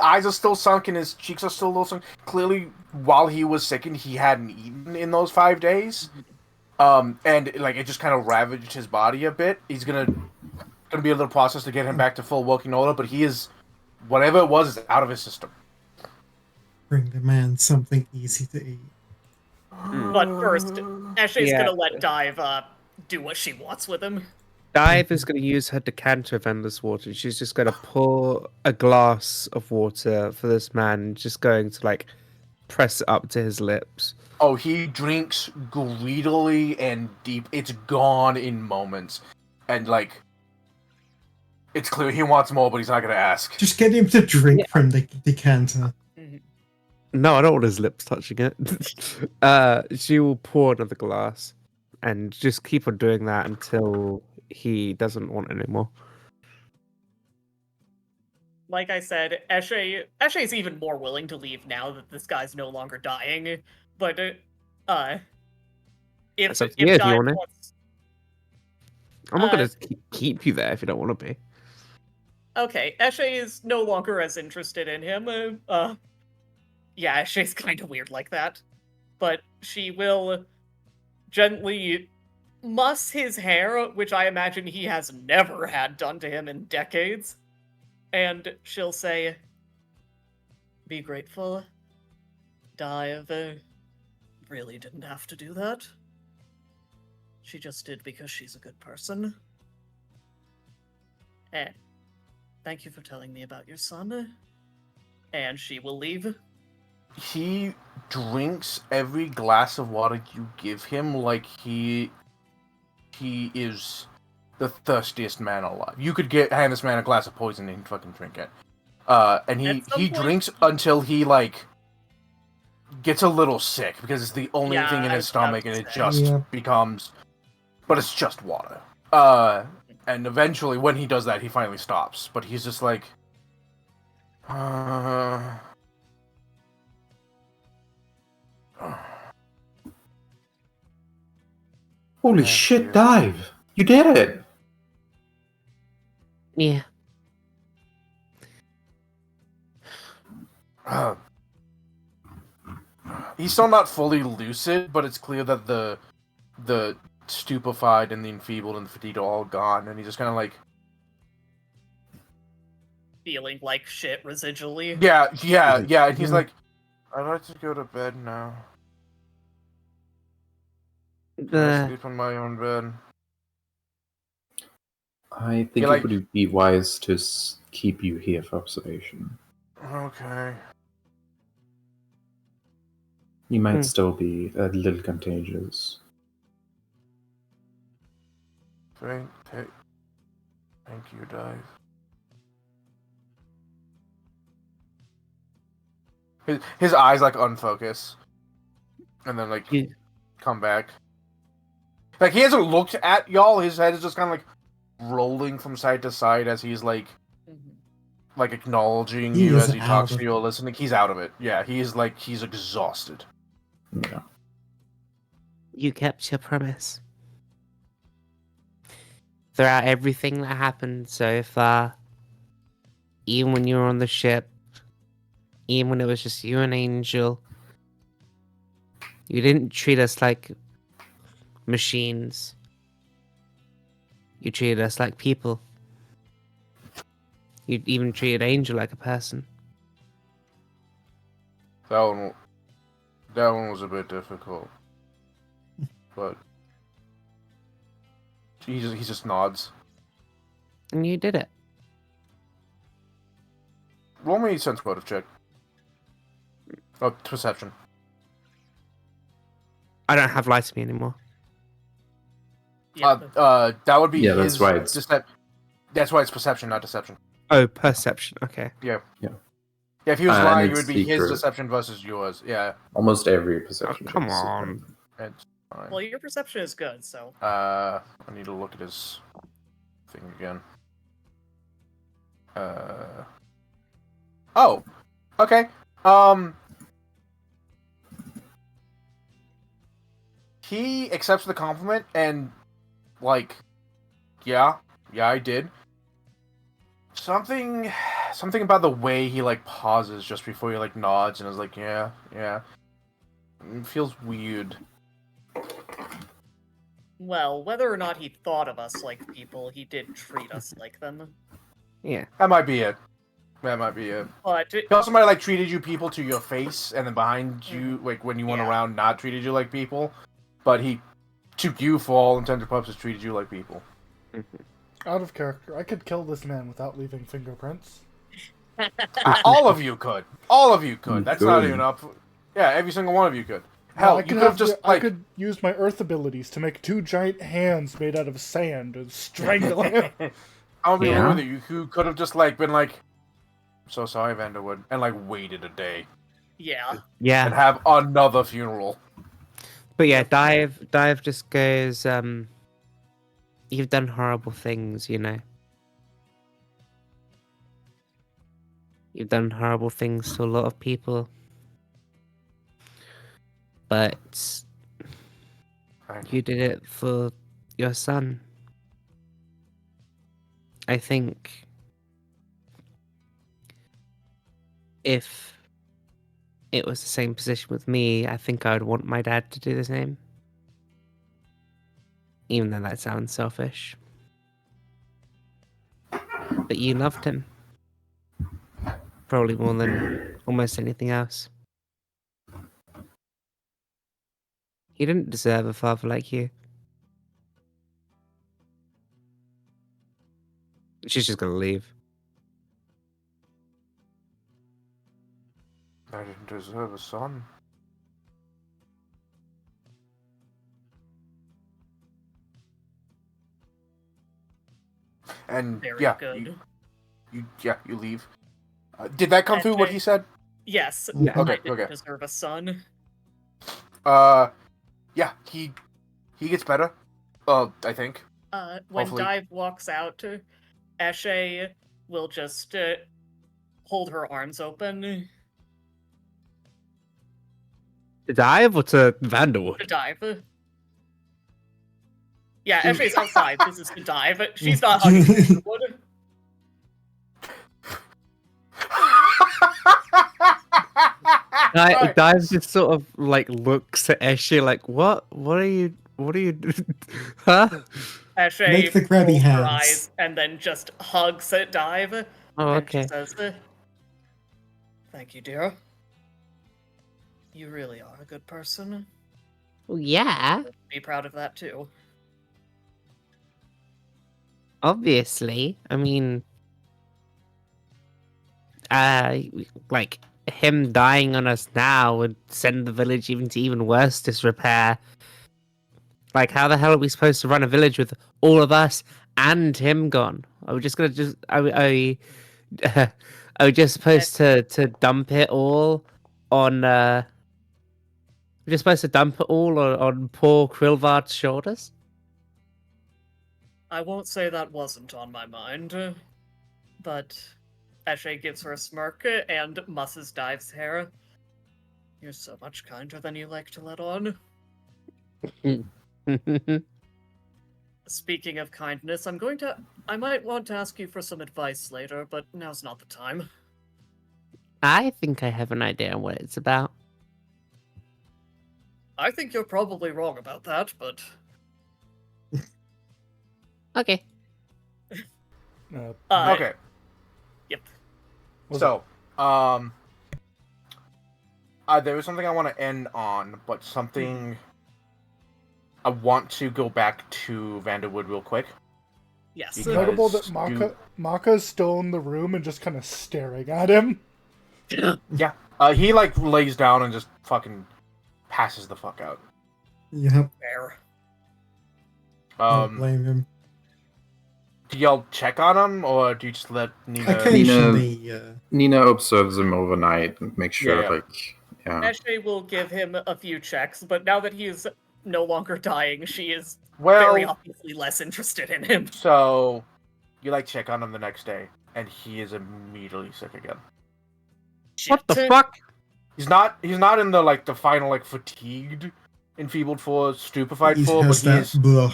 eyes are still sunken, his cheeks are still a little sunken. Clearly, while he was sickened, he hadn't eaten in those 5 days. And, like, it just kind of ravaged his body a bit. He's gonna be a little process to get him back to full working order, but he is... Whatever it was is out of his system. Bring the man something easy to eat. But first, Eshe's Yeah. gonna let Dive do what she wants with him. Dive is going to use her decanter of endless water. She's just going to pour a glass of water for this man, and just going to like press it up to his lips. Oh, he drinks greedily and deep. It's gone in moments. And, like, it's clear he wants more, but he's not going to ask. Just get him to drink from the decanter. No, I don't want his lips touching it. She will pour another glass and just keep on doing that until he doesn't want it anymore. Like I said, Eshe's even more willing to leave now that this guy's no longer dying. But if That's up to you if you Dive wanna. wants, I'm not going to keep you there if you don't want to be. okay, Eshe is no longer as interested in him. Yeah, Eshe's kind of weird like that, but she will gently muss his hair, which I imagine he has never had done to him in decades. And she'll say, "Be grateful. Dive really didn't have to do that. She just did because she's a good person. And thank you for telling me about your son." And she will leave. He drinks every glass of water you give him like he is the thirstiest man alive. You could hand this man a glass of poison and he'd fucking drink it. And At some he point- drinks until he, like, gets a little sick because it's the only Yeah, thing in I his was about stomach to and it say. just Yeah. becomes... But it's just water. And eventually, when he does that, he finally stops. But he's just like... Uh, Holy Thank shit, you. Dive! You did it! Yeah. He's still not fully lucid, but it's clear that the stupefied and the enfeebled and the fatigued are all gone, and he's just kind of like, Feeling like shit residually. yeah, and he's Yeah. like, I'd like to go to bed now. Can I sleep in my own bed? I think Yeah, it like- would be wise to keep you here for observation. Okay. You might Hmm. still be a little contagious. Thank you, Dive. His eyes like unfocus, and then like Yeah. come back. Like he hasn't looked at y'all. His head is just kind of like rolling from side to side as he's like acknowledging He you is as he out talks of to you or listening. He's out of it. Yeah, he's exhausted. Yeah. You kept your promise. Throughout everything that happened so far, even when you were on the ship, even when it was just you and Angel, you didn't treat us like machines. You treated us like people. You even treated Angel like a person. That one was a bit difficult, but he just nods. And you did it. Roll me a sense motive check. Oh, perception. I don't have light to me anymore. Yeah, That would be Yeah, his. that's why it's- That's why it's perception, not deception. Oh, perception. Okay. Yeah, if he was And lying, it it's would be his secret. deception versus yours. Yeah, Almost every perception. Oh, come check is on. secret. it's fine. well, your perception is good, so I need to look at his thing again. Oh, okay. He accepts the compliment and, like, yeah, I did. Something about the way he, like, pauses just before he, like, nods and is like, yeah. It feels weird. well, whether or not he thought of us like people, he did treat us like them. Yeah. That might be it. But He also might have, like, treated you people to your face, and then behind you, like, when you went Yeah. around, not treated you like people. But he took you, for all intents and purposes, treated you like people. Out of character, I could kill this man without leaving fingerprints. All of you could. All of you could. You That's not could. even up. Yeah, every single one of you could. Hell, I you could have just, I like... could use my earth abilities to make 2 giant hands made out of sand and strangle him. I'll be Yeah. real with you. You could have just, like, been like, I'm so sorry, Vanderwood, and, like, waited a day. yeah, And Yeah. have another funeral. But yeah, Dive just goes, you've done horrible things, you know. You've done horrible things to a lot of people. But Thank you. you did it for your son. I think if it was the same position with me, I think I would want my dad to do the same. Even though that sounds selfish. But you loved him. Probably more than almost anything else. He didn't deserve a father like you. She's just gonna leave. I didn't deserve a son. And very yeah, good. you leave. Did that come And through what they- he said? Yes, Yeah. I Okay, didn't okay. deserve a son. Yeah, he gets better. I think. When Hopefully. Dive walks out, Eshe will just hold her arms open To dive or to Vanderwood? to dive. Yeah, Eshe's outside. This is to dive. She's not hugging Vanderwood. Right. Dive just sort of like looks at Eshe like, what? What are you? What are you? Huh? Eshe Make the grabby rolls her hands. eyes and then just hugs at Dive. Oh, And she okay. says, "Thank you, dear. You really are a good person. Well, yeah, Be proud of that too." obviously. I mean, like him dying on us now would send the village even to even worse disrepair. Like, how the hell are we supposed to run a village with all of us and him gone? Are we just gonna are we just supposed to dump it all on we're just supposed to dump it all on poor Krilvard's shoulders? I won't say that wasn't on my mind, but Eshe gives her a smirk and musses Dive's hair. You're so much kinder than you like to let on. Speaking of kindness, I might want to ask you for some advice later, but now's not the time. I think I have an idea on what it's about. I think you're probably wrong about that, but Okay. Okay. Yep. So, there was something I want to end on, but something I want to go back to Vanderwood real quick. Yes. Because- Notable that you- Maka's still in the room and just kind of staring at him. Yeah. He like lays down and just fucking passes the fuck out. Yep. Fair. Don't blame him. Do y'all check on him, or do you just let Nina? Occasionally, Nina observes him overnight and makes sure, Yeah. yeah. Eshe will give him a few checks, but now that he's no longer dying, she is Well, very obviously less interested in him. so you like check on him the next day, and he is immediately sick again. What the Shit. fuck? He's not in the final fatigued, enfeebled 4, stupefied he 4, but has that. Blah.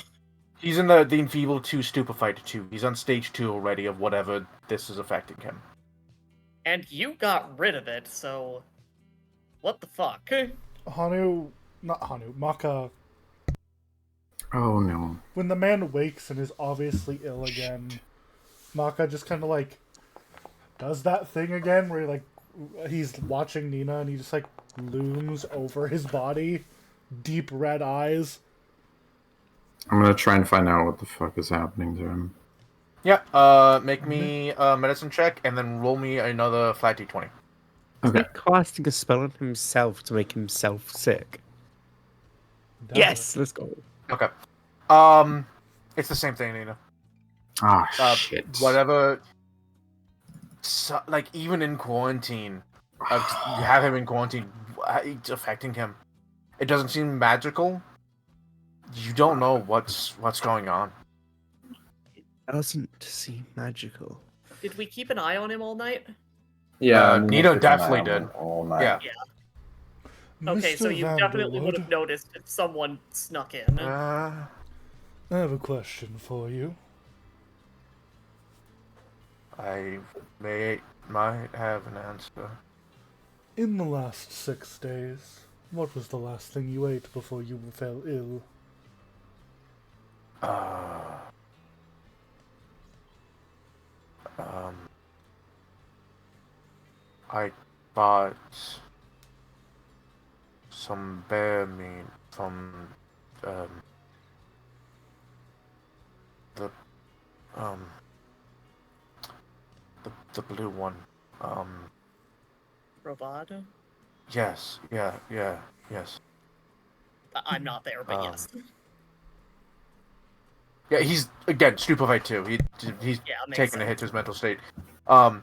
he's in the enfeebled 2, stupefied 2. He's on stage 2 already of whatever this is affecting him. And you got rid of it, so what the fuck? Maka. Oh no. When the man wakes and is obviously ill again, Maka just kind of like does that thing again where he's watching Nina and he just like looms over his body, deep red eyes. I'm gonna try and find out what the fuck is happening to him. Yeah, make me a medicine check, and then roll me another flat d20. Okay. He's casting a spell on himself to make himself sick. Yes, let's go. Okay. It's the same thing, Nina. Ah, shit. Whatever. So, like, even in quarantine, you have him in quarantine, it's affecting him. It doesn't seem magical. You don't know what's going on. Doesn't seem magical. Did we keep an eye on him all night? Yeah, Nina definitely did. All night. Yeah. Okay, so Mr. you definitely would have Vanderwood, noticed if someone snuck in. I have a question for you. I might have an answer. In the last 6 days, what was the last thing you ate before you fell ill? I bought some bear meat from the blue one. Robot? Yes, yes. I'm not there, but yes. Yeah, he's again stupefied too. He's Yeah, makes taking a sense. hit to his mental state. But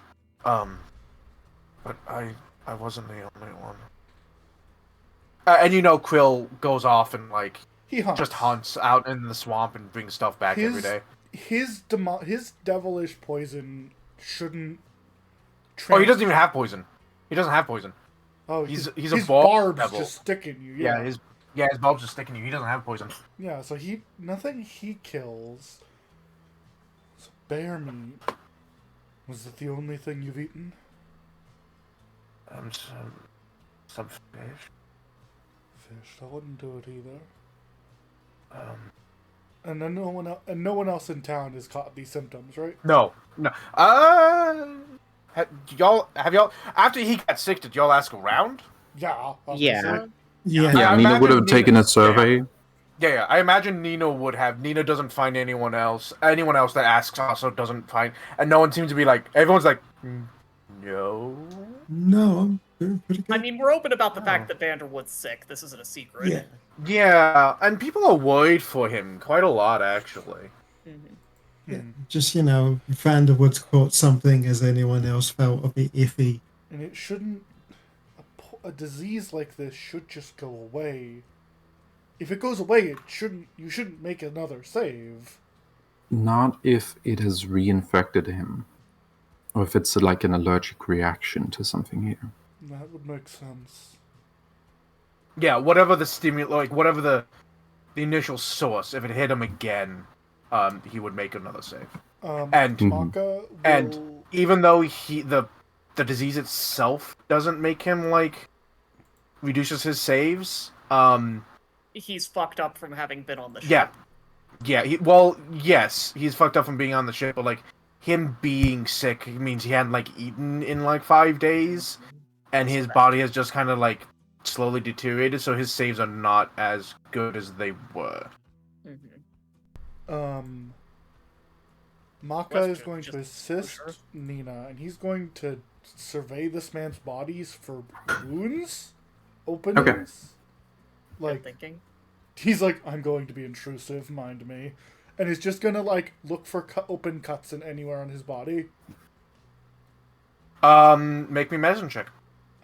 I wasn't the only one. And Quill goes off and like He hunts. just hunts out in the swamp and brings stuff back every day. His devilish poison shouldn't Oh, he doesn't even have poison. He doesn't have poison. Oh, He's a his ball barbs devil. just sticking you. Yeah, his barbs just sticking you. He doesn't have poison. Yeah, so nothing he kills. So bear meat. Was it the only thing you've eaten? Some fish. Fish. I wouldn't do it either. Um, And then no one else in town has caught these symptoms, right? no. Y'all after he got sick? Did y'all ask around? Yeah. Yeah. Yeah. Yeah, I Nina would have imagine taken a Nina- survey. Yeah. I imagine Nina would have. Nina doesn't find anyone else. Anyone else that asks also doesn't find, and no one seems to be like. Everyone's like, no. No, I'm doing pretty good. I mean, we're open about the Oh. fact that Vanderwood's sick. This isn't a secret. Yeah. Yeah, and people are worried for him quite a lot, actually. Mhm. Yeah, just, Vanderwood's caught something as anyone else felt a bit iffy. And it shouldn't. A disease like this should just go away. If it goes away, you shouldn't make another save. Not if it has reinfected him. Or if it's like an allergic reaction to something here. That would make sense. Yeah, whatever the whatever the initial source, if it hit him again, he would make another save. And Maka will... and even though the disease itself doesn't make him reduces his saves, He's fucked up from having been on the ship. yeah. Yes, he's fucked up from being on the ship, but him being sick means he hadn't eaten in 5 days, and his body has just kind of slowly deteriorated, so his saves are not as good as they were. Mm-hmm. Maka Western is going to just assist closure. Nina, and he's going to survey this man's bodies for wounds, openings. Good thinking. He's like, I'm going to be intrusive, mind me, and he's just gonna look for open cuts in anywhere on his body. Make me medicine check.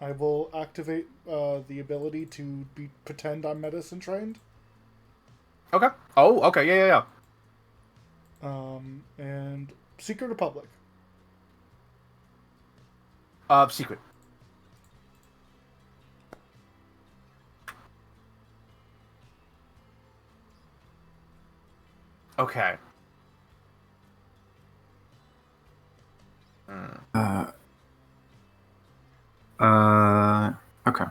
I will activate the ability to pretend I'm medicine trained. Okay. Oh, okay. Yeah. And secret or public? Secret. Okay. Okay.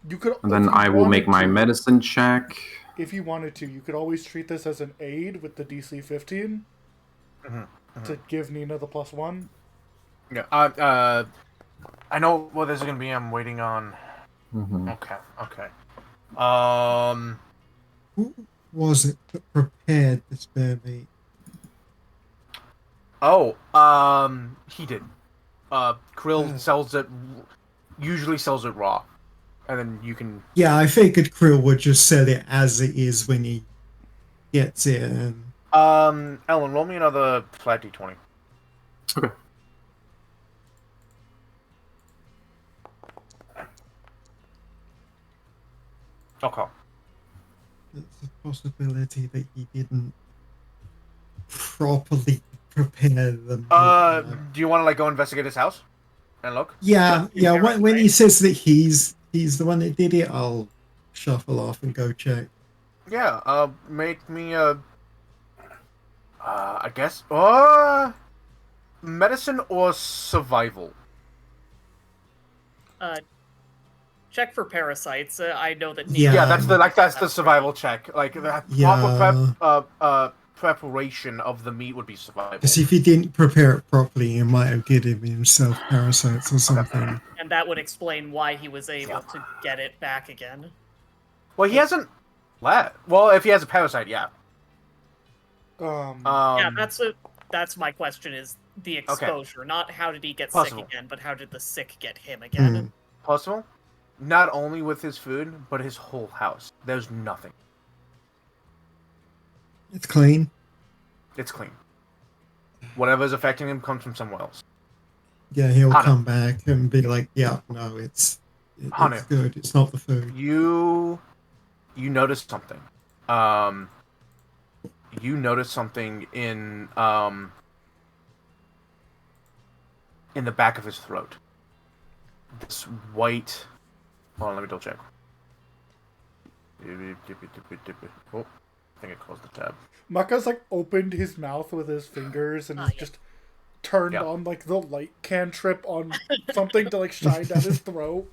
You could. And then if you I will make wanted my to- medicine check. If you wanted to, you could always treat this as an aid with the DC 15 to give Nina the +1. Yeah. I know what this is gonna be. I'm waiting on. Mhm. Okay. Who was it that prepared this bear meat? Oh, he did. Krill usually sells it raw, and then you can. Yeah, I figured Krill would just sell it as it is when he gets it. And Ellen, roll me another flat d20. Okay. Okay. there's a possibility that he didn't properly prepare them. Do you want to go investigate his house and look? Yeah. Yeah, When he says that he's the one that did it, I'll shuffle off and go check. Yeah. Make me I guess. Medicine or survival. Check for parasites. I know that. Yeah. Yeah, that's the survival check. The proper preparation of the meat would be survival. Because if he didn't prepare it properly, he might have given himself parasites or something. And that would explain why he was able to get it back again. Well, he hasn't left. Well, if he has a parasite, yeah. Yeah, that's my question: is the exposure, not how did he get Possible. sick again, but how did the sick get him again? Possible. Not only with his food, but his whole house. There's nothing. It's clean. It's clean. Whatever's affecting him comes from somewhere else. Yeah, he'll Hana. come back and be like, "Yeah, no, it's Hana. good. It's not the food." You notice something. You notice something in in the back of his throat. This white. Hold on, let me double check. Oh, I think I closed the tab. Maka's like opened his mouth with his fingers and is just turned Yeah. on like the light cantrip on something to like shine down his throat.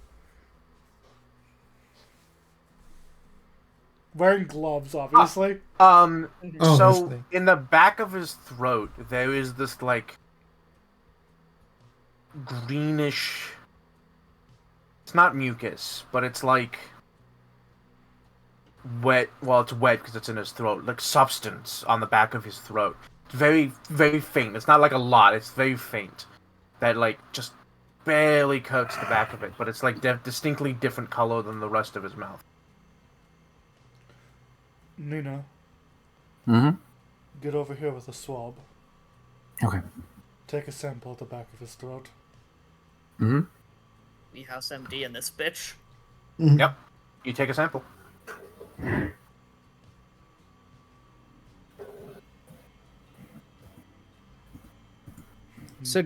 Wearing gloves, obviously. So Obviously. in the back of his throat, there is this like greenish. It's not mucus, but it's like wet. Well, it's wet because it's in his throat. Like substance on the back of his throat. It's very, very faint. It's not like a lot. It's very faint. That like just barely coats the back of it, but it's like distinctly different color than the rest of his mouth. Nina, Mm-hmm. get over here with a swab. Okay. Take a sample at the back of his throat. Mm-hmm. We house MD in this bitch. Yep. You take a sample. So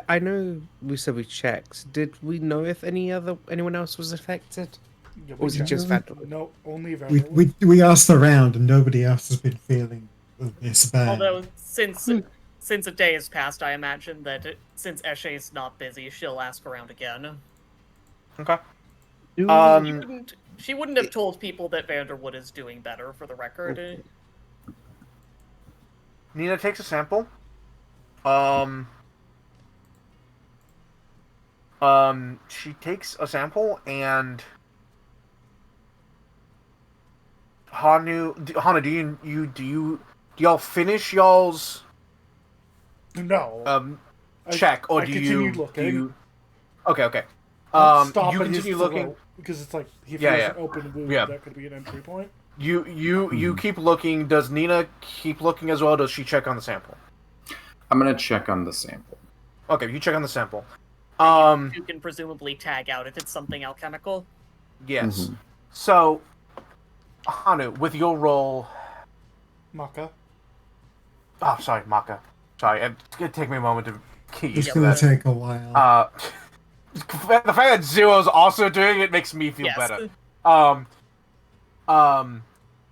I know we said we checked. Did we know if anyone else was affected? Yeah, Or was it checked. just Vanderwood? No, only Vanderwood. We asked around and nobody else has been feeling this bad. Although since a day has passed, I imagine that since Eshe's not busy, she'll ask around again. Okay. She wouldn't have told people that Vanderwood is doing better, for the record. Nina takes a sample. She takes a sample and Hanu, do y'all finish y'all's No. check, or I do continued you looking. do you? Okay. Don't stop You at his continue looking. throat, because it's like if Yeah, there's yeah. an open wound, Yeah. that could be an entry point. You keep looking. Does Nina keep looking as well? Does she check on the sample? I'm gonna check on the sample. Okay, you check on the sample. You can presumably tag out if it's something alchemical. Yes. Mhm. So, Hanu, with your role. Maka. Oh, sorry, Maka. Sorry, it's gonna take me a moment to get It's used to gonna that. take a while. The fact that Zero's also doing it makes me feel Yes. better.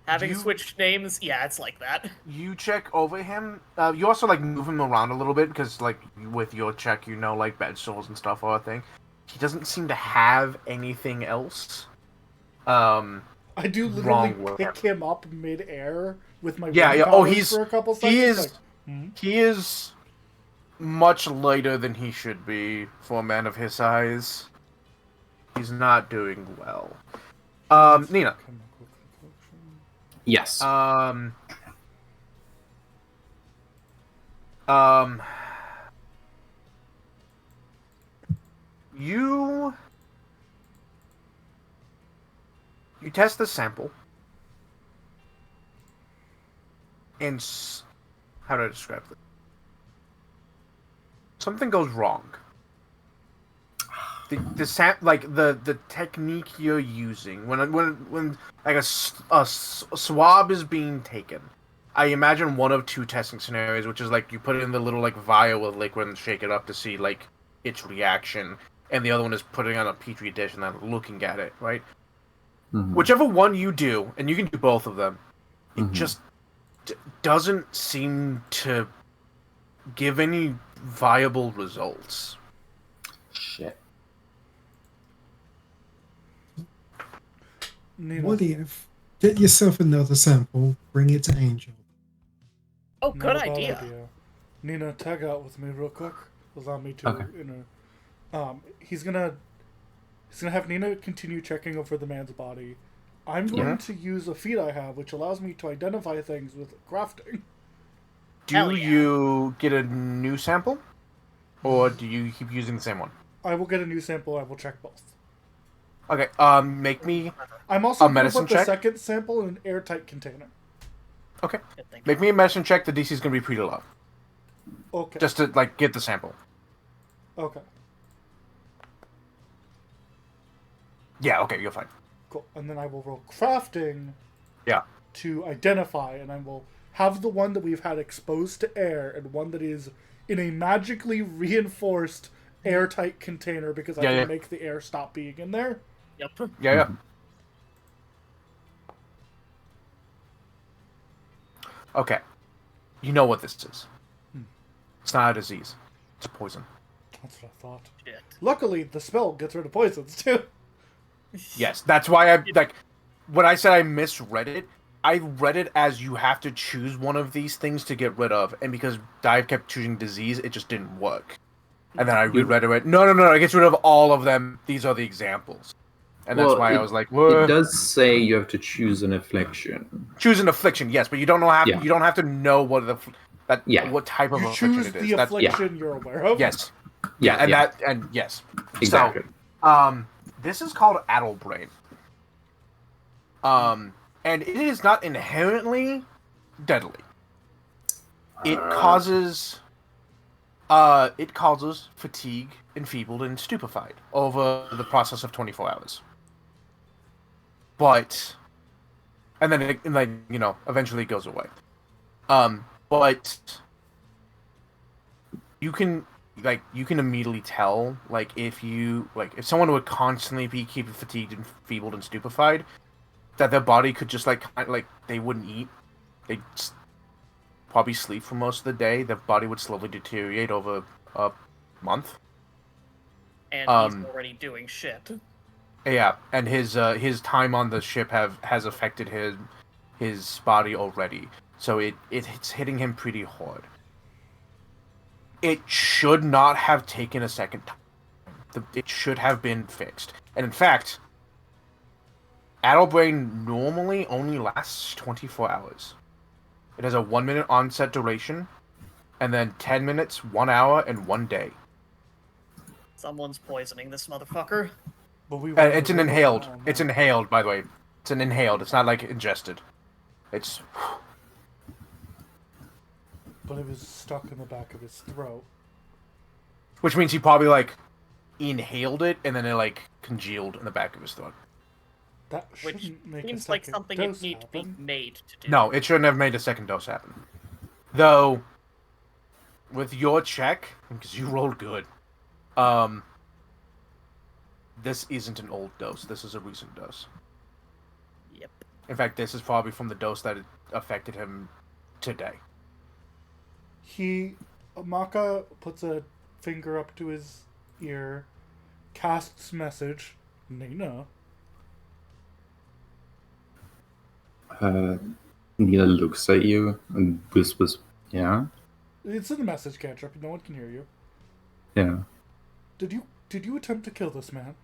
Having you- switched names, yeah, it's like that. You check over him. You also like move him around a little bit because, like, with your check, you know, like bed sores and stuff are a thing. He doesn't seem to have anything else. I do literally Wrong with pick him up mid-air with my Yeah, wind yeah. Oh, powers he's for a couple seconds. he is like, hmm? he is much lighter than he should be for a man of his size. He's not doing well. Nina. Chemical concoction. Yes. You test the sample, and how do I describe this? Something goes wrong. The technique you're using when like a swab is being taken, I imagine one of two testing scenarios, which is like you put it in the little like vial with liquid and shake it up to see like its reaction, and the other one is putting it on a petri dish and then looking at it, right? Mhm. Whichever one you do, and you can do both of them, it Mhm. just doesn't seem to give any viable results. Shit. Nina, What if get yourself another sample, bring it to Angel. Oh, not good a bad idea. Nina, tag out with me real quick. Allow me to Okay. he's gonna have Nina continue checking over the man's body. I'm going Yeah. to use a feat I have, which allows me to identify things with crafting. Do Hell yeah. you get a new sample, or do you keep using the same one? I will get a new sample. I will check both. Okay. Make me I'm also A going to medicine put the check? second sample in an airtight container. okay. Good thing. Make me a medicine check. The DC is gonna be pretty low, Okay. just to like get the sample. Okay. Yeah. Okay. You're fine. Cool. And then I will roll crafting Yeah. to identify, and I will have the one that we've had exposed to air and one that is in a magically reinforced airtight container because I can make the air stop being in there. Yep. Yeah. Okay. You know what this is. It's not a disease. It's a poison. That's what I thought. Shit. Luckily, the spell gets rid of poisons, too. Yes, that's why I, like, when I said I misread it, I read it as you have to choose one of these things to get rid of, and because Dive kept choosing disease, it just didn't work. And then I reread it, no, it gets rid of all of them, these are the examples. And that's why I was like, what? It does say you have to choose an affliction. Choose an affliction, yes, but you don't know you don't have to know what what type of You affliction choose it is. the affliction you're aware of. Yes. Yeah, Yes. exactly. So, this is called Addlebrain. And it is not inherently deadly. It causes fatigue, enfeebled, and stupefied over the process of 24 hours. But, and then it, like, you know, eventually it goes away. But you can immediately tell, like, if someone would constantly be keeping fatigued, enfeebled, and stupefied, that their body could just, like, they wouldn't eat. They'd probably sleep for most of the day. Their body would slowly deteriorate over a month. And he's already doing shit. Yeah, and his time on the ship has affected his body already. So it's hitting him pretty hard. It should not have taken a second time. It should have been fixed. And in fact, Addlebrain normally only lasts 24 hours. It has a 1-minute onset duration, and then 10 minutes, 1 hour, and 1 day. Someone's poisoning this motherfucker. But It's an inhaled. It's inhaled, by the way. It's an inhaled. It's not like ingested. It's. But it was stuck in the back of his throat. Which means he probably, like, inhaled it, and then it, like, congealed in the back of his throat. That Which shouldn't make seems a like second something it dose need to be happen. made to do. No, it shouldn't have made a second dose happen. Though, with your check, because you rolled good, this isn't an old dose. This is a recent dose. Yep. In fact, this is probably from the dose that affected him today. Maka puts a finger up to his ear, casts message, Nina. Nina looks at you and whispers, yeah? It's in the message cantrip, no one can hear you. Yeah. Did you attempt to kill this man?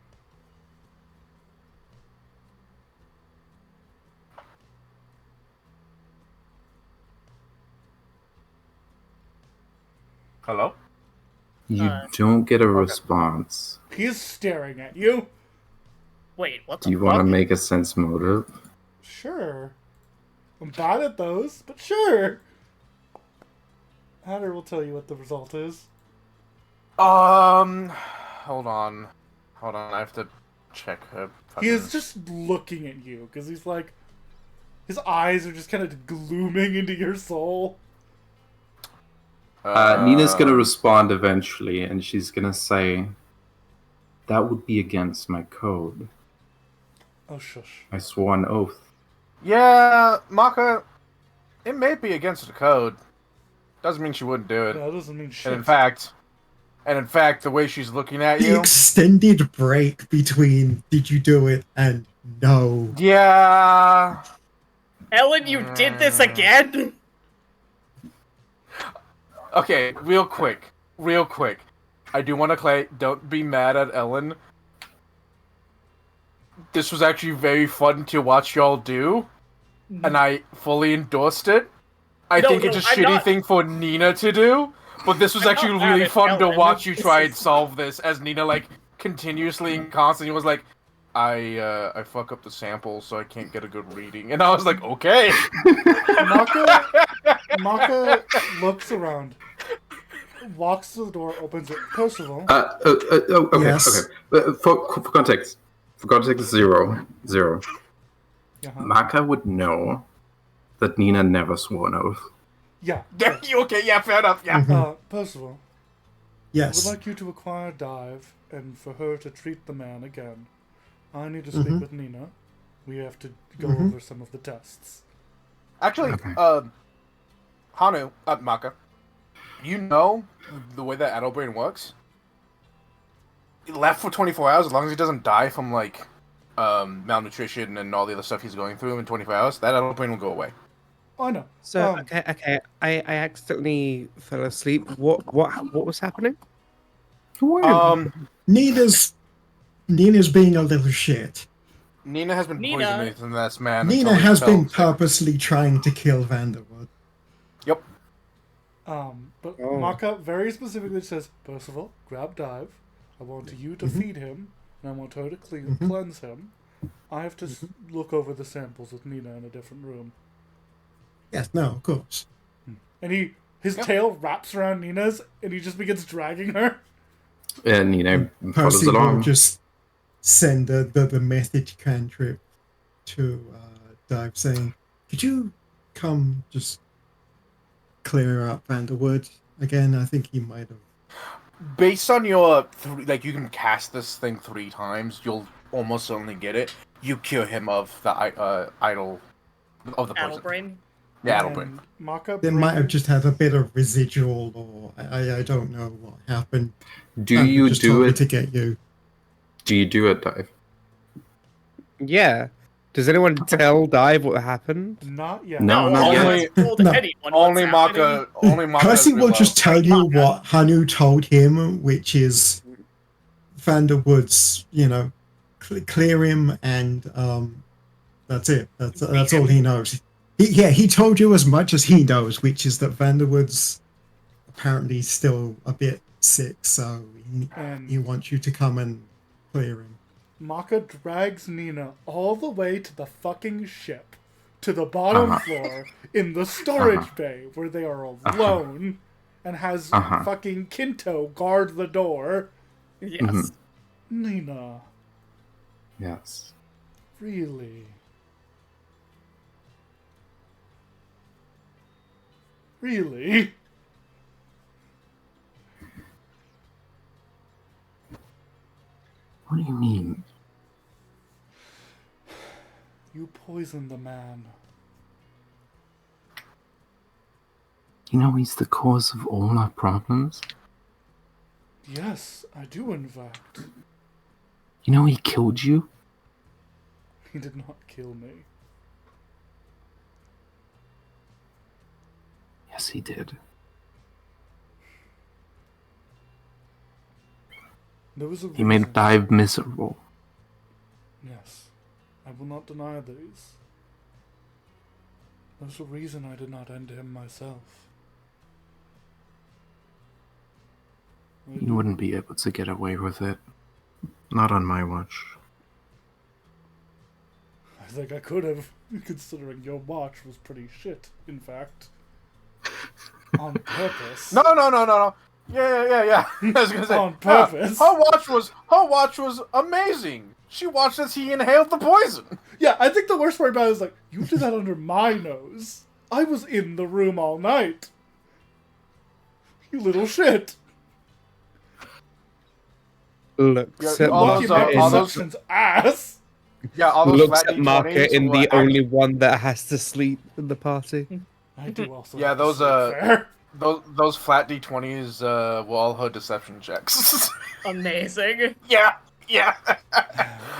Hello? You don't get a response. He's staring at you. Wait, what the Do you fuck? want to make a sense motive? Sure. I'm bad at those, but sure. Hatter will tell you what the result is. Hold on. I have to check her. He is just looking at you, because he's like... His eyes are just kind of glooming into your soul. Nina's gonna respond eventually, and she's gonna say, "That would be against my code. Oh, shush. I swore an oath." Yeah, Maka, it may be against the code. Doesn't mean she wouldn't do it. That doesn't mean shit. And in fact, the way she's looking at The you. extended break between "did you do it" and "no." Yeah. Ellen, you did this again? Okay, real quick. I do want to play. Don't be mad at Ellen. This was actually very fun to watch y'all do, and I fully endorsed it. I think it's a I'm shitty not- thing for Nina to do, but this was I'm actually not mad really at fun to Ellen. watch you try and solve this, as Nina, like, continuously and constantly was like, I fuck up the sample so I can't get a good reading. And I was like, okay. Maka looks around, walks to the door, opens it. Percival. Okay, Yes. okay. For context, zero. Uh-huh. Maka would know that Nina never swore an oath. Yeah. Yeah, you okay? Yeah, fair enough. Yeah. Percival, I would Yes. like you to acquire Dive, and for her to treat the man again. I need to speak with Nina. We have to go over some of the tests. Actually, Okay. Hanu, Maka, you know the way that adult brain works? He left for 24 hours, as long as he doesn't die from, like, malnutrition and all the other stuff he's going through in 24 hours, that adult brain will go away. I know. So okay. I accidentally fell asleep. What was happening? Nina's being a little shit. Nina has been Nina- poisoning this man. Nina until he has fell been sick. purposely trying to kill Vanderwood. Yep. But Oh. Maka very specifically says, Percival, grab Dive. I want you to feed him, and I want her to cleanse him. I have to look over the samples with Nina in a different room. Yes, no, of course. And his tail wraps around Nina's, and he just begins dragging her. And follows Percy will along. just send the message cantrip to Dive saying, could you come just clear up Vanderwood again? I think he might have. Based on your you can cast this thing 3 times, you'll almost certainly get it. You cure him of the idol of the poison. Addle brain. Yeah, idle brain. And Maka They might have brings- just had a bit of residual, or I don't know what happened. Do Andrew you just do told me it? to get you? Do you do it, Dive? Yeah. Does anyone tell Dive what happened? Not yet. No, not I yet. haven't told No. anyone Only what's happening. Maka. Only Maka. Percy will realized- just tell you what Hanu told him, which is Vanderwood's, clear him, and that's it. That's all he knows. He told you as much as he knows, which is that Vanderwood's apparently still a bit sick, so And he wants you to come and clear him. Maka drags Nina all the way to the fucking ship, to the bottom floor in the storage bay where they are alone, and has fucking Kinto guard the door. Yes. Nina, Yes. really? Really? What do you mean? You poisoned the man. You know he's the cause of all our problems? Yes, I do, in fact. You know he killed you? He did not kill me. Yes, he did. There was a He made reason. Dive miserable. Yes, I will not deny these. There's a reason I did not end him myself. You wouldn't be able to get away with it. Not on my watch. I think I could have, considering your watch was pretty shit, in fact. On purpose. No. Yeah. I was gonna say On purpose. Her watch was amazing. She watched as he inhaled the poison. Yeah, I think the worst part about it is like, you did that under my nose. I was in the room all night. You little shit. Looks Yeah, at all Lucky those, Market all in, those- Perception's ass. Yeah, all those looks flat at Market D20s in were the act- only one that has to sleep in the party. I do also. Yeah, have those, to sleep fair. Those flat D20s were all her deception checks. Amazing. yeah.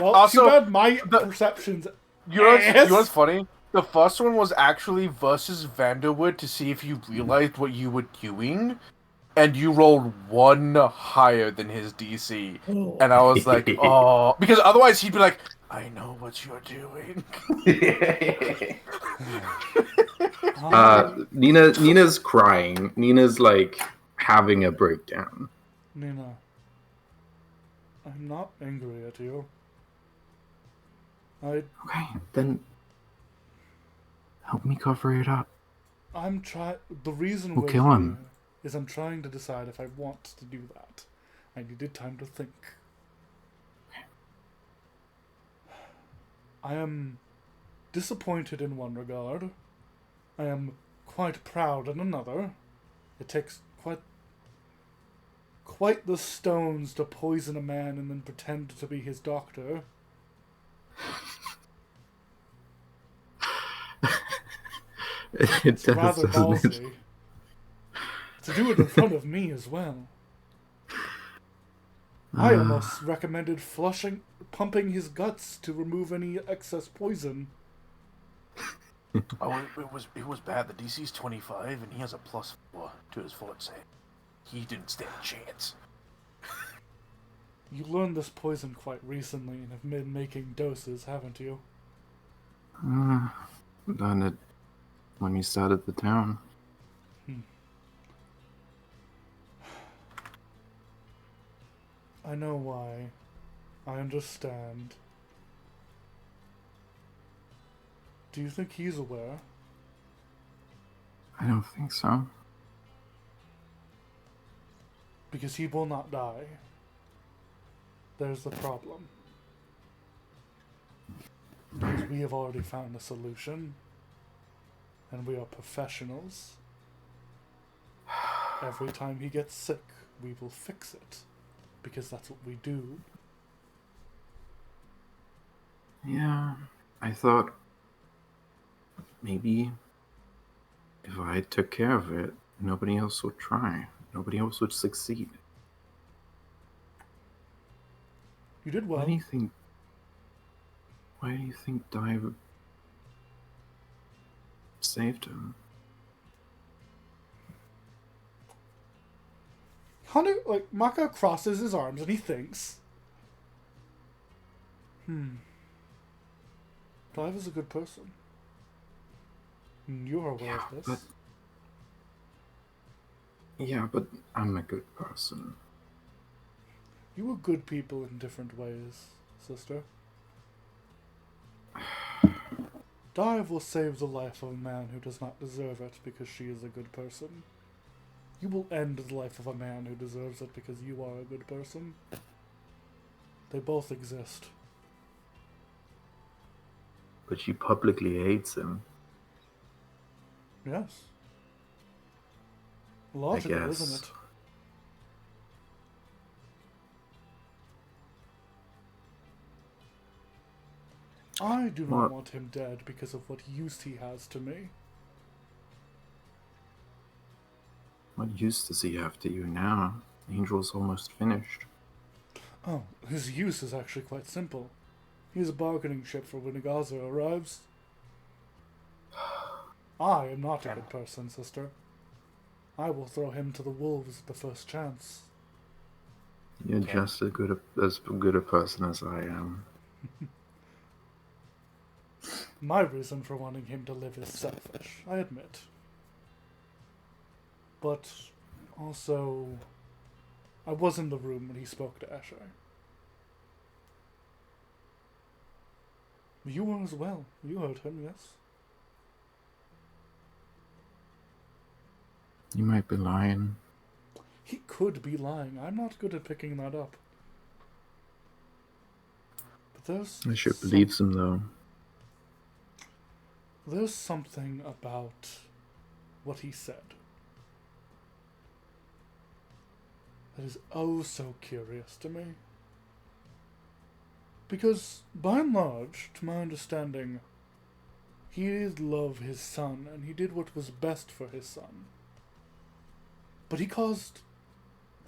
Well, Also, too bad my the- perception's You know ass. what's funny? The first one was actually versus Vanderwood to see if you realized what you were doing, and you rolled 1 higher than his DC. And I was like, oh, because otherwise he'd be like, I know what you're doing. Nina's crying. Nina's like having a breakdown. Nina, I'm not angry at you. Okay, then help me cover it up. I'm trying. The reason We'll we're kill him. here is I'm trying to decide if I want to do that. I needed time to think. I am disappointed in one regard. I am quite proud in another. It takes quite the stones to poison a man and then pretend to be his doctor. It It's does, rather doesn't it? ballsy. To do it in front of me as well. I almost recommended pumping his guts to remove any excess poison. Oh, it was bad. The DC's 25, and he has a +4 to his fort save. He didn't stand a chance. You learned this poison quite recently and have been making doses, haven't you? Done it when we started the town. I know why. I understand. Do you think he's aware? I don't think so. Because he will not die. There's the problem. Because we have already found a solution. And we are professionals. Every time he gets sick, we will fix it. Because that's what we do. Yeah, I thought maybe if I took care of it, nobody else would try. Nobody else would succeed. You did well. Why do you think? Why do you think Dive saved him? Hanu, like, Maka crosses his arms and he thinks. Dive is a good person. And you're aware of this. But I'm a good person. You are good people in different ways, sister. Dive will save the life of a man who does not deserve it because she is a good person. You will end the life of a man who deserves it because you are a good person. They both exist. But she publicly hates him. Yes. Logical, guess. isn't it? I do not What? want him dead because of what use he has to me. What use does he have to you now? Angel's almost finished. Oh, his use is actually quite simple. He is a bargaining chip for when Igaza arrives. I am not a good person, sister. I will throw him to the wolves at the first chance. You're just as good a person as I am. My reason for wanting him to live is selfish, I admit. But also, I was in the room when he spoke to Eshe. You were as well. You heard him, yes? You might be lying. He could be lying. I'm not good at picking that up. But I should believe him though. There's something about what he said that is oh so curious to me. Because, by and large, to my understanding, he did love his son, and he did what was best for his son. But he caused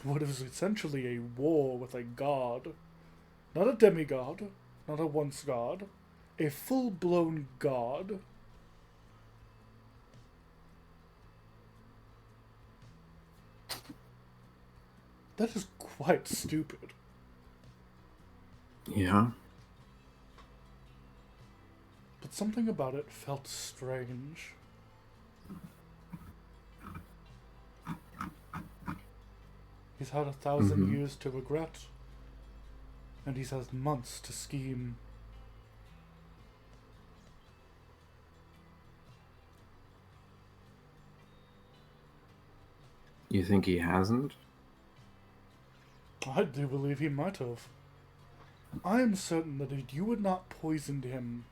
what is essentially a war with a god. Not a demigod, not a once god, a full-blown god. That is quite stupid. Yeah. But something about it felt strange. He's had 1,000 years to regret, and he's had months to scheme. You think he hasn't? I do believe he might have. I am certain that if you had not poisoned him,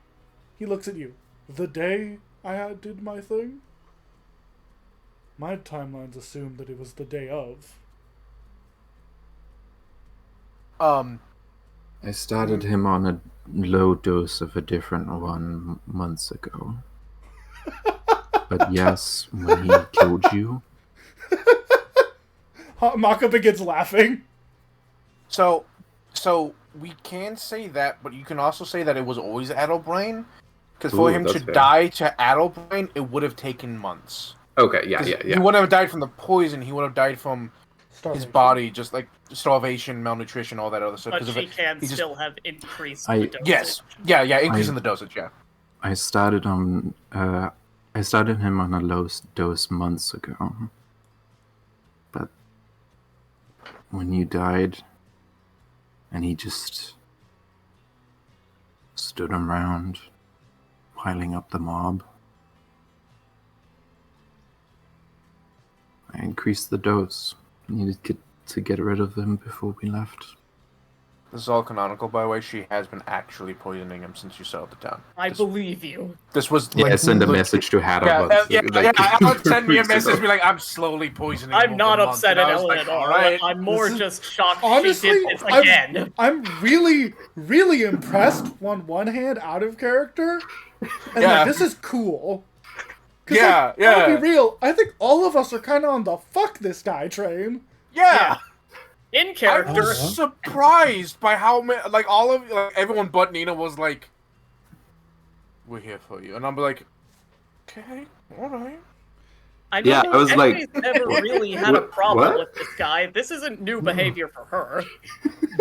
he looks at you. The day I did my thing, My timelines assume that it was the day of. I started him on a low dose of a different one months ago. But yes, when he killed you, Maka begins laughing. So we can say that, but you can also say that it was always Addlebrain. Because for Ooh, him to that's fair. die to Addlebrain, it would have taken months. okay, yeah, 'Cause yeah, He yeah. wouldn't have died from the poison, he would have died from his Starvation. body, just like starvation, malnutrition, all that other stuff. But 'Cause of she it, can he just- still have increased I- the dosage. Yes. Yeah, increasing the dosage, yeah. I started him on a low dose months ago. But when you died, and he just stood around, piling up the mob, I increased the dose. Needed to get rid of him before we left. This is all canonical, by the way. She has been actually poisoning him since you settled it down. I believe you. This was Yeah, like, send a legit- message to Hada. Yeah, Alan sent me a message, be like, I'm slowly poisoning him I'm over not the month," upset and at I was Ellen like, at all. "Alright." I'm more This is- just shocked Honestly, she did this again. I'm really, really impressed on one hand out of character. And Yeah. like, this is cool. 'Cause, Yeah, like, yeah. To be real, I think all of us are kind of on the fuck this guy train. Yeah. In I character, was surprised by how many, like, everyone but Nina was like, "We're here for you," and I'm like, "Okay, all right." I know Yeah, I was like, Emily's never really had a what- problem what? with this guy. This isn't new behavior for her.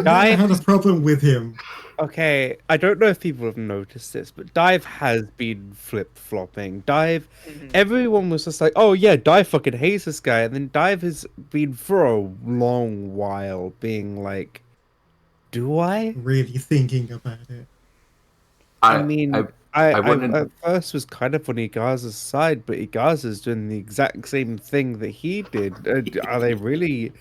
I had a problem with him. Okay, I don't know if people have noticed this, but Dive has been flip-flopping. Dive, everyone was just like, oh yeah, Dive fucking hates this guy. And then Dive has been for a long while being like, do I? Really thinking about it. I mean, I wouldn't- at first was kind of on Igaza's side, but Igaza's doing the exact same thing that he did. Are they really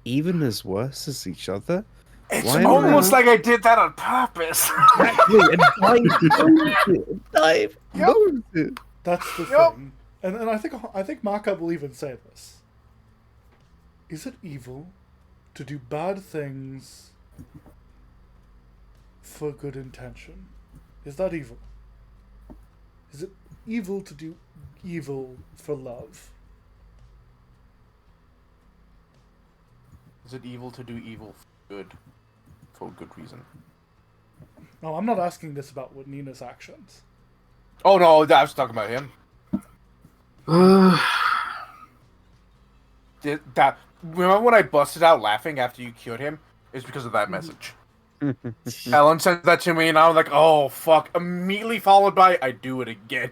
even as worse as each other? It's Why am almost I- like I did that on purpose. Exactly, and Dive knows it. Dive knows it. That's the Yup. thing. And I think Maka will even say this. Is it evil to do bad things for good intention? Is that evil? Is it evil to do evil for love? Is it evil to do evil for good? For good reason. No, I'm not asking this about Nina's actions. Oh no, I was talking about him. Remember when I busted out laughing after you cured him? It's because of that message. Ellen sent that to me, and I was like, "Oh fuck!" Immediately followed by, "I do it again."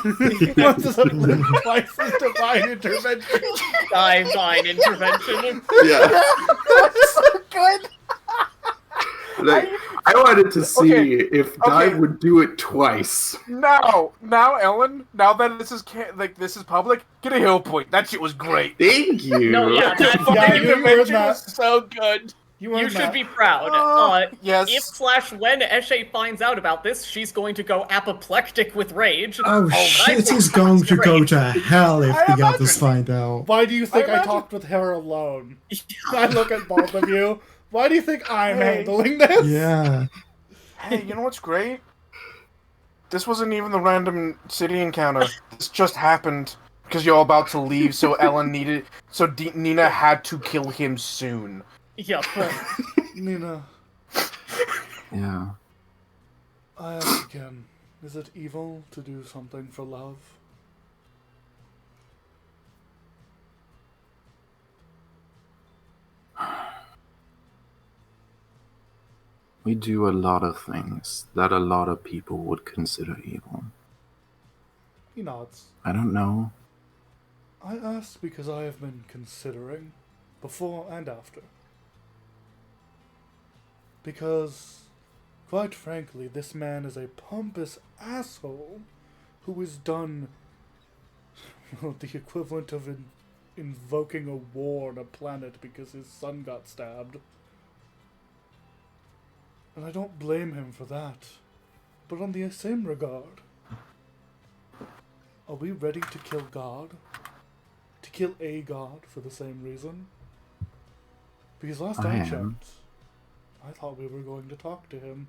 What does it live twice as divine intervention? Divine intervention. Yeah. That's so good. Like, I wanted to see Okay, if okay. Dive would do it twice. Now, Ellen. Now that this is this is public, get a hill point. That shit was great. Thank you. No, yeah, that Fucking Yeah, you intervention earned that. was so good. You should be proud. Yes. If/when Eshe finds out about this, she's going to go apoplectic with rage. Oh, but I shit, think he's going that's to go great. to hell if I the others imagine. find out. Why do you think I imagine- talked with her alone? I look at both of you. Why do you think I'm Hey. handling this? Yeah. Hey, you know what's great? This wasn't even the random city encounter. This just happened because you're about to leave, so Nina had to kill him soon. Yup. Nina, Yeah. I ask again. Is it evil to do something for love? We do a lot of things that a lot of people would consider evil. He nods. I don't know. I ask because I have been considering, before and after. Because, quite frankly, this man is a pompous asshole who has done the equivalent of invoking a war on a planet because his son got stabbed. And I don't blame him for that. But on the same regard, are we ready to kill God? To kill a god for the same reason? Because last I I am. checked, I thought we were going to talk to him.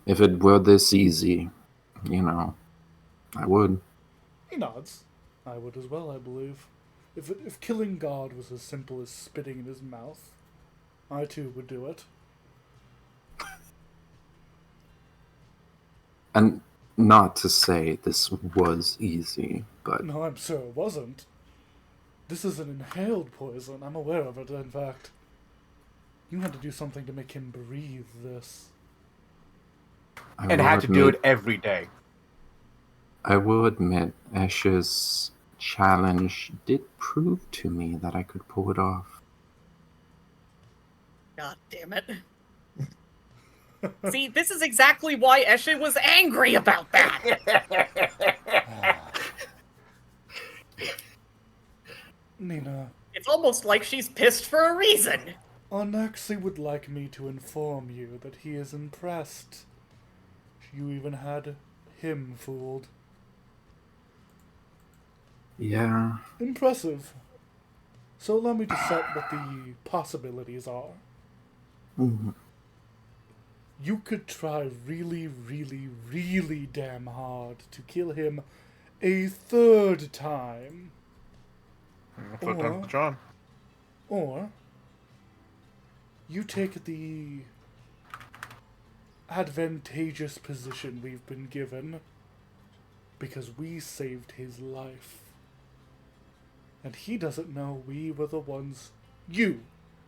If it were this easy, I would. He nods. I would as well, I believe. If killing God was as simple as spitting in his mouth, I too would do it. And not to say this was easy, but No, I'm sure it wasn't. This is an inhaled poison. I'm aware of it, in fact. You had to do something to make him breathe this. I And will had to do admit- it every day. I will admit, Ash's challenge did prove to me that I could pull it off. God damn it. See, this is exactly why Eshe was angry about that. Nina, It's almost like she's pissed for a reason. Anaxi would like me to inform you that he is impressed. You even had him fooled. Yeah, Impressive. So allow me to set what the possibilities are. mhm. You could try really, really, really damn hard to kill him a third time. Third time's the charm. Or you take the advantageous position we've been given because we saved his life. And he doesn't know we were the ones. You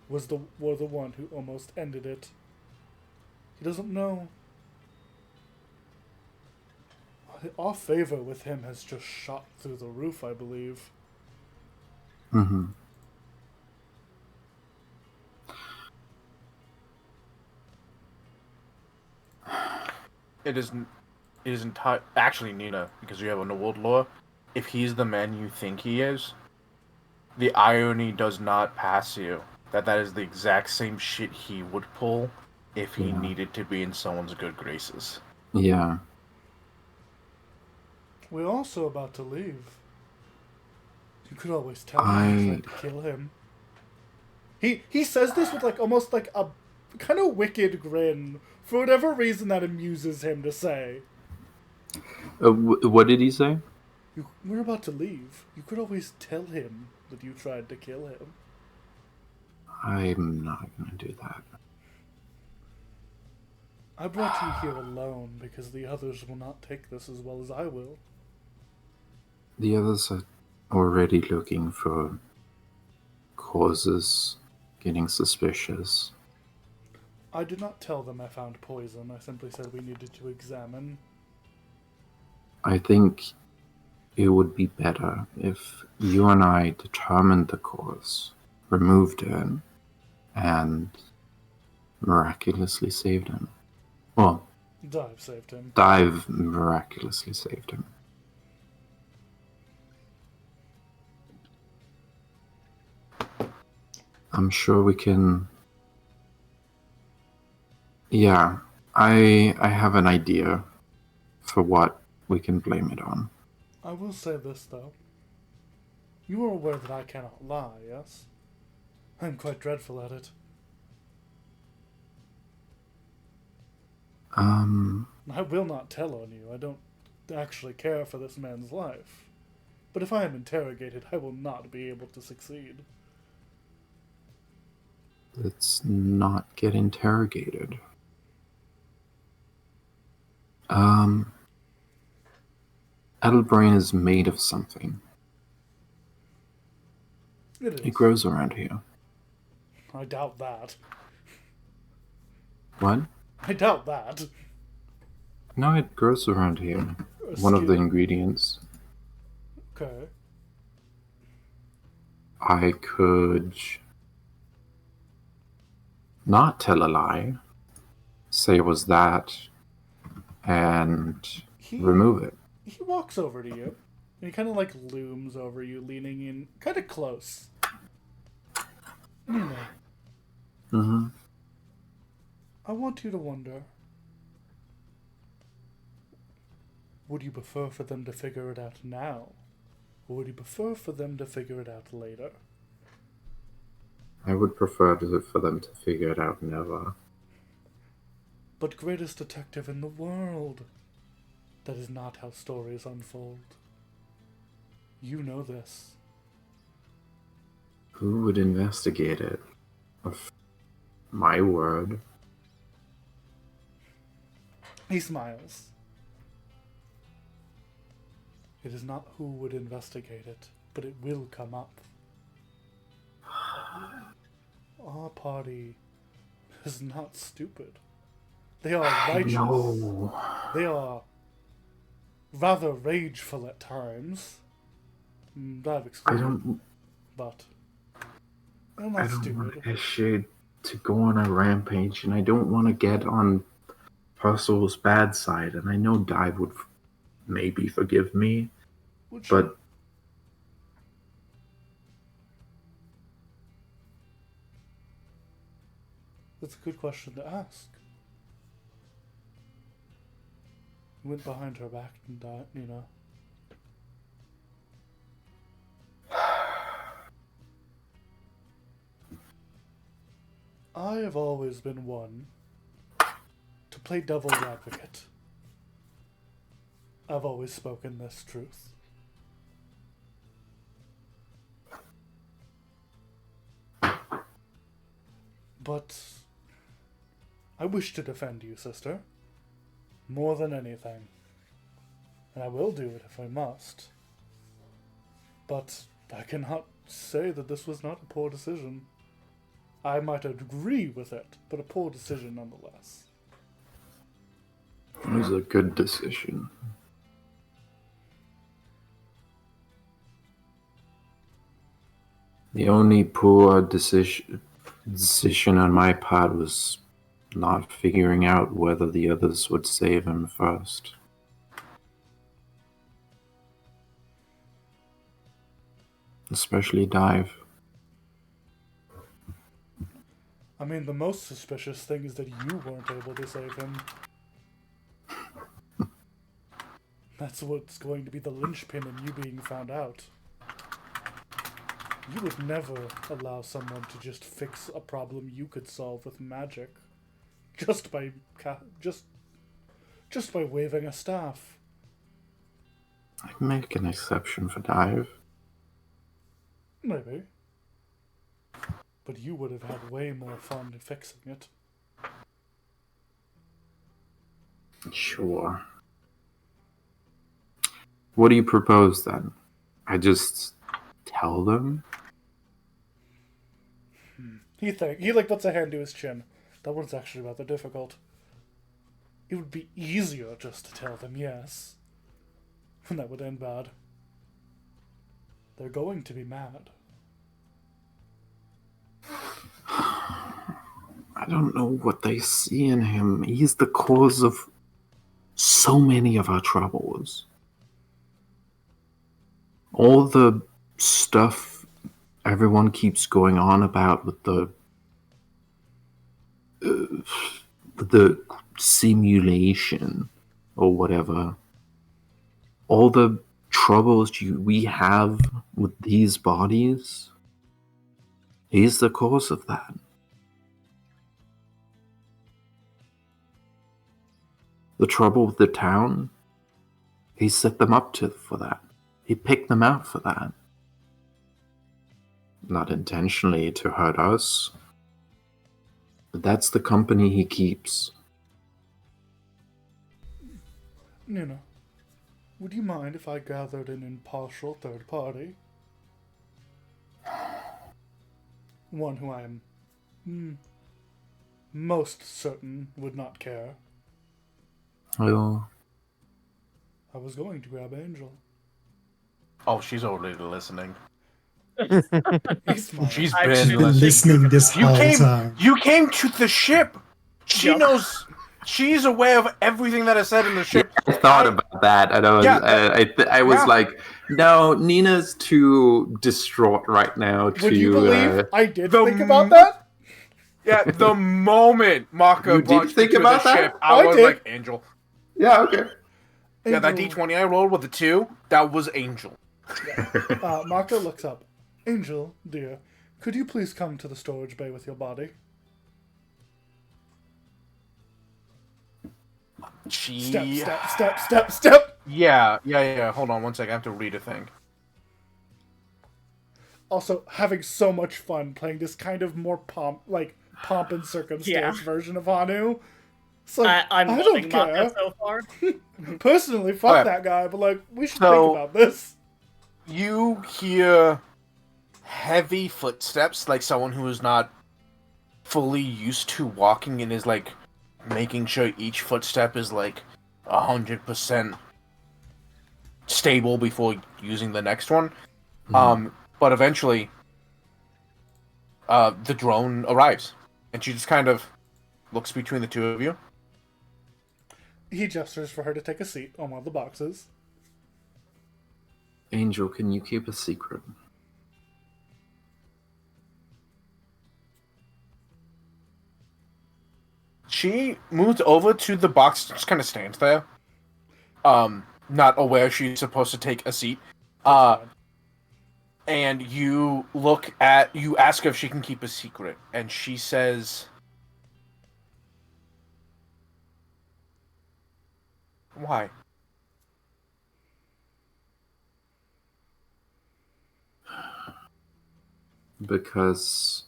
were the one who almost ended it. He doesn't know. Our favor with him has just shot through the roof, I believe. Mm-hmm. It isn't. It isn't. Actually, Nina, because you have an old lore. If he's the man you think he is, the irony does not pass you that is the exact same shit he would pull if he Yeah. needed to be in someone's good graces. Yeah. We're also about to leave. You could always tell him you tried to kill him. He says this with almost like a kind of wicked grin for whatever reason that amuses him to say. What did he say? We're about to leave. You could always tell him that you tried to kill him. I'm not gonna do that. I brought you here alone because the others will not take this as well as I will. The others are already looking for causes, getting suspicious. I did not tell them I found poison. I simply said we needed to examine. I think it would be better if you and I determined the cause, removed it, and miraculously saved him. Well, Dive saved him. Dive miraculously saved him. I'm sure we can. Yeah, I have an idea for what we can blame it on. I will say this, though. You are aware that I cannot lie, yes? I'm quite dreadful at it. I will not tell on you. I don't actually care for this man's life. But if I am interrogated, I will not be able to succeed. Let's not get interrogated. Edelbrain is made of something. It is. It grows around here. I doubt that. What? I doubt that. No, it grows around here. One of the ingredients. Okay. I could not tell a lie, say it was that, and remove it. He walks over to you, and he kind of looms over you, leaning in kind of close. Nina, Mm-hmm. I want you to wonder, Would you prefer for them to figure it out now? Or would you prefer for them to figure it out later? I would prefer for them to figure it out never. But greatest detective in the world. That is not how stories unfold. You know this. Who would investigate it? My word. He smiles. It is not who would investigate it, but it will come up. Our party is not stupid. They are righteous. No. They are rather rageful at times. I've I experienced, don't but they're I not don't stupid. want Eshe to go on a rampage, and I don't want to get on Parcel's bad side, and I know Dive would maybe forgive me, Would she? but That's a good question to ask. Went behind her back and died, you know. I have always been one to play devil's advocate. I've always spoken this truth. But I wish to defend you, sister. More than anything. And I will do it if I must. But I cannot say that this was not a poor decision. I might agree with it, but a poor decision nonetheless. it was a good decision. The only poor decision on my part was not figuring out whether the others would save him first. Especially Dive. I mean, the most suspicious thing is that you weren't able to save him. That's what's going to be the linchpin in you being found out. You would never allow someone to just fix a problem you could solve with magic. Just by waving a staff. I'd make an exception for Dive. Maybe. But you would have had way more fun fixing it. Sure. What do you propose then? I just tell them? He puts a hand to his chin. That one's actually rather difficult. It would be easier just to tell them yes. And that would end bad. They're going to be mad. I don't know what they see in him. He's the cause of so many of our troubles. All the stuff everyone keeps going on about with the simulation or whatever. All the troubles we have with these bodies. He's the cause of that. The trouble with the town, he set them up for that. He picked them out for that. Not intentionally to hurt us, but that's the company he keeps. Nina, would you mind if I gathered an impartial third party? One who I am most certain would not care. Oh, I was going to grab Angel. Oh, she's already listening. He's smiling. She's I've been been listening. listening this whole time. You came to the ship. She Yup. knows. She's aware of everything that is said in the ship. I thought about that, and I was, Yeah. I was Yeah. like, no, Nina's too distraught right now Would you believe to. I did the think about that? Yeah, the moment Maka You brought did think you to about the that? ship, I I was did. like, Angel. Yeah, okay. Yeah, that Angel- D20 I rolled with the 2, that was Angel. Mako looks up. Angel, dear, could you please come to the storage bay with your body? She... Step. Yeah. Hold on one second. I have to read a thing. Also, having so much fun playing this kind of more pomp and circumstance Yeah. version of Hanu. It's like, I'm I loving don't care. Maka so far. Personally, fuck Okay. that guy, but like, we should So- think about this. You hear heavy footsteps, like someone who is not fully used to walking and is like making sure each footstep is like 100% stable before using the next one. But eventually, the drone arrives, and she just kind of looks between the two of you. He gestures for her to take a seat on one of the boxes. Angel, can you keep a secret? She moves over to the box, just kind of stands there, not aware she's supposed to take a seat. And you ask her if she can keep a secret, and she says, "Why?" Because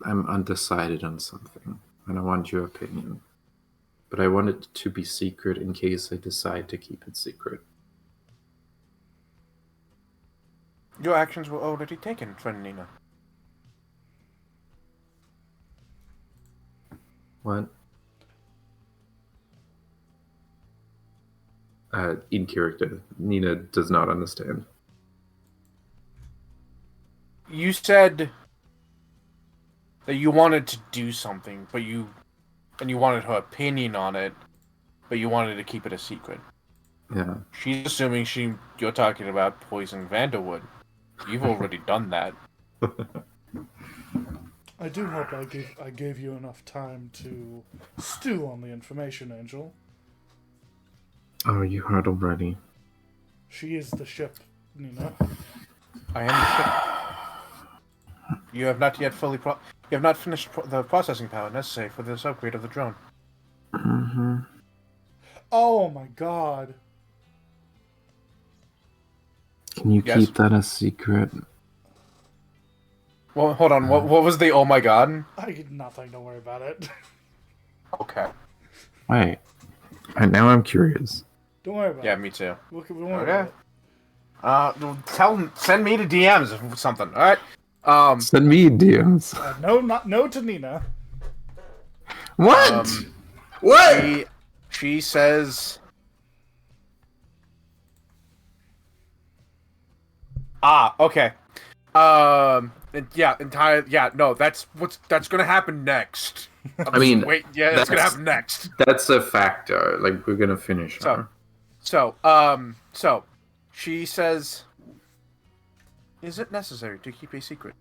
I'm undecided on something, and I want your opinion. But I want it to be secret in case I decide to keep it secret. Your actions were already taken, friend Nina. What? In character, Nina does not understand. You said that you wanted to do something, and you wanted her opinion on it, but you wanted to keep it a secret. Yeah. She's assuming you're talking about poison Vanderwood. You've already done that. I do hope I gave you enough time to stew on the information, Angel. Oh, you heard already. She is the ship, Nina. I am the ship. You have not yet you have not finished the processing power necessary for this upgrade of the drone. Mm-hmm. Oh my god. Can you Yes? keep that a secret? Well, hold on. What was the oh my god? Nothing, don't worry about it. Okay. Wait. And now I'm curious. Don't worry about Yeah, it. me too. We won't worry Okay. about Send me to DMs or something. All right. Send me DMs. it. No to Nina. What? What? She says. Okay. No, that's gonna happen next. I mean, wait, yeah, that's gonna that's- happen next. That's a factor. Like, we're gonna finish her. So, she says, "Is it necessary to keep a secret?"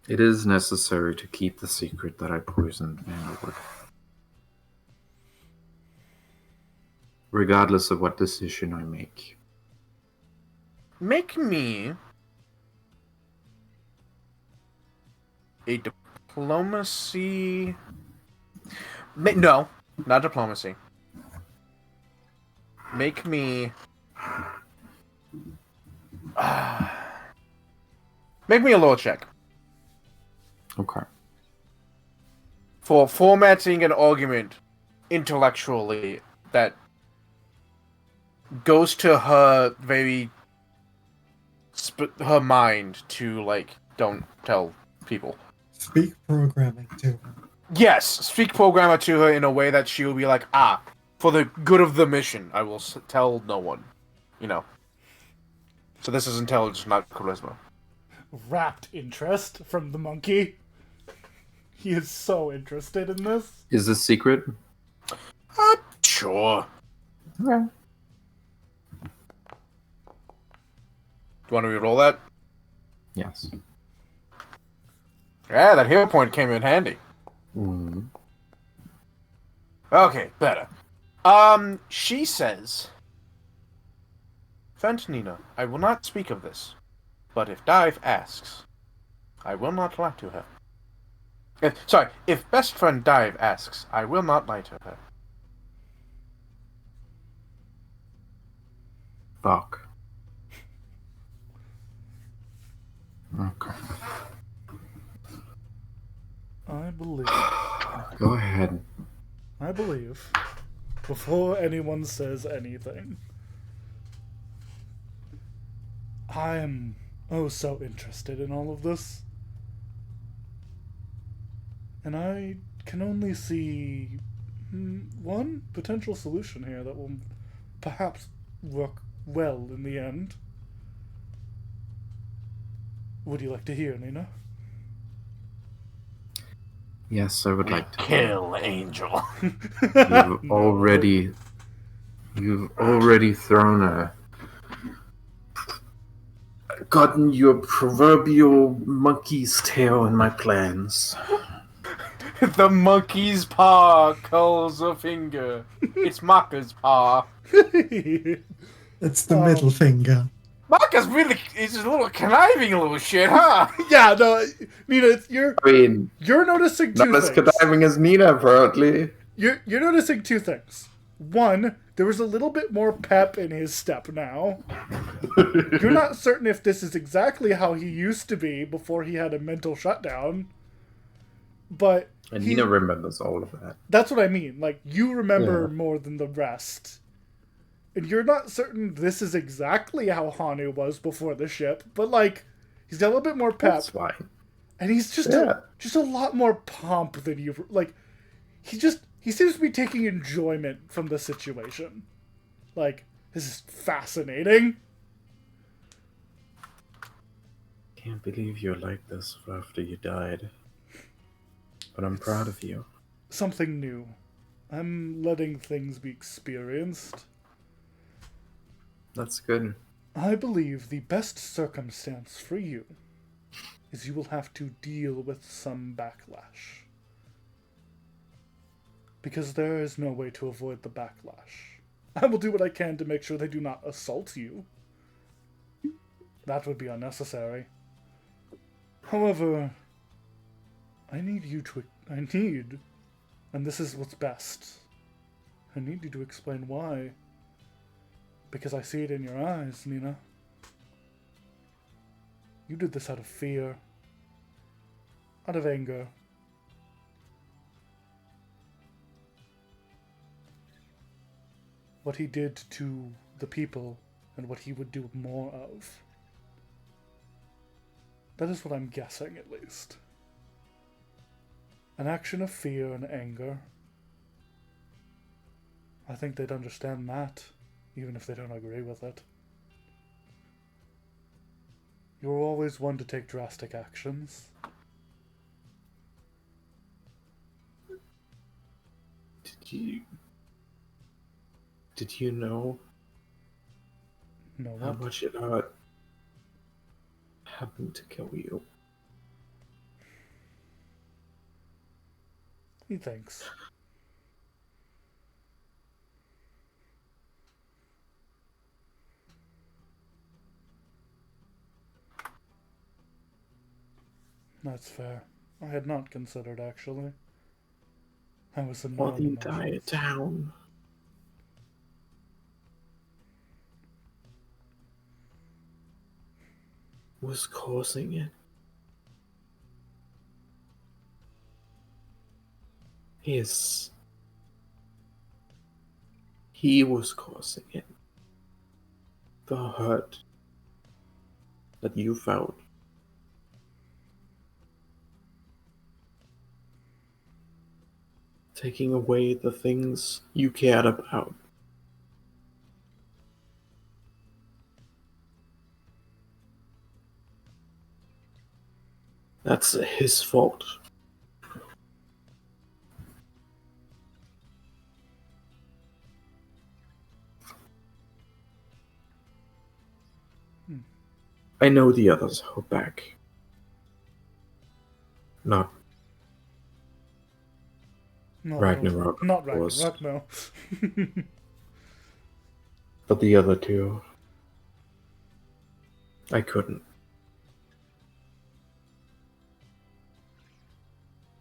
It is necessary to keep the secret that I poisoned Vanderwood. Regardless of what decision I make. Make me a diplomacy. No, not diplomacy. Make me. Make me a law check Okay. for formatting an argument intellectually that goes to her her mind to like don't tell people. Speak programming to her. Yes, speak programmer to her in a way that she will be like, for the good of the mission, I will tell no one. You know. So this is intelligence, not charisma. Rapt interest from the monkey. He is so interested in this. Is this secret? Sure. Okay. Do you want to re-roll that? Yes. Yeah, that hero point came in handy. Mm. Okay, better. She says, Friend Nina, I will not speak of this, but if Dive asks, I will not lie to her. If best friend Dive asks, I will not lie to her. Fuck. Okay. I believe. Go ahead. I believe. Before anyone says anything. I am so interested in all of this. And I can only see one potential solution here that will perhaps work well in the end. Would you like to hear, Nina? Yes, I would like to. Kill Angel. You've already thrown gotten your proverbial monkey's tail in my plans. The monkey's paw calls a finger. It's Maka's paw. It's the middle finger. Maka's really is a little conniving little shit, huh? Yeah, no, Nina, you're noticing two not as things. conniving as Nina, apparently. You're noticing two things. One, there was a little bit more pep in his step now. You're not certain if this is exactly how he used to be before he had a mental shutdown. But And Nina remembers all of that. that's what I mean. Like, you remember more than the rest. And you're not certain this is exactly how Hanu was before the ship, but like, he's got a little bit more pep. That's fine. And he's just just a lot more pomp than you like. He seems to be taking enjoyment from the situation. Like, this is fascinating. Can't believe you're like this after you died. But I'm proud of you. Something new. I'm letting things be experienced. That's good. I believe the best circumstance for you is you will have to deal with some backlash. Because there is no way to avoid the backlash. I will do what I can to make sure they do not assault you. That would be unnecessary. However, and this is what's best, I need you to explain why. Because I see it in your eyes, Nina. You did this out of fear. Out of anger. What he did to the people, and what he would do more of. That is what I'm guessing, at least. An action of fear and anger. I think they'd understand that, even if they don't agree with it. You're always one to take drastic actions. Did you know No, how what? much it happened to kill you? He thinks. That's fair. I had not considered, actually. I was a For the entire town. Was causing it. He was causing it. The hurt that you felt. Taking away the things you cared about. That's his fault. I know the others are back. Not No, Ragnarok, Not of course. Ragnarok, no. But the other two, I couldn't.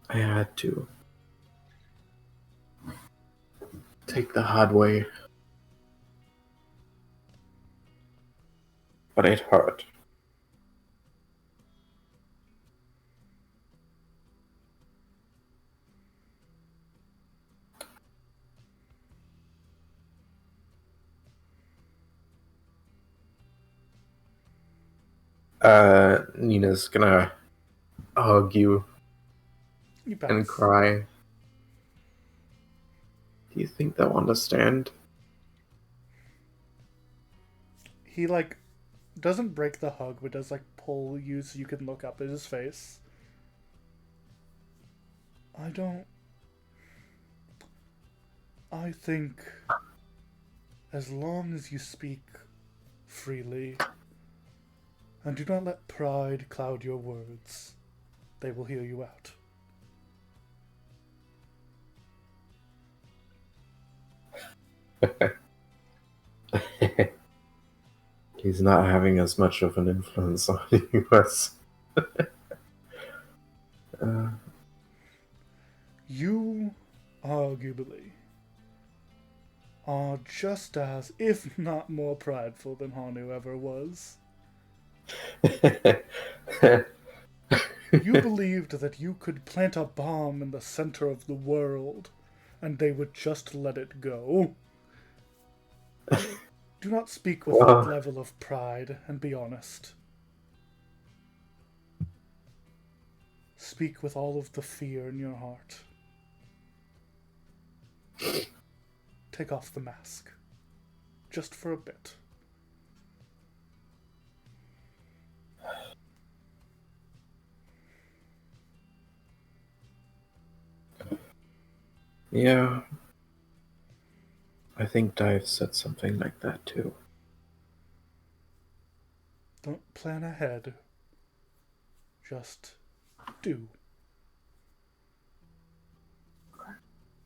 I had to take the hard way. But it hurt. Nina's gonna hug you You and pass. cry. Do you think they'll understand? He, like, doesn't break the hug, but does, like, pull you so you can look up at his face. I think as long as you speak freely and do not let pride cloud your words, they will hear you out. He's not having as much of an influence on us. You, arguably, are just as, if not more prideful than Hanu ever was. You believed that you could plant a bomb in the center of the world, and they would just let it go. Do not speak with Well, that level of pride, and be honest. Speak with all of the fear in your heart. Take off the mask. Just for a bit. yeah. I think Dive said something like that too. Don't plan ahead. Just do.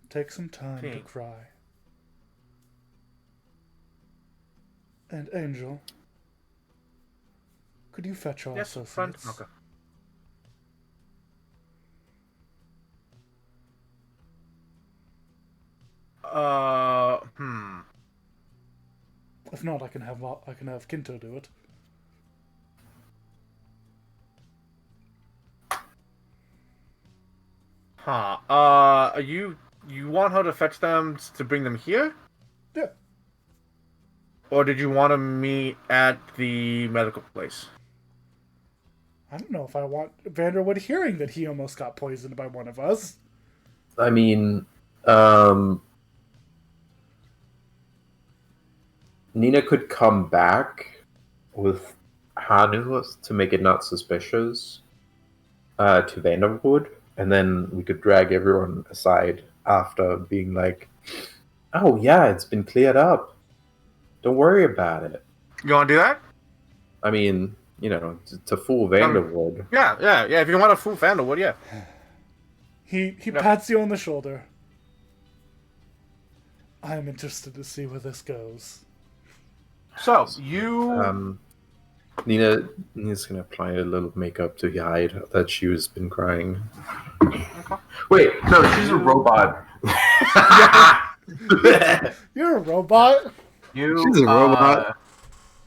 Take some time to Okay. cry. And Angel, could you fetch our Yes, friend. associates? Okay. If not, I can have Kinto do it. You want her to fetch them to bring them here? Yeah. Or did you want to meet at the medical place? I don't know if I want Vanderwood hearing that he almost got poisoned by one of us. I mean, Nina could come back with Hanu to make it not suspicious to Vanderwood, and then we could drag everyone aside after being like, oh yeah, it's been cleared up. Don't worry about it. You want to do that? I mean, to fool Vanderwood. Yeah. If you want to fool Vanderwood, yeah. He No. pats you on the shoulder. I am interested to see where this goes. So you. Nina's gonna apply a little makeup to hide that she's been crying. Wait, no, she's a robot. You're a robot. She's a robot.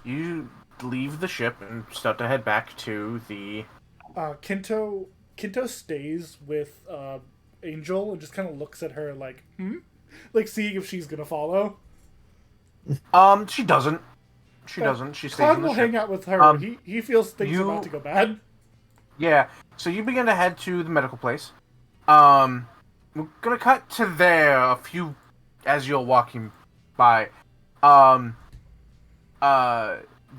You leave the ship and start to head back to the. Kinto stays with Angel and just kind of looks at her like, like seeing if she's gonna follow. She doesn't. She doesn't. She stays Khan in the will ship. hang out with her. He feels things you- about to go bad. Yeah. So you begin to head to the medical place. We're gonna cut to there a few as you're walking by.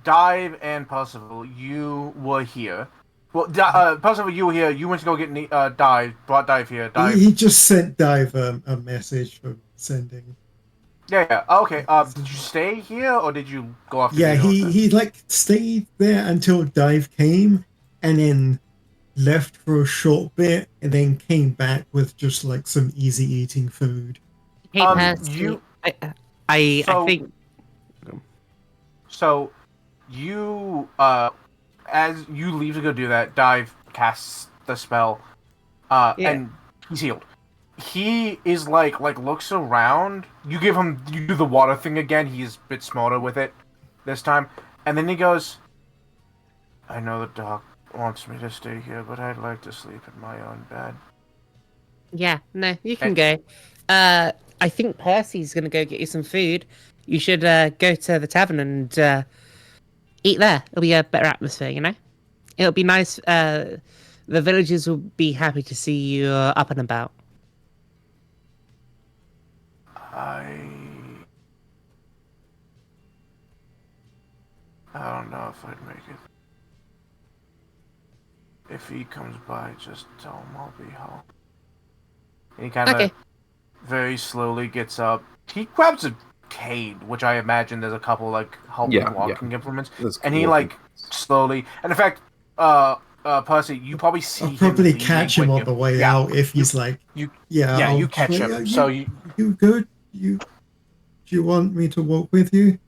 Dive and Percival, you were here. Well, Percival, you were here. You went to go get Dive. Brought Dive here. Dive. He just sent Dive a message for sending. Yeah. Okay. Did you stay here or did you go off? To Yeah, do your own thing? he like stayed there until Dive came, and then left for a short bit, and then came back with just like some easy eating food. Hey, Percy, you I So- think so you as you leave to go do that, Dive casts the spell, Yeah. and he's healed. He is like looks around. You do the water thing again. He's a bit smarter with it this time, and then he goes, "I know the doc wants me to stay here, but I'd like to sleep in my own bed." yeah, no, you can go. I think Percy's gonna go get you some food. You should go to the tavern and eat there. It'll be a better atmosphere, you know. It'll be nice. The villagers will be happy to see you up and about. I don't know if I'd make it. If he comes by, just tell him I'll be home. And he kind of Okay. very slowly gets up. He grabs a cane, which I imagine there's a couple like helping Yeah, walking implements, That's and he cool. like slowly. And in fact, Percy, you probably see I'll him probably leaving catch him with on you. the way Yeah, out if he's like, you- yeah, yeah, I'll you catch just him. like, So you good? Do you want me to walk with you?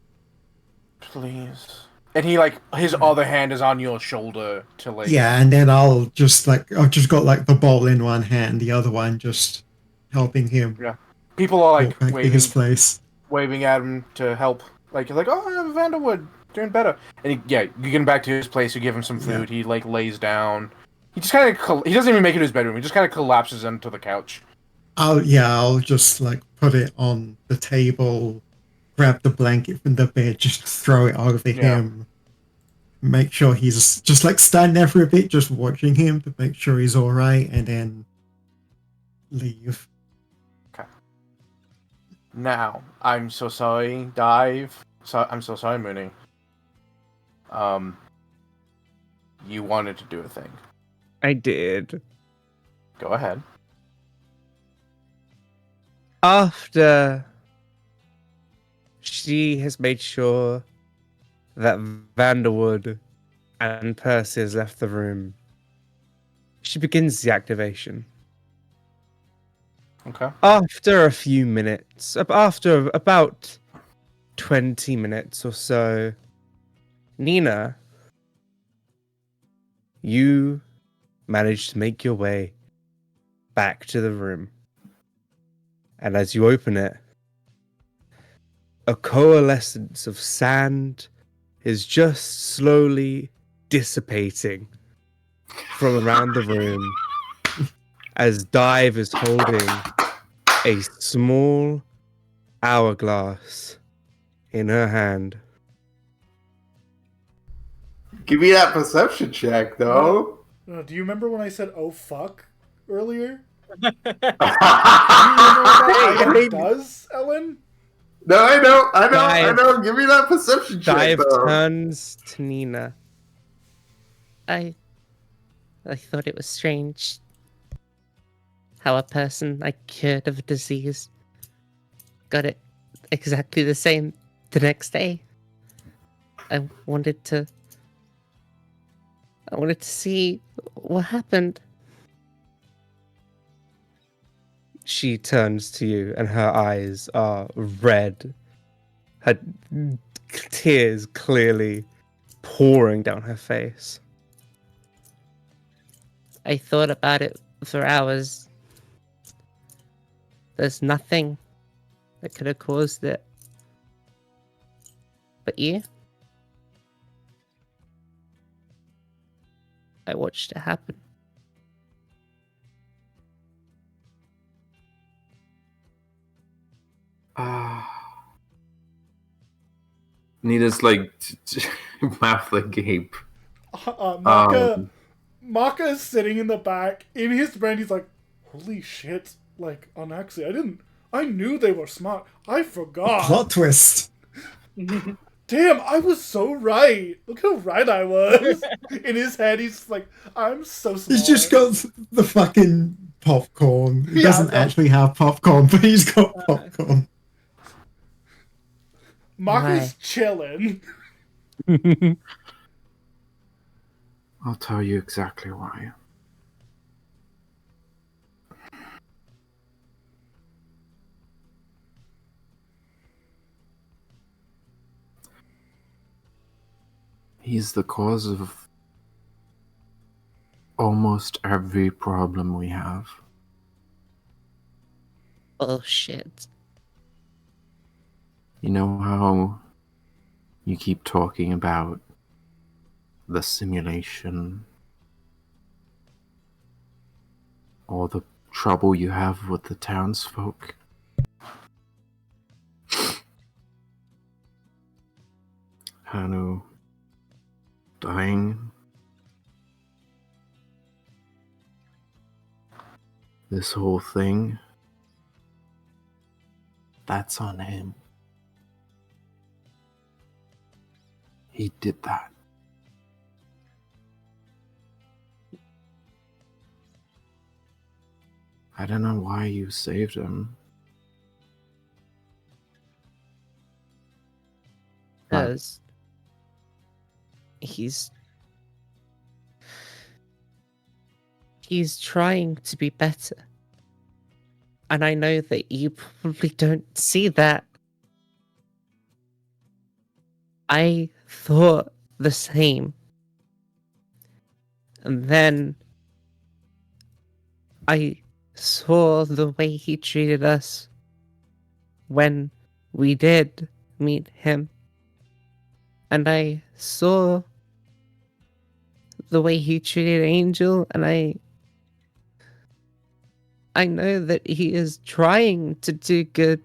please. And he like his other hand is on your shoulder to like. Yeah, and then I've just got like the bowl in one hand, the other one just helping him People are like walk back to his place. waving at him to help. Like you're like, oh, Vanderwood, doing better. And you get him back to his place. You give him some food. He like lays down. He just kind of he doesn't even make it to his bedroom. He just kind of collapses into the couch. I'll just like put it on the table, grab the blanket from the bed, just throw it over him. Make sure he's just like stand there for a bit, just watching him to make sure he's all right, and then leave. Now, I'm so sorry, Dive. I'm so sorry, Mooney. You wanted to do a thing. I did. Go ahead. After she has made sure that Vanderwood and Percy has left the room, she begins the activation. Okay. After a few minutes, after about 20 minutes or so, Nina, you manage to make your way back to the room. And as you open it, a coalescence of sand is just slowly dissipating from around the room as Dive is holding a small hourglass in her hand. Give me that perception check, though. Do you remember when I said "oh fuck" earlier? No, Do you remember what that Hey, item does, Ellen? I know. I Dive. know. Give me that perception check, Dive though. turns to Nina. I thought it was strange how a person I cured of a disease got it exactly the same the next day. I wanted to see what happened. She turns to you and her eyes are red. Her tears clearly pouring down her face. I thought about it for hours. There's nothing that could have caused it. But you? I watched it happen. Nina's like mouth agape. Maka is sitting in the back. In his brain, he's like, "Holy shit!" Like, on accident, I knew they were smart. I forgot. Plot twist. Damn, I was so right. Look how right I was. In his head, he's like, "I'm so smart." He's just got the fucking popcorn. He Yeah, doesn't no. actually have popcorn, but he's got popcorn. Maka's Why? chilling. I'll tell you exactly why. He's the cause of almost every problem we have. Bullshit. You know how you keep talking about the simulation or the trouble you have with the townsfolk? Hanu dying. This whole thing, that's on him. He did that. I don't know why you saved him. Because he's trying to be better. And I know that you probably don't see that. I thought the same. And then I saw the way he treated us when we did meet him. And I saw the way he treated Angel, and I know that he is trying to do good.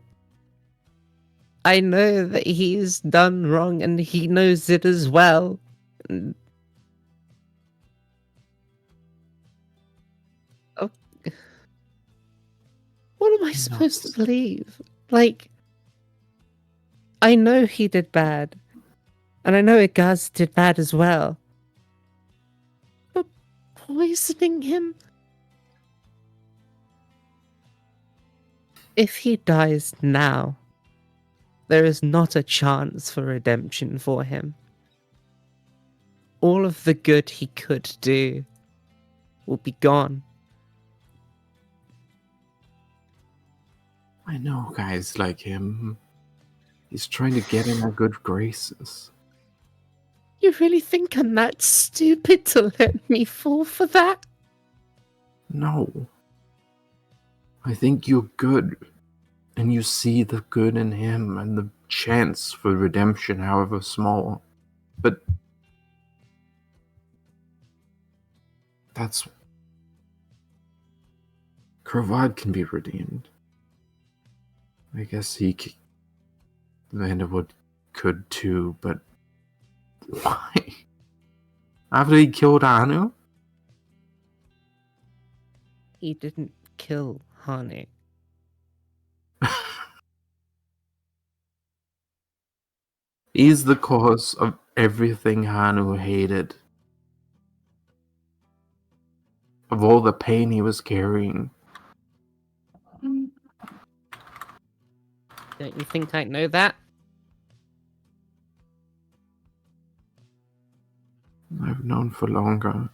I know that he's done wrong, and he knows it as well. And- Oh. What am I supposed to believe? Like, I know he did bad, and I know Igaz did bad as well. But poisoning him? If he dies now, there is not a chance for redemption for him. All of the good he could do will be gone. I know guys like him. He's trying to get in our good graces. You really think I'm that stupid to let me fall for that? No. I think you're good. And you see the good in him and the chance for redemption, however small. But that's... Kravad can be redeemed. I guess Vanderwood could too, but why? After he killed Anu? He didn't kill Hane. He's the cause of everything Hanu hated. Of all the pain he was carrying. Don't you think I know that? I've known for longer.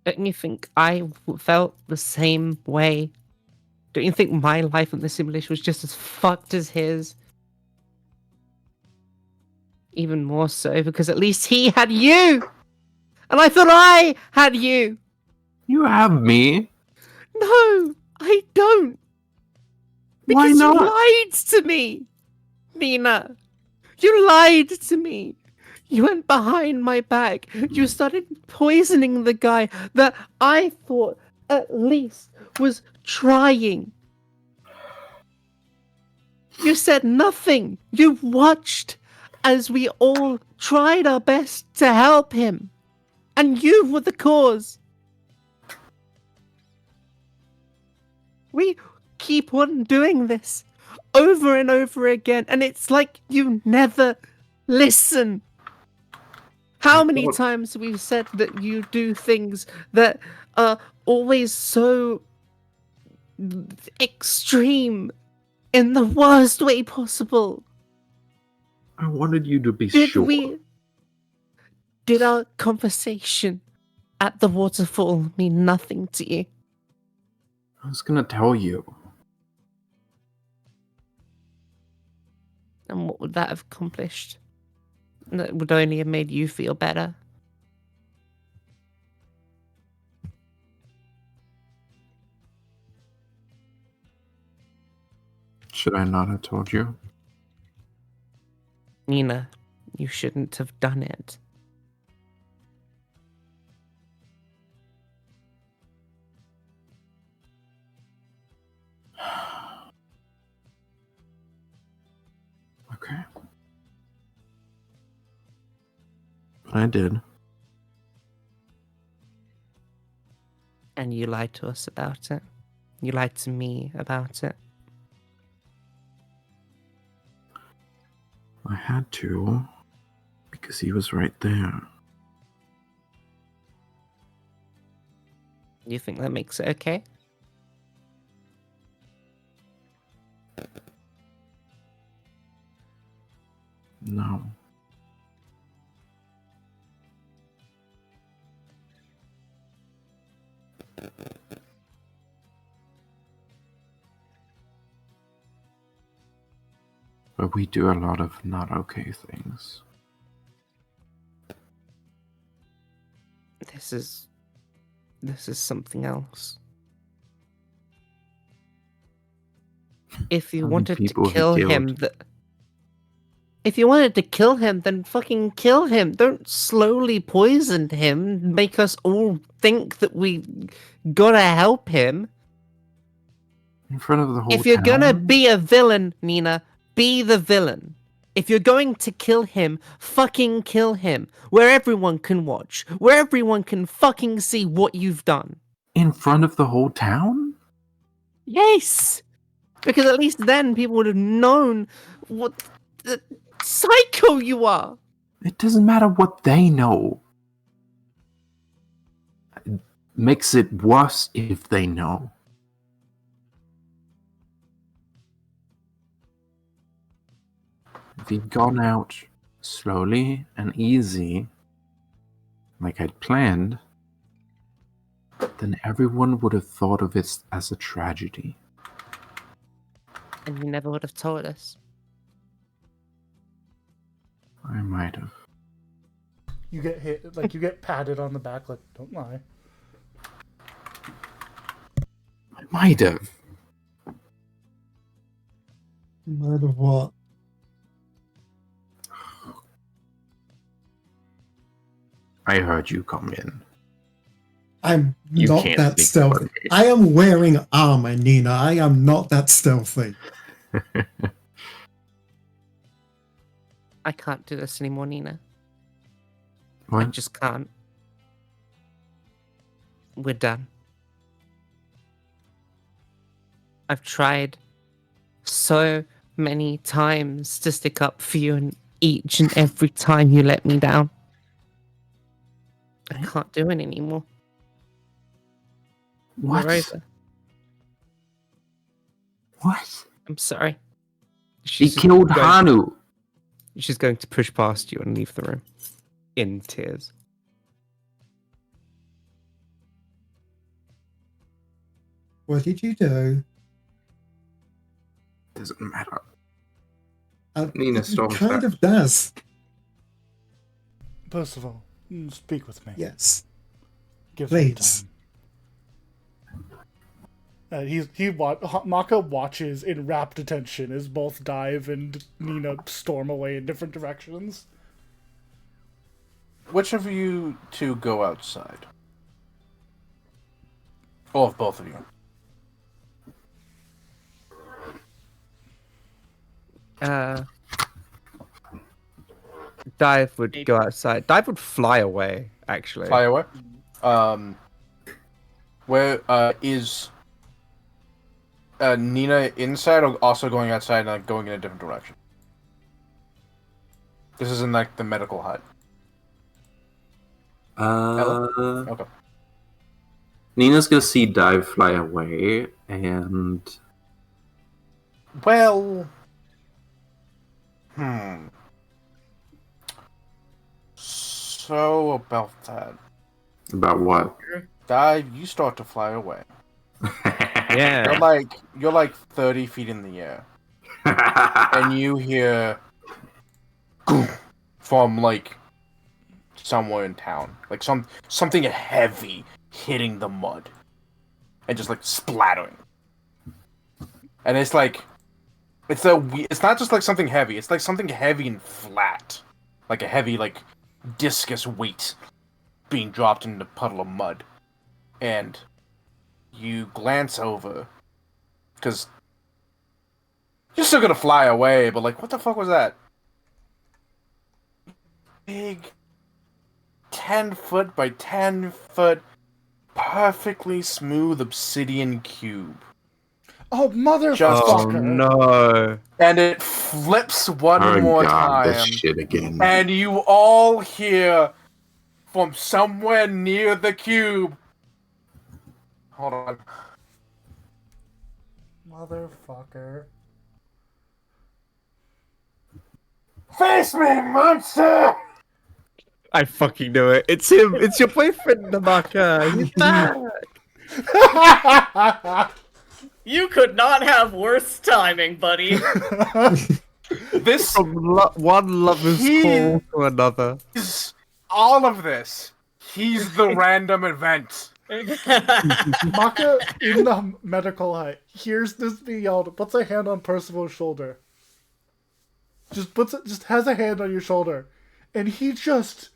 Don't you think I felt the same way? Don't you think my life in the simulation was just as fucked as his? Even more so, because at least he had you! And I thought I had you! You have me. No, I don't! Why Because not? you lied to me, Nina. You lied to me. You went behind my back. You started poisoning the guy that I thought at least was trying. You said nothing. You watched as we all tried our best to help him. And you were the cause. We keep on doing this over and over again, and it's like you never listen. How many times have we said that you do things that are always so extreme in the worst way possible? I wanted you to be Did sure. Did our conversation at the waterfall mean nothing to you? I was gonna tell you. And what would that have accomplished? That would only have made you feel better. Should I not have told you? Nina, you shouldn't have done it. Okay. But I did. And you lied to us about it. You lied to me about it. I had to. Because he was right there. You think that makes it okay? No. But we do a lot of not okay things. This is something else. If you How many wanted to people have you kill him, killed? if you wanted to kill him, then fucking kill him. Don't slowly poison him, make us all think that we gotta help him. In front of the whole If you're gonna town? be a villain, Nina, be the villain. If you're going to kill him, fucking kill him. Where everyone can watch. Where everyone can fucking see what you've done. In front of the whole town? Yes! Because at least then people would have known what the psycho you are. It doesn't matter what they know. It makes it worse if they know. If he'd gone out slowly and easy, like I'd planned, then everyone would have thought of it as a tragedy. And you never would have told us. I might have. You get hit, like you get patted on the back, like, don't lie. I might have. No matter what. I heard you come in. I'm You not can't that sneak stealthy. away. I am wearing armor, Nina. I am not that stealthy. I can't do this anymore, Nina. I What? just can't. We're done. I've tried so many times to stick up for you, and each and every time you let me down. I can't do it anymore. What? We're over. What? I'm sorry. He killed Hanu. She's going to push past you and leave the room in tears. What did you do? Doesn't matter. Nina stole It kind that. of does. Percival, speak with me. Yes. Give Please. me time. Maka watches in rapt attention as both Dive and Nina storm away in different directions. Which of you two go outside? Oh, both of you. Dive would go outside. Dive would fly away, actually. Fly away. Where is Nina inside or also going outside and like, going in a different direction? This is in like the medical hut. Okay. Nina's gonna see Dive fly away, and Well, So about that, about what? Dive, you start to fly away. Yeah. You're like 30 feet in the air, and you hear from like somewhere in town, like something heavy hitting the mud and just like splattering. And it's like it's not just like something heavy. It's like something heavy and flat, like a heavy like discus weight being dropped in a puddle of mud. And you glance over because you're still gonna fly away, but like, what the fuck was that? Big 10-foot by 10-foot, perfectly smooth obsidian cube. Oh, motherfucker! Oh no! And it flips one Oh more god, this time, shit again. and you all hear from somewhere near the cube. Hold on. Motherfucker. Face me, monster! I fucking knew it. It's him. It's your boyfriend, Namaka. He's back. You could not have worse timing, buddy. This From one lover's He- call to another. is all of this. He's the random event. Maka, in the medical hut, hears this being yelled, puts a hand on Percival's shoulder. Just has a hand on your shoulder. And he just...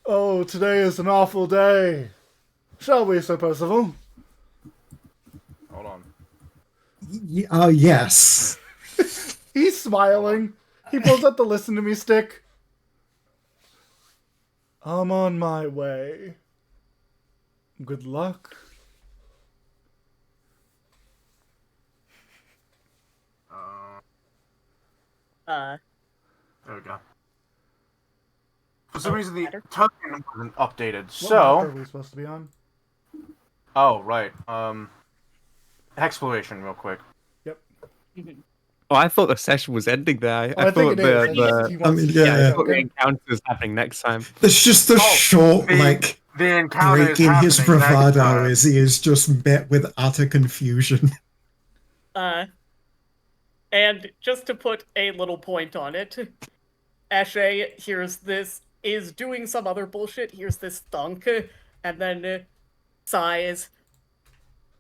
Oh, today is an awful day. Shall we, Sir Percival? Hold on. Oh, yes. He's smiling. He pulls out the listen to me stick. I'm on my way. Good luck. There we go. For some reason, the token wasn't updated. What map are So, we supposed to be on? oh right. Exploration, real quick. Yep. Oh, I thought the session was ending there. I I think thought it is. He I wants mean, to- yeah, I yeah. thought the encounter was happening next time. There's just a short, the- like, The encounter break is in his happening next bravado time. as he is just met with utter confusion. And just to put a little point on it, Ashe hears this, is doing some other bullshit, hears this thunk, and then sighs.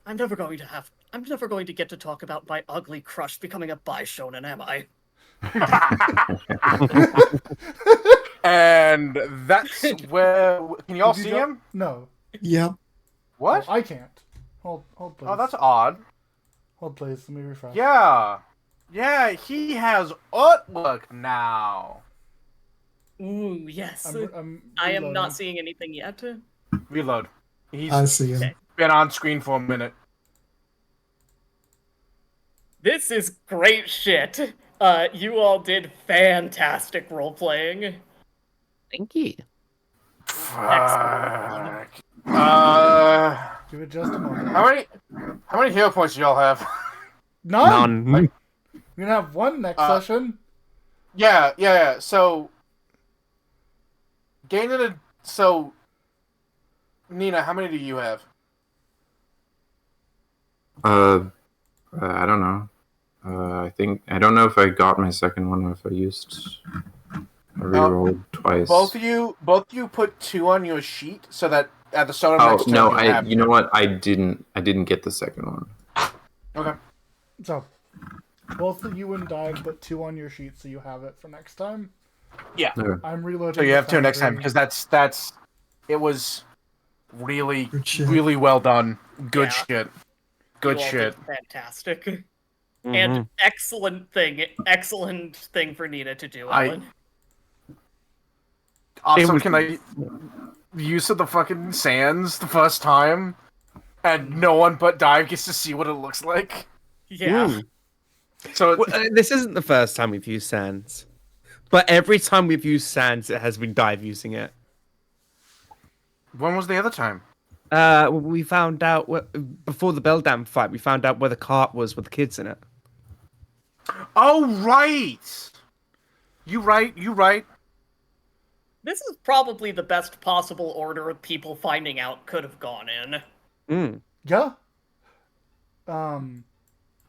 I'm never going to get to talk about my ugly crush becoming a bi-shonen, am I? And that's where. Can y'all Did you see go- him? No. Yep. What? I can't. Hold please. Oh, that's odd. Hold please, let me refresh. Yeah. Yeah, he has artwork now. Ooh, yes. I I am reloading. not seeing anything yet. Reload. He's I see him. Okay. been on screen for a minute. This is great shit. You all did fantastic role-playing. Thank you. Fuck. Give it just a moment. How many hero points do y'all have? None. None. We're gonna have one next Uh, session. Yeah. So, Nina, how many do you have? I don't know. I don't know if I got my second one or if I used. I rerolled twice. Both of you put 2 on your sheet so that at the start of Oh next turn no! you have You know what? I didn't get the second one. Okay. So, both of you and Dive put 2 on your sheet so you have it for next time. Yeah. No. I'm reloading. So you the have 2 next time foundry. because it was really Good shit. really well done. Good Yeah. shit. Good You all shit. did fantastic. Mhm. And excellent thing for Nina to do, I- Ellen. Also, was- can I use of the fucking sands the first time, and no one but Dive gets to see what it looks like? Yeah. Mm. So Well, this isn't the first time we've used Sands, but every time we've used Sands, it has been Dive using it. when was the other time? We found out before the Beldam fight. We found out where the cart was with the kids in it. Oh right. You right. This is probably the best possible order of people finding out could have gone in. Mm. Yeah.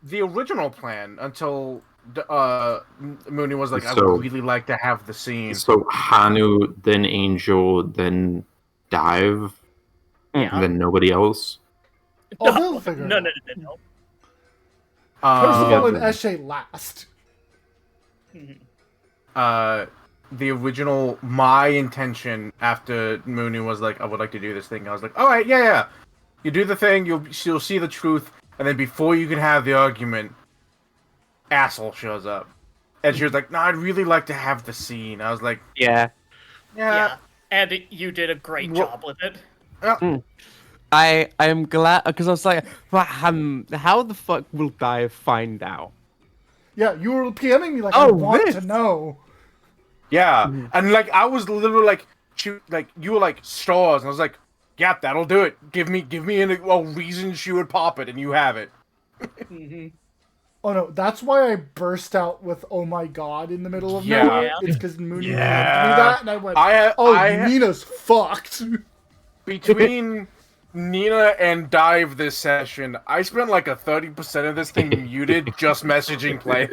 the original plan until Mooney was like, I So- would really like to have the scene. So Hanu, then Angel, then Dive, Yeah. and then nobody else. Oh, they'll figure it no, out. no, no, no. Percival Uh, and Eshe last. the original, my intention after Mooney was like, I would like to do this thing. I was like, all right, yeah. You do the thing, you'll see the truth, and then before you can have the argument, asshole shows up. And she was like, no, I'd really like to have the scene. I was like, Yeah. Yeah. And you did a great Well- job with it. I am glad because I was like, well, how the fuck will Dive find out? Yeah, you were PMing me like, I Oh, want this. to know. yeah. And like, I was literally like, you were like, stars. And I was like, yeah, that'll do it. Give me a reason she would pop it, and you have it. Oh no, that's why I burst out with "Oh my god" in the middle of Yeah. nowhere. It's because Mooney Yeah. handed me that, and I went, I "Oh, Nina's fucked." Between Nina and Dive this session, I spent like a 30% of this thing muted, just messaging play.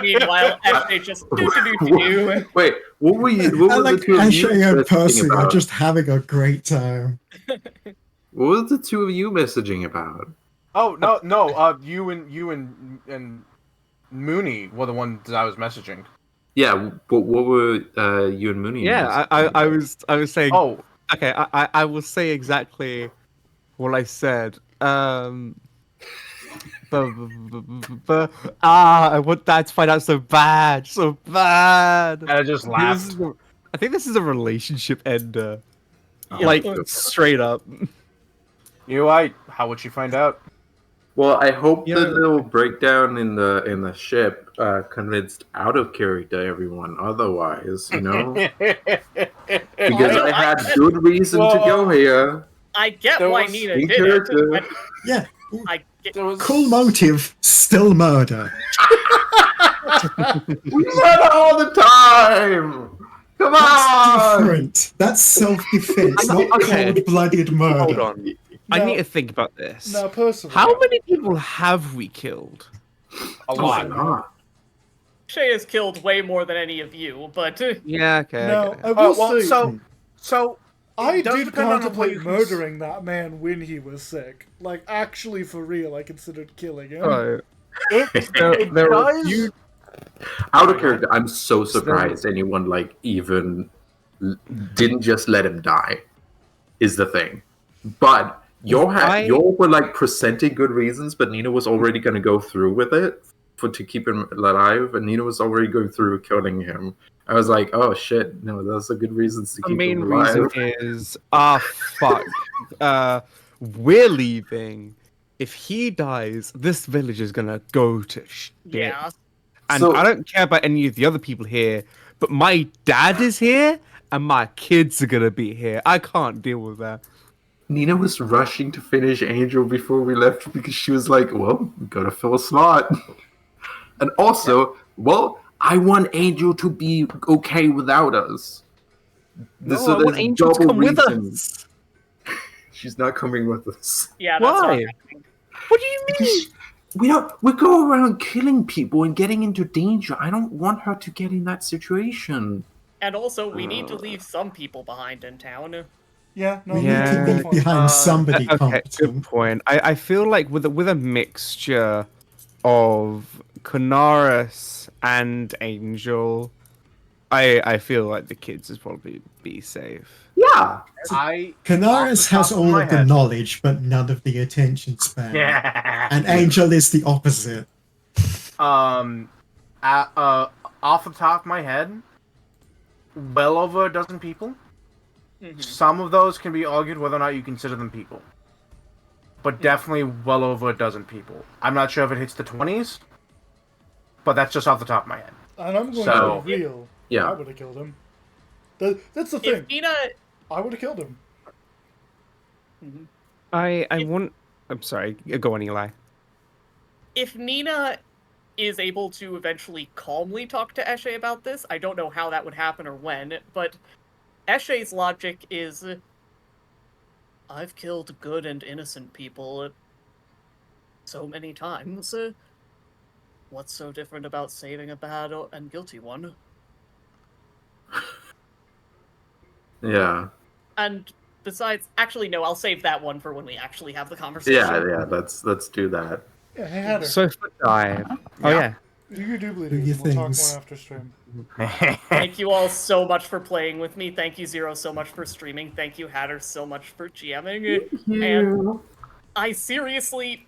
Meanwhile, Eshe just do. Wait, what were you? What I were like the two of you Ashley and messaging Percy are about? just having a great time. What were the two of you messaging about? Oh no! You and Mooney were the ones I was messaging. Yeah, but what were you and Mooney? Yeah, messaging I about? was saying. Oh, Okay, I will say exactly what I said. I want Dad to find out so bad, so bad. and I just laughed. I think this is a relationship ender. Oh, Like okay. straight up. You right? How would she find out? Well, I hope Yeah. the little breakdown in the ship convinced out of character everyone. Otherwise, you know, because I had good reason to go here. I get There why was Nina in did character. it. Yeah, I get, There was cool motive, still murder. We said it all the time. Come That's on. different. That's self-defense, not Okay. cold-blooded Hold murder. on. I No. need to think about this. Now, Percival. How many people have we killed? a Why lot. not? Shay has killed way more than any of you, but Yeah, okay. Now, okay. I will Well, say, so I it does did depend on the way contemplate you murdering that man when he was sick. Like, actually, for real, I considered killing him. Oh, It there are does. few- Out of character, I'm so surprised anyone like even didn't just let him die. Is the thing, but y'all were like presenting good reasons, but Nina was already going to go through with it to keep him alive, and Nina was already going through killing him. I was like, oh shit, no, those are good reasons to The keep main him alive. reason is, fuck. We're leaving. If he dies, this village is gonna go to shit. yeah. And So- I don't care about any of the other people here, but my dad is here, and my kids are gonna be here. I can't deal with that. Nina was rushing to finish Angel before we left because she was like, well, we gotta fill a slot. And also, well, I want Angel to be okay without us. No, So I want there's Angel to double come with reason. us. She's not coming with us. Yeah, that's Why? not happening. What do you mean? We go around killing people and getting into danger. I don't want her to get in that situation. And also, we need to leave some people behind in town. Yeah, no, We Yeah. need to leave behind somebody Okay, good competent. point. I feel like with a mixture of Canaris and Angel, I feel like the kids would probably be safe. Yeah. I Canaris off the has top of all my of the head. knowledge, but none of the attention span. yeah. And Angel is the opposite. Off the top of my head, well over a dozen people. Some of those can be argued whether or not you consider them people. But definitely well over a dozen people. I'm not sure if it hits the 20s, but that's just off the top of my head. And I'm going So- to be real. Yeah. I would have killed him. That's the If thing. Nina, I would have killed him. I want. I'm sorry. Go on, Eli. if Nina is able to eventually calmly talk to Eshe about this, I don't know how that would happen or when, but Eshe's logic is, I've killed good and innocent people. so many times. What's so different about saving a bad and guilty one? Yeah. And besides, actually, no, I'll save that one for when we actually have the conversation. Yeah. Let's do that. Yeah, hey, Hatter. So for dive. Oh yeah. Do your doobly Do your doos. We'll talk things. more after stream. Thank you all so much for playing with me. Thank you, Zero, so much for streaming. Thank you, Hatter, so much for GMing. And I seriously...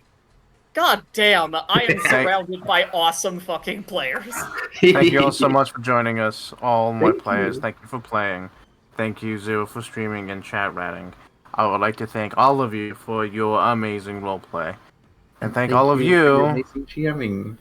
God damn, I am surrounded by awesome fucking players. Thank you all so much for joining us, all my Thank players. you. Thank you for playing. Thank you, Zero, for streaming and chat ratting. I would like to thank all of you for your amazing roleplay. And thank all of for you. your amazing GMing.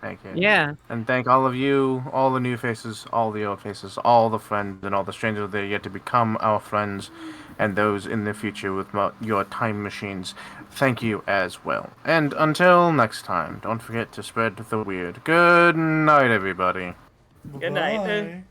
Thank you. Yeah. And thank all of you, all the new faces, all the old faces, all the friends, and all the strangers that are yet to become our friends, and those in the future with your time machines. Thank you as well. And until next time, don't forget to spread the weird. Good night, everybody. Good night. Bye.